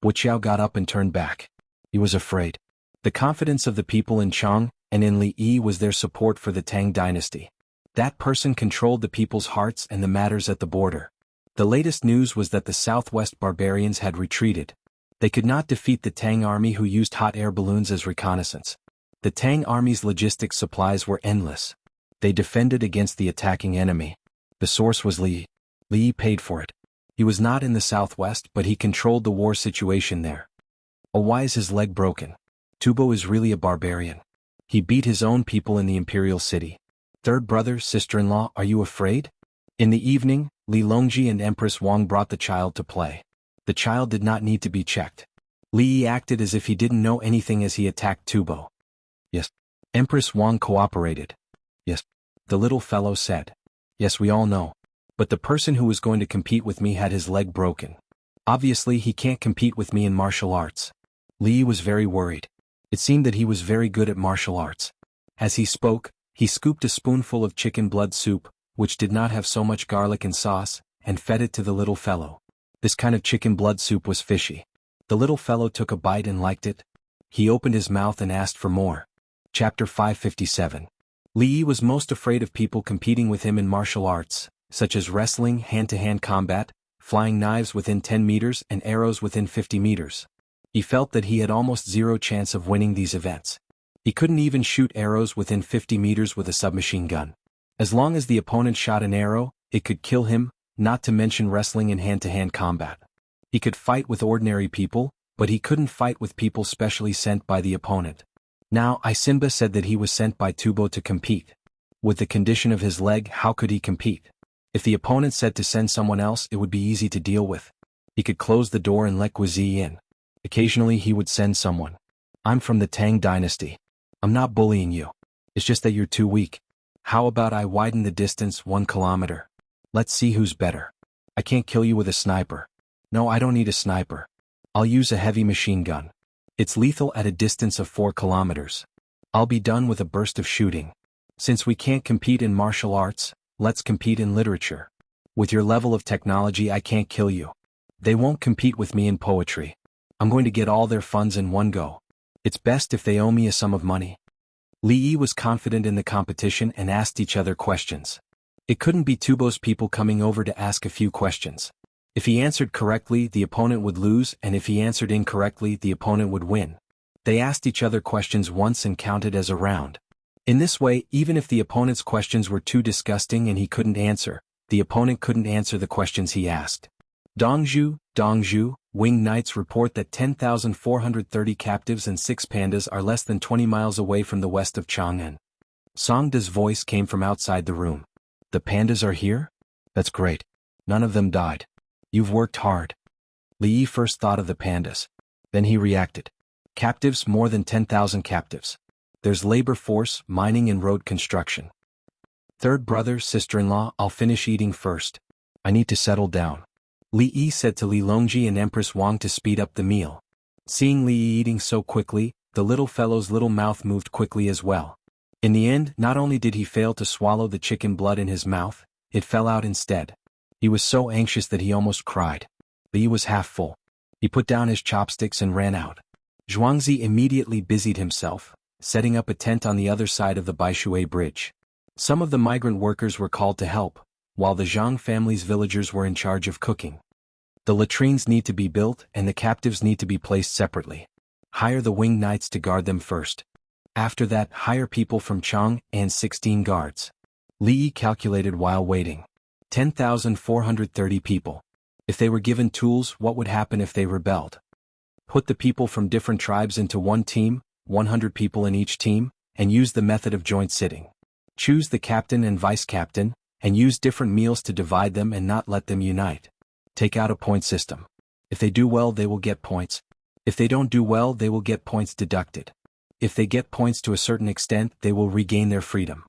Wuxiao got up and turned back. He was afraid. The confidence of the people in Chang and in Li Yi was their support for the Tang dynasty. That person controlled the people's hearts and the matters at the border. The latest news was that the southwest barbarians had retreated. They could not defeat the Tang army, who used hot air balloons as reconnaissance. The Tang army's logistics supplies were endless. They defended against the attacking enemy. The source was Li. Li paid for it. He was not in the southwest, but he controlled the war situation there. Oh, why is his leg broken? Tubo is really a barbarian. He beat his own people in the imperial city. Third brother, sister-in-law, are you afraid? In the evening, Li Longji and Empress Wang brought the child to play. The child did not need to be checked. Li Yi acted as if he didn't know anything as he attacked Tubo. Yes. Empress Wang cooperated. Yes. The little fellow said. Yes, we all know. But the person who was going to compete with me had his leg broken. Obviously he can't compete with me in martial arts. Li Yi was very worried. It seemed that he was very good at martial arts. As he spoke, he scooped a spoonful of chicken blood soup, which did not have so much garlic and sauce, and fed it to the little fellow. This kind of chicken blood soup was fishy. The little fellow took a bite and liked it. He opened his mouth and asked for more. Chapter 557. Li Yi was most afraid of people competing with him in martial arts, such as wrestling, hand-to-hand combat, flying knives within 10 meters and arrows within 50 meters. He felt that he had almost zero chance of winning these events. He couldn't even shoot arrows within 50 meters with a submachine gun. As long as the opponent shot an arrow, it could kill him, not to mention wrestling in hand-to-hand combat. He could fight with ordinary people, but he couldn't fight with people specially sent by the opponent. Now, Isimba said that he was sent by Tubo to compete. With the condition of his leg, how could he compete? If the opponent said to send someone else, it would be easy to deal with. He could close the door and let Guizi in. Occasionally he would send someone. I'm from the Tang dynasty. I'm not bullying you. It's just that you're too weak. How about I widen the distance 1 kilometer? Let's see who's better. I can't kill you with a sniper. No, I don't need a sniper. I'll use a heavy machine gun. It's lethal at a distance of 4 kilometers. I'll be done with a burst of shooting. Since we can't compete in martial arts, let's compete in literature. With your level of technology, I can't kill you. They won't compete with me in poetry. I'm going to get all their funds in one go. It's best if they owe me a sum of money. Li Yi was confident in the competition and asked each other questions. It couldn't be Tubo's people coming over to ask a few questions. If he answered correctly, the opponent would lose, and if he answered incorrectly, the opponent would win. They asked each other questions once and counted as a round. In this way, even if the opponent's questions were too disgusting and he couldn't answer, the opponent couldn't answer the questions he asked. Dongzhu, Winged Knights report that 10,430 captives and 6 pandas are less than 20 miles away from the west of Chang'an. Songda's voice came from outside the room. The pandas are here? That's great. None of them died. You've worked hard. Li Yi first thought of the pandas. Then he reacted. Captives, more than 10,000 captives. There's labor force, mining and road construction. Third brother, sister-in-law, I'll finish eating first. I need to settle down. Li Yi said to Li Longji and Empress Wang to speed up the meal. Seeing Li Yi eating so quickly, the little fellow's little mouth moved quickly as well. In the end, not only did he fail to swallow the chicken blood in his mouth, it fell out instead. He was so anxious that he almost cried. Li Yi was half full. He put down his chopsticks and ran out. Zhuangzi immediately busied himself, setting up a tent on the other side of the Baishui Bridge. Some of the migrant workers were called to help, while the Zhang family's villagers were in charge of cooking. The latrines need to be built and the captives need to be placed separately. Hire the winged knights to guard them first. After that, hire people from Chang and 16 guards. Li Yi calculated while waiting. 10,430 people. If they were given tools, what would happen if they rebelled? Put the people from different tribes into one team, 100 people in each team, and use the method of joint sitting. Choose the captain and vice-captain, and use different meals to divide them and not let them unite. Take out a point system. If they do well, they will get points. If they don't do well, they will get points deducted. If they get points to a certain extent, they will regain their freedom.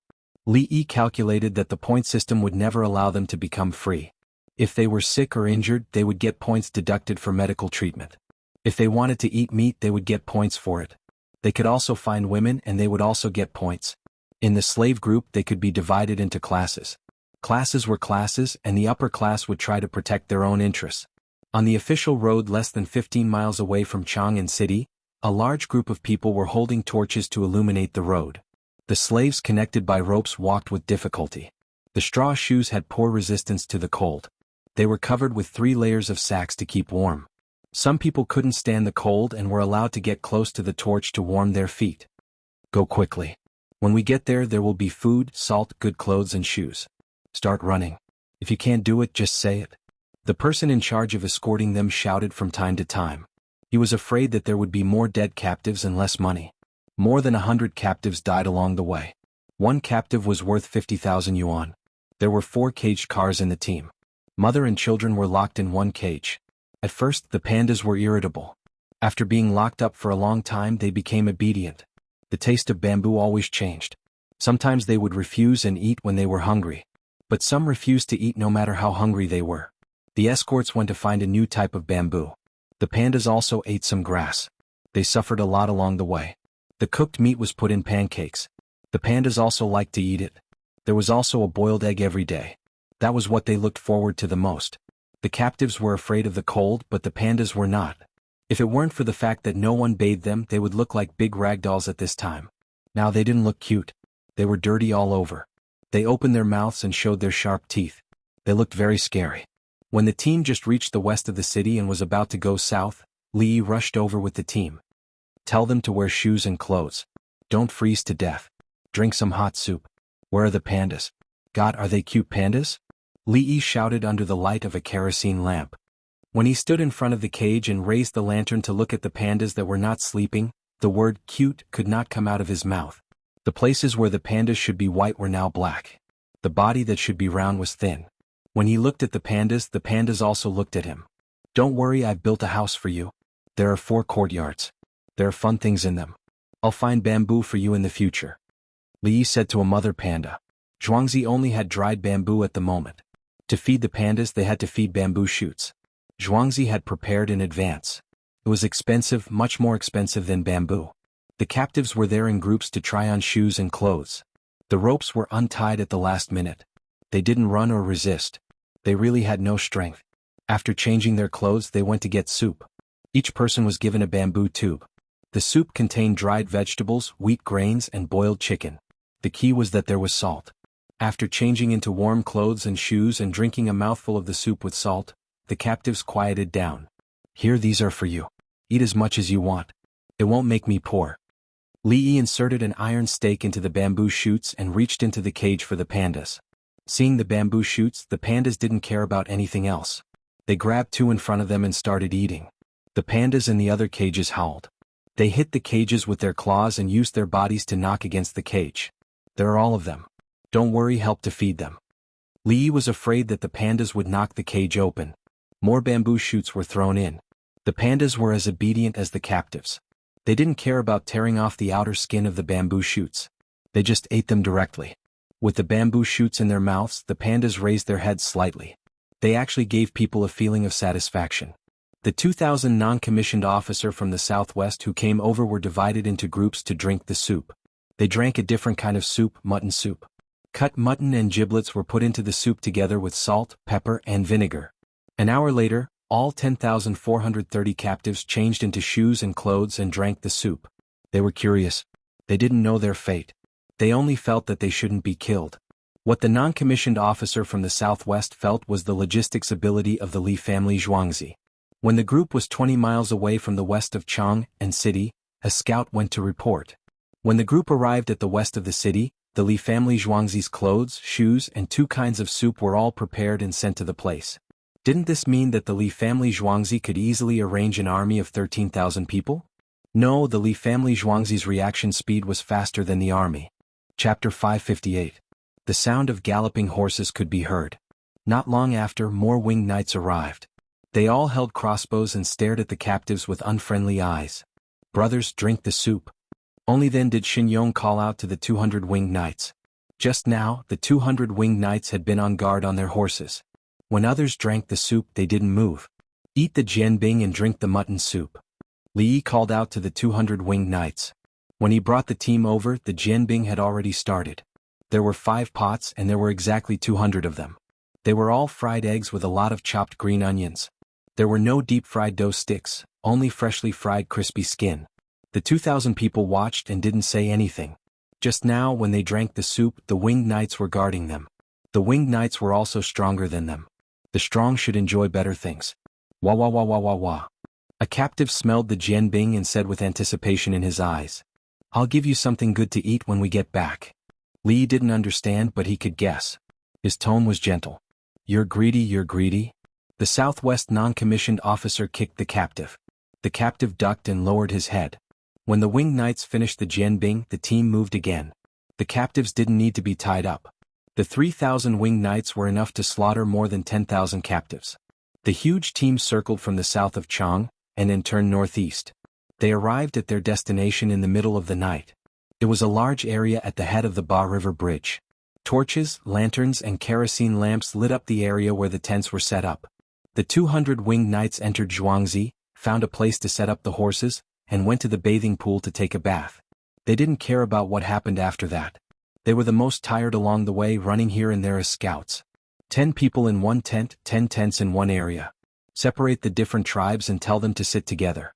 Li Yi calculated that the point system would never allow them to become free. If they were sick or injured, they would get points deducted for medical treatment. If they wanted to eat meat, they would get points for it. They could also find women and they would also get points. In the slave group, they could be divided into classes. Classes were classes, and the upper class would try to protect their own interests. On the official road less than 15 miles away from Chang'an City, a large group of people were holding torches to illuminate the road. The slaves connected by ropes walked with difficulty. The straw shoes had poor resistance to the cold. They were covered with 3 layers of sacks to keep warm. Some people couldn't stand the cold and were allowed to get close to the torch to warm their feet. Go quickly. When we get there, there will be food, salt, good clothes and shoes. Start running. If you can't do it, just say it. The person in charge of escorting them shouted from time to time. He was afraid that there would be more dead captives and less money. More than 100 captives died along the way. One captive was worth 50,000 yuan. There were 4 caged cars in the team. Mother and children were locked in one cage. At first, the pandas were irritable. After being locked up for a long time, they became obedient. The taste of bamboo always changed. Sometimes they would refuse and eat when they were hungry. But some refused to eat no matter how hungry they were. The escorts went to find a new type of bamboo. The pandas also ate some grass. They suffered a lot along the way. The cooked meat was put in pancakes. The pandas also liked to eat it. There was also a boiled egg every day. That was what they looked forward to the most. The captives were afraid of the cold, but the pandas were not. If it weren't for the fact that no one bathed them, they would look like big ragdolls at this time. Now they didn't look cute. They were dirty all over. They opened their mouths and showed their sharp teeth. They looked very scary. When the team just reached the west of the city and was about to go south, Li rushed over with the team. Tell them to wear shoes and clothes. Don't freeze to death. Drink some hot soup. Where are the pandas? God, are they cute pandas? Li shouted under the light of a kerosene lamp. When he stood in front of the cage and raised the lantern to look at the pandas that were not sleeping, the word cute could not come out of his mouth. The places where the pandas should be white were now black. The body that should be round was thin. When he looked at the pandas also looked at him. Don't worry, I've built a house for you. There are 4 courtyards. There are fun things in them. I'll find bamboo for you in the future. Li said to a mother panda. Zhuangzi only had dried bamboo at the moment. To feed the pandas they had to feed bamboo shoots. Zhuangzi had prepared in advance. It was expensive, much more expensive than bamboo. The captives were there in groups to try on shoes and clothes. The ropes were untied at the last minute. They didn't run or resist. They really had no strength. After changing their clothes they went to get soup. Each person was given a bamboo tube. The soup contained dried vegetables, wheat grains, and boiled chicken. The key was that there was salt. After changing into warm clothes and shoes and drinking a mouthful of the soup with salt, the captives quieted down. Here, these are for you. Eat as much as you want. It won't make me poor. Li inserted an iron stake into the bamboo shoots and reached into the cage for the pandas. Seeing the bamboo shoots, the pandas didn't care about anything else. They grabbed 2 in front of them and started eating. The pandas in the other cages howled. They hit the cages with their claws and used their bodies to knock against the cage. There are all of them. Don't worry, help to feed them. Li was afraid that the pandas would knock the cage open. More bamboo shoots were thrown in. The pandas were as obedient as the captives. They didn't care about tearing off the outer skin of the bamboo shoots. They just ate them directly. With the bamboo shoots in their mouths, the pandas raised their heads slightly. They actually gave people a feeling of satisfaction. The 2,000 non-commissioned officer from the southwest who came over were divided into groups to drink the soup. They drank a different kind of soup, mutton soup. Cut mutton and giblets were put into the soup together with salt, pepper, and vinegar. An hour later, all 10,430 captives changed into shoes and clothes and drank the soup. They were curious. They didn't know their fate. They only felt that they shouldn't be killed. What the non-commissioned officer from the southwest felt was the logistics ability of the Li family Zhuangzi. When the group was 20 miles away from the west of Chang and city, a scout went to report. When the group arrived at the west of the city, the Li family Zhuangzi's clothes, shoes, and 2 kinds of soup were all prepared and sent to the place. Didn't this mean that the Li family Zhuangzi could easily arrange an army of 13,000 people? No, the Li family Zhuangzi's reaction speed was faster than the army. Chapter 558. The sound of galloping horses could be heard. Not long after, more winged knights arrived. They all held crossbows and stared at the captives with unfriendly eyes. Brothers, drink the soup. Only then did Xinyong call out to the 200 winged knights. Just now, the 200 winged knights had been on guard on their horses. When others drank the soup, they didn't move. Eat the jianbing and drink the mutton soup. Li called out to the 200 winged knights. When he brought the team over, the jianbing had already started. There were 5 pots and there were exactly 200 of them. They were all fried eggs with a lot of chopped green onions. There were no deep-fried dough sticks, only freshly fried crispy skin. The 2,000 people watched and didn't say anything. Just now, when they drank the soup, the winged knights were guarding them. The winged knights were also stronger than them. The strong should enjoy better things. Wah wah wah wah wah wah. A captive smelled the jianbing and said with anticipation in his eyes, "I'll give you something good to eat when we get back." Li didn't understand, but he could guess. His tone was gentle. You're greedy, you're greedy?" The southwest non-commissioned officer kicked the captive. The captive ducked and lowered his head. When the winged knights finished the Jianbing, the team moved again. The captives didn't need to be tied up. The 3,000 winged knights were enough to slaughter more than 10,000 captives. The huge team circled from the south of Chang, and then turned northeast. They arrived at their destination in the middle of the night. It was a large area at the head of the Ba River Bridge. Torches, lanterns and kerosene lamps lit up the area where the tents were set up. The 200 winged knights entered Zhuangzi, found a place to set up the horses, and went to the bathing pool to take a bath. They didn't care about what happened after that. They were the most tired along the way, running here and there as scouts. 10 people in one tent, 10 tents in one area. Separate the different tribes and tell them to sit together.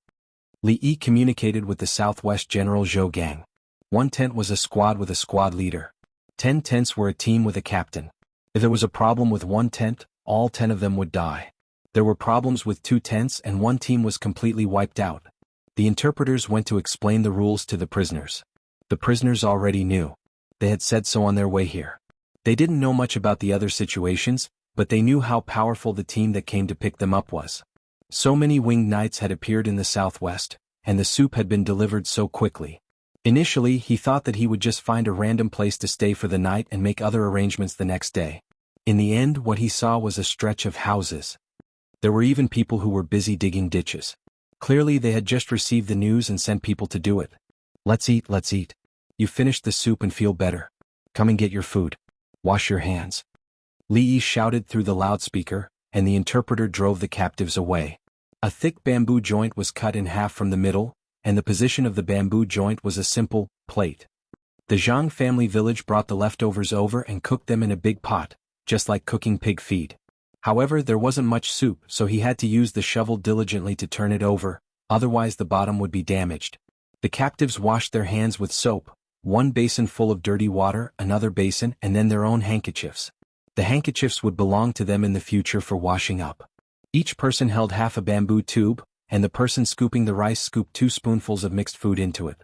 Li Yi communicated with the Southwest General Zhou Gang. One tent was a squad with a squad leader. 10 tents were a team with a captain. If there was a problem with one tent, all 10 of them would die. There were problems with 2 tents and one team was completely wiped out. The interpreters went to explain the rules to the prisoners. The prisoners already knew. They had said so on their way here. They didn't know much about the other situations, but they knew how powerful the team that came to pick them up was. So many winged knights had appeared in the southwest, and the soup had been delivered so quickly. Initially, he thought that he would just find a random place to stay for the night and make other arrangements the next day. In the end, what he saw was a stretch of houses. There were even people who were busy digging ditches. Clearly, they had just received the news and sent people to do it. Let's eat, let's eat. You finished the soup and feel better. Come and get your food. Wash your hands. Li Yi shouted through the loudspeaker, and the interpreter drove the captives away. A thick bamboo joint was cut in half from the middle, and the position of the bamboo joint was a simple plate. The Zhang family village brought the leftovers over and cooked them in a big pot, just like cooking pig feed. However, there wasn't much soup, so he had to use the shovel diligently to turn it over, otherwise the bottom would be damaged. The captives washed their hands with soap, one basin full of dirty water, another basin, and then their own handkerchiefs. The handkerchiefs would belong to them in the future for washing up. Each person held half a bamboo tube, and the person scooping the rice scooped 2 spoonfuls of mixed food into it.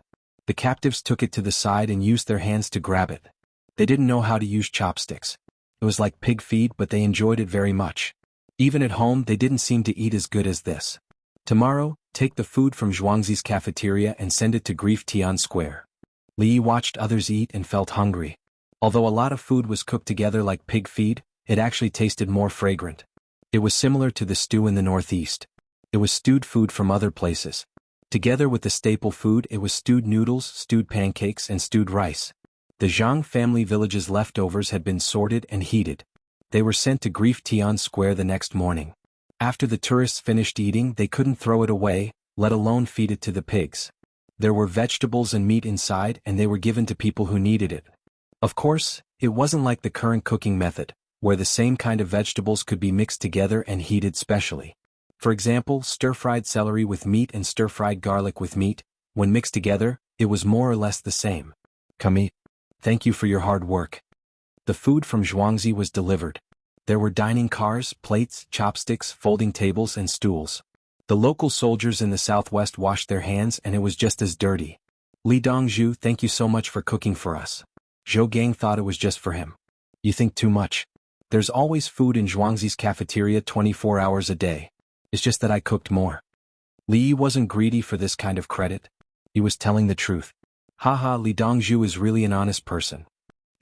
The captives took it to the side and used their hands to grab it. They didn't know how to use chopsticks. It was like pig feed, but they enjoyed it very much. Even at home, they didn't seem to eat as good as this. Tomorrow, take the food from Zhuangzi's cafeteria and send it to Grief Tian Square. Li Yi watched others eat and felt hungry. Although a lot of food was cooked together like pig feed, it actually tasted more fragrant. It was similar to the stew in the northeast. It was stewed food from other places. Together with the staple food, it was stewed noodles, stewed pancakes, and stewed rice. The Zhang family village's leftovers had been sorted and heated. They were sent to Grief Tian Square the next morning. After the tourists finished eating, they couldn't throw it away, let alone feed it to the pigs. There were vegetables and meat inside, and they were given to people who needed it. Of course, it wasn't like the current cooking method, where the same kind of vegetables could be mixed together and heated specially. For example, stir-fried celery with meat and stir-fried garlic with meat, when mixed together, it was more or less the same. Come eat. Thank you for your hard work. The food from Zhuangzi was delivered. There were dining cars, plates, chopsticks, folding tables, and stools. The local soldiers in the southwest washed their hands and it was just as dirty. Li Dongzhu, thank you so much for cooking for us. Zhou Gang thought it was just for him. You think too much. There's always food in Zhuangzi's cafeteria 24 hours a day. It's just that I cooked more. Li Yi wasn't greedy for this kind of credit. He was telling the truth. Haha, Li Dongzhu is really an honest person.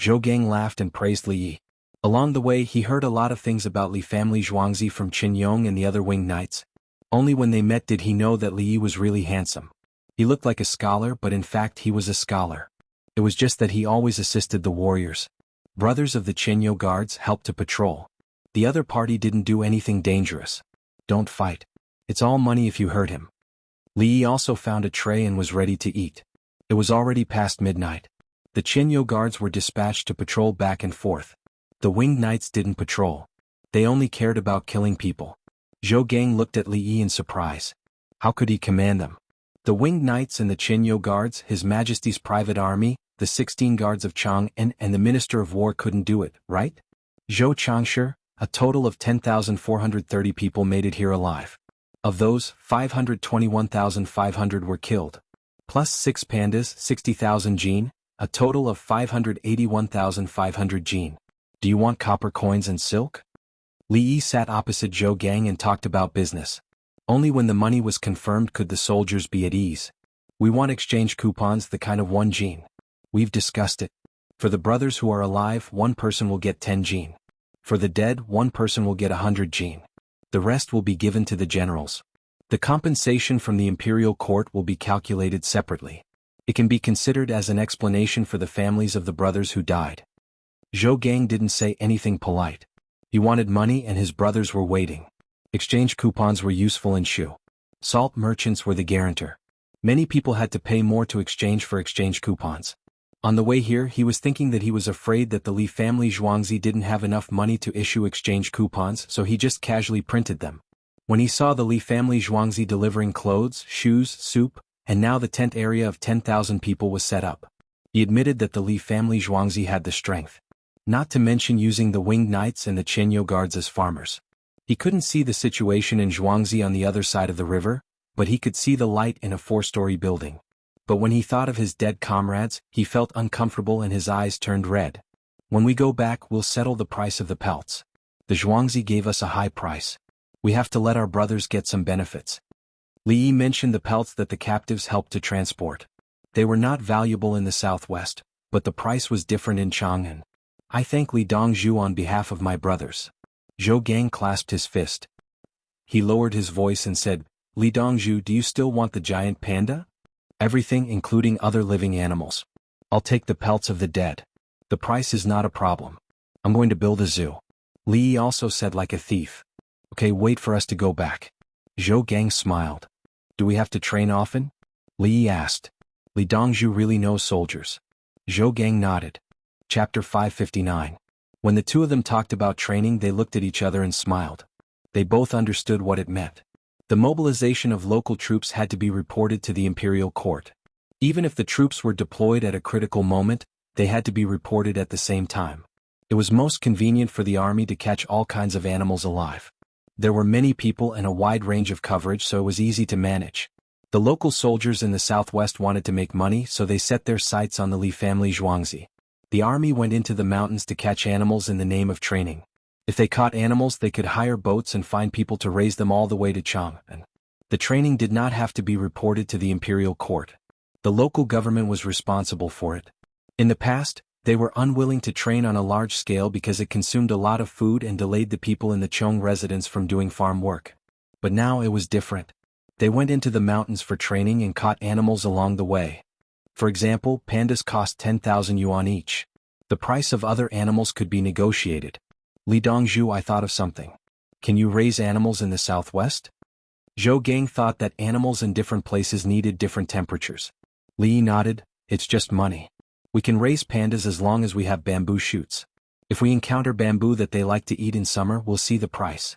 Zhou Gang laughed and praised Li Yi. Along the way, he heard a lot of things about Li family Zhuangzi from Qin Yong and the other winged knights. Only when they met did he know that Li Yi was really handsome. He looked like a scholar, but in fact he was a scholar. It was just that he always assisted the warriors. Brothers of the Qinyo guards helped to patrol. The other party didn't do anything dangerous. Don't fight. It's all money if you hurt him. Li Yi also found a tray and was ready to eat. It was already past midnight. The Qinyo guards were dispatched to patrol back and forth. The winged knights didn't patrol. They only cared about killing people. Zhou Gang looked at Li Yi in surprise. How could he command them? The winged knights and the Qinyo guards, His Majesty's private army, the 16 guards of Chang and the Minister of War couldn't do it, right? Zhou Changshi, a total of 10,430 people made it here alive. Of those, 521,500 were killed. Plus 6 pandas, 60,000 jin, a total of 581,500 jin. Do you want copper coins and silk? Li Yi sat opposite Zhou Gang and talked about business. Only when the money was confirmed could the soldiers be at ease. We want exchange coupons, the kind of 1 gene. We've discussed it. For the brothers who are alive, 1 person will get 10 gene. For the dead, 1 person will get 100 gene. The rest will be given to the generals. The compensation from the imperial court will be calculated separately. It can be considered as an explanation for the families of the brothers who died. Zhou Gang didn't say anything polite. He wanted money and his brothers were waiting. Exchange coupons were useful in Shu. Salt merchants were the guarantor. Many people had to pay more to exchange for exchange coupons. On the way here, he was thinking that he was afraid that the Li family Zhuangzi didn't have enough money to issue exchange coupons, so he just casually printed them. When he saw the Li family Zhuangzi delivering clothes, shoes, soup, and now the tent area of 10,000 people was set up, he admitted that the Li family Zhuangzi had the strength. Not to mention using the winged knights and the Qianyu guards as farmers. He couldn't see the situation in Zhuangzi on the other side of the river, but he could see the light in a 4-story building. But when he thought of his dead comrades, he felt uncomfortable and his eyes turned red. When we go back, we'll settle the price of the pelts. The Zhuangzi gave us a high price. We have to let our brothers get some benefits. Li Yi mentioned the pelts that the captives helped to transport. They were not valuable in the southwest, but the price was different in Chang'an. I thank Li Dongzhu on behalf of my brothers. Zhou Gang clasped his fist. He lowered his voice and said, Li Dongzhu, do you still want the giant panda? Everything, including other living animals. I'll take the pelts of the dead. The price is not a problem. I'm going to build a zoo. Li Yi also said like a thief. Okay, wait for us to go back. Zhou Gang smiled. Do we have to train often? Li Yi asked. Li Dongzhu really knows soldiers. Zhou Gang nodded. Chapter 559. When the two of them talked about training, they looked at each other and smiled. They both understood what it meant. The mobilization of local troops had to be reported to the imperial court. Even if the troops were deployed at a critical moment, they had to be reported at the same time. It was most convenient for the army to catch all kinds of animals alive. There were many people and a wide range of coverage, so it was easy to manage. The local soldiers in the southwest wanted to make money, so they set their sights on the Li family Zhuangzi. The army went into the mountains to catch animals in the name of training. If they caught animals, they could hire boats and find people to raise them all the way to Chang'an. The training did not have to be reported to the imperial court. The local government was responsible for it. In the past, they were unwilling to train on a large scale because it consumed a lot of food and delayed the people in the Chong residence from doing farm work. But now it was different. They went into the mountains for training and caught animals along the way. For example, pandas cost 10,000 yuan each. The price of other animals could be negotiated. Li Dongzhu, I thought of something. Can you raise animals in the southwest? Zhou Gang thought that animals in different places needed different temperatures. Li Yi nodded, it's just money. We can raise pandas as long as we have bamboo shoots. If we encounter bamboo that they like to eat in summer, we'll see the price.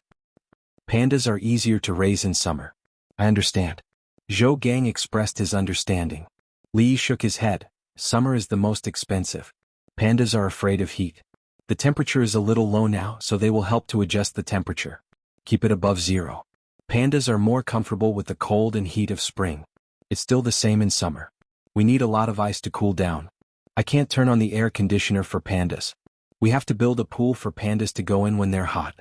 Pandas are easier to raise in summer. I understand. Zhou Gang expressed his understanding. Li Yi shook his head. Summer is the most expensive. Pandas are afraid of heat. The temperature is a little low now, so they will help to adjust the temperature. Keep it above 0. Pandas are more comfortable with the cold and heat of spring. It's still the same in summer. We need a lot of ice to cool down. I can't turn on the air conditioner for pandas. We have to build a pool for pandas to go in when they're hot.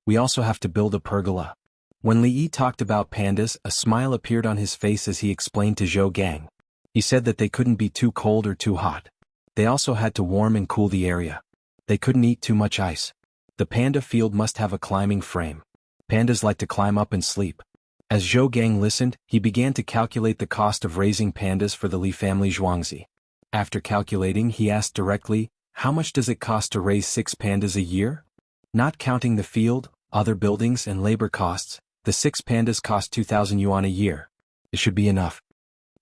We also have to build a pergola. When Li Yi talked about pandas, a smile appeared on his face as he explained to Zhou Gang. He said that they couldn't be too cold or too hot. They also had to warm and cool the area. They couldn't eat too much ice. The panda field must have a climbing frame. Pandas like to climb up and sleep. As Zhou Gang listened, he began to calculate the cost of raising pandas for the Li family Zhuangzi. After calculating, he asked directly, how much does it cost to raise 6 pandas a year? Not counting the field, other buildings and labor costs, the 6 pandas cost 2,000 yuan a year. It should be enough.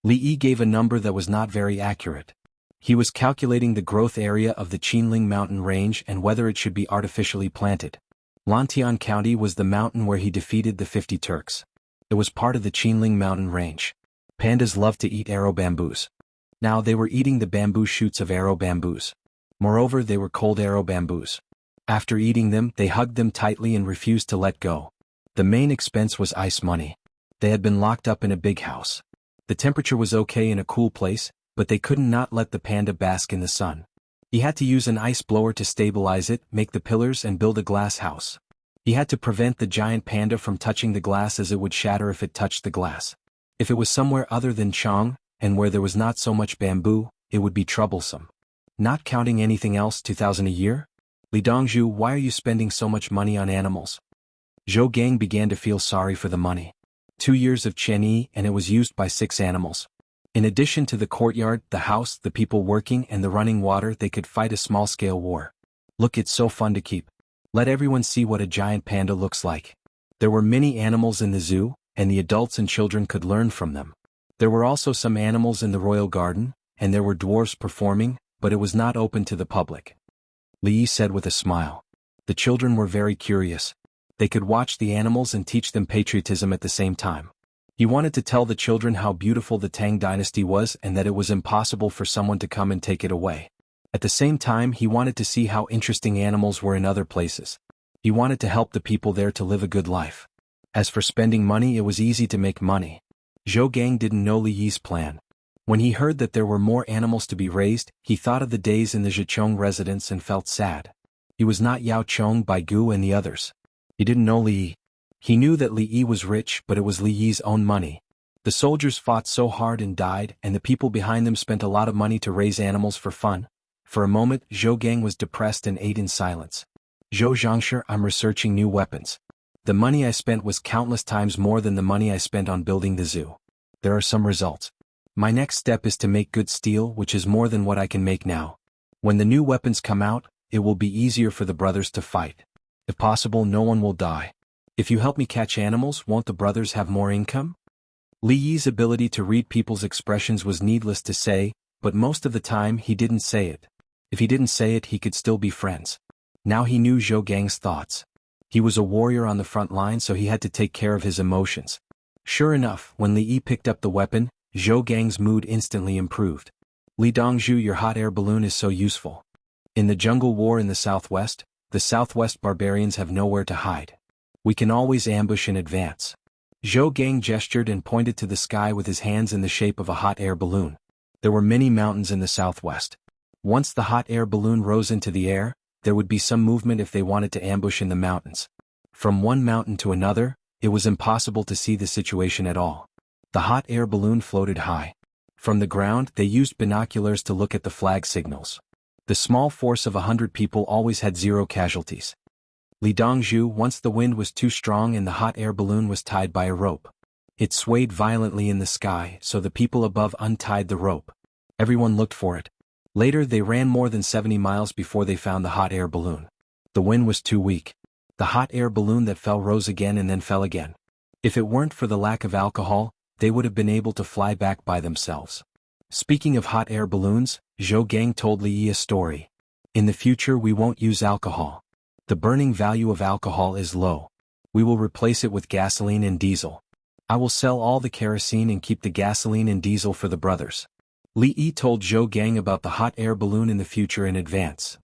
Li Yi gave a number that was not very accurate. He was calculating the growth area of the Qinling mountain range and whether it should be artificially planted. Lantian County was the mountain where he defeated the 50 Turks. It was part of the Qinling mountain range. Pandas love to eat arrow bamboos. Now they were eating the bamboo shoots of arrow bamboos. Moreover, they were cold arrow bamboos. After eating them, they hugged them tightly and refused to let go. The main expense was ice money. They had been locked up in a big house. The temperature was okay in a cool place, but they couldn't not let the panda bask in the sun. He had to use an ice blower to stabilize it, make the pillars and build a glass house. He had to prevent the giant panda from touching the glass as it would shatter if it touched the glass. If it was somewhere other than Chang, and where there was not so much bamboo, it would be troublesome. Not counting anything else, 2,000 a year? Li Dongzhu, why are you spending so much money on animals? Zhou Gang began to feel sorry for the money. 2 years of Qianyi and it was used by 6 animals. In addition to the courtyard, the house, the people working and the running water, they could fight a small-scale war. Look, it's so fun to keep. Let everyone see what a giant panda looks like. There were many animals in the zoo, and the adults and children could learn from them. There were also some animals in the royal garden, and there were dwarfs performing, but it was not open to the public. Li Yi said with a smile. The children were very curious. They could watch the animals and teach them patriotism at the same time. He wanted to tell the children how beautiful the Tang dynasty was and that it was impossible for someone to come and take it away. At the same time, he wanted to see how interesting animals were in other places. He wanted to help the people there to live a good life. As for spending money, it was easy to make money. Zhou Gang didn't know Li Yi's plan. When he heard that there were more animals to be raised, he thought of the days in the Zhichong residence and felt sad. He was not Yao Chong, Bai Gu and the others. He didn't know Li Yi. He knew that Li Yi was rich, but it was Li Yi's own money. The soldiers fought so hard and died, and the people behind them spent a lot of money to raise animals for fun. For a moment, Zhou Gang was depressed and ate in silence. Zhou Zhangshi, I'm researching new weapons. The money I spent was countless times more than the money I spent on building the zoo. There are some results. My next step is to make good steel, which is more than what I can make now. When the new weapons come out, it will be easier for the brothers to fight. If possible, no one will die. If you help me catch animals, won't the brothers have more income? Li Yi's ability to read people's expressions was needless to say, but most of the time he didn't say it. If he didn't say it, he could still be friends. Now he knew Zhou Gang's thoughts. He was a warrior on the front line, so he had to take care of his emotions. Sure enough, when Li Yi picked up the weapon, Zhou Gang's mood instantly improved. Li Dongzhu, your hot air balloon is so useful. In the jungle war in the southwest barbarians have nowhere to hide. We can always ambush in advance. Zhou Gang gestured and pointed to the sky with his hands in the shape of a hot air balloon. There were many mountains in the southwest. Once the hot air balloon rose into the air, there would be some movement if they wanted to ambush in the mountains. From one mountain to another, it was impossible to see the situation at all. The hot air balloon floated high. From the ground, they used binoculars to look at the flag signals. The small force of 100 people always had 0 casualties. Li Dongzhu, once the wind was too strong and the hot air balloon was tied by a rope. It swayed violently in the sky, so the people above untied the rope. Everyone looked for it. Later they ran more than 70 miles before they found the hot air balloon. The wind was too weak. The hot air balloon that fell rose again and then fell again. If it weren't for the lack of alcohol, they would have been able to fly back by themselves. Speaking of hot air balloons, Zhou Gang told Li Yi a story. In the future we won't use alcohol. The burning value of alcohol is low. We will replace it with gasoline and diesel. I will sell all the kerosene and keep the gasoline and diesel for the brothers. Li Yi told Zhou Gang about the hot air balloon in the future in advance.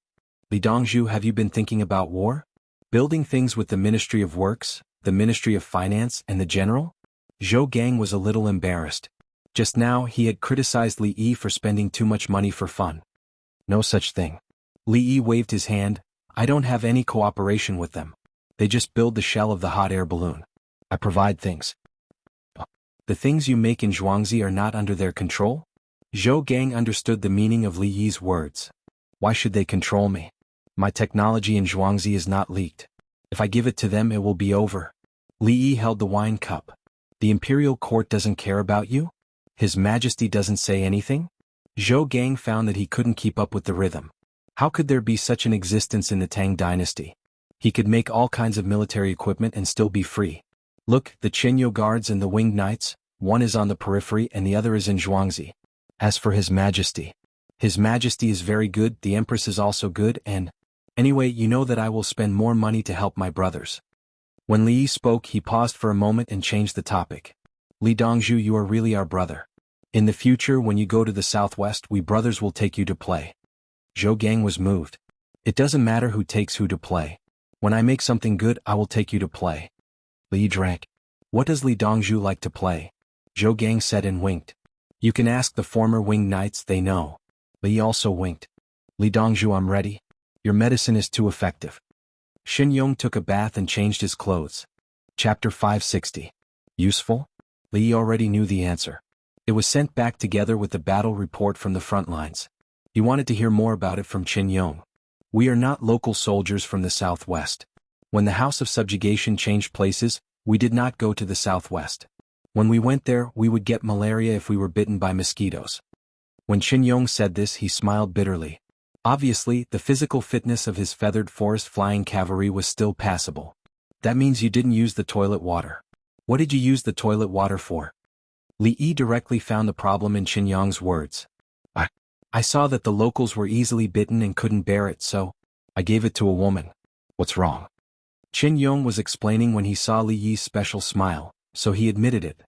Li Dongzhu, have you been thinking about war? Building things with the Ministry of Works, the Ministry of Finance and the General? Zhou Gang was a little embarrassed. Just now he had criticized Li Yi for spending too much money for fun. No such thing. Li Yi waved his hand. I don't have any cooperation with them. They just build the shell of the hot air balloon. I provide things. The things you make in Zhuangzi are not under their control? Zhou Gang understood the meaning of Li Yi's words. Why should they control me? My technology in Zhuangzi is not leaked. If I give it to them, it will be over. Li Yi held the wine cup. The imperial court doesn't care about you? His Majesty doesn't say anything? Zhou Gang found that he couldn't keep up with the rhythm. How could there be such an existence in the Tang dynasty? He could make all kinds of military equipment and still be free. Look, the Qinyo guards and the winged knights, one is on the periphery and the other is in Zhuangzi. As for His Majesty is very good, the Empress is also good, and anyway, you know that I will spend more money to help my brothers. When Li Yi spoke, he paused for a moment and changed the topic. Li Dongzhu, you are really our brother. In the future, when you go to the southwest, we brothers will take you to play. Zhou Gang was moved. It doesn't matter who takes who to play. When I make something good, I will take you to play. Li Yi drank. What does Li Dongzhu like to play? Zhou Gang said and winked. You can ask the former winged knights, they know. Li Yi also winked. Li Dongzhu, I'm ready. Your medicine is too effective. Xin Yong took a bath and changed his clothes. Chapter 560. Useful? Li Yi already knew the answer. It was sent back together with the battle report from the front lines. He wanted to hear more about it from Qin Yong. We are not local soldiers from the southwest. When the House of Subjugation changed places, we did not go to the southwest. When we went there, we would get malaria if we were bitten by mosquitoes. When Qin Yong said this, he smiled bitterly. Obviously, the physical fitness of his feathered forest-flying cavalry was still passable. That means you didn't use the toilet water. What did you use the toilet water for? Li Yi directly found the problem in Qin Yong's words. I saw that the locals were easily bitten and couldn't bear it, so I gave it to a woman. What's wrong? Qin Yong was explaining when he saw Li Yi's special smile, so he admitted it.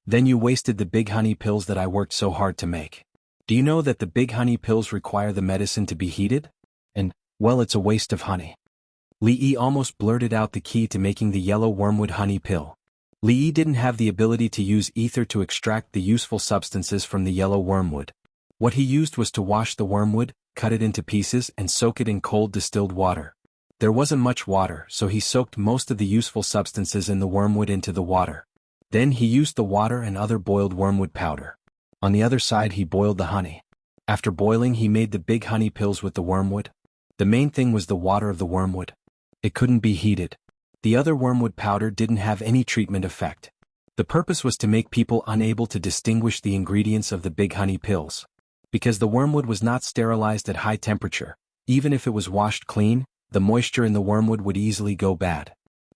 Then you wasted the big honey pills that I worked so hard to make. Do you know that the big honey pills require the medicine to be heated? And, well, it's a waste of honey. Li Yi almost blurted out the key to making the yellow wormwood honey pill. Li Yi didn't have the ability to use ether to extract the useful substances from the yellow wormwood. What he used was to wash the wormwood, cut it into pieces and soak it in cold distilled water. There wasn't much water, so he soaked most of the useful substances in the wormwood into the water. Then he used the water and other boiled wormwood powder. On the other side he boiled the honey. After boiling he made the big honey pills with the wormwood. The main thing was the water of the wormwood. It couldn't be heated. The other wormwood powder didn't have any treatment effect. The purpose was to make people unable to distinguish the ingredients of the big honey pills. Because the wormwood was not sterilized at high temperature, even if it was washed clean, the moisture in the wormwood would easily go bad.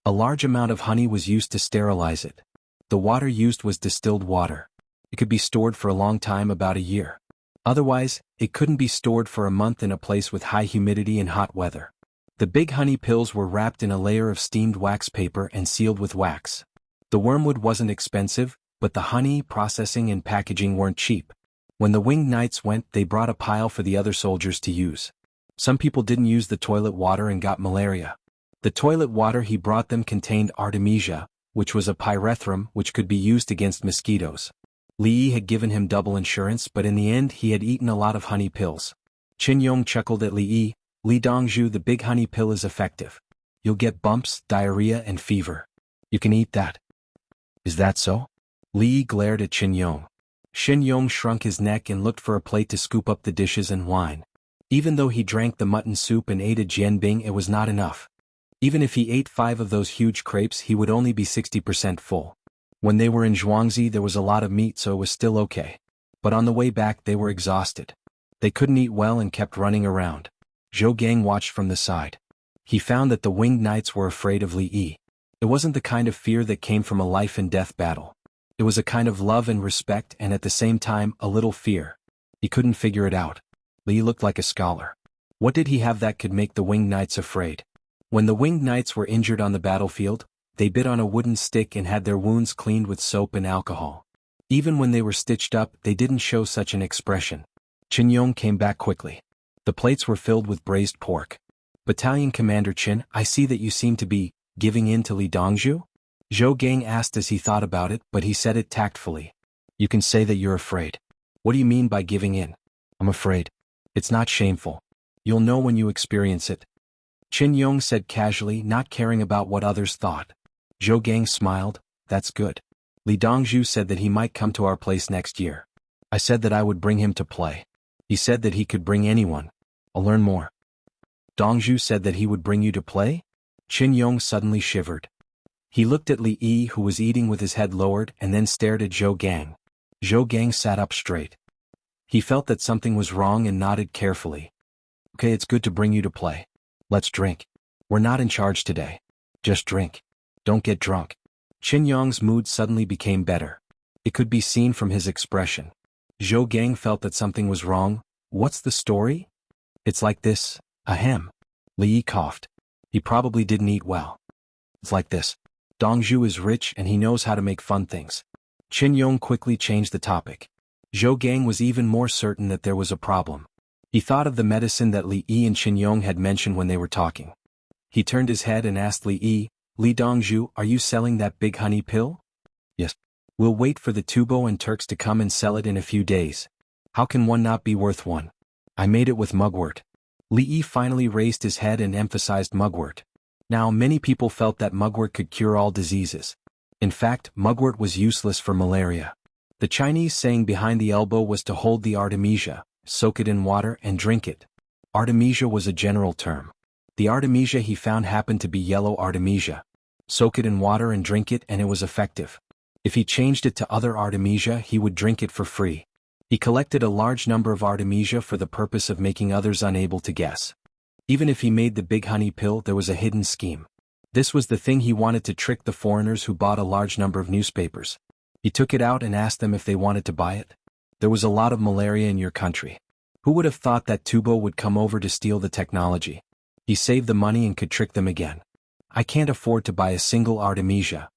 A large amount of honey was used to sterilize it. The water used was distilled water. It could be stored for a long time, about a year. Otherwise, it couldn't be stored for a month in a place with high humidity and hot weather. The big honey pills were wrapped in a layer of steamed wax paper and sealed with wax. The wormwood wasn't expensive, but the honey, processing and packaging weren't cheap. When the winged knights went, they brought a pile for the other soldiers to use. Some people didn't use the toilet water and got malaria. The toilet water he brought them contained artemisia, which was a pyrethrum which could be used against mosquitoes. Li Yi had given him double insurance, but in the end he had eaten a lot of honey pills. Qin Yong chuckled at Li Yi. Li Dongzhu, the big honey pill is effective. You'll get bumps, diarrhea and fever. You can eat that. Is that so? Li Yi glared at Qin Yong. Qin Yong shrunk his neck and looked for a plate to scoop up the dishes and wine. Even though he drank the mutton soup and ate a jianbing, it was not enough. Even if he ate 5 of those huge crepes, he would only be 60% full. When they were in Jianghu there was a lot of meat, so it was still okay. But on the way back they were exhausted. They couldn't eat well and kept running around. Zhou Gang watched from the side. He found that the winged knights were afraid of Li Yi. It wasn't the kind of fear that came from a life-and-death battle. It was a kind of love and respect and at the same time a little fear. He couldn't figure it out. Li looked like a scholar. What did he have that could make the winged knights afraid? When the winged knights were injured on the battlefield, they bit on a wooden stick and had their wounds cleaned with soap and alcohol. Even when they were stitched up, they didn't show such an expression. Qin Yong came back quickly. The plates were filled with braised pork. Battalion Commander Qin, I see that you seem to be giving in to Li Dongzhu? Zhou Gang asked as he thought about it, but he said it tactfully. You can say that you're afraid. What do you mean by giving in? I'm afraid. It's not shameful. You'll know when you experience it. Qin Yong said casually, not caring about what others thought. Zhou Gang smiled. That's good. Li Dongzhu said that he might come to our place next year. I said that I would bring him to play. He said that he could bring anyone. I'll learn more. Dongzhu said that he would bring you to play? Qin Yong suddenly shivered. He looked at Li Yi, who was eating with his head lowered, and then stared at Zhou Gang. Zhou Gang sat up straight. He felt that something was wrong and nodded carefully. Okay, it's good to bring you to play. Let's drink. We're not in charge today. Just drink. Don't get drunk. Qin Yong's mood suddenly became better. It could be seen from his expression. Zhou Gang felt that something was wrong. What's the story? It's like this. Ahem. Li Yi coughed. He probably didn't eat well. It's like this. Dongzhu is rich and he knows how to make fun things. Qin Yong quickly changed the topic. Zhou Gang was even more certain that there was a problem. He thought of the medicine that Li Yi and Qin Yong had mentioned when they were talking. He turned his head and asked Li Yi, Li Dongzhu, are you selling that big honey pill? Yes. We'll wait for the Tubo and Turks to come and sell it in a few days. How can one not be worth one? I made it with mugwort. Li Yi finally raised his head and emphasized mugwort. Now many people felt that mugwort could cure all diseases. In fact, mugwort was useless for malaria. The Chinese saying behind the elbow was to hold the artemisia, soak it in water and drink it. Artemisia was a general term. The artemisia he found happened to be yellow artemisia. Soak it in water and drink it and it was effective. If he changed it to other artemisia he would drink it for free. He collected a large number of artemisia for the purpose of making others unable to guess. Even if he made the big honey pill there was a hidden scheme. This was the thing he wanted to trick the foreigners who bought a large number of newspapers. He took it out and asked them if they wanted to buy it. There was a lot of malaria in your country. Who would have thought that Tubo would come over to steal the technology? He saved the money and could trick them again. I can't afford to buy a single artemisia.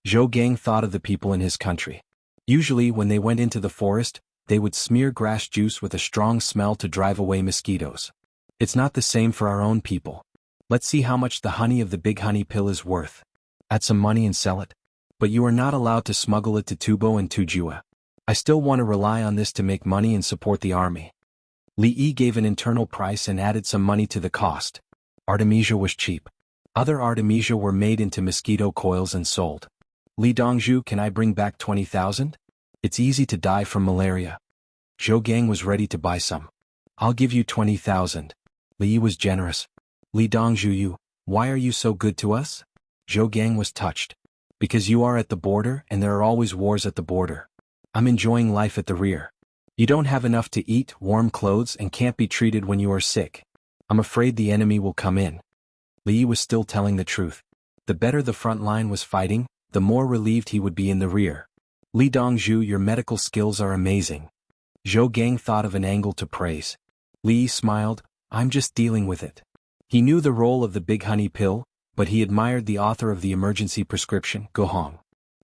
Zhou Gang thought of the people in his country. Usually when they went into the forest, they would smear grass juice with a strong smell to drive away mosquitoes. It's not the same for our own people. Let's see how much the honey of the big honey pill is worth. Add some money and sell it. But you are not allowed to smuggle it to Tubo and Tujua. I still want to rely on this to make money and support the army. Li Yi gave an internal price and added some money to the cost. Artemisia was cheap. Other artemisia were made into mosquito coils and sold. Li Dongzhu, can I bring back 20,000? It's easy to die from malaria. Zhou Gang was ready to buy some. I'll give you 20,000. Li Yi was generous. Li Dongzhu, why are you so good to us? Zhou Gang was touched. Because you are at the border and there are always wars at the border. I'm enjoying life at the rear. You don't have enough to eat, warm clothes and can't be treated when you are sick. I'm afraid the enemy will come in. Li Yi was still telling the truth. The better the front line was fighting, the more relieved he would be in the rear. Li Dongzhu, your medical skills are amazing. Zhou Gang thought of an angle to praise. Li Yi smiled, I'm just dealing with it. He knew the role of the big honey pill, but he admired the author of the emergency prescription, Gohong.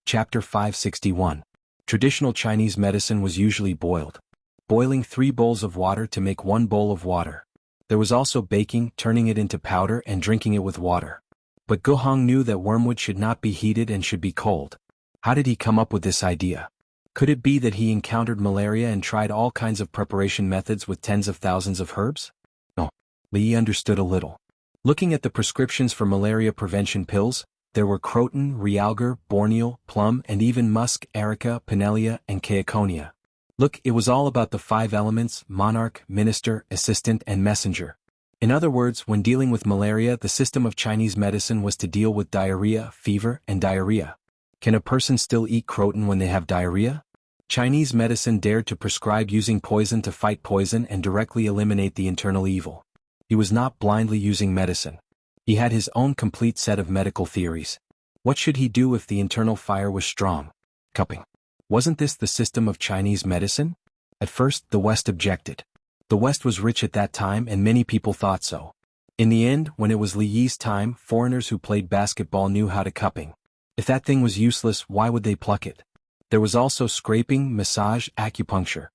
Chapter 561. Traditional Chinese medicine was usually boiled. Boiling 3 bowls of water to make 1 bowl of water. There was also baking, turning it into powder and drinking it with water. But Gohong knew that wormwood should not be heated and should be cold. How did he come up with this idea? Could it be that he encountered malaria and tried all kinds of preparation methods with tens of thousands of herbs? No. Li Yi understood a little. Looking at the prescriptions for malaria prevention pills, there were croton, realgar, borneal, plum and even musk, erica, pinellia and caeconia. Look, it was all about the 5 elements: monarch, minister, assistant and messenger. In other words, when dealing with malaria, the system of Chinese medicine was to deal with diarrhea, fever and diarrhea. Can a person still eat croton when they have diarrhea? Chinese medicine dared to prescribe using poison to fight poison and directly eliminate the internal evil. He was not blindly using medicine. He had his own complete set of medical theories. What should he do if the internal fire was strong? Cupping. Wasn't this the system of Chinese medicine? At first, the West objected. The West was rich at that time and many people thought so. In the end, when it was Li Yi's time, foreigners who played basketball knew how to cupping. If that thing was useless, why would they pluck it? There was also scraping, massage, acupuncture.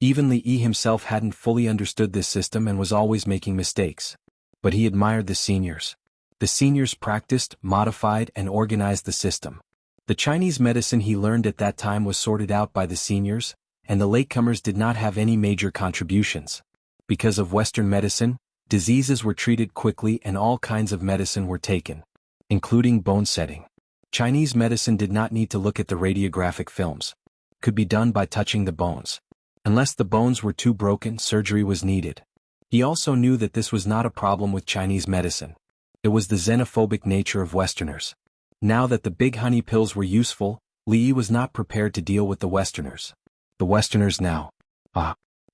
Even Li Yi himself hadn't fully understood this system and was always making mistakes. But he admired the seniors. The seniors practiced, modified, and organized the system. The Chinese medicine he learned at that time was sorted out by the seniors, and the latecomers did not have any major contributions. Because of Western medicine, diseases were treated quickly and all kinds of medicine were taken, including bone setting. Chinese medicine did not need to look at the radiographic films. Could be done by touching the bones. Unless the bones were too broken, surgery was needed. He also knew that this was not a problem with Chinese medicine. It was the xenophobic nature of Westerners. Now that the big honey pills were useful, Li Yi was not prepared to deal with the Westerners. The Westerners now.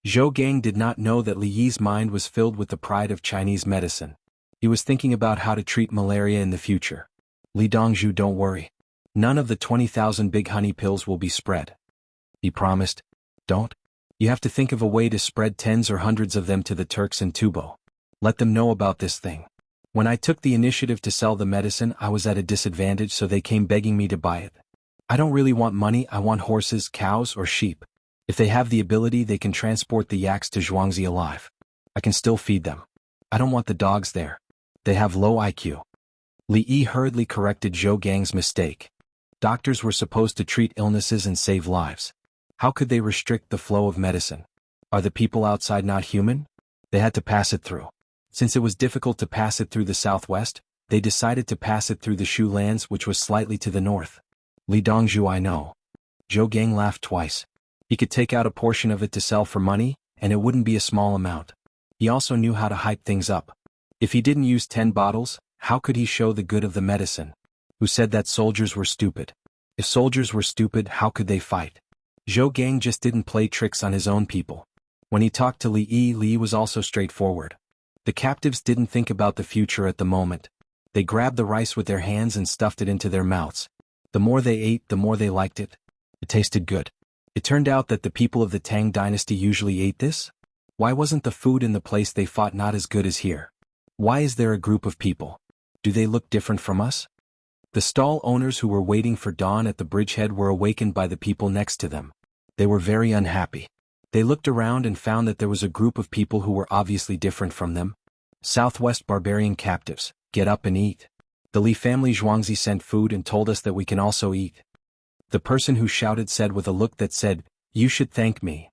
Zhou Gang did not know that Li Yi's mind was filled with the pride of Chinese medicine. He was thinking about how to treat malaria in the future. Li Dongzhu, don't worry. None of the 20,000 big honey pills will be spread. He promised. Don't. You have to think of a way to spread tens or hundreds of them to the Turks in Tubo. Let them know about this thing. When I took the initiative to sell the medicine, I was at a disadvantage, so they came begging me to buy it. I don't really want money, I want horses, cows, or sheep. If they have the ability, they can transport the yaks to Zhuangzi alive. I can still feed them. I don't want the dogs there. They have low IQ. Li Yi hurriedly corrected Zhou Gang's mistake. Doctors were supposed to treat illnesses and save lives. How could they restrict the flow of medicine? Are the people outside not human? They had to pass it through. Since it was difficult to pass it through the southwest, they decided to pass it through the Shu lands, which was slightly to the north. Li Dongzhu, I know. Zhou Gang laughed twice. He could take out a portion of it to sell for money, and it wouldn't be a small amount. He also knew how to hype things up. If he didn't use 10 bottles, how could he show the good of the medicine? Who said that soldiers were stupid? If soldiers were stupid, how could they fight? Zhou Gang just didn't play tricks on his own people. When he talked to Li was also straightforward. The captives didn't think about the future at the moment. They grabbed the rice with their hands and stuffed it into their mouths. The more they ate, the more they liked it. It tasted good. It turned out that the people of the Tang dynasty usually ate this? Why wasn't the food in the place they fought not as good as here? Why is there a group of people? Do they look different from us? The stall owners who were waiting for dawn at the bridgehead were awakened by the people next to them. They were very unhappy. They looked around and found that there was a group of people who were obviously different from them. Southwest barbarian captives, get up and eat. The Li family Zhuangzi sent food and told us that we can also eat. The person who shouted said with a look that said, "You should thank me."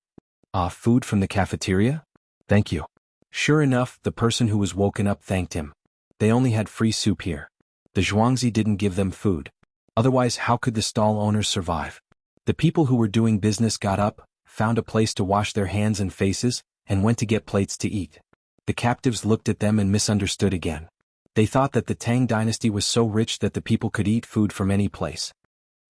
Food from the cafeteria? Thank you. Sure enough, the person who was woken up thanked him. They only had free soup here. The Zhuangzi didn't give them food. Otherwise, how could the stall owners survive? The people who were doing business got up, found a place to wash their hands and faces, and went to get plates to eat. The captives looked at them and misunderstood again. They thought that the Tang dynasty was so rich that the people could eat food from any place.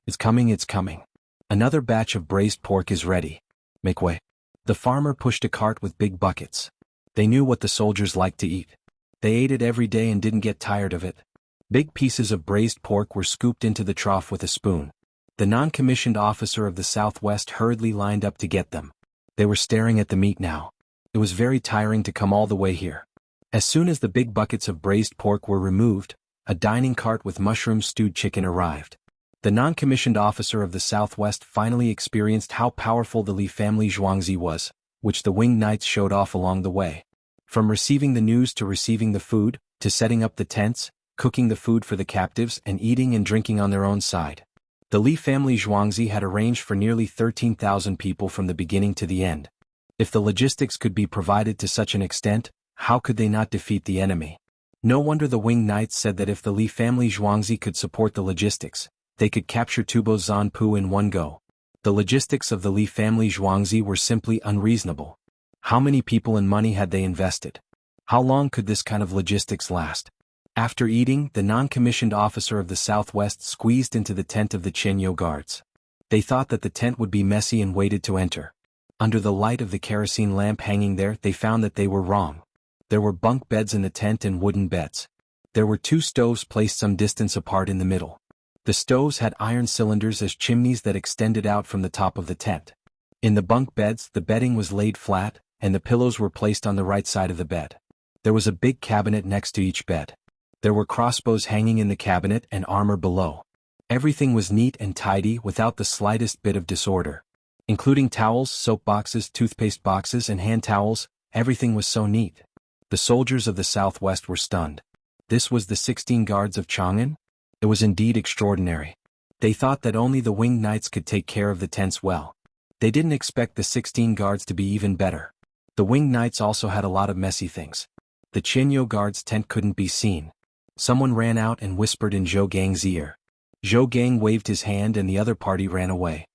It's coming, it's coming. Another batch of braised pork is ready. Make way. The farmer pushed a cart with big buckets. They knew what the soldiers liked to eat. They ate it every day and didn't get tired of it. Big pieces of braised pork were scooped into the trough with a spoon. The non-commissioned officer of the Southwest hurriedly lined up to get them. They were staring at the meat now. It was very tiring to come all the way here. As soon as the big buckets of braised pork were removed, a dining cart with mushroom-stewed chicken arrived. The non-commissioned officer of the Southwest finally experienced how powerful the Li family Zhuangzi was, which the winged knights showed off along the way. From receiving the news to receiving the food, to setting up the tents, cooking the food for the captives and eating and drinking on their own side. The Li family Zhuangzi had arranged for nearly 13,000 people from the beginning to the end. If the logistics could be provided to such an extent, how could they not defeat the enemy? No wonder the winged knights said that if the Li family Zhuangzi could support the logistics, they could capture Tubo Zanpu in one go. The logistics of the Li family Zhuangzi were simply unreasonable. How many people and money had they invested? How long could this kind of logistics last? After eating, the non-commissioned officer of the Southwest squeezed into the tent of the Qianyu guards. They thought that the tent would be messy and waited to enter. Under the light of the kerosene lamp hanging there, they found that they were wrong. There were bunk beds in the tent and wooden beds. There were 2 stoves placed some distance apart in the middle. The stoves had iron cylinders as chimneys that extended out from the top of the tent. In the bunk beds, the bedding was laid flat, and the pillows were placed on the right side of the bed. There was a big cabinet next to each bed. There were crossbows hanging in the cabinet and armor below. Everything was neat and tidy without the slightest bit of disorder. Including towels, soap boxes, toothpaste boxes, and hand towels, everything was so neat. The soldiers of the Southwest were stunned. This was the 16 guards of Chang'an? It was indeed extraordinary. They thought that only the winged knights could take care of the tents well. They didn't expect the 16 guards to be even better. The winged knights also had a lot of messy things. The Qianyu guards' tent couldn't be seen. Someone ran out and whispered in Zhou Gang's ear. Zhou Gang waved his hand and the other party ran away.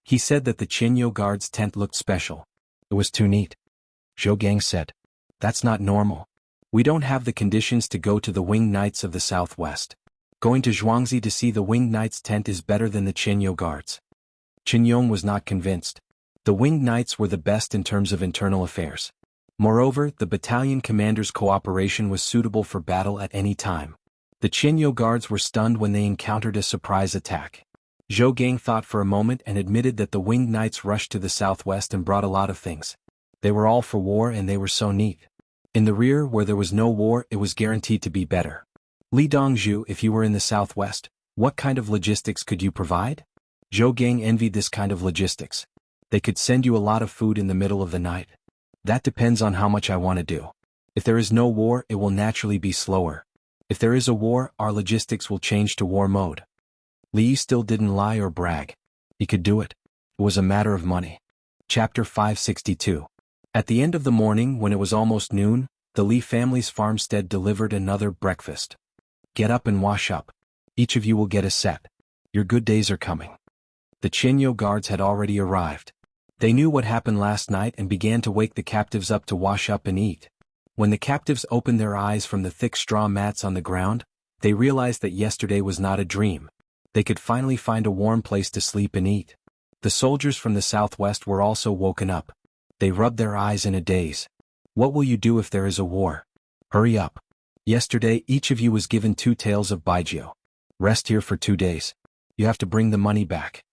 He said that the Qianyu guards' tent looked special. It was too neat. Zhou Gang said, "That's not normal. We don't have the conditions to go to the winged knights of the Southwest. Going to Zhuangzi to see the winged knights' tent is better than the Qianyu guards." Qianyong was not convinced. The winged knights were the best in terms of internal affairs. Moreover, the battalion commander's cooperation was suitable for battle at any time. The Qianyu guards were stunned when they encountered a surprise attack. Zhou Gang thought for a moment and admitted that the winged knights rushed to the Southwest and brought a lot of things. They were all for war and they were so neat. In the rear, where there was no war, it was guaranteed to be better. Li Dongzhu, if you were in the Southwest, what kind of logistics could you provide? Zhou Gang envied this kind of logistics. They could send you a lot of food in the middle of the night. That depends on how much I want to do. If there is no war, it will naturally be slower. If there is a war, our logistics will change to war mode. Li still didn't lie or brag. He could do it. It was a matter of money. Chapter 562. At the end of the morning, when it was almost noon, the Li family's farmstead delivered another breakfast. Get up and wash up. Each of you will get a set. Your good days are coming. The Qianyu guards had already arrived. They knew what happened last night and began to wake the captives up to wash up and eat. When the captives opened their eyes from the thick straw mats on the ground, they realized that yesterday was not a dream. They could finally find a warm place to sleep and eat. The soldiers from the southwest were also woken up. They rubbed their eyes in a daze. What will you do if there is a war? Hurry up. Yesterday each of you was given 2 taels of baijiu. Rest here for 2 days. You have to bring the money back.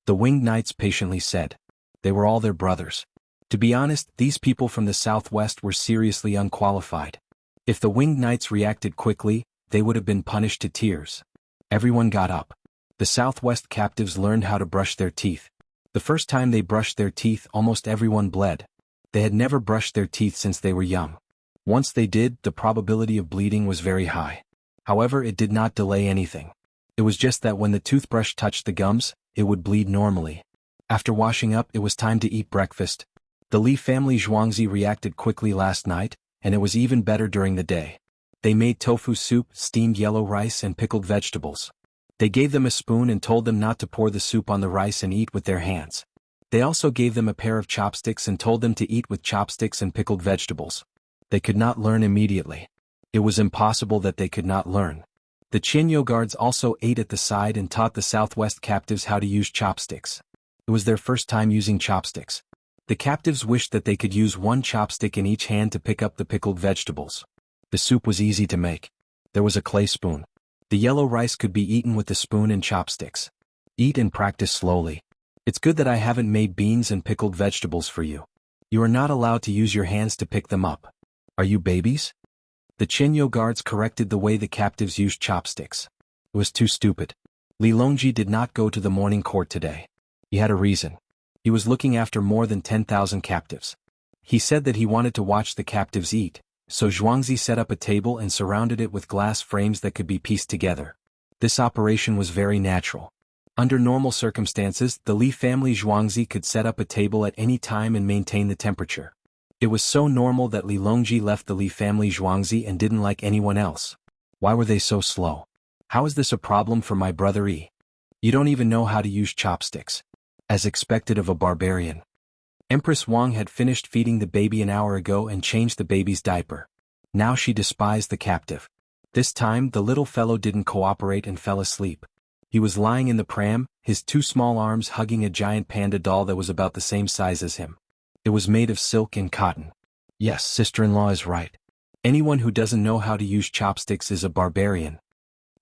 The winged knights patiently said. They were all their brothers. To be honest, these people from the southwest were seriously unqualified. If the winged knights reacted quickly, they would have been punished to tears. Everyone got up. The southwest captives learned how to brush their teeth. The first time they brushed their teeth, almost everyone bled. They had never brushed their teeth since they were young. Once they did, the probability of bleeding was very high. However, it did not delay anything. It was just that when the toothbrush touched the gums, it would bleed normally. After washing up, it was time to eat breakfast. The Li family Zhuangzi reacted quickly last night, and it was even better during the day. They made tofu soup, steamed yellow rice, and pickled vegetables. They gave them a spoon and told them not to pour the soup on the rice and eat with their hands. They also gave them a pair of chopsticks and told them to eat with chopsticks and pickled vegetables. They could not learn immediately. It was impossible that they could not learn. The Qianyu guards also ate at the side and taught the southwest captives how to use chopsticks. It was their first time using chopsticks. The captives wished that they could use 1 chopstick in each hand to pick up the pickled vegetables. The soup was easy to make. There was a clay spoon. The yellow rice could be eaten with the spoon and chopsticks. Eat and practice slowly. It's good that I haven't made beans and pickled vegetables for you. You are not allowed to use your hands to pick them up. Are you babies? The Qianyu guards corrected the way the captives used chopsticks. It was too stupid. Li Longji did not go to the morning court today. He had a reason. He was looking after more than 10,000 captives. He said that he wanted to watch the captives eat, so Zhuangzi set up a table and surrounded it with glass frames that could be pieced together. This operation was very natural. Under normal circumstances, the Li family Zhuangzi could set up a table at any time and maintain the temperature. It was so normal that Li Longji left the Li family Zhuangzi and didn't like anyone else. Why were they so slow? How is this a problem for my brother Yi? You don't even know how to use chopsticks. As expected of a barbarian. Empress Wang had finished feeding the baby an hour ago and changed the baby's diaper. Now she despised the captive. This time the little fellow didn't cooperate and fell asleep. He was lying in the pram, his 2 small arms hugging a giant panda doll that was about the same size as him. It was made of silk and cotton. Yes, sister-in-law is right. Anyone who doesn't know how to use chopsticks is a barbarian.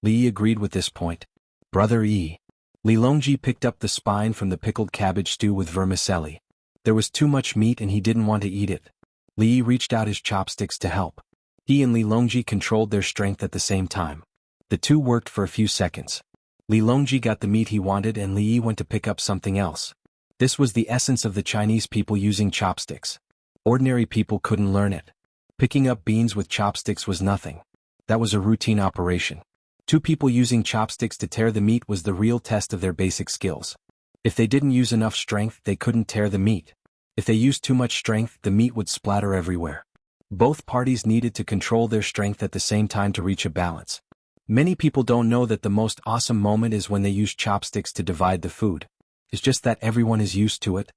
Li agreed with this point. Brother Yi. Li Longji picked up the spine from the pickled cabbage stew with vermicelli. There was too much meat and he didn't want to eat it. Li reached out his chopsticks to help. He and Li Longji controlled their strength at the same time. The two worked for a few seconds. Li Longji got the meat he wanted and Li went to pick up something else. This was the essence of the Chinese people using chopsticks. Ordinary people couldn't learn it. Picking up beans with chopsticks was nothing. That was a routine operation. 2 people using chopsticks to tear the meat was the real test of their basic skills. If they didn't use enough strength, they couldn't tear the meat. If they used too much strength, the meat would splatter everywhere. Both parties needed to control their strength at the same time to reach a balance. Many people don't know that the most awesome moment is when they use chopsticks to divide the food. It's just that everyone is used to it.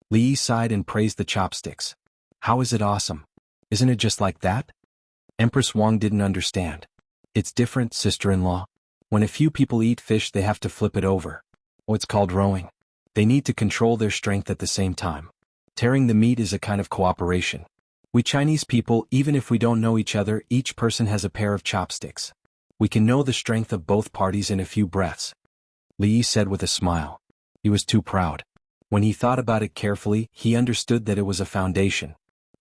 Li sighed and praised the chopsticks. How is it awesome? Isn't it just like that? Empress Wang didn't understand. It's different, sister-in-law. When a few people eat fish, they have to flip it over. Oh, it's called rowing. They need to control their strength at the same time. Tearing the meat is a kind of cooperation. We Chinese people, even if we don't know each other, each person has a pair of chopsticks. We can know the strength of both parties in a few breaths. Li said with a smile. He was too proud. When he thought about it carefully, he understood that it was a foundation.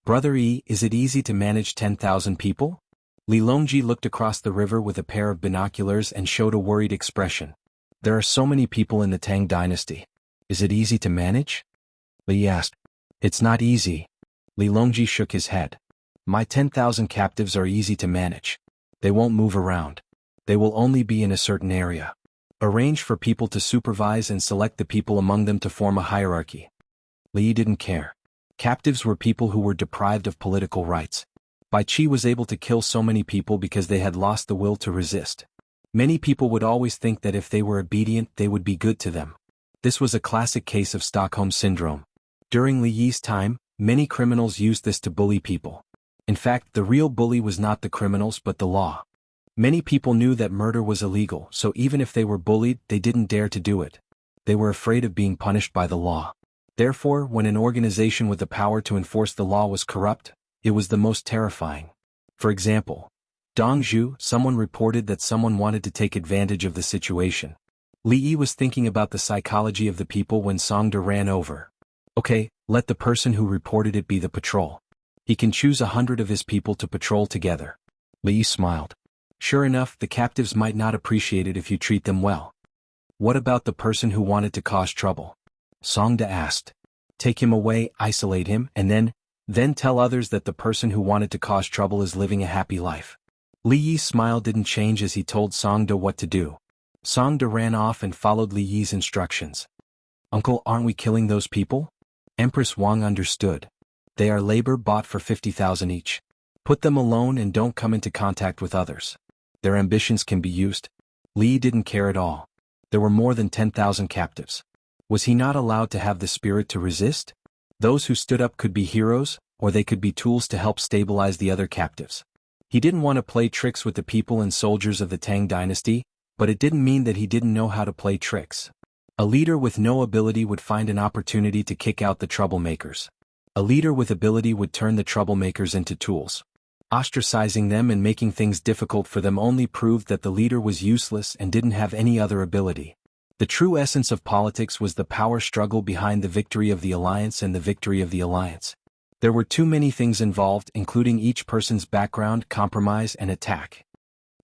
Brother Yi, is it easy to manage 10,000 people? Li Longji looked across the river with a pair of binoculars and showed a worried expression. There are so many people in the Tang dynasty. Is it easy to manage? Li asked. It's not easy. Li Longji shook his head. My 10,000 captives are easy to manage. They won't move around. They will only be in a certain area. Arrange for people to supervise and select the people among them to form a hierarchy. Li didn't care. Captives were people who were deprived of political rights. Bai Qi was able to kill so many people because they had lost the will to resist. Many people would always think that if they were obedient, they would be good to them. This was a classic case of Stockholm Syndrome. During Li Yi's time, many criminals used this to bully people. In fact, the real bully was not the criminals but the law. Many people knew that murder was illegal, so even if they were bullied, they didn't dare to do it. They were afraid of being punished by the law. Therefore, when an organization with the power to enforce the law was corrupt, it was the most terrifying. For example, Jianghu, someone reported that someone wanted to take advantage of the situation. Li Yi was thinking about the psychology of the people when Song De ran over. Okay, let the person who reported it be the patrol. He can choose 100 of his people to patrol together. Li Yi smiled. Sure enough, the captives might not appreciate it if you treat them well. What about the person who wanted to cause trouble? Song De asked. Take him away, isolate him, and then tell others that the person who wanted to cause trouble is living a happy life. Li Yi's smile didn't change as he told Song De what to do. Song De ran off and followed Li Yi's instructions. Uncle, aren't we killing those people? Empress Wang understood. They are labor bought for 50,000 each. Put them alone and don't come into contact with others. Their ambitions can be used. Li Yi didn't care at all. There were more than 10,000 captives. Was he not allowed to have the spirit to resist? Those who stood up could be heroes, or they could be tools to help stabilize the other captives. He didn't want to play tricks with the people and soldiers of the Tang dynasty, but it didn't mean that he didn't know how to play tricks. A leader with no ability would find an opportunity to kick out the troublemakers. A leader with ability would turn the troublemakers into tools. Ostracizing them and making things difficult for them only proved that the leader was useless and didn't have any other ability. The true essence of politics was the power struggle behind the victory of the alliance and the victory of the alliance. There were too many things involved, including each person's background, compromise, and attack.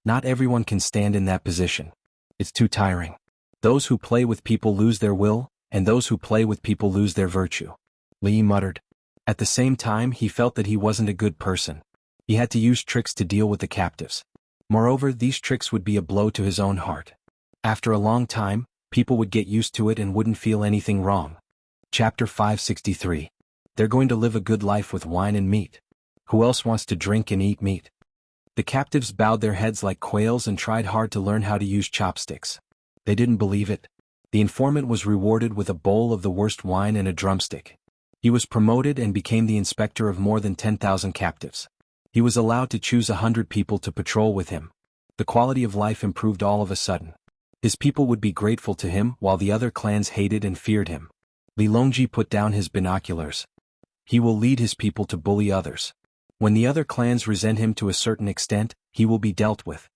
Not everyone can stand in that position. It's too tiring. Those who play with people lose their will, and those who play with people lose their virtue. Li Yi muttered. At the same time, he felt that he wasn't a good person. He had to use tricks to deal with the captives. Moreover, these tricks would be a blow to his own heart. After a long time, people would get used to it and wouldn't feel anything wrong. Chapter 563. They're going to live a good life with wine and meat. Who else wants to drink and eat meat? The captives bowed their heads like quails and tried hard to learn how to use chopsticks. They didn't believe it. The informant was rewarded with a bowl of the worst wine and a drumstick. He was promoted and became the inspector of more than 10,000 captives. He was allowed to choose 100 people to patrol with him. The quality of life improved all of a sudden. His people would be grateful to him while the other clans hated and feared him. Li Longji put down his binoculars. He will lead his people to bully others. When the other clans resent him to a certain extent, he will be dealt with.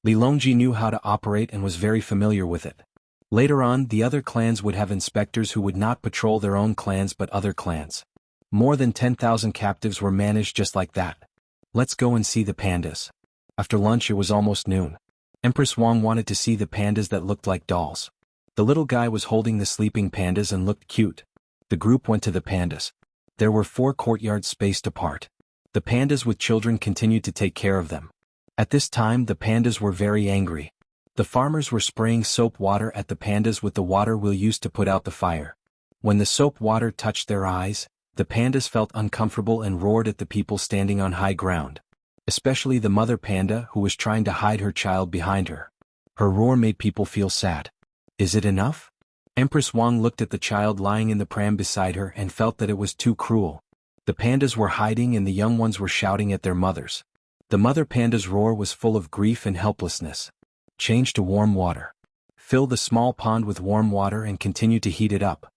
Li Longji knew how to operate and was very familiar with it. Later on, the other clans would have inspectors who would not patrol their own clans but other clans. More than 10,000 captives were managed just like that. Let's go and see the pandas. After lunch it was almost noon. Empress Wang wanted to see the pandas that looked like dolls. The little guy was holding the sleeping pandas and looked cute. The group went to the pandas. There were 4 courtyards spaced apart. The pandas with children continued to take care of them. At this time the pandas were very angry. The farmers were spraying soap water at the pandas with the water wheel used to put out the fire. When the soap water touched their eyes, the pandas felt uncomfortable and roared at the people standing on high ground. Especially the mother panda who was trying to hide her child behind her. Her roar made people feel sad. Is it enough? Empress Wang looked at the child lying in the pram beside her and felt that it was too cruel. The pandas were hiding and the young ones were shouting at their mothers. The mother panda's roar was full of grief and helplessness. Change to warm water. Fill the small pond with warm water and continue to heat it up.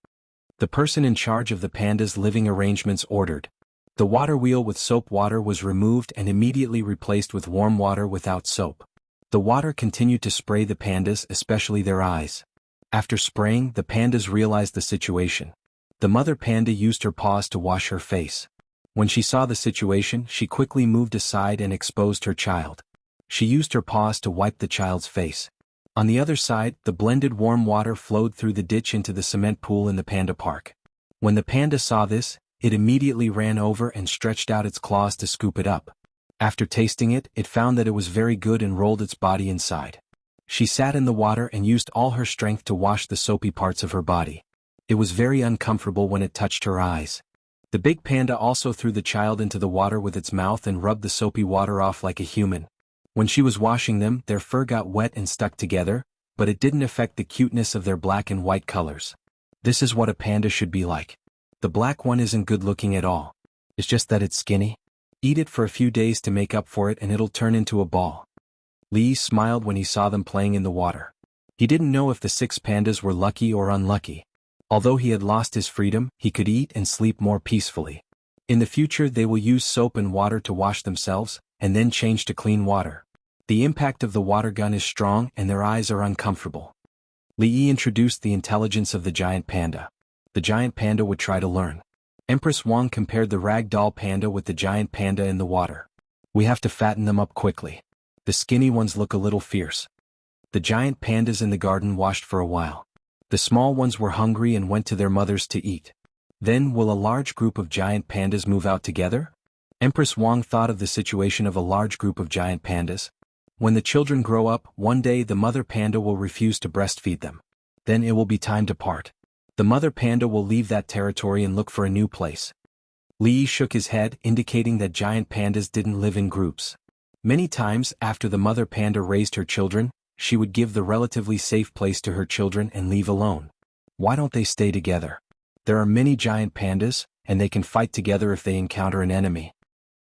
The person in charge of the pandas' living arrangements ordered. The water wheel with soap water was removed and immediately replaced with warm water without soap. The water continued to spray the pandas, especially their eyes. After spraying, the pandas realized the situation. The mother panda used her paws to wash her face. When she saw the situation, she quickly moved aside and exposed her child. She used her paws to wipe the child's face. On the other side, the blended warm water flowed through the ditch into the cement pool in the panda park. When the panda saw this, it immediately ran over and stretched out its claws to scoop it up. After tasting it, it found that it was very good and rolled its body inside. She sat in the water and used all her strength to wash the soapy parts of her body. It was very uncomfortable when it touched her eyes. The big panda also threw the child into the water with its mouth and rubbed the soapy water off like a human. When she was washing them, their fur got wet and stuck together, but it didn't affect the cuteness of their black and white colors. This is what a panda should be like. The black one isn't good looking at all. It's just that it's skinny. Eat it for a few days to make up for it and it'll turn into a ball. Li smiled when he saw them playing in the water. He didn't know if the 6 pandas were lucky or unlucky. Although he had lost his freedom, he could eat and sleep more peacefully. In the future they will use soap and water to wash themselves, and then change to clean water. The impact of the water gun is strong and their eyes are uncomfortable. Li introduced the intelligence of the giant panda. The giant panda would try to learn. Empress Wang compared the rag doll panda with the giant panda in the water. We have to fatten them up quickly. The skinny ones look a little fierce. The giant pandas in the garden washed for a while. The small ones were hungry and went to their mothers to eat. Then will a large group of giant pandas move out together? Empress Wang thought of the situation of a large group of giant pandas. When the children grow up, one day the mother panda will refuse to breastfeed them. Then it will be time to part. The mother panda will leave that territory and look for a new place. Li shook his head, indicating that giant pandas didn't live in groups. Many times, after the mother panda raised her children, she would give the relatively safe place to her children and leave alone. Why don't they stay together? There are many giant pandas, and they can fight together if they encounter an enemy.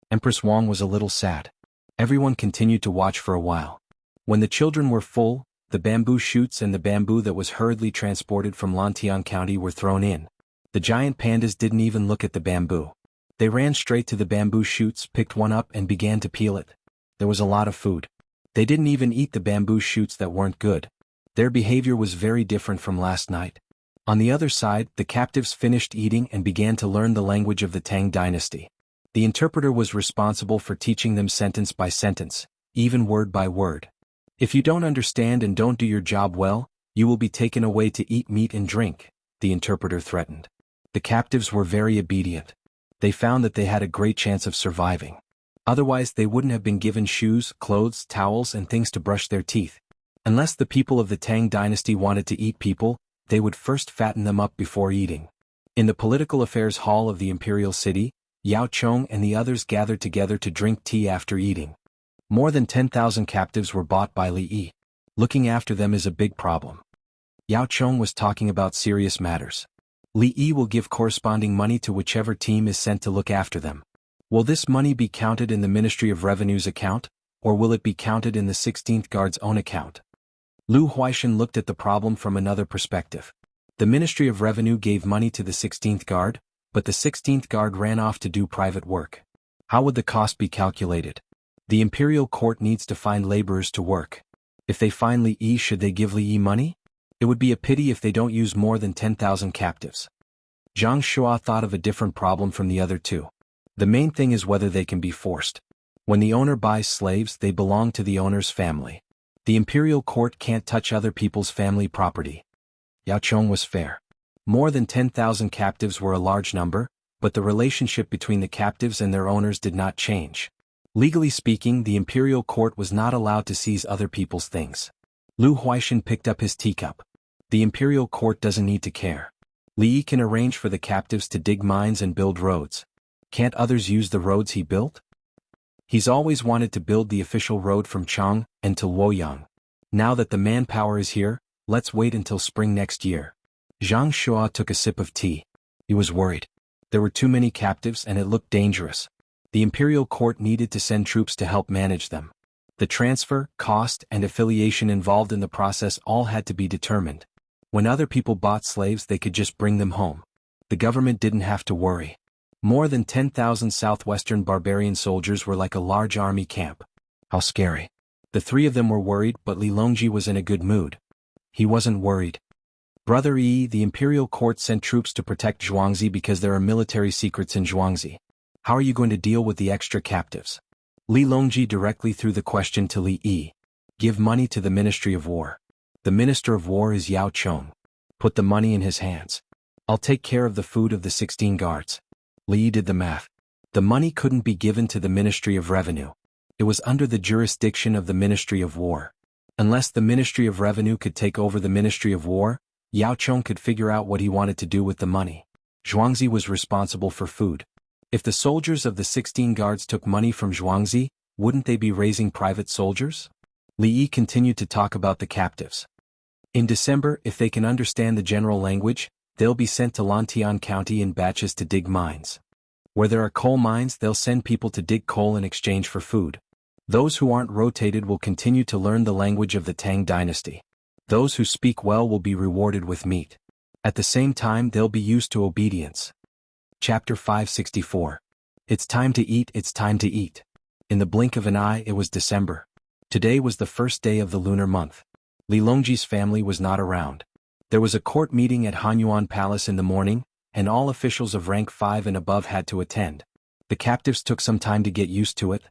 Empress Wang was a little sad. Everyone continued to watch for a while. When the children were full, the bamboo shoots and the bamboo that was hurriedly transported from Lantian County were thrown in. The giant pandas didn't even look at the bamboo. They ran straight to the bamboo shoots, picked one up and began to peel it. There was a lot of food. They didn't even eat the bamboo shoots that weren't good. Their behavior was very different from last night. On the other side, the captives finished eating and began to learn the language of the Tang dynasty. The interpreter was responsible for teaching them sentence by sentence, even word by word. If you don't understand and don't do your job well, you will be taken away to eat meat and drink, the interpreter threatened. The captives were very obedient. They found that they had a great chance of surviving. Otherwise they wouldn't have been given shoes, clothes, towels and things to brush their teeth. Unless the people of the Tang dynasty wanted to eat people, they would first fatten them up before eating. In the political affairs hall of the imperial city, Yao Chong and the others gathered together to drink tea after eating. More than 10,000 captives were bought by Li Yi. Looking after them is a big problem. Yao Chong was talking about serious matters. Li Yi will give corresponding money to whichever team is sent to look after them. Will this money be counted in the Ministry of Revenue's account, or will it be counted in the 16th Guard's own account? Lu Huaishan looked at the problem from another perspective. The Ministry of Revenue gave money to the 16th Guard, but the 16th Guard ran off to do private work. How would the cost be calculated? The imperial court needs to find laborers to work. If they find Li Yi, should they give Li Yi money? It would be a pity if they don't use more than 10,000 captives. Zhang Shua thought of a different problem from the other two. The main thing is whether they can be forced. When the owner buys slaves, they belong to the owner's family. The imperial court can't touch other people's family property. Yao Chong was fair. More than 10,000 captives were a large number, but the relationship between the captives and their owners did not change. Legally speaking, the imperial court was not allowed to seize other people's things. Lu Huaishan picked up his teacup. The imperial court doesn't need to care. Li Yi can arrange for the captives to dig mines and build roads. Can't others use the roads he built? He's always wanted to build the official road from Chang and to Luoyang. Now that the manpower is here, let's wait until spring next year. Zhang Shua took a sip of tea. He was worried. There were too many captives and it looked dangerous. The imperial court needed to send troops to help manage them. The transfer, cost, and affiliation involved in the process all had to be determined. When other people bought slaves, they could just bring them home. The government didn't have to worry. More than 10,000 southwestern barbarian soldiers were like a large army camp. How scary. The three of them were worried, but Li Longji was in a good mood. He wasn't worried. Brother Yi, the imperial court sent troops to protect Zhuangzi because there are military secrets in Zhuangzi. How are you going to deal with the extra captives? Li Longji directly threw the question to Li Yi. Give money to the Ministry of War. The Minister of War is Yao Chong. Put the money in his hands. I'll take care of the food of the 16 guards. Li Yi did the math. The money couldn't be given to the Ministry of Revenue. It was under the jurisdiction of the Ministry of War. Unless the Ministry of Revenue could take over the Ministry of War, Yao Chong could figure out what he wanted to do with the money. Zhuangzi was responsible for food. If the soldiers of the 16 guards took money from Zhuangzi, wouldn't they be raising private soldiers? Li Yi continued to talk about the captives. In December, if they can understand the general language, they'll be sent to Lantian County in batches to dig mines. Where there are coal mines, they'll send people to dig coal in exchange for food. Those who aren't rotated will continue to learn the language of the Tang dynasty. Those who speak well will be rewarded with meat. At the same time, they'll be used to obedience. Chapter 564. It's time to eat, it's time to eat. In the blink of an eye, it was December. Today was the first day of the lunar month. Li Longji's family was not around. There was a court meeting at Hanyuan Palace in the morning, and all officials of rank 5 and above had to attend. The captives took some time to get used to it.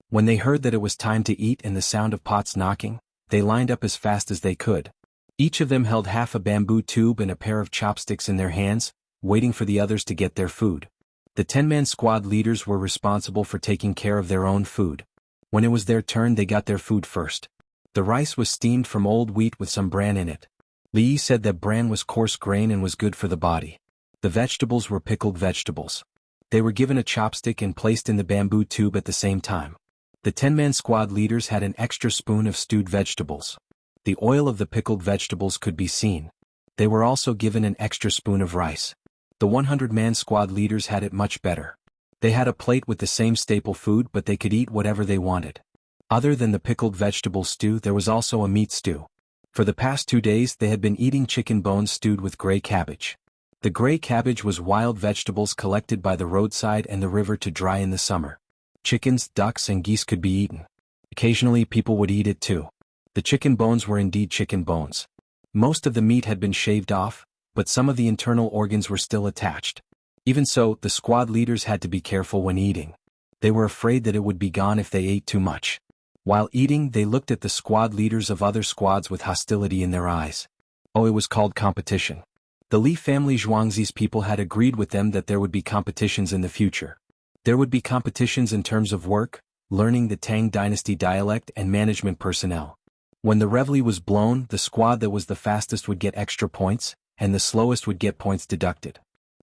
When they heard that it was time to eat and the sound of pots knocking, they lined up as fast as they could. Each of them held half a bamboo tube and a pair of chopsticks in their hands, waiting for the others to get their food. The 10-man squad leaders were responsible for taking care of their own food. When it was their turn, they got their food first. The rice was steamed from old wheat with some bran in it. Li said that bran was coarse grain and was good for the body. The vegetables were pickled vegetables. They were given a chopstick and placed in the bamboo tube at the same time. The 10-man squad leaders had an extra spoon of stewed vegetables. The oil of the pickled vegetables could be seen. They were also given an extra spoon of rice. The 100-man squad leaders had it much better. They had a plate with the same staple food, but they could eat whatever they wanted. Other than the pickled vegetable stew, there was also a meat stew. For the past 2 days they had been eating chicken bones stewed with gray cabbage. The gray cabbage was wild vegetables collected by the roadside and the river to dry in the summer. Chickens, ducks, and geese could be eaten. Occasionally people would eat it too. The chicken bones were indeed chicken bones. Most of the meat had been shaved off, but some of the internal organs were still attached. Even so, the squad leaders had to be careful when eating. They were afraid that it would be gone if they ate too much. While eating, they looked at the squad leaders of other squads with hostility in their eyes. Oh, it was called competition. The Li family Zhuangzi's people had agreed with them that there would be competitions in the future. There would be competitions in terms of work, learning the Tang dynasty dialect, and management personnel. When the reveille was blown, the squad that was the fastest would get extra points, and the slowest would get points deducted.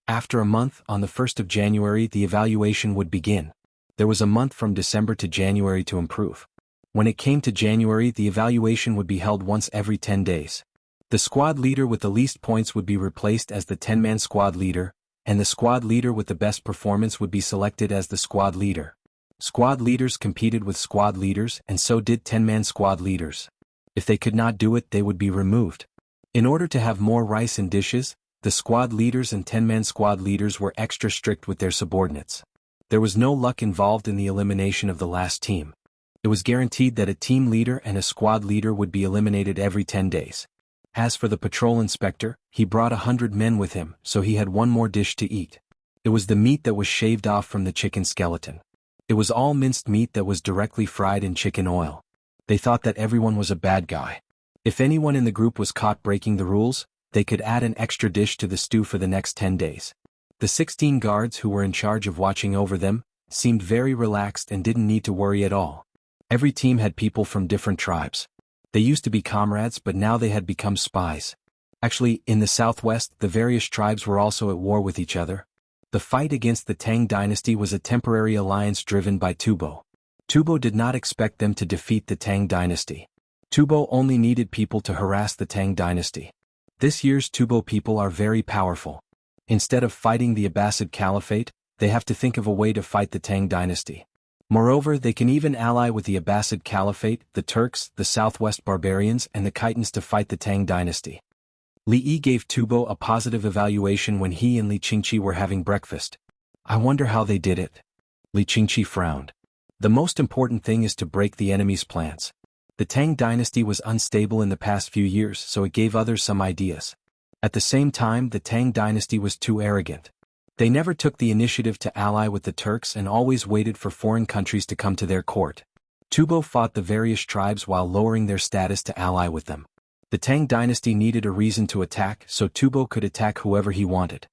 After a month, on the 1st of January, the evaluation would begin. There was a month from December to January to improve. When it came to January, the evaluation would be held once every 10 days. The squad leader with the least points would be replaced as the 10-man squad leader, and the squad leader with the best performance would be selected as the squad leader. Squad leaders competed with squad leaders, and so did 10-man squad leaders. If they could not do it, they would be removed. In order to have more rice in dishes, the squad leaders and 10-man squad leaders were extra strict with their subordinates. There was no luck involved in the elimination of the last team. It was guaranteed that a team leader and a squad leader would be eliminated every 10 days. As for the patrol inspector, he brought 100 men with him, so he had one more dish to eat. It was the meat that was shaved off from the chicken skeleton. It was all minced meat that was directly fried in chicken oil. They thought that everyone was a bad guy. If anyone in the group was caught breaking the rules, they could add an extra dish to the stew for the next 10 days. The 16 guards who were in charge of watching over them seemed very relaxed and didn't need to worry at all. Every team had people from different tribes. They used to be comrades, but now they had become spies. Actually, in the southwest, the various tribes were also at war with each other. The fight against the Tang dynasty was a temporary alliance driven by Tubo. Tubo did not expect them to defeat the Tang dynasty. Tubo only needed people to harass the Tang dynasty. This year's Tubo people are very powerful. Instead of fighting the Abbasid Caliphate, they have to think of a way to fight the Tang dynasty. Moreover, they can even ally with the Abbasid Caliphate, the Turks, the Southwest Barbarians, and the Khitans to fight the Tang dynasty. Li Yi gave Tubo a positive evaluation when he and Li Qingqi were having breakfast. I wonder how they did it. Li Qingqi frowned. The most important thing is to break the enemy's plans. The Tang dynasty was unstable in the past few years, so it gave others some ideas. At the same time, the Tang dynasty was too arrogant. They never took the initiative to ally with the Turks and always waited for foreign countries to come to their court. Tubo fought the various tribes while lowering their status to ally with them. The Tang dynasty needed a reason to attack, so Tubo could attack whoever he wanted.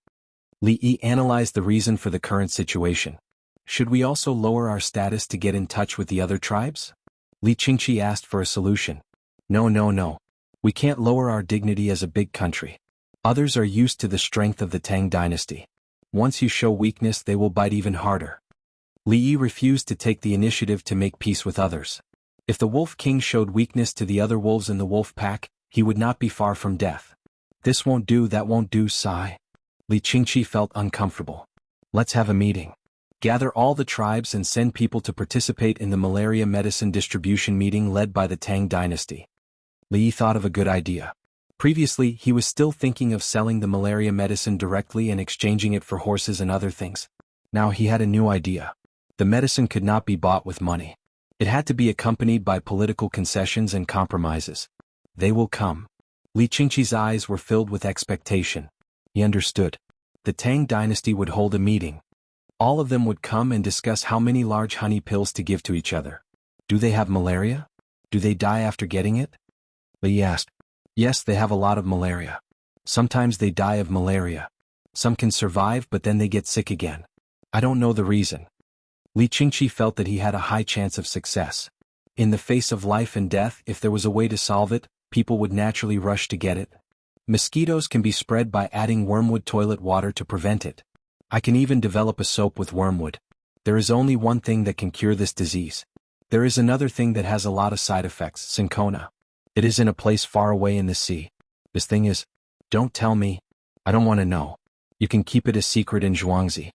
Li Yi analyzed the reason for the current situation. Should we also lower our status to get in touch with the other tribes? Li Qingqi asked for a solution. No. We can't lower our dignity as a big country. Others are used to the strength of the Tang dynasty. Once you show weakness, they will bite even harder. Li Yi refused to take the initiative to make peace with others. If the Wolf King showed weakness to the other wolves in the wolf pack, he would not be far from death. This won't do, that won't do, sigh. Li Qingqi felt uncomfortable. Let's have a meeting. Gather all the tribes and send people to participate in the malaria medicine distribution meeting led by the Tang dynasty. Li thought of a good idea. Previously, he was still thinking of selling the malaria medicine directly and exchanging it for horses and other things. Now he had a new idea. The medicine could not be bought with money. It had to be accompanied by political concessions and compromises. They will come. Li Qingqi's eyes were filled with expectation. He understood. The Tang dynasty would hold a meeting. All of them would come and discuss how many large honey pills to give to each other. Do they have malaria? Do they die after getting it? Li asked. Yes, they have a lot of malaria. Sometimes they die of malaria. Some can survive but then they get sick again. I don't know the reason. Li Qingqi felt that he had a high chance of success. In the face of life and death, if there was a way to solve it, people would naturally rush to get it. Mosquitoes can be spread by adding wormwood toilet water to prevent it. I can even develop a soap with wormwood. There is only one thing that can cure this disease. There is another thing that has a lot of side effects, cinchona. It is in a place far away in the sea. This thing is... Don't tell me. I don't want to know. You can keep it a secret in Jianghu.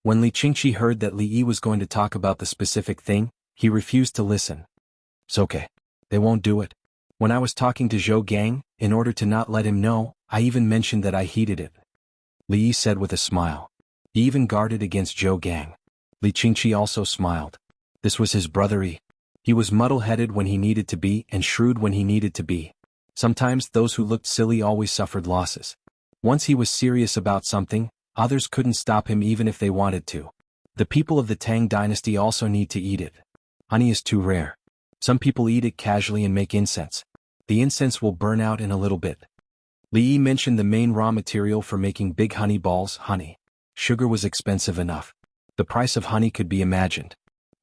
When Li Qingqi heard that Li Yi was going to talk about the specific thing, he refused to listen. It's okay. They won't do it. When I was talking to Zhou Gang, in order to not let him know, I even mentioned that I heated it. Li Yi said with a smile. He even guarded against Zhou Gang. Li Qingqi also smiled. This was his brother Yi. He was muddle-headed when he needed to be and shrewd when he needed to be. Sometimes those who looked silly always suffered losses. Once he was serious about something, others couldn't stop him even if they wanted to. The people of the Tang dynasty also need to eat it. Honey is too rare. Some people eat it casually and make incense. The incense will burn out in a little bit. Li Yi mentioned the main raw material for making big honey balls, honey. Sugar was expensive enough. The price of honey could be imagined.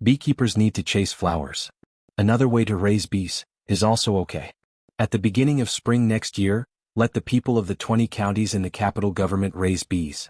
Beekeepers need to chase flowers. Another way to raise bees is also okay. At the beginning of spring next year, let the people of the 20 counties in the capital government raise bees.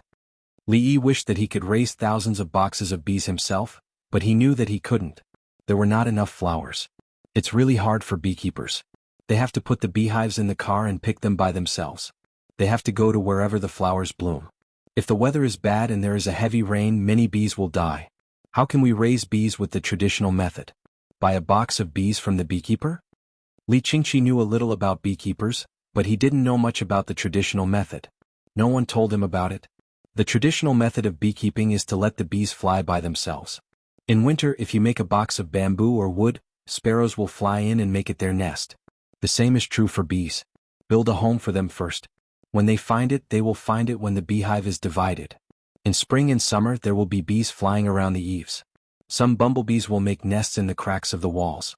Li Yi wished that he could raise thousands of boxes of bees himself, but he knew that he couldn't. There were not enough flowers. It's really hard for beekeepers. They have to put the beehives in the car and pick them by themselves. They have to go to wherever the flowers bloom. If the weather is bad and there is a heavy rain, many bees will die. How can we raise bees with the traditional method? Buy a box of bees from the beekeeper? Li Qingqi knew a little about beekeepers, but he didn't know much about the traditional method. No one told him about it. The traditional method of beekeeping is to let the bees fly by themselves. In winter, if you make a box of bamboo or wood, sparrows will fly in and make it their nest. The same is true for bees. Build a home for them first. When they find it, they will find it when the beehive is divided. In spring and summer, there will be bees flying around the eaves. Some bumblebees will make nests in the cracks of the walls.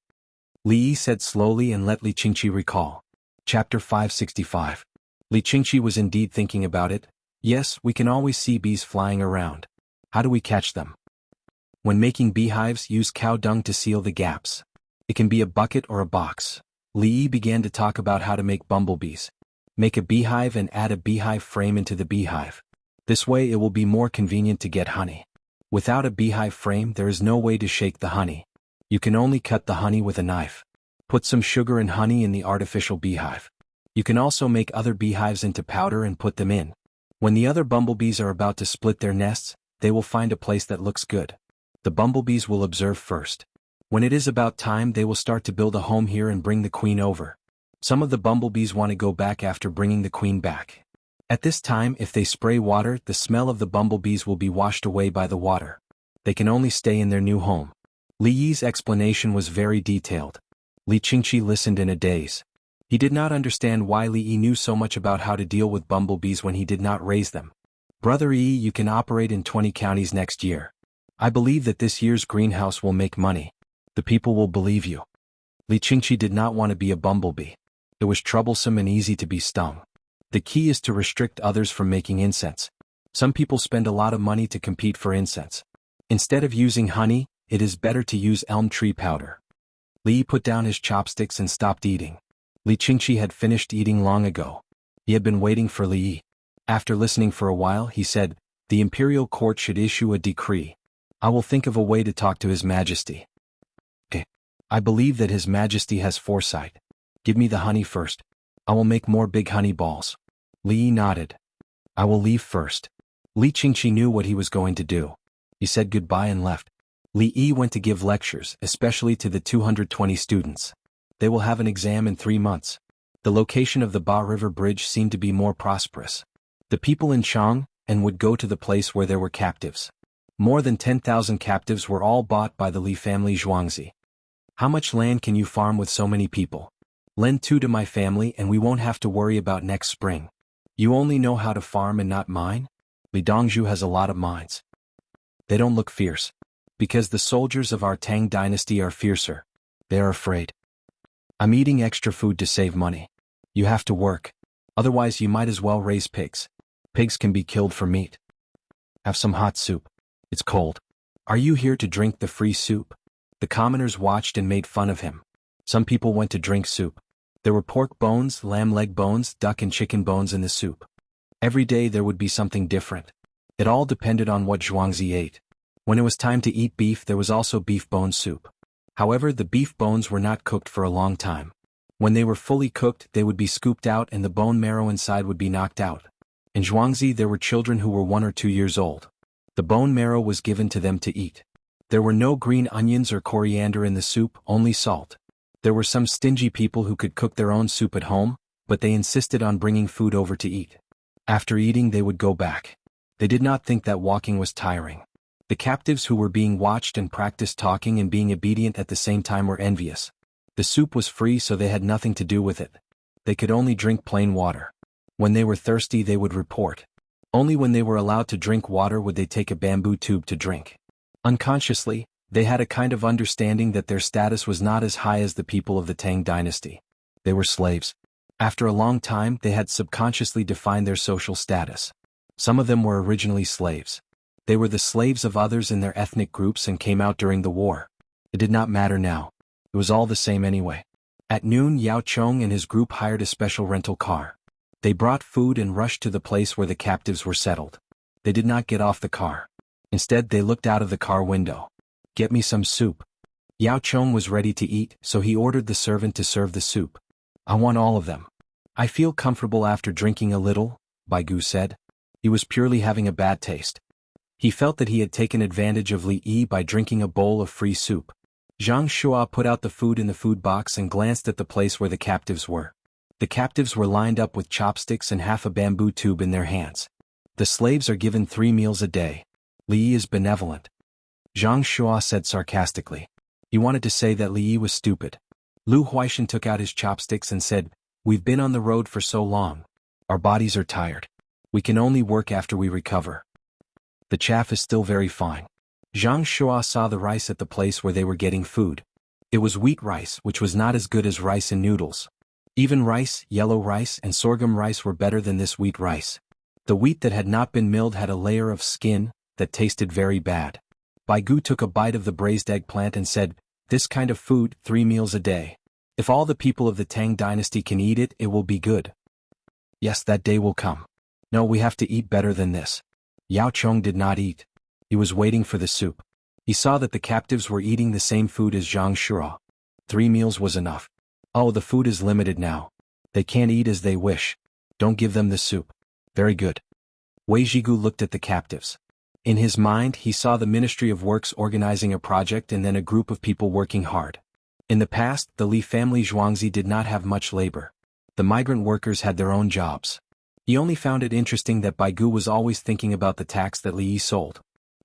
Li Yi said slowly and let Li Qingqi recall. Chapter 565. Li Qingqi was indeed thinking about it. Yes, we can always see bees flying around. How do we catch them? When making beehives, use cow dung to seal the gaps. It can be a bucket or a box. Li Yi began to talk about how to make bumblebees. Make a beehive and add a beehive frame into the beehive. This way it will be more convenient to get honey. Without a beehive frame, there is no way to shake the honey. You can only cut the honey with a knife. Put some sugar and honey in the artificial beehive. You can also make other beehives into powder and put them in. When the other bumblebees are about to split their nests, they will find a place that looks good. The bumblebees will observe first. When it is about time, they will start to build a home here and bring the queen over. Some of the bumblebees want to go back after bringing the queen back. At this time, if they spray water, the smell of the bumblebees will be washed away by the water. They can only stay in their new home. Li Yi's explanation was very detailed. Li Qingqi listened in a daze. He did not understand why Li Yi knew so much about how to deal with bumblebees when he did not raise them. Brother Yi, you can operate in 20 counties next year. I believe that this year's greenhouse will make money. The people will believe you. Li Qingqi did not want to be a bumblebee. It was troublesome and easy to be stung. The key is to restrict others from making incense. Some people spend a lot of money to compete for incense. Instead of using honey, it is better to use elm tree powder. Li put down his chopsticks and stopped eating. Li Qingqi had finished eating long ago. He had been waiting for Li Yi. After listening for a while, he said, "The imperial court should issue a decree. I will think of a way to talk to His Majesty." Okay. I believe that His Majesty has foresight. Give me the honey first. I will make more big honey balls. Li Yi nodded. I will leave first. Li Qingqi knew what he was going to do. He said goodbye and left. Li Yi went to give lectures, especially to the 220 students. They will have an exam in 3 months. The location of the Ba River Bridge seemed to be more prosperous. The people in Chang and would go to the place where there were captives. More than 10,000 captives were all bought by the Li family Zhuangzi. How much land can you farm with so many people? Lend 2 to my family and we won't have to worry about next spring. You only know how to farm and not mine? Li Dongzhu has a lot of mines. They don't look fierce. Because the soldiers of our Tang dynasty are fiercer. They are afraid. I'm eating extra food to save money. You have to work. Otherwise you might as well raise pigs. Pigs can be killed for meat. Have some hot soup. It's cold. Are you here to drink the free soup? The commoners watched and made fun of him. Some people went to drink soup. There were pork bones, lamb leg bones, duck and chicken bones in the soup. Every day there would be something different. It all depended on what Zhuangzi ate. When it was time to eat beef there was also beef bone soup. However, the beef bones were not cooked for a long time. When they were fully cooked they would be scooped out and the bone marrow inside would be knocked out. In Zhuangzi there were children who were 1 or 2 years old. The bone marrow was given to them to eat. There were no green onions or coriander in the soup, only salt. There were some stingy people who could cook their own soup at home, but they insisted on bringing food over to eat. After eating they would go back. They did not think that walking was tiring. The captives who were being watched and practiced talking and being obedient at the same time were envious. The soup was free so they had nothing to do with it. They could only drink plain water. When they were thirsty they would report. Only when they were allowed to drink water would they take a bamboo tube to drink. Unconsciously, they had a kind of understanding that their status was not as high as the people of the Tang dynasty. They were slaves. After a long time they had subconsciously defined their social status. Some of them were originally slaves. They were the slaves of others in their ethnic groups and came out during the war. It did not matter now. It was all the same anyway. At noon Yao Chong and his group hired a special rental car. They brought food and rushed to the place where the captives were settled. They did not get off the car. Instead they looked out of the car window. Get me some soup. Yao Chong was ready to eat, so he ordered the servant to serve the soup. I want all of them. I feel comfortable after drinking a little, Baigu said. He was purely having a bad taste. He felt that he had taken advantage of Li Yi by drinking a bowl of free soup. Zhang Shua put out the food in the food box and glanced at the place where the captives were. The captives were lined up with chopsticks and half a bamboo tube in their hands. The slaves are given 3 meals a day. Li Yi is benevolent. Zhang Shua said sarcastically. He wanted to say that Li Yi was stupid. Lu Huaishan took out his chopsticks and said, We've been on the road for so long. Our bodies are tired. We can only work after we recover. The chaff is still very fine. Zhang Shua saw the rice at the place where they were getting food. It was wheat rice, which was not as good as rice and noodles. Even rice, yellow rice, and sorghum rice were better than this wheat rice. The wheat that had not been milled had a layer of skin that tasted very bad. Baigu took a bite of the braised eggplant and said, This kind of food, 3 meals a day. If all the people of the Tang dynasty can eat it, it will be good. Yes, that day will come. No, we have to eat better than this. Yao Chong did not eat. He was waiting for the soup. He saw that the captives were eating the same food as Zhang Shua. 3 meals was enough. Oh, the food is limited now. They can't eat as they wish. Don't give them the soup. Very good. Wei Zhigu looked at the captives. In his mind he saw the Ministry of Works organizing a project and then a group of people working hard. In the past, the Li family Zhuangzi did not have much labor. The migrant workers had their own jobs. He only found it interesting that Baigu was always thinking about the tax that Li Yi sold.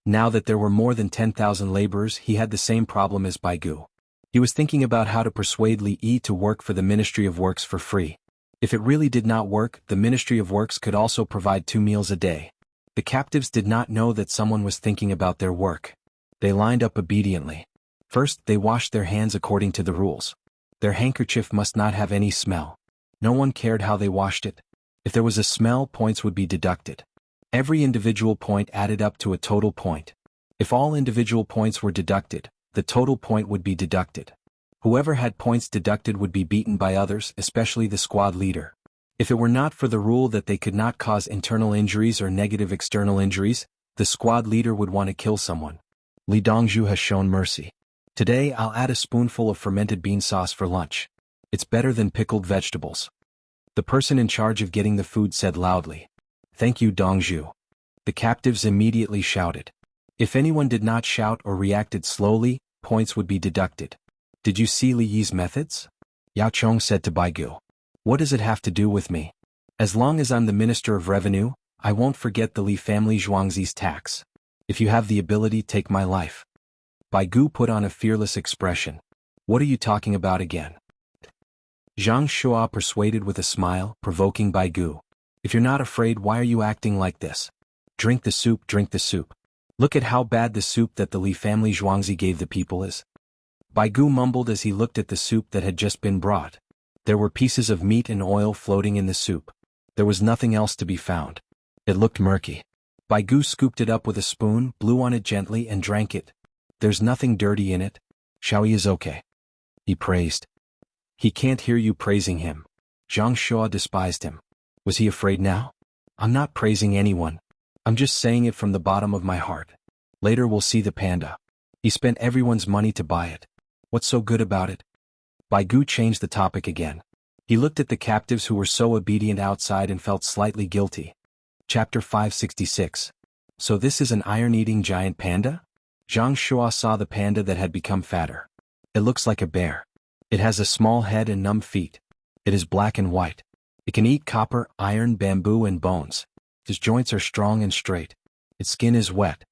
Now that there were more than 10,000 laborers, he had the same problem as Baigu. He was thinking about how to persuade Li Yi to work for the Ministry of Works for free. If it really did not work, the Ministry of Works could also provide 2 meals a day. The captives did not know that someone was thinking about their work. They lined up obediently. First, they washed their hands according to the rules. Their handkerchief must not have any smell. No one cared how they washed it. If there was a smell, points would be deducted. Every individual point added up to a total point. If all individual points were deducted, the total point would be deducted. Whoever had points deducted would be beaten by others, especially the squad leader. If it were not for the rule that they could not cause internal injuries or negative external injuries, the squad leader would want to kill someone. Li Dongzhu has shown mercy. Today I'll add a spoonful of fermented bean sauce for lunch. It's better than pickled vegetables. The person in charge of getting the food said loudly. Thank you, Dongzhu. The captives immediately shouted. If anyone did not shout or reacted slowly, points would be deducted. Did you see Li Yi's methods? Yao Chong said to Baigu. What does it have to do with me? As long as I'm the Minister of Revenue, I won't forget the Li family Zhuangzi's tax. If you have the ability, take my life. Baigu put on a fearless expression. What are you talking about again? Zhang Shua persuaded with a smile, provoking Baigu. If you're not afraid, why are you acting like this? Drink the soup, drink the soup. Look at how bad the soup that the Li family Zhuangzi gave the people is. Baigu mumbled as he looked at the soup that had just been brought. There were pieces of meat and oil floating in the soup. There was nothing else to be found. It looked murky. Baigu scooped it up with a spoon, blew on it gently and drank it. There's nothing dirty in it. Xiaoyi is okay. He praised. He can't hear you praising him. Zhang Shua despised him. Was he afraid now? I'm not praising anyone. I'm just saying it from the bottom of my heart. Later we'll see the panda. He spent everyone's money to buy it. What's so good about it? Baigu changed the topic again. He looked at the captives who were so obedient outside and felt slightly guilty. Chapter 566. So this is an iron-eating giant panda? Zhang Shua saw the panda that had become fatter. It looks like a bear. It has a small head and numb feet. It is black and white. It can eat copper, iron, bamboo and bones. Its joints are strong and straight. Its skin is wet.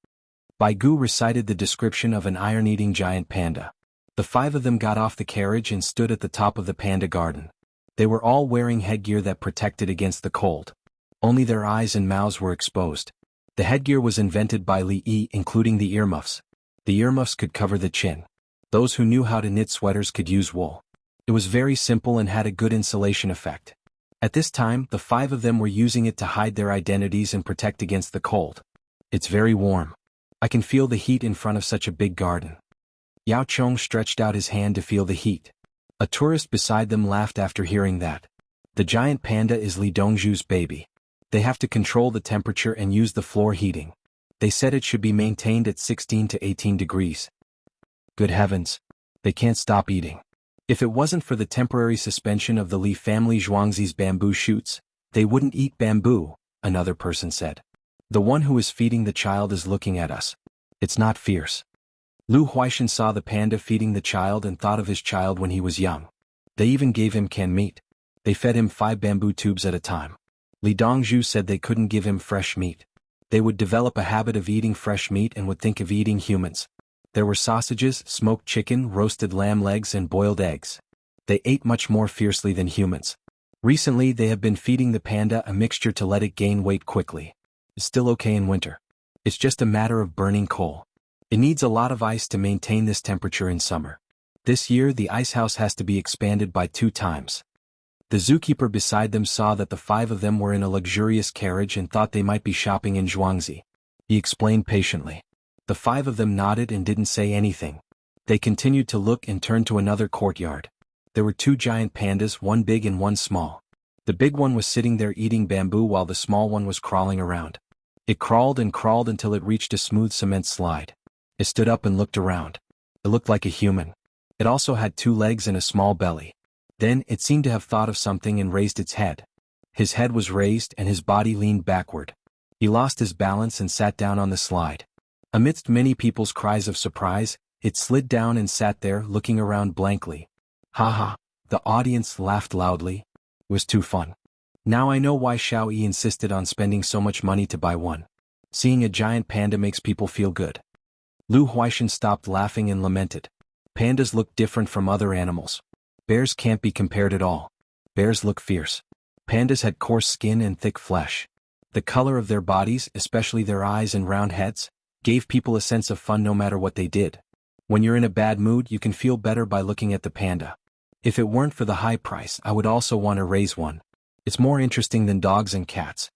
Baigu recited the description of an iron-eating giant panda. The 5 of them got off the carriage and stood at the top of the panda garden. They were all wearing headgear that protected against the cold. Only their eyes and mouths were exposed. The headgear was invented by Li Yi, including the earmuffs. The earmuffs could cover the chin. Those who knew how to knit sweaters could use wool. It was very simple and had a good insulation effect. At this time, the 5 of them were using it to hide their identities and protect against the cold. It's very warm. I can feel the heat in front of such a big garden. Yao Chong stretched out his hand to feel the heat. A tourist beside them laughed after hearing that. The giant panda is Li Dongzhu's baby. They have to control the temperature and use the floor heating. They said it should be maintained at 16 to 18 degrees. Good heavens. They can't stop eating. If it wasn't for the temporary suspension of the Li family Zhuangzi's bamboo shoots, they wouldn't eat bamboo, another person said. The one who is feeding the child is looking at us. It's not fierce. Lu Huaishan saw the panda feeding the child and thought of his child when he was young. They even gave him canned meat. They fed him 5 bamboo tubes at a time. Li Dongzhu said they couldn't give him fresh meat. They would develop a habit of eating fresh meat and would think of eating humans. There were sausages, smoked chicken, roasted lamb legs and boiled eggs. They ate much more fiercely than humans. Recently they have been feeding the panda a mixture to let it gain weight quickly. It's still okay in winter. It's just a matter of burning coal. It needs a lot of ice to maintain this temperature in summer. This year the ice house has to be expanded by 2 times. The zookeeper beside them saw that the 5 of them were in a luxurious carriage and thought they might be shopping in Zhuangzi. He explained patiently. The 5 of them nodded and didn't say anything. They continued to look and turned to another courtyard. There were 2 giant pandas, one big and one small. The big one was sitting there eating bamboo while the small one was crawling around. It crawled and crawled until it reached a smooth cement slide. It stood up and looked around. It looked like a human. It also had 2 legs and a small belly. Then it seemed to have thought of something and raised its head. His head was raised and his body leaned backward. He lost his balance and sat down on the slide. Amidst many people's cries of surprise, it slid down and sat there looking around blankly. Ha ha, the audience laughed loudly. It was too fun. Now I know why Xiao Yi insisted on spending so much money to buy one. Seeing a giant panda makes people feel good. Lu Huaishan stopped laughing and lamented. Pandas look different from other animals. Bears can't be compared at all. Bears look fierce. Pandas had coarse skin and thick flesh. The color of their bodies, especially their eyes and round heads, gave people a sense of fun no matter what they did. When you're in a bad mood, you can feel better by looking at the panda. If it weren't for the high price, I would also want to raise one. It's more interesting than dogs and cats.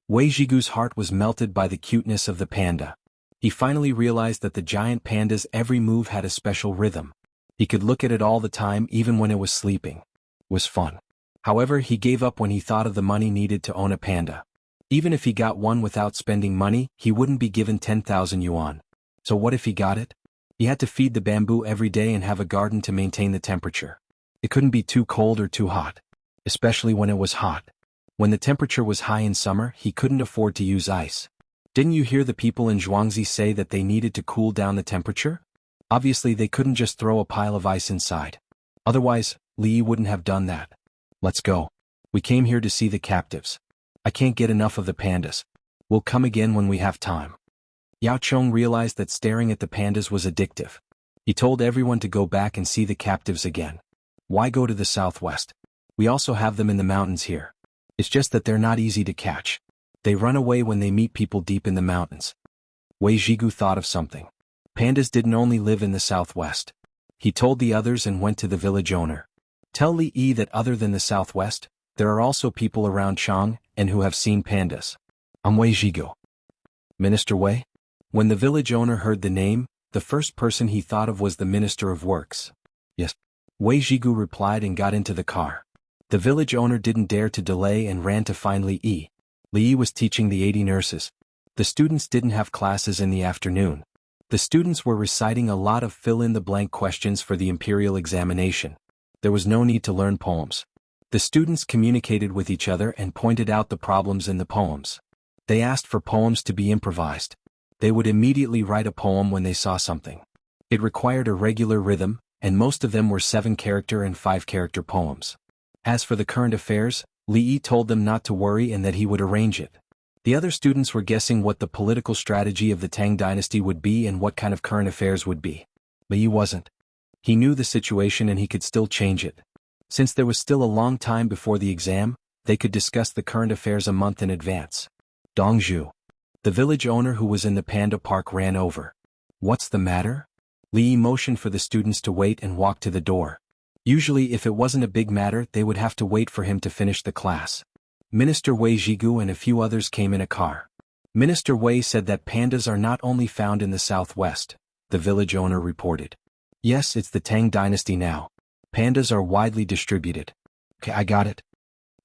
Wei Zhigu's heart was melted by the cuteness of the panda. He finally realized that the giant panda's every move had a special rhythm. He could look at it all the time even when it was sleeping. It was fun. However, he gave up when he thought of the money needed to own a panda. Even if he got one without spending money, he wouldn't be given 10,000 yuan. So what if he got it? He had to feed the bamboo every day and have a garden to maintain the temperature. It couldn't be too cold or too hot. especially when it was hot. When the temperature was high in summer, he couldn't afford to use ice. Didn't you hear the people in Jianghu say that they needed to cool down the temperature? Obviously they couldn't just throw a pile of ice inside. Otherwise, Li wouldn't have done that. Let's go. We came here to see the captives. I can't get enough of the pandas. We'll come again when we have time. Yao Chong realized that staring at the pandas was addictive. He told everyone to go back and see the captives again. Why go to the southwest? We also have them in the mountains here. It's just that they're not easy to catch. They run away when they meet people deep in the mountains. Wei Zhigu thought of something. Pandas didn't only live in the southwest. He told the others and went to the village owner. Tell Li Yi that other than the southwest, there are also people around Chang and who have seen pandas. I'm Wei Zhigu. Minister Wei? When the village owner heard the name, the first person he thought of was the Minister of Works. Yes. Wei Zhigu replied and got into the car. The village owner didn't dare to delay and ran to find Li Yi. Li Yi was teaching the 80 nurses. The students didn't have classes in the afternoon. The students were reciting a lot of fill-in-the-blank questions for the imperial examination. There was no need to learn poems. The students communicated with each other and pointed out the problems in the poems. They asked for poems to be improvised. They would immediately write a poem when they saw something. It required a regular rhythm, and most of them were 7-character and 5-character poems. As for the current affairs, Li Yi told them not to worry and that he would arrange it. The other students were guessing what the political strategy of the Tang dynasty would be and what kind of current affairs would be. Li Yi wasn't. He knew the situation and he could still change it. Since there was still a long time before the exam, they could discuss the current affairs a month in advance. Dongzhu. The village owner who was in the panda park ran over. What's the matter? Li Yi motioned for the students to wait and walked to the door. Usually if it wasn't a big matter they would have to wait for him to finish the class. Minister Wei Zhigu and a few others came in a car. Minister Wei said that pandas are not only found in the southwest, the village owner reported. Yes, it's the Tang dynasty now. Pandas are widely distributed. Okay, I got it.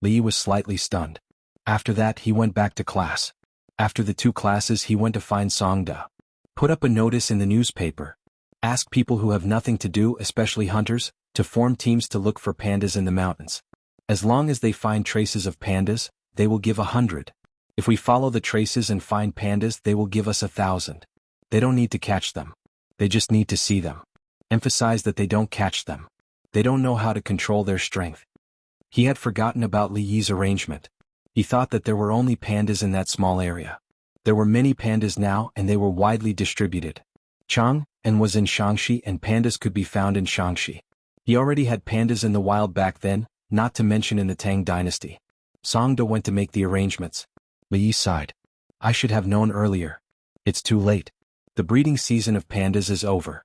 Li Yi was slightly stunned. After that he went back to class. After the 2 classes he went to find Songda. Put up a notice in the newspaper. Ask people who have nothing to do, especially hunters, to form teams to look for pandas in the mountains. As long as they find traces of pandas, they will give 100. If we follow the traces and find pandas, they will give us 1,000. They don't need to catch them. They just need to see them. Emphasize that they don't catch them. They don't know how to control their strength. He had forgotten about Li Yi's arrangement. He thought that there were only pandas in that small area. There were many pandas now and they were widely distributed. Chang and was in Shaanxi and pandas could be found in Shaanxi. He already had pandas in the wild back then, not to mention in the Tang dynasty. Songda went to make the arrangements. Li Yi sighed. I should have known earlier. It's too late. The breeding season of pandas is over.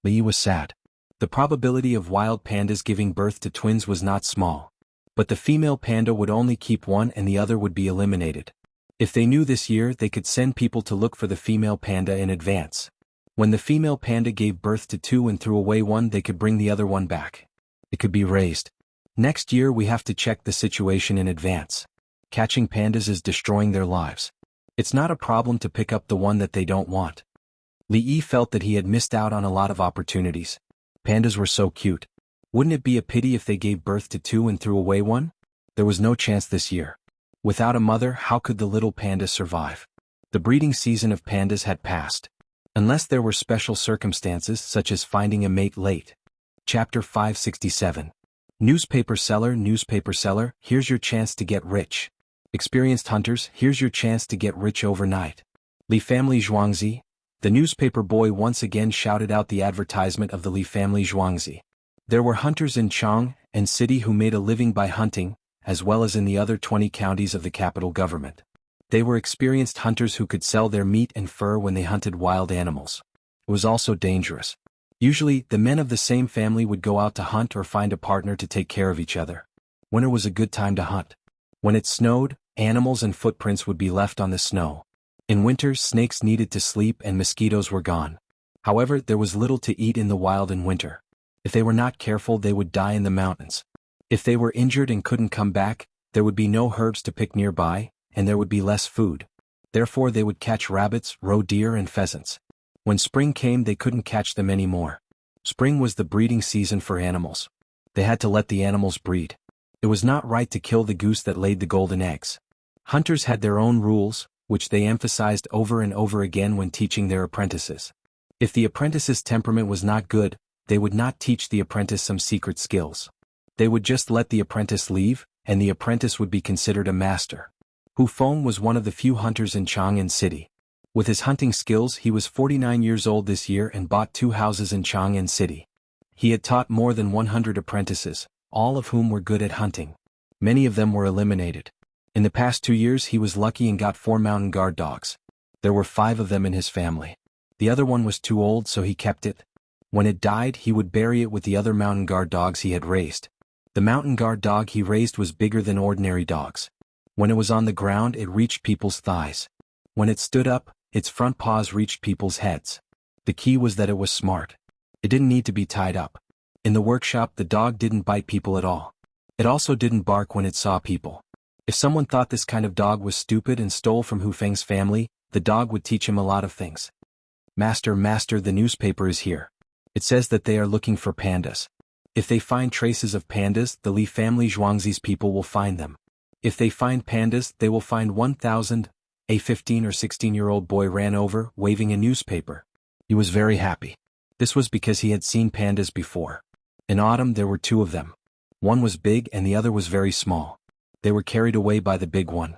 Li Yi was sad. The probability of wild pandas giving birth to twins was not small. But the female panda would only keep one and the other would be eliminated. If they knew this year, they could send people to look for the female panda in advance. When the female panda gave birth to 2 and threw away one, they could bring the other one back. It could be raised. Next year we have to check the situation in advance. Catching pandas is destroying their lives. It's not a problem to pick up the one that they don't want. Li Yi felt that he had missed out on a lot of opportunities. Pandas were so cute. Wouldn't it be a pity if they gave birth to 2 and threw away one? There was no chance this year. Without a mother, how could the little panda survive? The breeding season of pandas had passed. Unless there were special circumstances such as finding a mate late. Chapter 567. Newspaper seller, here's your chance to get rich. Experienced hunters, here's your chance to get rich overnight. Li family Zhuangzi. The newspaper boy once again shouted out the advertisement of the Li family Zhuangzi. There were hunters in Chang and city who made a living by hunting, as well as in the other 20 counties of the capital government. They were experienced hunters who could sell their meat and fur when they hunted wild animals. It was also dangerous. Usually, the men of the same family would go out to hunt or find a partner to take care of each other. Winter was a good time to hunt. When it snowed, animals and footprints would be left on the snow. In winter, snakes needed to sleep and mosquitoes were gone. However, there was little to eat in the wild in winter. If they were not careful, they would die in the mountains. If they were injured and couldn't come back, there would be no herbs to pick nearby, and there would be less food. Therefore they would catch rabbits, roe deer and pheasants. When spring came they couldn't catch them anymore. Spring was the breeding season for animals. They had to let the animals breed. It was not right to kill the goose that laid the golden eggs. Hunters had their own rules, which they emphasized over and over again when teaching their apprentices. If the apprentice's temperament was not good, they would not teach the apprentice some secret skills. They would just let the apprentice leave, and the apprentice would be considered a master. Hu Feng was one of the few hunters in Chang'an City. With his hunting skills, he was 49 years old this year and bought 2 houses in Chang'an City. He had taught more than 100 apprentices, all of whom were good at hunting. Many of them were eliminated. In the past 2 years he was lucky and got 4 mountain guard dogs. There were 5 of them in his family. The other one was too old, so he kept it. When it died, he would bury it with the other mountain guard dogs he had raised. The mountain guard dog he raised was bigger than ordinary dogs. When it was on the ground, it reached people's thighs. When it stood up, its front paws reached people's heads. The key was that it was smart. It didn't need to be tied up. In the workshop, the dog didn't bite people at all. It also didn't bark when it saw people. If someone thought this kind of dog was stupid and stole from Hu Feng's family, the dog would teach him a lot of things. Master, the newspaper is here. It says that they are looking for pandas. If they find traces of pandas, the Li family Zhuangzi's people will find them. If they find pandas, they will find 1,000. A 15 or 16-year-old boy ran over, waving a newspaper. He was very happy. This was because he had seen pandas before. In autumn there were 2 of them. One was big and the other was very small. They were carried away by the big one.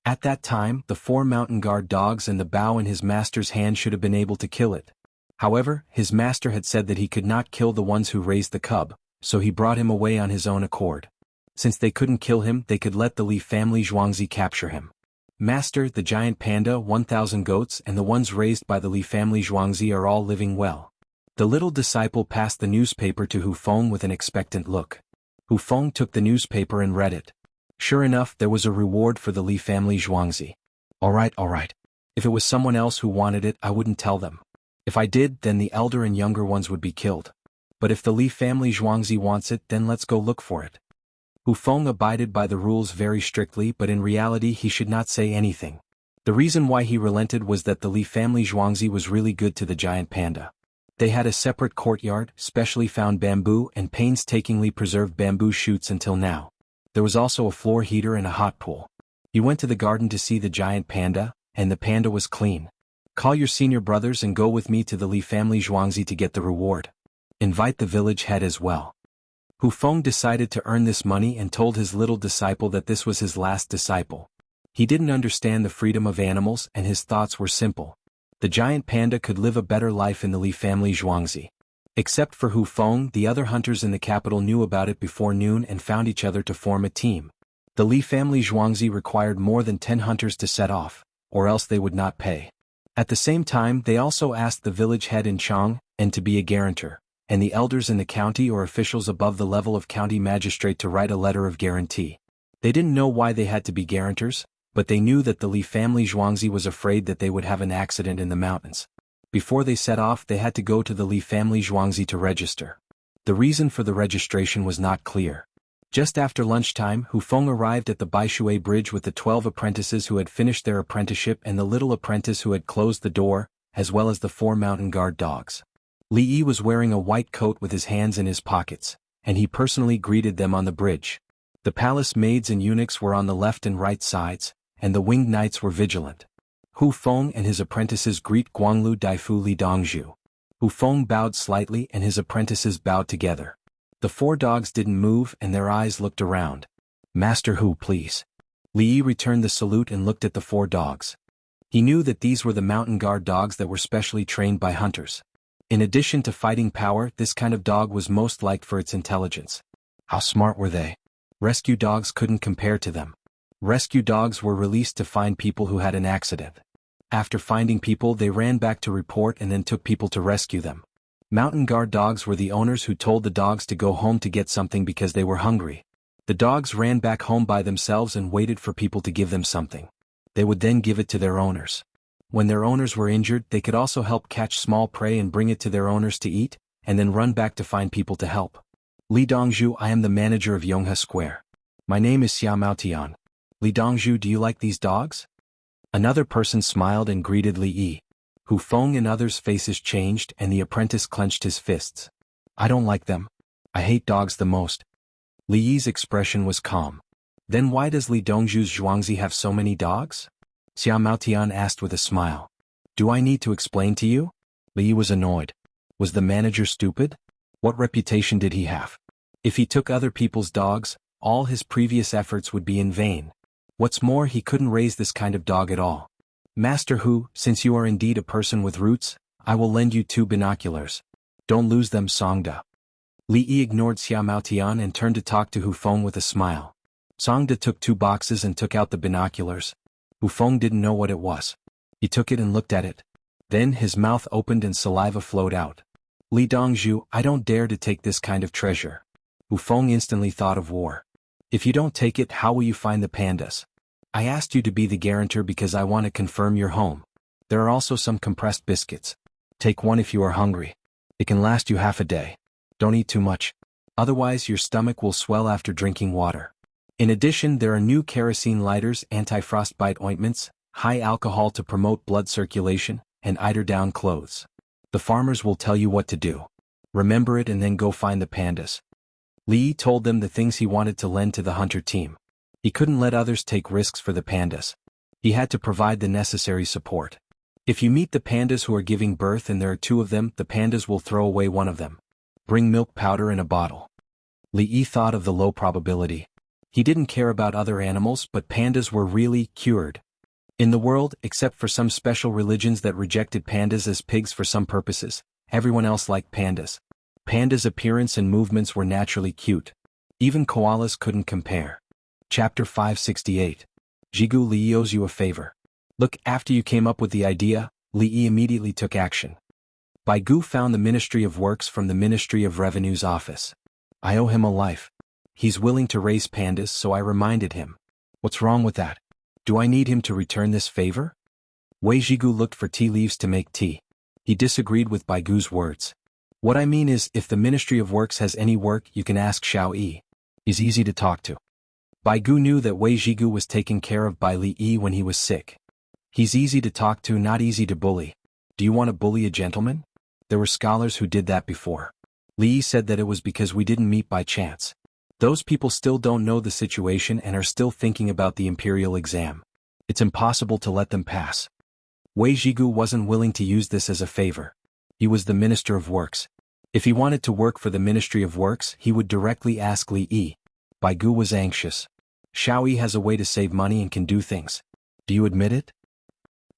At that time, the 4 mountain guard dogs and the bow in his master's hand should have been able to kill it. However, his master had said that he could not kill the ones who raised the cub, so he brought him away on his own accord. Since they couldn't kill him, they could let the Li family Zhuangzi capture him. Master, the giant panda, 1,000 goats, and the ones raised by the Li family Zhuangzi are all living well. The little disciple passed the newspaper to Hu Feng with an expectant look. Hu Feng took the newspaper and read it. Sure enough, there was a reward for the Li family Zhuangzi. All right. If it was someone else who wanted it, I wouldn't tell them. If I did, then the elder and younger ones would be killed. But if the Li family Zhuangzi wants it, then let's go look for it. Hu Feng abided by the rules very strictly, but in reality he should not say anything. The reason why he relented was that the Li family Zhuangzi was really good to the giant panda. They had a separate courtyard, specially found bamboo and painstakingly preserved bamboo shoots until now. There was also a floor heater and a hot pool. He went to the garden to see the giant panda, and the panda was clean. Call your senior brothers and go with me to the Li family Zhuangzi to get the reward. Invite the village head as well. Hu Feng decided to earn this money and told his little disciple that this was his last disciple. He didn't understand the freedom of animals and his thoughts were simple. The giant panda could live a better life in the Li family Zhuangzi. Except for Hu Feng, the other hunters in the capital knew about it before noon and found each other to form a team. The Li family Zhuangzi required more than 10 hunters to set off, or else they would not pay. At the same time, they also asked the village head in Chang, and to be a guarantor, and the elders in the county or officials above the level of county magistrate to write a letter of guarantee. They didn't know why they had to be guarantors, but they knew that the Li family Zhuangzi was afraid that they would have an accident in the mountains. Before they set off, they had to go to the Li family Zhuangzi to register. The reason for the registration was not clear. Just after lunchtime, Hu Feng arrived at the Baishui Bridge with the 12 apprentices who had finished their apprenticeship and the little apprentice who had closed the door, as well as the 4 mountain guard dogs. Li Yi was wearing a white coat with his hands in his pockets, and he personally greeted them on the bridge. The palace maids and eunuchs were on the left and right sides, and the winged knights were vigilant. Hu Feng and his apprentices greet Guanglu Daifu Li Dongzhu. Hu Feng bowed slightly and his apprentices bowed together. The 4 dogs didn't move and their eyes looked around. Master Hu, please. Li Yi returned the salute and looked at the 4 dogs. He knew that these were the mountain guard dogs that were specially trained by hunters. In addition to fighting power, this kind of dog was most liked for its intelligence. How smart were they? Rescue dogs couldn't compare to them. Rescue dogs were released to find people who had an accident. After finding people, they ran back to report and then took people to rescue them. Mountain guard dogs were the owners who told the dogs to go home to get something because they were hungry. The dogs ran back home by themselves and waited for people to give them something. They would then give it to their owners. When their owners were injured, they could also help catch small prey and bring it to their owners to eat, and then run back to find people to help. Li Dongzhu, I am the manager of Yonghe Square. My name is Xia Maotian. Li Dongzhu, do you like these dogs? Another person smiled and greeted Li Yi. Hu Feng and others' faces changed and the apprentice clenched his fists. I don't like them. I hate dogs the most. Li Yi's expression was calm. Then why does Li Dongzhu's Zhuangzi have so many dogs? Xia Maotian asked with a smile. Do I need to explain to you? Li Yi was annoyed. Was the manager stupid? What reputation did he have? If he took other people's dogs, all his previous efforts would be in vain. What's more, he couldn't raise this kind of dog at all. Master Hu, since you are indeed a person with roots, I will lend you 2 binoculars. Don't lose them, Songda. Li Yi ignored Xia Maotian and turned to talk to Hu Feng with a smile. Songda took 2 boxes and took out the binoculars. Hu Feng didn't know what it was. He took it and looked at it. Then his mouth opened and saliva flowed out. Li Dongzhu, I don't dare to take this kind of treasure. Hu Feng instantly thought of war. If you don't take it, how will you find the pandas? I asked you to be the guarantor because I want to confirm your home. There are also some compressed biscuits. Take one if you are hungry. It can last you half a day. Don't eat too much. Otherwise your stomach will swell after drinking water. In addition, there are new kerosene lighters, anti-frostbite ointments, high alcohol to promote blood circulation, and eider-down clothes. The farmers will tell you what to do. Remember it and then go find the pandas. Li Yi told them the things he wanted to lend to the hunter team. He couldn't let others take risks for the pandas. He had to provide the necessary support. If you meet the pandas who are giving birth and there are 2 of them, the pandas will throw away one of them. Bring milk powder in a bottle. Li Yi thought of the low probability. He didn't care about other animals, but pandas were really cured. In the world, except for some special religions that rejected pandas as pigs for some purposes, everyone else liked pandas. Pandas' appearance and movements were naturally cute. Even koalas couldn't compare. Chapter 568. Jianghu. Li Yi owes you a favor. Look, after you came up with the idea, Li Yi immediately took action. Baigu found the Ministry of Works from the Ministry of Revenue's office. I owe him a life. He's willing to raise pandas, so I reminded him. What's wrong with that? Do I need him to return this favor? Wei Jianghu looked for tea leaves to make tea. He disagreed with Baigu's words. What I mean is, if the Ministry of Works has any work, you can ask Xiao Yi. He's easy to talk to. Baigu knew that Wei Jianghu was taken care of by Li Yi when he was sick. He's easy to talk to, not easy to bully. Do you want to bully a gentleman? There were scholars who did that before. Li Yi said that it was because we didn't meet by chance. Those people still don't know the situation and are still thinking about the imperial exam. It's impossible to let them pass. Wei Jianghu wasn't willing to use this as a favor. He was the Minister of Works. If he wanted to work for the Ministry of Works, he would directly ask Li Yi. Baigu was anxious. Xiao Yi has a way to save money and can do things. Do you admit it?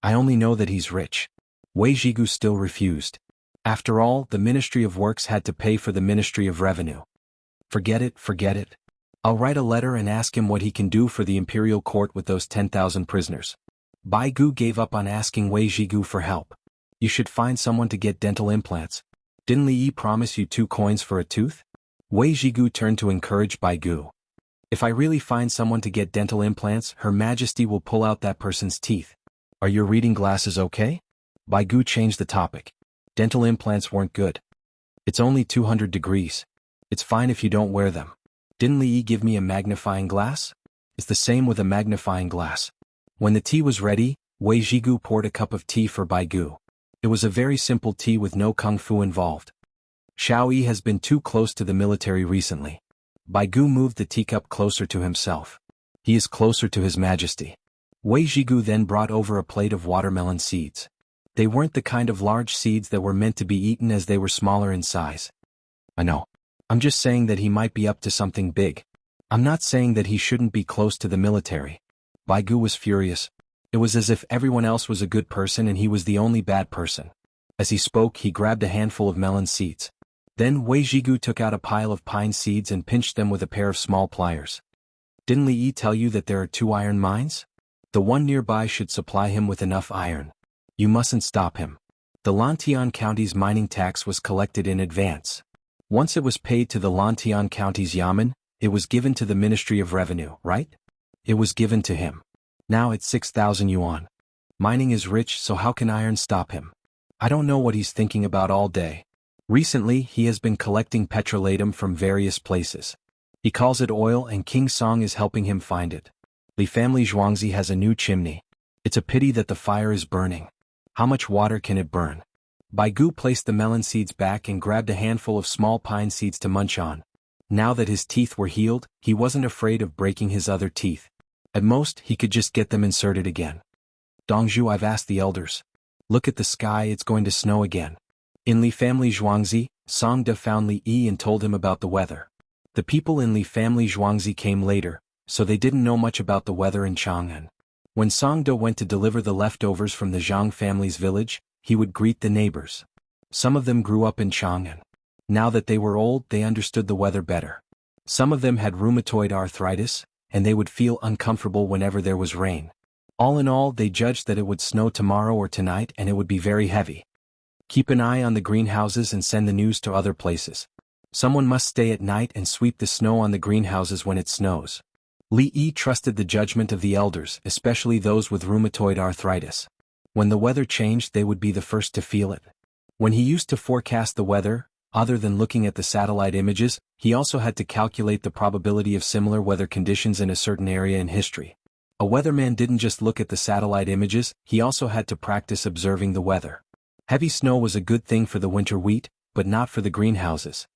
I only know that he's rich. Wei Jianghu still refused. After all, the Ministry of Works had to pay for the Ministry of Revenue. Forget it, forget it. I'll write a letter and ask him what he can do for the imperial court with those 10,000 prisoners. Baigu gave up on asking Wei Jianghu for help. You should find someone to get dental implants. Didn't Li Yi promise you 2 coins for a tooth? Wei Jianghu turned to encourage Baigu. If I really find someone to get dental implants, Her Majesty will pull out that person's teeth. Are your reading glasses okay? Baigu changed the topic. Dental implants weren't good. It's only 200 degrees. It's fine if you don't wear them. Didn't Li Yi give me a magnifying glass? It's the same with a magnifying glass. When the tea was ready, Wei Jianghu poured a cup of tea for Baigu. It was a very simple tea with no kung fu involved. Xiao Yi has been too close to the military recently. Baigu moved the teacup closer to himself. He is closer to His Majesty. Wei Jianghu then brought over a plate of watermelon seeds. They weren't the kind of large seeds that were meant to be eaten, as they were smaller in size. I know. I'm just saying that he might be up to something big. I'm not saying that he shouldn't be close to the military. Baigu was furious. It was as if everyone else was a good person and he was the only bad person. As he spoke, he grabbed a handful of melon seeds. Then Wei Jianghu took out a pile of pine seeds and pinched them with a pair of small pliers. Didn't Li Yi tell you that there are 2 iron mines? The one nearby should supply him with enough iron. You mustn't stop him. The Lantian County's mining tax was collected in advance. Once it was paid to the Lantian County's yamen, it was given to the Ministry of Revenue, right? It was given to him. Now it's 6,000 yuan. Mining is rich, so how can iron stop him? I don't know what he's thinking about all day. Recently, he has been collecting petrolatum from various places. He calls it oil and King Song is helping him find it. The family Zhuangzi has a new chimney. It's a pity that the fire is burning. How much water can it burn? Baigu placed the melon seeds back and grabbed a handful of small pine seeds to munch on. Now that his teeth were healed, he wasn't afraid of breaking his other teeth. At most, he could just get them inserted again. Dongzhu, I've asked the elders. Look at the sky, it's going to snow again. In Li family Zhuangzi, Songde found Li Yi and told him about the weather. The people in Li family Zhuangzi came later, so they didn't know much about the weather in Chang'an. When Songde went to deliver the leftovers from the Zhang family's village, he would greet the neighbors. Some of them grew up in Chang'an. Now that they were old, they understood the weather better. Some of them had rheumatoid arthritis, and they would feel uncomfortable whenever there was rain. All in all, they judged that it would snow tomorrow or tonight and it would be very heavy. Keep an eye on the greenhouses and send the news to other places. Someone must stay at night and sweep the snow on the greenhouses when it snows. Li Yi trusted the judgment of the elders, especially those with rheumatoid arthritis. When the weather changed, they would be the first to feel it. When he used to forecast the weather, other than looking at the satellite images, he also had to calculate the probability of similar weather conditions in a certain area in history. A weatherman didn't just look at the satellite images, he also had to practice observing the weather. Heavy snow was a good thing for the winter wheat, but not for the greenhouses.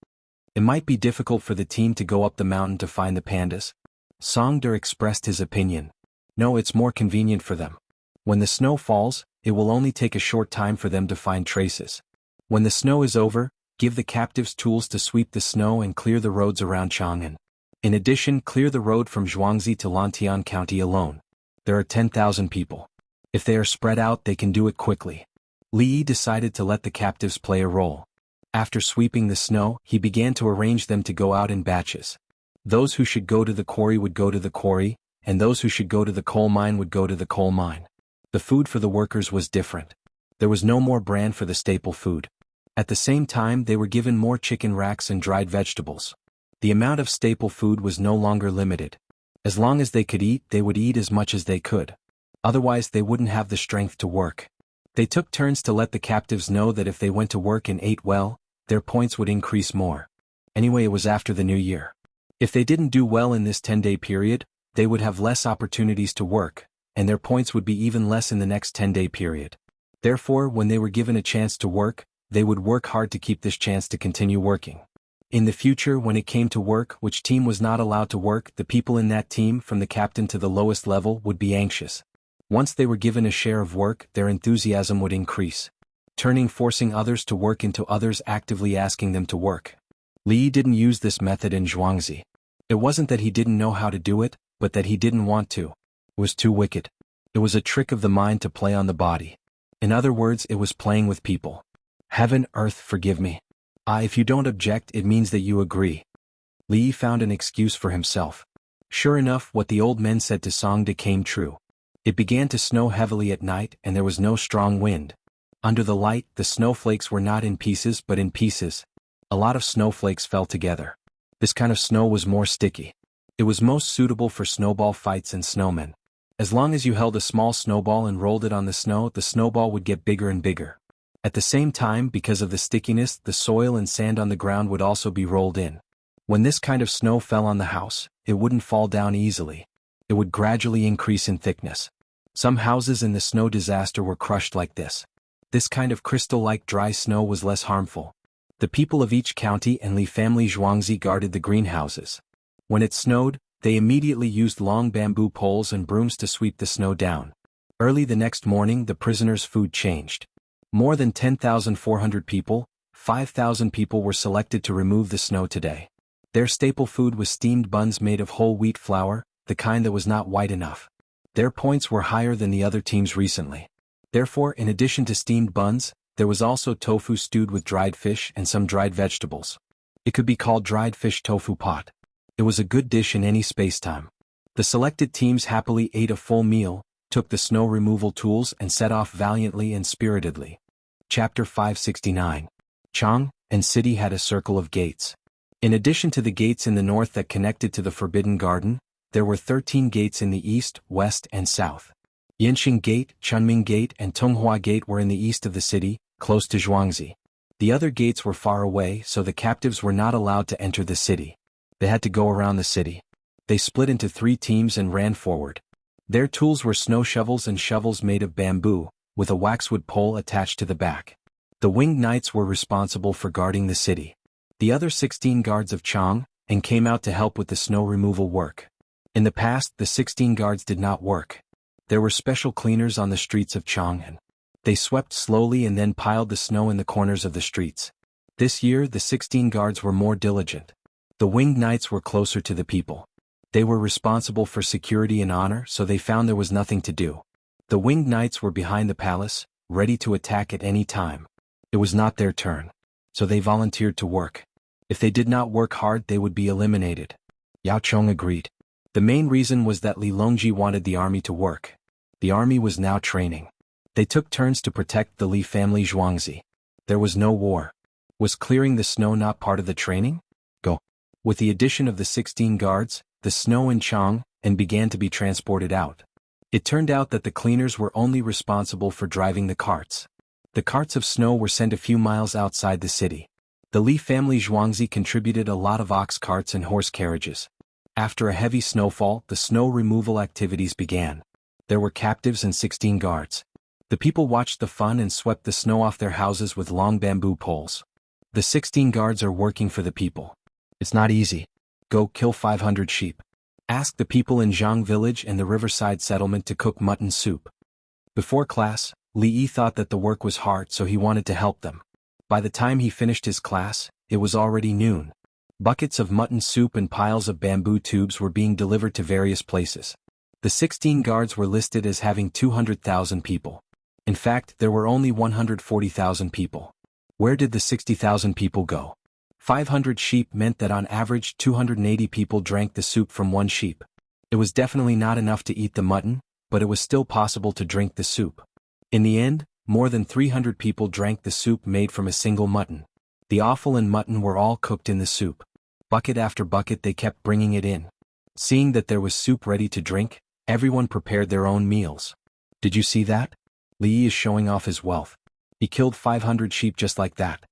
It might be difficult for the team to go up the mountain to find the pandas. Songde expressed his opinion. No, it's more convenient for them. When the snow falls, it will only take a short time for them to find traces. When the snow is over, give the captives tools to sweep the snow and clear the roads around Chang'an. In addition, clear the road from Zhuangzi to Lantian County alone. There are 10,000 people. If they are spread out, they can do it quickly. Li Yi decided to let the captives play a role. After sweeping the snow, he began to arrange them to go out in batches. Those who should go to the quarry would go to the quarry, and those who should go to the coal mine would go to the coal mine. The food for the workers was different. There was no more bran for the staple food. At the same time, they were given more chicken racks and dried vegetables. The amount of staple food was no longer limited. As long as they could eat, they would eat as much as they could. Otherwise, they wouldn't have the strength to work. They took turns to let the captives know that if they went to work and ate well, their points would increase more. Anyway, it was after the new year. If they didn't do well in this 10-day period, they would have less opportunities to work, and their points would be even less in the next 10-day period. Therefore, when they were given a chance to work, they would work hard to keep this chance to continue working. In the future, when it came to work, which team was not allowed to work, the people in that team, from the captain to the lowest level, would be anxious. Once they were given a share of work, their enthusiasm would increase, turning forcing others to work into others actively asking them to work. Li Yi didn't use this method in Zhuangzi. It wasn't that he didn't know how to do it, but that he didn't want to. It was too wicked. It was a trick of the mind to play on the body. In other words, it was playing with people. Heaven, earth, forgive me. If you don't object, it means that you agree. Li Yi found an excuse for himself. Sure enough, what the old men said to Songde came true. It began to snow heavily at night and there was no strong wind. Under the light, the snowflakes were not in pieces but in pieces. A lot of snowflakes fell together. This kind of snow was more sticky. It was most suitable for snowball fights and snowmen. As long as you held a small snowball and rolled it on the snowball would get bigger and bigger. At the same time, because of the stickiness, the soil and sand on the ground would also be rolled in. When this kind of snow fell on the house, it wouldn't fall down easily. It would gradually increase in thickness. Some houses in the snow disaster were crushed like this. This kind of crystal-like dry snow was less harmful. The people of each county and Li family Zhuangzi guarded the greenhouses. When it snowed, they immediately used long bamboo poles and brooms to sweep the snow down. Early the next morning, the prisoners' food changed. More than 10,400 people, 5,000 people were selected to remove the snow today. Their staple food was steamed buns made of whole wheat flour, the kind that was not white enough. Their points were higher than the other teams recently. Therefore, in addition to steamed buns, there was also tofu stewed with dried fish and some dried vegetables. It could be called dried fish tofu pot. It was a good dish in any spacetime. The selected teams happily ate a full meal, took the snow removal tools and set off valiantly and spiritedly. Chapter 569. Chang and City had a circle of gates. In addition to the gates in the north that connected to the Forbidden Garden, there were 13 gates in the east, west, and south. Yanqing Gate, Chunming Gate, and Tonghua Gate were in the east of the city, close to Zhuangzi. The other gates were far away, so the captives were not allowed to enter the city. They had to go around the city. They split into 3 teams and ran forward. Their tools were snow shovels and shovels made of bamboo, with a waxwood pole attached to the back. The winged knights were responsible for guarding the city. The other 16 guards of Chang, and came out to help with the snow removal work. In the past, the 16 guards did not work. There were special cleaners on the streets of Jianghu. They swept slowly and then piled the snow in the corners of the streets. This year, the 16 guards were more diligent. The winged knights were closer to the people. They were responsible for security and honor, so they found there was nothing to do. The winged knights were behind the palace, ready to attack at any time. It was not their turn, so they volunteered to work. If they did not work hard, they would be eliminated. Yao Chong agreed. The main reason was that Li Longji wanted the army to work. The army was now training. They took turns to protect the Li family Zhuangzi. There was no war. Was clearing the snow not part of the training? Go. With the addition of the 16 guards, the snow in Chang and began to be transported out. It turned out that the cleaners were only responsible for driving the carts. The carts of snow were sent a few miles outside the city. The Li family Zhuangzi contributed a lot of ox carts and horse carriages. After a heavy snowfall, the snow removal activities began. There were captives and 16 guards. The people watched the fun and swept the snow off their houses with long bamboo poles. The 16 guards are working for the people. It's not easy. Go kill 500 sheep. Ask the people in Zhang village and the riverside settlement to cook mutton soup. Before class, Li Yi thought that the work was hard, so he wanted to help them. By the time he finished his class, it was already noon. Buckets of mutton soup and piles of bamboo tubes were being delivered to various places. The 16 guards were listed as having 200,000 people. In fact, there were only 140,000 people. Where did the 60,000 people go? 500 sheep meant that on average 280 people drank the soup from one sheep. It was definitely not enough to eat the mutton, but it was still possible to drink the soup. In the end, more than 300 people drank the soup made from a single mutton. The offal and mutton were all cooked in the soup. Bucket after bucket they kept bringing it in. Seeing that there was soup ready to drink, everyone prepared their own meals. Did you see that? Li Yi is showing off his wealth. He killed 500 sheep just like that.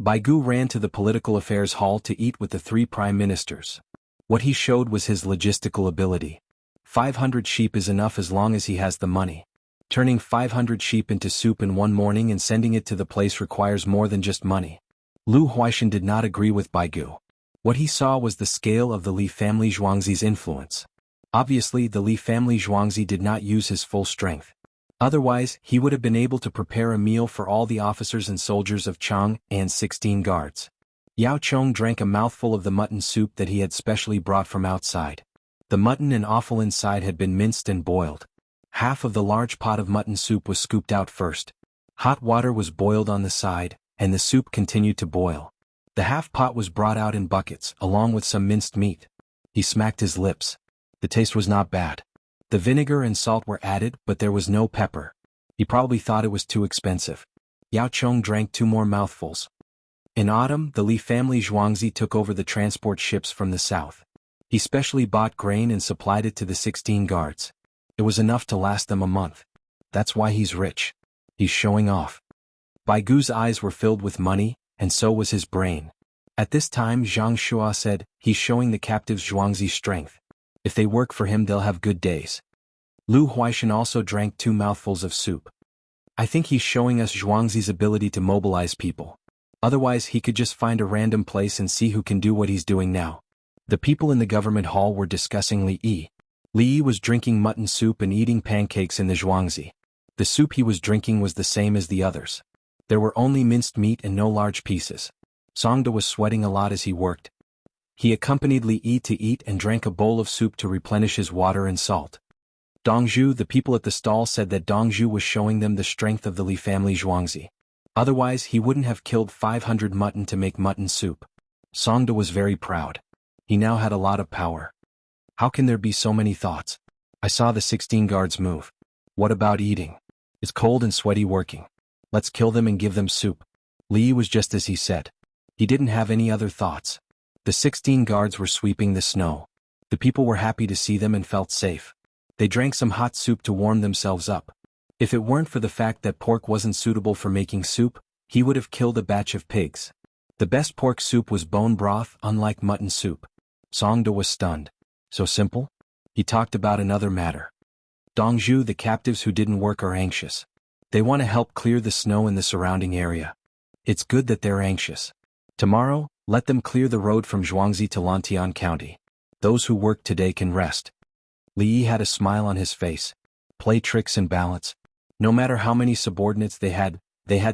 Baigu ran to the political affairs hall to eat with the 3 prime ministers. What he showed was his logistical ability. 500 sheep is enough as long as he has the money. Turning 500 sheep into soup in one morning and sending it to the place requires more than just money. Lu Huaishan did not agree with Baigu. What he saw was the scale of the Li family Zhuangzi's influence. Obviously, the Li family Zhuangzi did not use his full strength. Otherwise, he would have been able to prepare a meal for all the officers and soldiers of Chang and 16 guards. Yao Chong drank a mouthful of the mutton soup that he had specially brought from outside. The mutton and offal inside had been minced and boiled. Half of the large pot of mutton soup was scooped out first. Hot water was boiled on the side, and the soup continued to boil. The half pot was brought out in buckets, along with some minced meat. He smacked his lips. The taste was not bad. The vinegar and salt were added, but there was no pepper. He probably thought it was too expensive. Yao Chong drank 2 more mouthfuls. In autumn, the Li family Zhuangzi took over the transport ships from the south. He specially bought grain and supplied it to the 16 guards. It was enough to last them a month. That's why he's rich. He's showing off. Baigu's eyes were filled with money, and so was his brain. At this time Zhang Shua said, he's showing the captives Zhuangzi's strength. If they work for him they'll have good days. Lu Huaishan also drank 2 mouthfuls of soup. I think he's showing us Zhuangzi's ability to mobilize people. Otherwise he could just find a random place and see who can do what he's doing now. The people in the government hall were discussing Li Yi. Li Yi was drinking mutton soup and eating pancakes in the Zhuangzi. The soup he was drinking was the same as the others. There were only minced meat and no large pieces. Songda was sweating a lot as he worked. He accompanied Li Yi to eat and drank a bowl of soup to replenish his water and salt. Dongzhu, the people at the stall said that Dongzhu was showing them the strength of the Li family Zhuangzi. Otherwise he wouldn't have killed 500 mutton to make mutton soup. Songda was very proud. He now had a lot of power. How can there be so many thoughts? I saw the 16 guards move. What about eating? It's cold and sweaty working. Let's kill them and give them soup. Li Yi was just as he said. He didn't have any other thoughts. The 16 guards were sweeping the snow. The people were happy to see them and felt safe. They drank some hot soup to warm themselves up. If it weren't for the fact that pork wasn't suitable for making soup, he would have killed a batch of pigs. The best pork soup was bone broth, unlike mutton soup. Songda was stunned. So simple? He talked about another matter. Dongzhu, the captives who didn't work are anxious. They want to help clear the snow in the surrounding area. It's good that they're anxious. Tomorrow, let them clear the road from Zhuangzi to Lantian County. Those who worked today can rest. Li Yi had a smile on his face. Play tricks and balance. No matter how many subordinates they had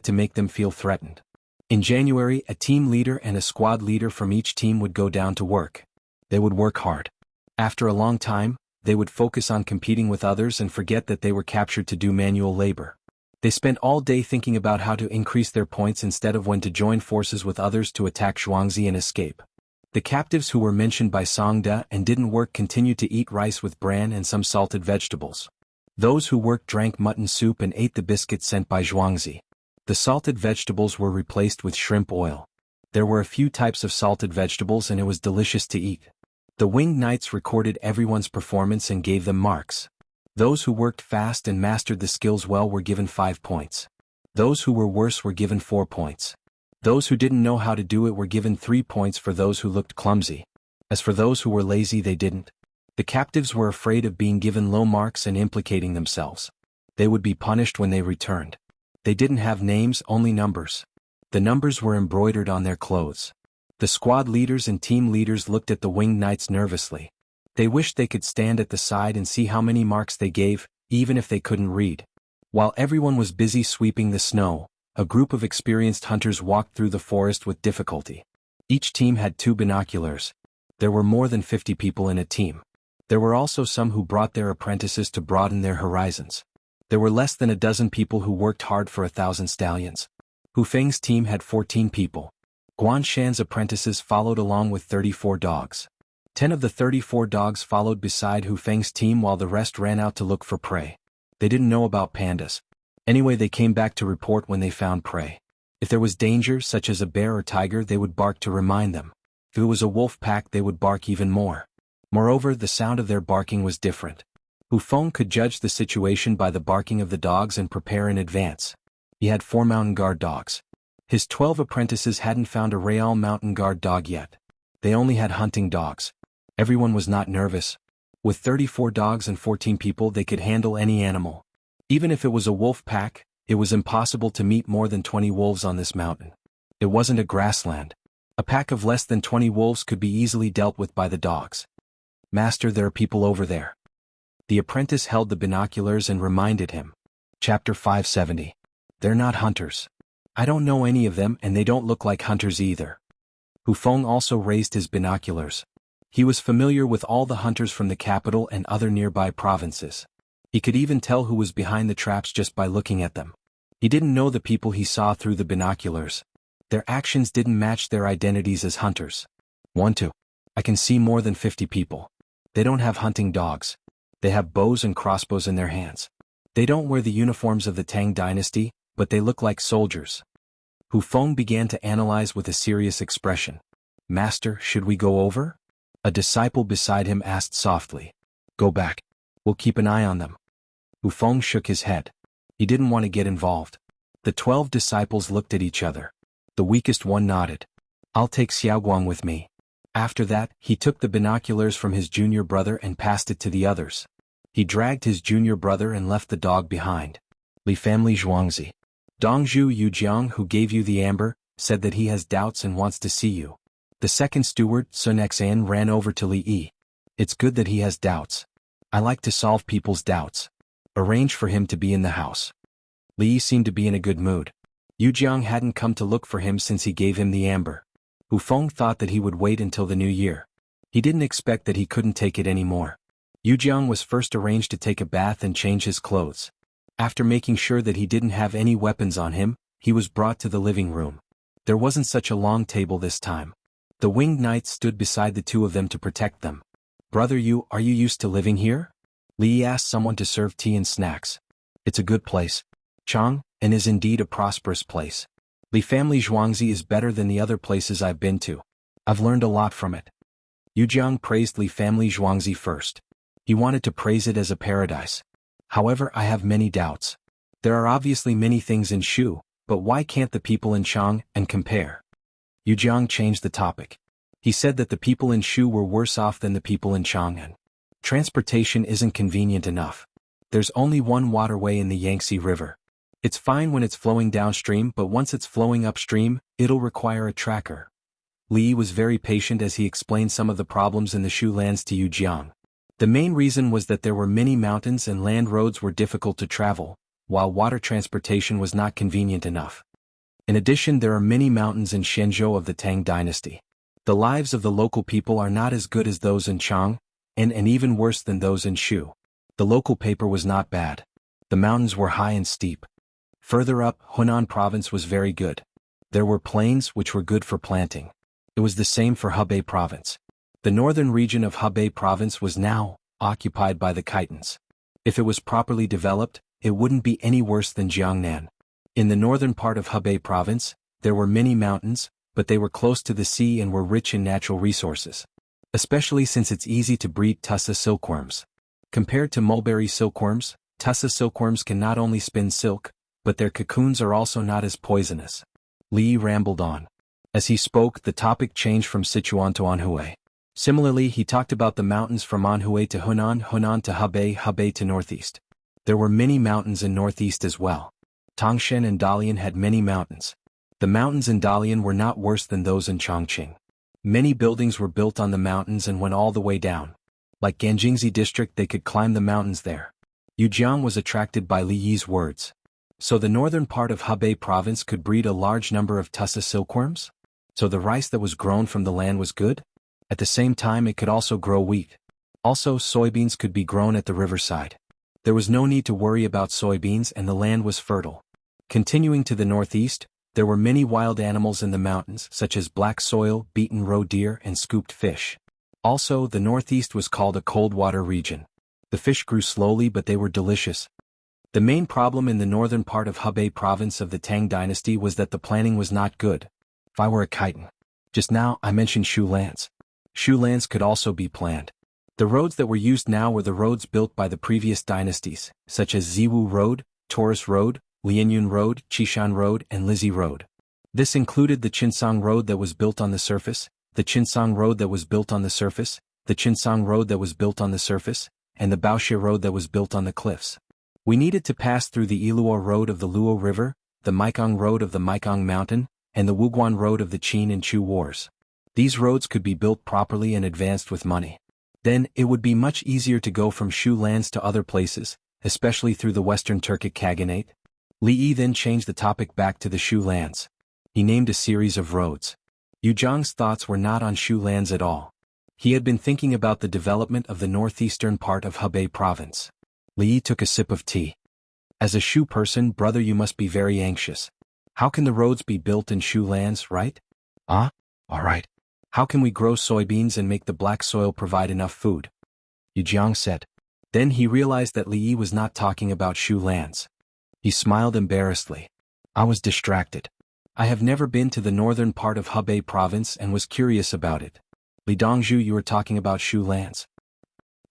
to make them feel threatened. In January, a team leader and a squad leader from each team would go down to work. They would work hard. After a long time, they would focus on competing with others and forget that they were captured to do manual labor. They spent all day thinking about how to increase their points instead of when to join forces with others to attack Zhuangzi and escape. The captives who were mentioned by Songda and didn't work continued to eat rice with bran and some salted vegetables. Those who worked drank mutton soup and ate the biscuits sent by Zhuangzi. The salted vegetables were replaced with shrimp oil. There were a few types of salted vegetables and it was delicious to eat. The winged knights recorded everyone's performance and gave them marks. Those who worked fast and mastered the skills well were given 5 points. Those who were worse were given 4 points. Those who didn't know how to do it were given 3 points for those who looked clumsy. As for those who were lazy, they didn't. The captives were afraid of being given low marks and implicating themselves. They would be punished when they returned. They didn't have names, only numbers. The numbers were embroidered on their clothes. The squad leaders and team leaders looked at the winged knights nervously. They wished they could stand at the side and see how many marks they gave, even if they couldn't read. While everyone was busy sweeping the snow, a group of experienced hunters walked through the forest with difficulty. Each team had 2 binoculars. There were more than 50 people in a team. There were also some who brought their apprentices to broaden their horizons. There were less than a dozen people who worked hard for 1,000 stallions. Hu Feng's team had 14 people. Guan Shan's apprentices followed along with 34 dogs. 10 of the 34 dogs followed beside Hu Feng's team while the rest ran out to look for prey. They didn't know about pandas. Anyway, they came back to report when they found prey. If there was danger, such as a bear or tiger, they would bark to remind them. If it was a wolf pack, they would bark even more. Moreover, the sound of their barking was different. Hu Feng could judge the situation by the barking of the dogs and prepare in advance. He had 4 mountain guard dogs. His 12 apprentices hadn't found a real mountain guard dog yet. They only had hunting dogs. Everyone was not nervous. With 34 dogs and 14 people, they could handle any animal. Even if it was a wolf pack, it was impossible to meet more than 20 wolves on this mountain. It wasn't a grassland. A pack of less than 20 wolves could be easily dealt with by the dogs. Master, there are people over there. The apprentice held the binoculars and reminded him. Chapter 570. They're not hunters. I don't know any of them and they don't look like hunters either. Hu Feng also raised his binoculars. He was familiar with all the hunters from the capital and other nearby provinces. He could even tell who was behind the traps just by looking at them. He didn't know the people he saw through the binoculars. Their actions didn't match their identities as hunters. 1-2. I can see more than 50 people. They don't have hunting dogs. They have bows and crossbows in their hands. They don't wear the uniforms of the Tang dynasty, but they look like soldiers. Hu Feng began to analyze with a serious expression. Master, should we go over? A disciple beside him asked softly. Go back. We'll keep an eye on them. Hu Feng shook his head. He didn't want to get involved. The 12 disciples looked at each other. The weakest one nodded. I'll take Xiaoguang with me. After that, he took the binoculars from his junior brother and passed it to the others. He dragged his junior brother and left the dog behind. Li family Zhuangzi. Dongzhu Yujiang, who gave you the amber, said that he has doubts and wants to see you. The second steward, Sun Xan, ran over to Li Yi. It's good that he has doubts. I like to solve people's doubts. Arrange for him to be in the house. Li Yi seemed to be in a good mood. Yujiang hadn't come to look for him since he gave him the amber. Hu Feng thought that he would wait until the new year. He didn't expect that he couldn't take it anymore. Yujiang was first arranged to take a bath and change his clothes. After making sure that he didn't have any weapons on him, he was brought to the living room. There wasn't such a long table this time. The winged knights stood beside the 2 of them to protect them. Brother Yu, are you used to living here? Li Yi asked someone to serve tea and snacks. It's a good place. Chang, and is indeed a prosperous place. Li family Zhuangzi is better than the other places I've been to. I've learned a lot from it. Yujiang praised Li family Zhuangzi first. He wanted to praise it as a paradise. However, I have many doubts. There are obviously many things in Shu, but why can't the people in Chang and compare? Yujiang changed the topic. He said that the people in Shu were worse off than the people in Chang'an. Transportation isn't convenient enough. There's only one waterway in the Yangtze River. It's fine when it's flowing downstream, but once it's flowing upstream, it'll require a tracker. Li Yi was very patient as he explained some of the problems in the Shu lands to Yu Jiang. The main reason was that there were many mountains and land roads were difficult to travel, while water transportation was not convenient enough. In addition, there are many mountains in Shenzhou of the Tang dynasty. The lives of the local people are not as good as those in Chang, and even worse than those in Shu. The local paper was not bad. The mountains were high and steep. Further up, Hunan province was very good. There were plains which were good for planting. It was the same for Hebei province. The northern region of Hebei province was now occupied by the Khitans. If it was properly developed, it wouldn't be any worse than Jiangnan. In the northern part of Hebei province, there were many mountains, but they were close to the sea and were rich in natural resources. Especially since it's easy to breed tussa silkworms. Compared to mulberry silkworms, tussa silkworms can not only spin silk, but their cocoons are also not as poisonous. Li Yi rambled on. As he spoke, the topic changed from Sichuan to Anhui. Similarly, he talked about the mountains from Anhui to Hunan, Hunan to Hebei, Hebei to northeast. There were many mountains in northeast as well. Tangshan and Dalian had many mountains. The mountains in Dalian were not worse than those in Chongqing. Many buildings were built on the mountains and went all the way down. Like Ganjingzi district, they could climb the mountains there. Yu Jiang was attracted by Li Yi's words. So the northern part of Hebei province could breed a large number of tussa silkworms? So the rice that was grown from the land was good? At the same time, it could also grow wheat. Also, soybeans could be grown at the riverside. There was no need to worry about soybeans and the land was fertile. Continuing to the northeast, there were many wild animals in the mountains such as black soil, beaten roe deer and scooped fish. Also, the northeast was called a cold water region. The fish grew slowly but they were delicious. The main problem in the northern part of Hebei province of the Tang dynasty was that the planning was not good. If I were a Khitan. Just now, I mentioned Shu lands. Shu lands could also be planned. The roads that were used now were the roads built by the previous dynasties, such as Ziwu Road, Taurus Road, Lianyun Road, Qishan Road and Lizi Road. This included the Qinsong Road that was built on the surface, the Qinsong Road that was built on the surface, the Qinsong Road that was built on the surface, and the Baoxia Road that was built on the cliffs. We needed to pass through the Iluo Road of the Luo River, the Maikong Road of the Maikong Mountain, and the Wuguan Road of the Qin and Chu Wars. These roads could be built properly and advanced with money. Then, it would be much easier to go from Shu lands to other places, especially through the Western Turkic Khaganate. Li Yi then changed the topic back to the Shu lands. He named a series of roads. Yu Jiang's thoughts were not on Shu lands at all. He had been thinking about the development of the northeastern part of Hebei province. Li Yi took a sip of tea. As a Shu person, brother, you must be very anxious. How can the roads be built in Shu lands, right? All right. How can we grow soybeans and make the black soil provide enough food? Yu Jiang said. Then he realized that Li Yi was not talking about Shu lands. He smiled embarrassedly. I was distracted. I have never been to the northern part of Hebei province and was curious about it. Li Dongzhu, you were talking about Shu lands.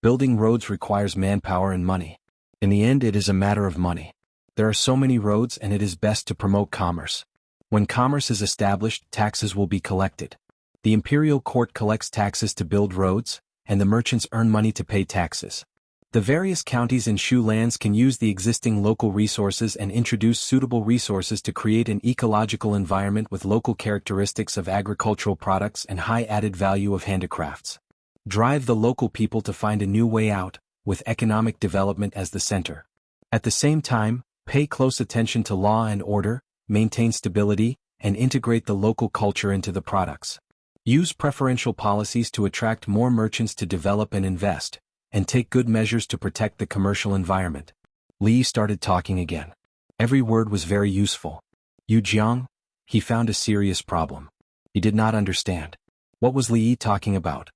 Building roads requires manpower and money. In the end, it is a matter of money. There are so many roads and it is best to promote commerce. When commerce is established, taxes will be collected. The imperial court collects taxes to build roads, and the merchants earn money to pay taxes. The various counties in Shu lands can use the existing local resources and introduce suitable resources to create an ecological environment with local characteristics of agricultural products and high added value of handicrafts. Drive the local people to find a new way out, with economic development as the center. At the same time, pay close attention to law and order, maintain stability, and integrate the local culture into the products. Use preferential policies to attract more merchants to develop and invest, and take good measures to protect the commercial environment. Li started talking again. Every word was very useful. Yu Jiang? He found a serious problem. He did not understand. What was Li talking about?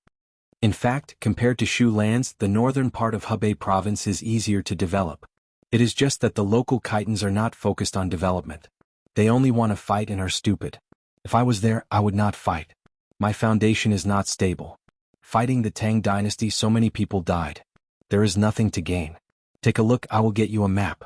In fact, compared to Shu lands, the northern part of Hebei province is easier to develop. It is just that the local Khitans are not focused on development. They only want to fight and are stupid. If I was there, I would not fight. My foundation is not stable. Fighting the Tang dynasty, so many people died. There is nothing to gain. Take a look, I will get you a map.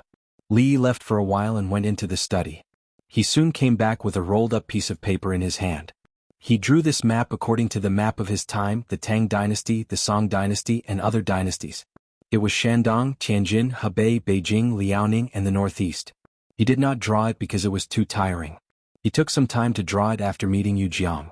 Li left for a while and went into the study. He soon came back with a rolled-up piece of paper in his hand. He drew this map according to the map of his time, the Tang dynasty, the Song dynasty, and other dynasties. It was Shandong, Tianjin, Hebei, Beijing, Liaoning, and the northeast. He did not draw it because it was too tiring. He took some time to draw it after meeting Yu Jiang.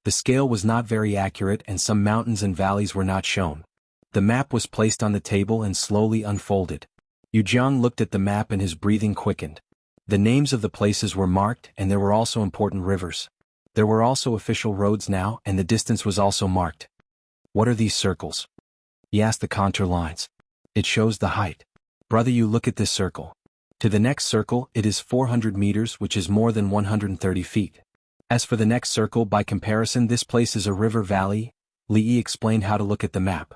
The scale was not very accurate and some mountains and valleys were not shown. The map was placed on the table and slowly unfolded. Jiang looked at the map and his breathing quickened. The names of the places were marked and there were also important rivers. There were also official roads now and the distance was also marked. What are these circles? He asked the contour lines. It shows the height. Brother, you look at this circle. To the next circle, it is 400 meters, which is more than 130 feet. As for the next circle, by comparison, this place is a river valley. Li explained how to look at the map.